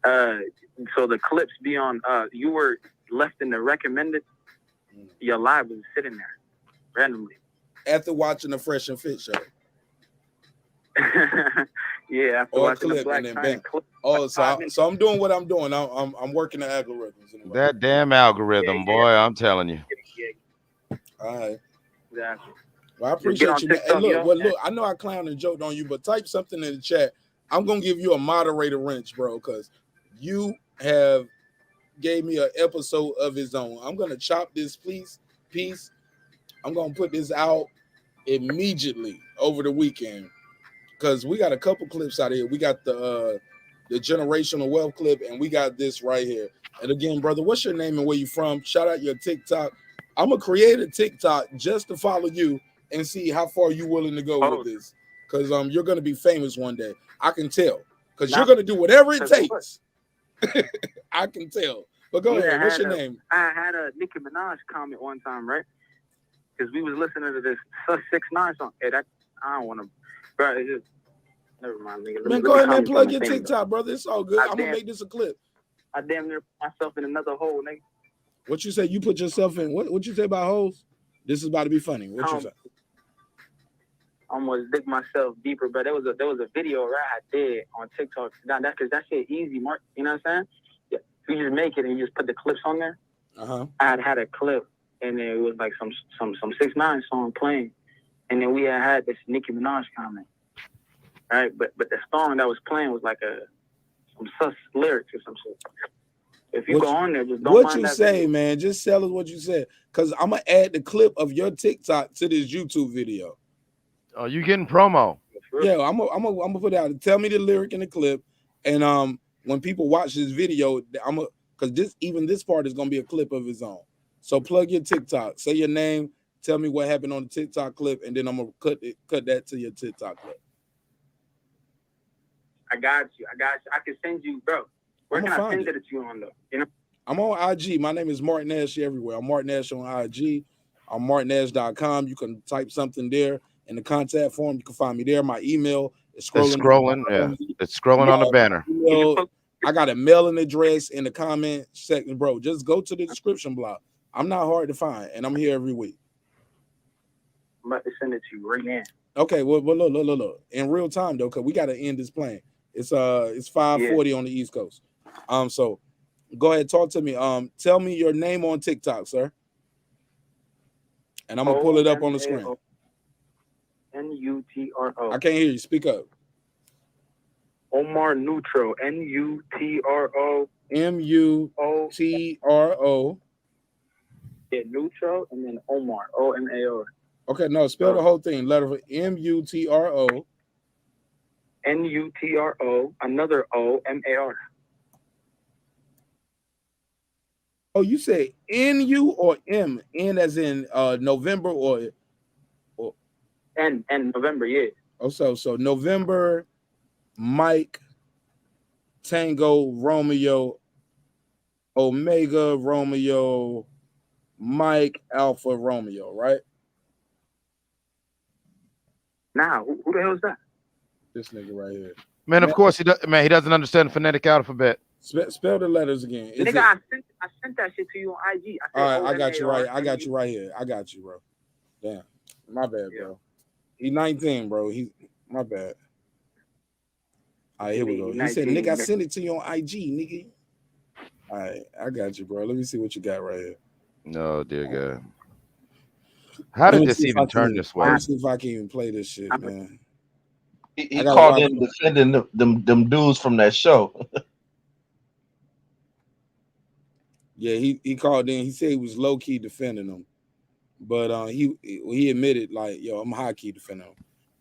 So the clips be on. You were left in the recommended. Your live was sitting there randomly after watching the Fresh and Fit show. Yeah, after watching the Black clip. Oh, so I'm doing what I'm doing. I'm working the algorithms. That damn algorithm, boy, I'm telling you. All right. Exactly. Well, I appreciate you, man. Hey, look, I know I clowned and joked on you, but type something in the chat. I'm gonna give you a moderator wrench, bro, because you have gave me an episode of his own. I'm gonna chop this piece. I'm gonna put this out immediately over the weekend because we got a couple clips out here. We got the generational wealth clip, and we got this right here. And again, brother, what's your name and where you from? Shout out your TikTok. I'm gonna create a TikTok just to follow you and see how far you willing to go with this, because you're gonna be famous one day. I can tell, because you're gonna do whatever it takes. I can tell. But go Yeah, ahead. What's your name? I had a Nicki Minaj comment one time, right? Because we was listening to this 6ix9ine song. Hey, that I don't want to, bro. It's just never mind, nigga. Man, go ahead, man. Plug your TikTok, brother. It's all good. I'm gonna make this a clip. I damn near put myself in another hole, nigga. What you say? You put yourself in? What you say about hoes? This is about to be funny. What you say? I almost dig myself deeper, but there was a video right I did on TikTok. That's because that shit easy, Mark. You know what I'm saying? Yeah. You just make it and you just put the clips on there. I had a clip, and then it was like some 6ix9ine song playing, and then we had this Nicki Minaj comment, right? But the song that was playing was like some sus lyrics or some shit. If you go on there, just don't what mind you that say, video. man. Just tell us what you said, cause I'm gonna add the clip of your TikTok to this YouTube video. Oh, you getting promo? Yeah, I'm gonna put it out. Tell me the lyric in the clip, and when people watch this video, cause this part is gonna be a clip of its own. So plug your TikTok, say your name, tell me what happened on the TikTok clip, and then I'm gonna cut that to your TikTok clip. I got you. I can send you, bro. Where can I send it to you on though? You know? I'm on IG. My name is Marq Nash everywhere. I'm Marq Nash on IG. I'm marqnash.com. You can type something there in the contact form. You can find me there. My email is scrolling. It's scrolling. Yeah, it's scrolling on the banner. Email, I got a mailing address in the comment section, bro. Just go to the description block. I'm not hard to find, and I'm here every week. I'm about to send it to you right now. Okay, well look. In real time though, because we got to end this plane. It's 5:40 on the East Coast. So go ahead, talk to me. Tell me your name on TikTok, sir. And I'm gonna pull it up on the screen. N-U-T-R-O. I can't hear you. Speak up. Omar Neutro. N-U-T-R-O. M-U-T-R-O. Yeah, Neutro and then Omar. O-M-A-R. Okay, no, spell the whole thing. Letter for M-U-T-R-O. N-U-T-R-O. Another O-M-A-R. Oh, you say N-U or M? N as in November or N November, yeah. Oh, so November, Mike, Tango, Romeo, Omega, Romeo, Mike, Alpha, Romeo, right? Now, who the hell is that? This nigga right here. Man, of course he does. Man, he doesn't understand the phonetic alphabet. Spell the letters again. Nigga, I sent that shit to you on IG. All right, I got you right. I got you right here. I got you, bro. Damn, my bad, bro. He 19, bro. My bad. All right, here we go. He said, "Nigga, I sent it to you on IG, nigga." All right, I got you, bro. Let me see what you got right here. No, dear God. How did this even turn this way? Let me see if I can even play this shit, man. He called in defending them dudes from that show. Yeah, he called in. He said he was low key defending them, but he admitted like, yo, I'm high key defending them.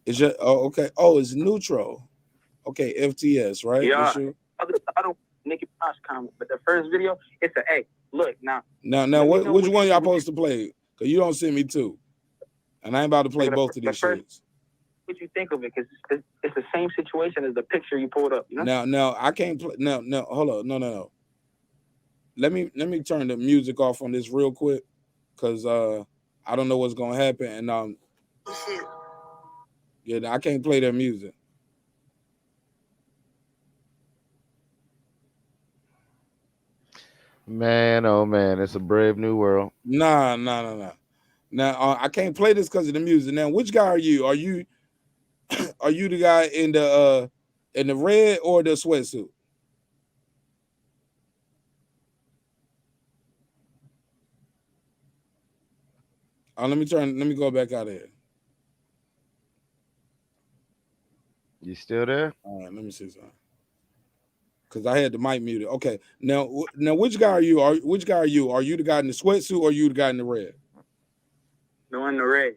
It's just okay. Oh, it's neutral. Okay, FTS, right? Yeah. Other Nicki Minaj comment, but the first video, it's a A. Look now. Now, which one y'all supposed to play? Cause you don't send me two, and I ain't about to play both of these shits. What you think of it? Because it's the same situation as the picture you pulled up. You know? Now I can't play. No, hold on. No. Let me turn the music off on this real quick, cause I don't know what's gonna happen, and yeah, I can't play their music. Man, oh man, it's a brave new world. Nah. Now I can't play this because of the music. Now, which guy are you? Are you the guy in the red or the sweatsuit? Let me go back out of here. You still there? All right, let me see something. Because I had the mic muted. Okay, now which guy are you? Which guy are you? Are you the guy in the sweatsuit or are you the guy in the red? No, in the red.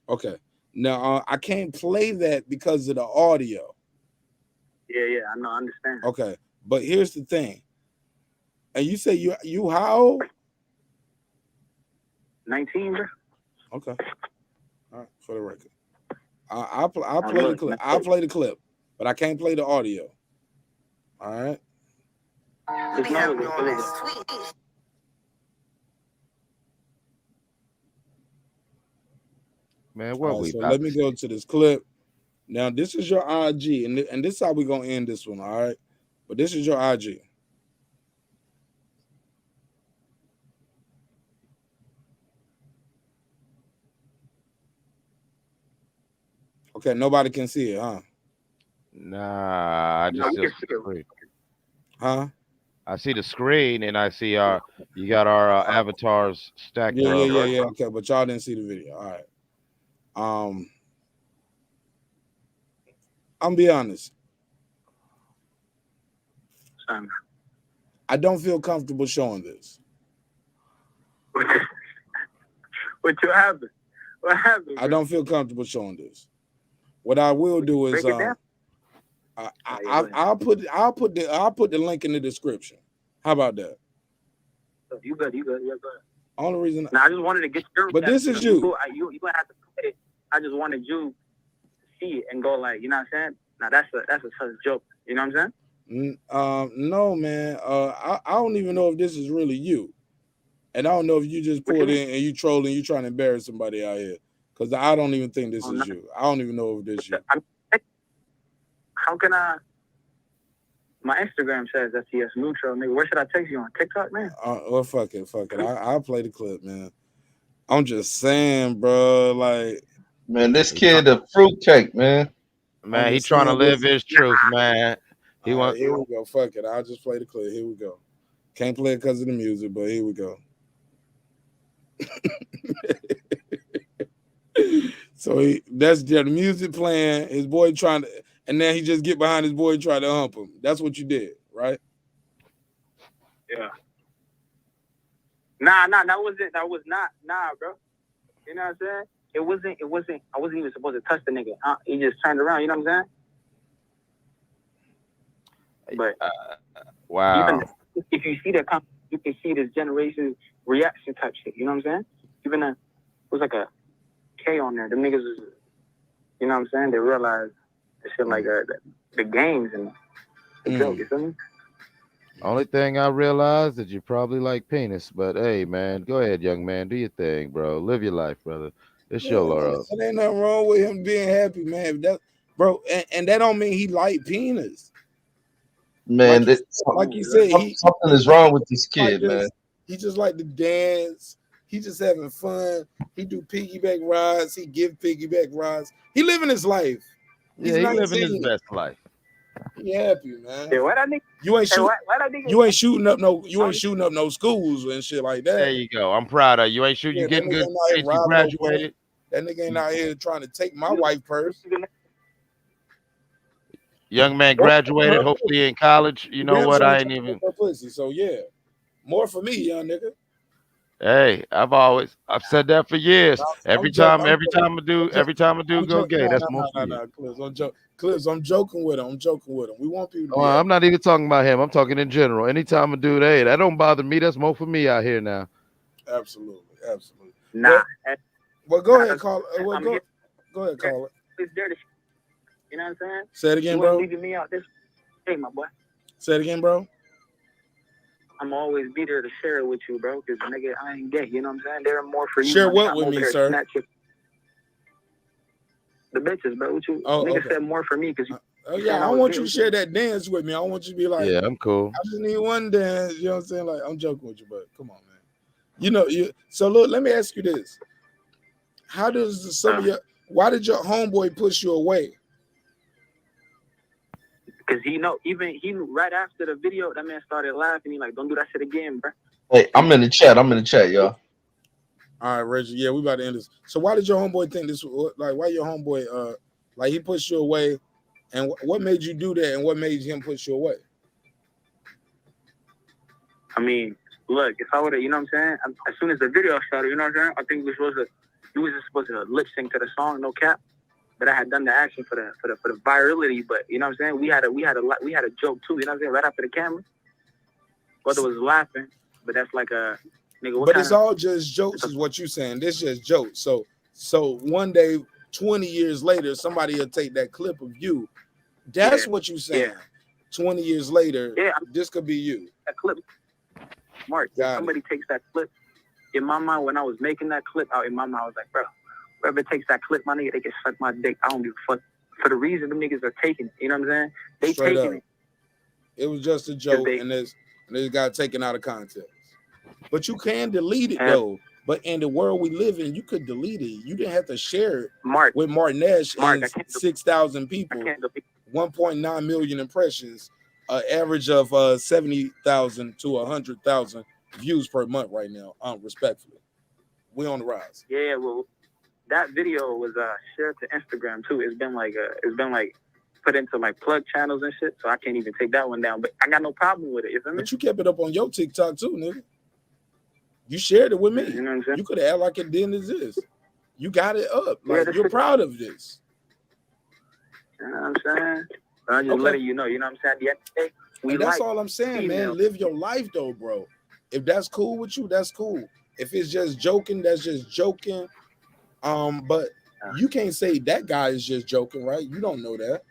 Okay. Now I can't play that because of the audio. Yeah, I know, I understand. Okay, but here's the thing. And you say you how old? 19, bro. Okay. All right, for the record. I'll play the clip. I'll play the clip, but I can't play the audio. All right. man. What we So about let me go to this clip. Now, this is your IG, and this is how we're going to end this one, all right? But this is your IG. Okay, nobody can see it, huh? Nah, I just see the screen. Huh? I see the screen, and I see you got our avatars stacked up. Yeah. Okay, but y'all didn't see the video. All right. I'm be honest. I don't feel comfortable showing this. What happened? What happened? I don't feel comfortable showing this. What I will do is I'll put the link in the description. How about that? You good? Yeah, good. Only reason. Now I just wanted to get your. But this is you. You gonna have to play it. I just wanted you to see it and go like, you know what I'm saying? Now that's a joke. You know what I'm saying? No, man. I don't even know if this is really you, and I don't know if you just pulled in and you trolling, you trying to embarrass somebody out here. Because I don't even think this is you. I don't even know if this is you. How can I? My Instagram says SES neutral, nigga. Where should I text you on TikTok, man? Well, fuck it. I'll play the clip, man. I'm just saying, bro. Like, man, this kid a fruitcake, man. Man, he trying to live his truth, man. He want. Here we go. Fuck it. I'll just play the clip. Here we go. Can't play it because of the music, but here we go. So that's the music playing. His boy trying to, and then he just get behind his boy and try to hump him. That's what you did, right? Yeah. Nah. That was not, bro. You know what I'm saying? It wasn't. I wasn't even supposed to touch the nigga. He just turned around. You know what I'm saying? But wow. Even if you see that, you can see this generation's reaction type shit. You know what I'm saying? Even it was like a K on there. The niggas was, you know what I'm saying? They realized the shit like the games and the joke. You feel me? Only thing I realized that you probably like penis, but hey, man, go ahead, young man, do your thing, bro. Live your life, brother. It's your love. There ain't nothing wrong with him being happy, man. Bro, and that don't mean he like penis. Man, like you said, something is wrong with this kid, man. He just like to dance. He just having fun. He do piggyback rides. He give piggyback rides. He living his life. He's living his best life. He happy, man. Yeah, why that nigga? You ain't shooting up no schools and shit like that. There you go. I'm proud of you. Ain't shooting. You getting good. You graduated. That nigga ain't out here trying to take my wife purse. Young man graduated, hopefully in college. You know what? I ain't even. So yeah, more for me, young nigga. Hey, I've said that for years. Every time I do go gay, that's more for you. Clips, I'm joking with him. We want people to be I'm not even talking about him. I'm talking in general. Anytime I do that, that don't bother me. That's more for me out here now. Absolutely. Nah. Well, go ahead, call. Go ahead, call it. It's dirty. You know what I'm saying? Say it again, bro. Leaving me out this. Hey, my boy. Say it again, bro. I'm always be there to share it with you, bro. Because nigga, I ain't gay. You know what I'm saying? There are more for you. Share what with me, sir? The bitches, bro. What you? Oh, nigga said more for me because you. Oh yeah, I want you to share that dance with me. I want you to be like, yeah, I'm cool. I just need one dance. You know what I'm saying? Like, I'm joking with you, but come on, man. You know, so look, let me ask you this: how does why did your homeboy push you away? Because he right after the video, that man started laughing. He like, don't do that shit again, bro. Hey, I'm in the chat, y'all. All right, Reggie. Yeah, we about to end this. So why did your homeboy think this? Like, why your homeboy like he pushed you away, and what made you do that, and what made him push you away? I mean, look, if I would have, you know what I'm saying? As soon as the video started, you know what I'm saying? I think we was just supposed to lip sync to the song, no cap. But I had done the action for the virality. But you know what I'm saying? We had a joke too. You know what I'm saying? Right after the camera, brother was laughing. But that's like a nigga. But it's all just jokes, is what you saying. This just jokes. So one day, 20 years later, somebody will take that clip of you. That's what you saying. 20 years later, this could be you. That clip, Mark. Somebody takes that clip. In my mind, when I was making that clip out, in my mind, I was like, bro, Whoever takes that clip, my nigga, they can suck my dick. I don't give a fuck. For the reason them niggas are taking it. You know what I'm saying? They Straight taking up. it. It was just a joke, and it got taken out of context. But you can delete it though. But in the world we live in, you could delete it. You didn't have to share it with marqnash and 6,000 people, 1.9 million impressions, an average of 70,000 to 100,000 views per month right now. Respectfully, we on the rise. Yeah, well, that video was shared to Instagram too. It's been like put into like plug channels and shit, so I can't even take that one down. But I got no problem with it. You feel me? But you kept it up on your TikTok too, nigga. You shared it with me. You know what I'm saying? You could have acted like it didn't exist. You got it up. Like Yeah, you're proud of this. You know what I'm saying? I'm just letting you know. You know what I'm saying? At the end of the day, And that's all I'm saying, man. Live your life though, bro. If that's cool with you, that's cool. If it's just joking, that's just joking. But you can't say that guy is just joking, right? You don't know that.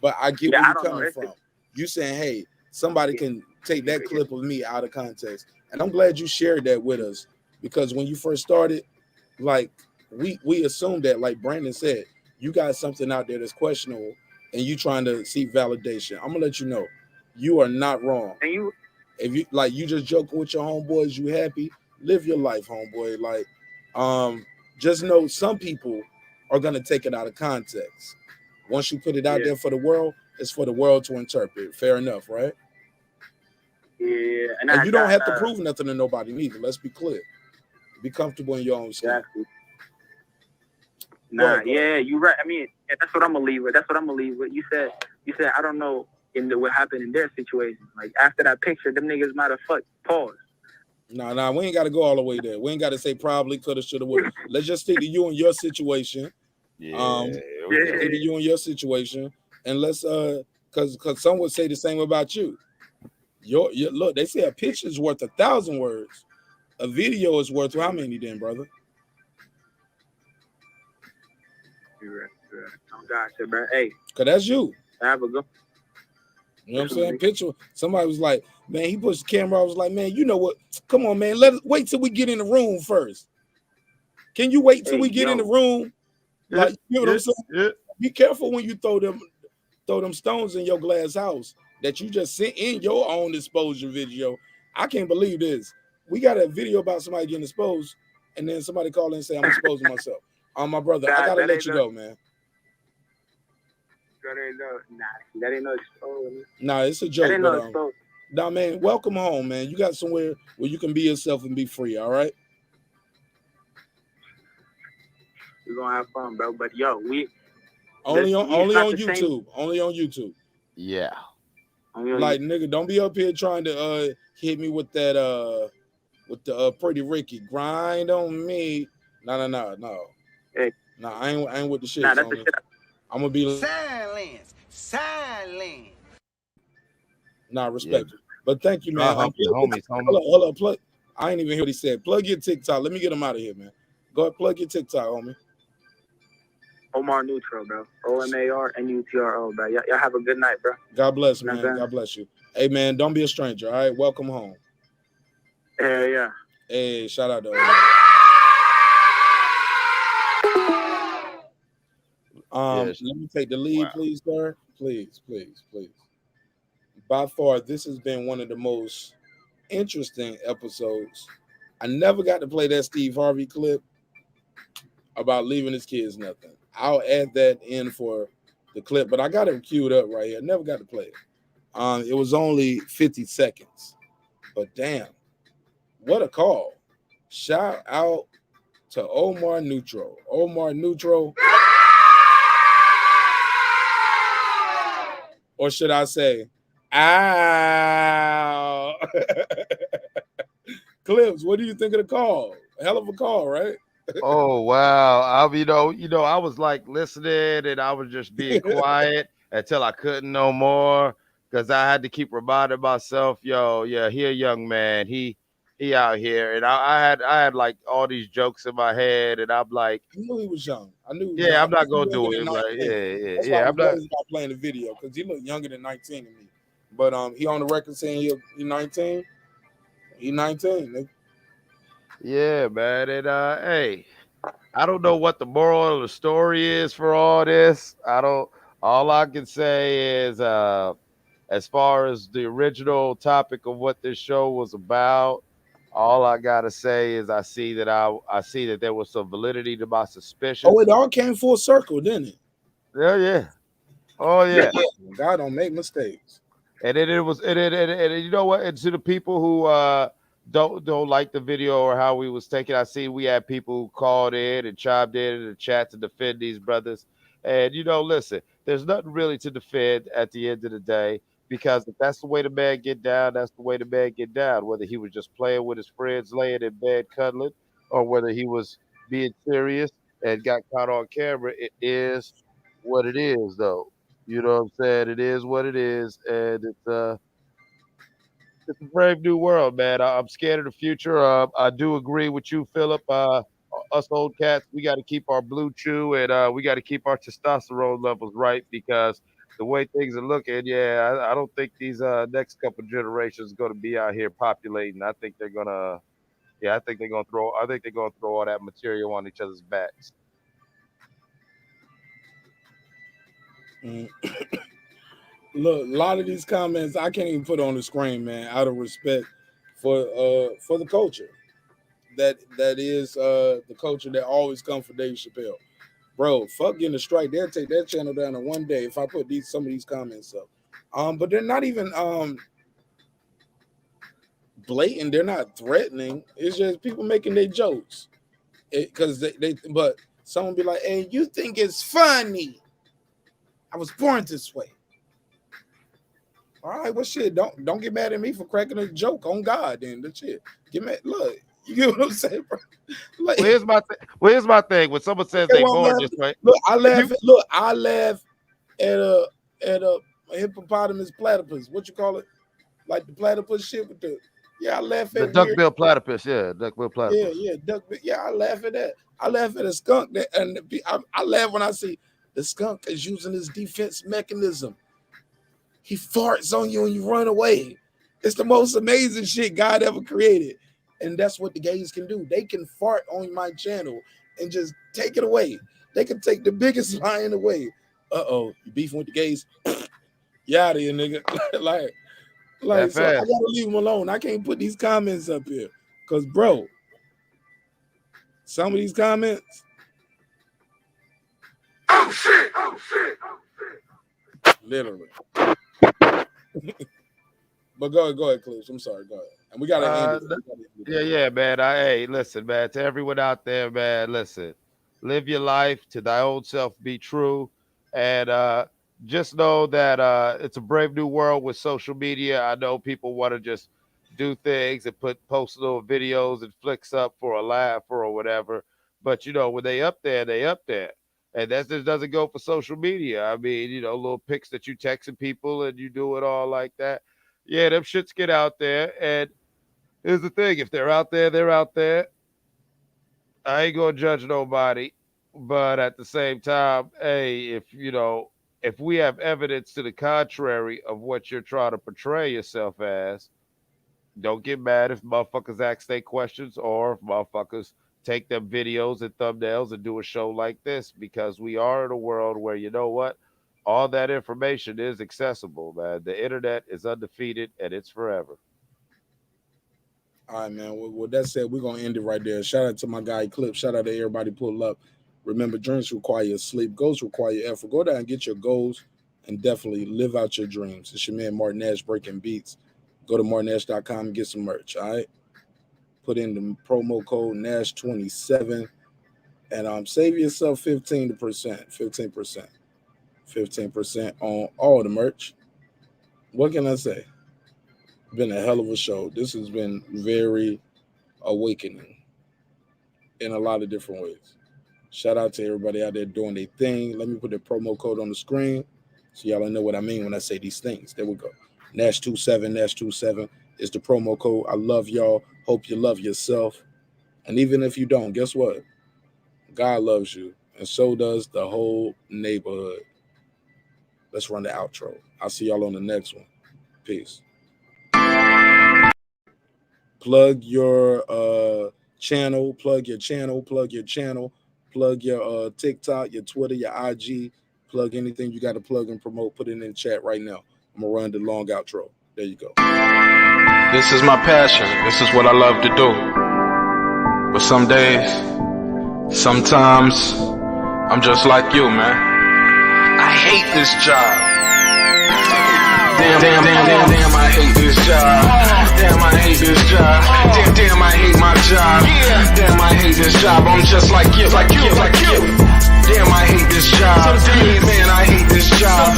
But I get where you're coming from. You saying, hey, somebody can take that clip of me out of context. And I'm glad you shared that with us, because when you first started, like we assumed that, like Brandon said, you got something out there that's questionable and you trying to seek validation. I'm gonna let you know, you are not wrong. And you, if you like, you just joking with your homeboys, you happy, live your life, homeboy. Like, just know some people are gonna take it out of context. Once you put it out there for the world, it's for the world to interpret. Fair enough, right? Yeah, and you don't have to prove nothing to nobody neither. Let's be clear. Be comfortable in your own skin. Exactly. Nah, yeah, you're right. I mean, that's what I'm gonna leave with. That's what I'm gonna leave with. You said I don't know what happened in their situation. Like after that picture, them niggas might have fucked. Pause. Nah, we ain't got to go all the way there. We ain't got to say probably, coulda, shoulda, woulda. Let's just stick to you and your situation. Stick to you and your situation, and let's because some would say the same about you. Your look, they say a picture is worth 1,000 words. A video is worth how many then, brother? You're right. Oh gosh, bro. Hey, cause that's you. Have a good. You know what I'm saying? Picture. Somebody was like, man, he pushed the camera. I was like, man, you know what? Come on, man. Let us wait till we get in the room first. Can you wait till we get in the room? Like, you know what I'm saying? Be careful when you throw them stones in your glass house that you just sent in your own exposure video. I can't believe this. We got a video about somebody getting exposed, and then somebody call in and say, I'm exposing myself. My brother, I gotta let you go, man. That ain't no exposure. Nah, it's a joke. But, nah, man, welcome home, man. You got somewhere where you can be yourself and be free, all right? We're gonna have fun, bro. But yo, only on YouTube. Only on YouTube. Yeah. Like, nigga, don't be up here trying to hit me with that with the Pretty Ricky. Grind on me. No. Hey. Nah, I ain't with the shit. Nah, that's the shit. I'm gonna be silence. Nah, respect. Yeah. But thank you, man. Homies. Hold up, plug. I ain't even hear what he said. Plug your TikTok. Let me get him out of here, man. Go ahead, plug your TikTok, homie. Omar Neutral, bro. OMARNUTRO, bro. Y'all have a good night, bro. God bless, man. God bless you. Hey, man, don't be a stranger, all right? Welcome home. Yeah. Hey, shout out to Omar. Let me take the lead, please, sir. Please. By far, this has been one of the most interesting episodes. I never got to play that Steve Harvey clip about leaving his kids nothing. I'll add that in for the clip, but I got it queued up right here. Never got to play it. It was only 50 seconds, but damn, what a call. Shout out to Omar Neutral. Omar Neutral. Or should I say, ow. Clips, what do you think of the call? A hell of a call, right? Oh, wow. I was like listening and I was just being quiet until I couldn't no more because I had to keep reminding myself, he a young man. He out here. And I had like all these jokes in my head and I'm like, I knew he was young. I'm not going to do it. Like, That's why I'm glad he's not playing the video because he looked younger than 19 to me. But he on the record saying he 19. He 19. Nigga. Yeah, man. And hey, I don't know what the moral of the story is for all this. I don't. All I can say is, as far as the original topic of what this show was about, all I gotta say is I see that there was some validity to my Oh, suspicions. it all came full circle, didn't it? Yeah, yeah. Oh yeah. God don't make mistakes. And then it was and you know what? And to the people who don't like the video or how we was taking, I see we had people who called in and chimed in the chat to defend these brothers. And listen, there's nothing really to defend at the end of the day, because if that's the way the man get down, that's the way the man get down. Whether he was just playing with his friends, laying in bed cuddling, or whether he was being serious and got caught on camera, it is what it is, though. You know what I'm saying? It is what it is, and it's a brave new world, man. I'm scared of the future. I do agree with you, Philip. Us old cats, we got to keep our blue chew, and we got to keep our testosterone levels right, because the way things are looking, yeah, I don't think these next couple generations going to be out here populating. I think they're gonna, yeah, I think they're gonna throw all that material on each other's backs. Mm. Look, a lot of these comments I can't even put on the screen, man, out of respect for the culture. That is the culture that always comes for Dave Chappelle. Bro, fuck getting a strike. They'll take that channel down in one day if I put some of these comments up. But they're not even blatant, they're not threatening. It's just people making their jokes. Because but someone be like, hey, you think it's funny. I was born this way. All right, well, shit. Don't get mad at me for cracking a joke on God. Then the shit. Get mad. Look, you get what I'm saying, bro? Like, Well, here's my thing. When someone says okay, they well, born this way, look, I if laugh. you Look, I laugh at a hippopotamus platypus. What you call it? Like the platypus shit with the. Yeah, I laugh the at weird. duckbill platypus, yeah, duckbill Yeah, platypus. yeah, duck. Yeah, I laugh at that. I laugh at a skunk that, and I laugh when I see the skunk is using his defense mechanism. He farts on you and you run away. It's the most amazing shit God ever created. And that's what the gays can do. They can fart on my channel and just take it away. They can take the biggest lion away. Uh-oh, you beefing with the gays? You out of here, nigga. like, That so I fast. gotta leave them alone. I can't put these comments up here. Cause bro, some of these comments. Oh shit, oh shit, oh shit. Literally. But go ahead, Clips. I'm sorry, go ahead. And we gotta end it. Yeah, man. Hey, listen, man. To everyone out there, man, listen. Live your life. To thy own self be true. And just know that it's a brave new world with social media. I know people want to just do things and post little videos and flicks up for a laugh or whatever. But when they up there, they up there. And that just doesn't go for social media. I mean, little pics that you texting people and you do it all like that. Yeah, them shits get out there. And here's the thing: if they're out there, they're out there. I ain't gonna judge nobody, but at the same time, hey, if we have evidence to the contrary of what you're trying to portray yourself as, don't get mad if motherfuckers ask their questions or if motherfuckers take them videos and thumbnails and do a show like this, because we are in a world where, you know what, all that information is accessible, man. The internet is undefeated and it's forever. All right, man. Well, with that said, we're gonna end it right there. Shout out to my guy Clip. Shout out to everybody pull up. Remember, dreams require sleep. Goals require effort. Go down and get your goals and definitely live out your dreams. It's your man Marq breaking beats. Go to marqnash.com and get some merch. All right. Put in the promo code Nash27 and save yourself 15%. 15%. 15% on all the merch. What can I say? Been a hell of a show. This has been very awakening in a lot of different ways. Shout out to everybody out there doing their thing. Let me put the promo code on the screen so y'all know what I mean when I say these things. There we go. Nash27, Nash27 is the promo code. I love y'all. Hope you love yourself. And even if you don't, guess what? God loves you. And so does the whole neighborhood. Let's run the outro. I'll see y'all on the next one. Peace. Plug your channel, plug your channel, plug your TikTok, your Twitter, your IG, plug anything you got to plug and promote, put it in the chat right now. I'm going to run the long outro. There you go. This is my passion. This is what I love to do. But some days, sometimes, I'm just like you, man. I hate this job. Damn, I hate this job. Damn, I hate this job. Damn, I hate my job. Damn, I hate this job. I'm just like you. Damn, I hate this job. Man, I hate this job.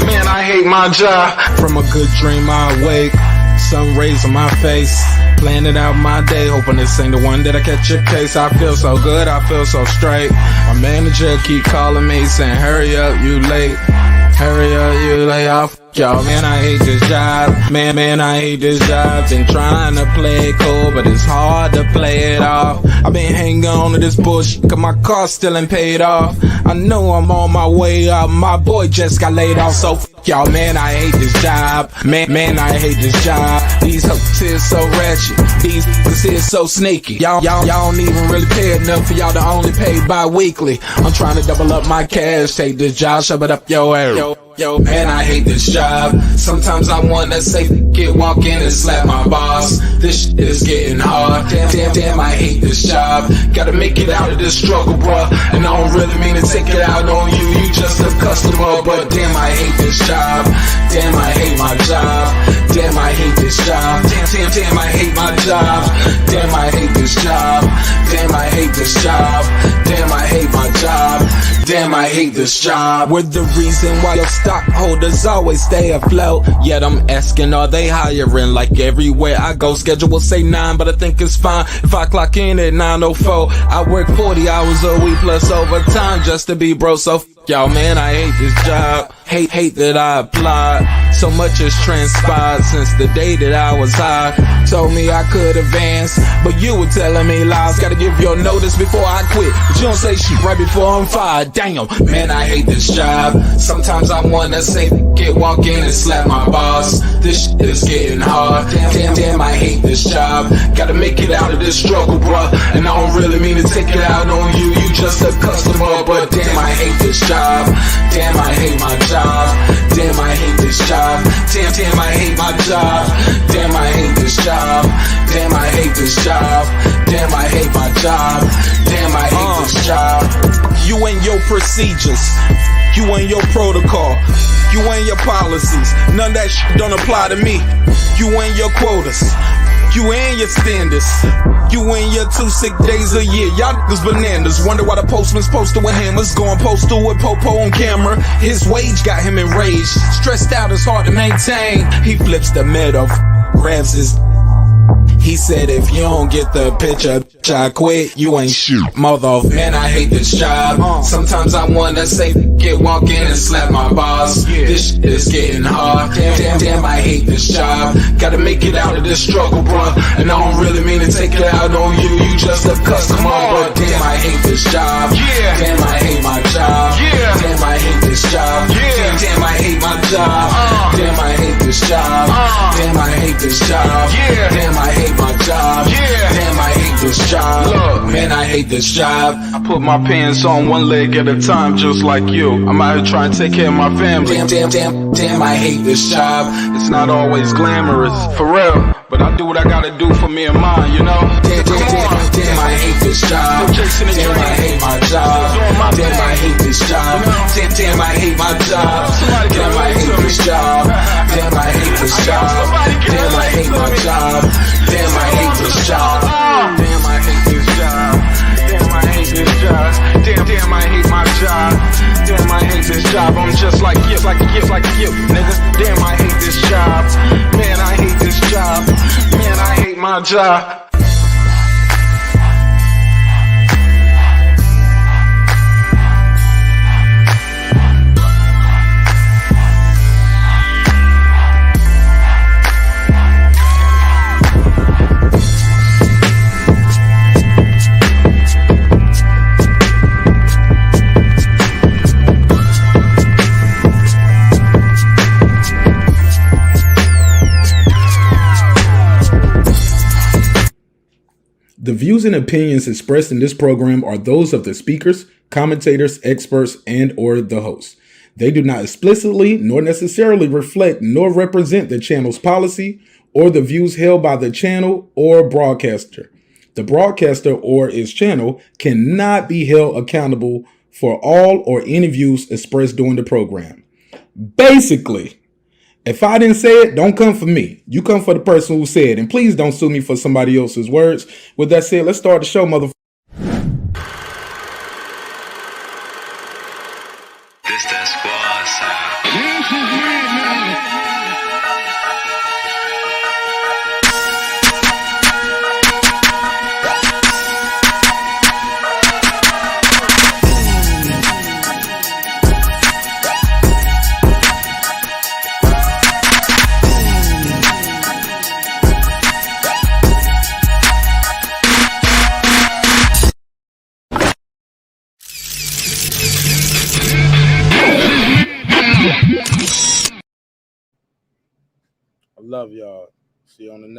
Man, I hate my job. From a good dream I wake, sun rays on my face, planning out my day, hoping this ain't the one that I catch a case. I feel so good, I feel so straight. My manager keep calling me saying, hurry up, you late. Hurry up, you lay off. Y'all, man, I hate this job. Man, I hate this job. Been trying to play it cool, but it's hard to play it off. I've been hanging on to this bullshit, cause my car still ain't paid off. I know I'm on my way up. My boy just got laid off, so y'all, man, I hate this job. Man, I hate this job. These hoes is so ratchet. These niggas is so sneaky. Y'all don't even really pay enough for y'all to only pay bi-weekly. I'm trying to double up my cash. Take this job, shove it up your ass. Yo, man, I hate this job. Sometimes I wanna say, walk in and slap my boss. This shit is getting hard. Damn, I hate this job. Gotta make it out of this struggle, bruh. And I don't really mean to take it out on you. You just a customer, but damn, I hate this job. Damn, I hate my job. Damn, I hate this job. Damn, I hate my job. Damn, I hate this job. Damn, I hate this job. Damn, I hate my job. Damn, I hate this job. We're the reason why your stockholders always stay afloat. Yet I'm asking, are they hiring? Like everywhere I go, schedule will say 9, but I think it's fine if I clock in at 9:04. I work 40 hours a week plus overtime just to be bro. So y'all, man, I hate this job. Hate that I applied. So much has transpired since the day that I was high. Told me I could advance, but you were telling me lies. Gotta give your notice before I quit, but you don't say shit right before I'm fired. Damn, man, I hate this job. Sometimes I wanna say, walk in and slap my boss. This shit is getting hard. Damn, I hate this job. Gotta make it out of this struggle, bruh. And I don't really mean to take it out on you. You just a customer, but damn, I hate this job. Damn, I hate my job. Damn, I hate this job. Damn, I hate my job. Damn, I hate this job. Damn, I hate this job. Damn, I hate my job. Damn, I hate this job. You and your procedures, you and your protocol, you and your policies, none of that shit don't apply to me. You and your quotas, you and your standards, you and your 2 sick days a year. Y'all niggas bananas. Wonder why the postman's posted with hammers, going postal with Popo on camera. His wage got him enraged, stressed out, it's hard to maintain. He flips the middle, grabs his. He said, if you don't get the picture, I quit, you ain't shoot. Mother, man, I hate this job. Sometimes I wanna say, walk in and slap my boss. This shit is getting hard. Damn, I hate this job. Gotta make it out of this struggle, bruh. And I don't really mean to take it out on you. You just a customer, but damn, I hate this job. Damn, I hate my job. Damn, I hate this job. Damn, I hate my job. Damn, I hate this job. Damn, I hate this job. Damn, I hate my job. Damn, I hate this job. Look, man, I hate this job. I put my pants on one leg at a time, just like you. I'm out here trying to take care of my family. Damn, I hate this job. It's not always glamorous, for real, but I do what I gotta do for me and mine, you know? Damn, I hate this job. Damn, I hate my job. Damn, I hate this job. Damn, I hate my job. Damn, I hate this job. Damn, I hate this job. Damn, I hate my job. Damn, I hate this job. Damn, I hate this job. Damn, I hate this job. Damn, I hate my job. Damn, I hate this job. I'm just like you, nigga. Damn, I hate this job. Man, I hate this job. Man, I hate my job. The views and opinions expressed in this program are those of the speakers, commentators, experts, and or the host. They do not explicitly nor necessarily reflect nor represent the channel's policy or the views held by the channel or broadcaster. The broadcaster or its channel cannot be held accountable for all or any views expressed during the program. Basically, if I didn't say it, don't come for me. You come for the person who said it. And please don't sue me for somebody else's words. With that said, let's start the show, motherfucker. This that squad sound. I love y'all. See you on the next.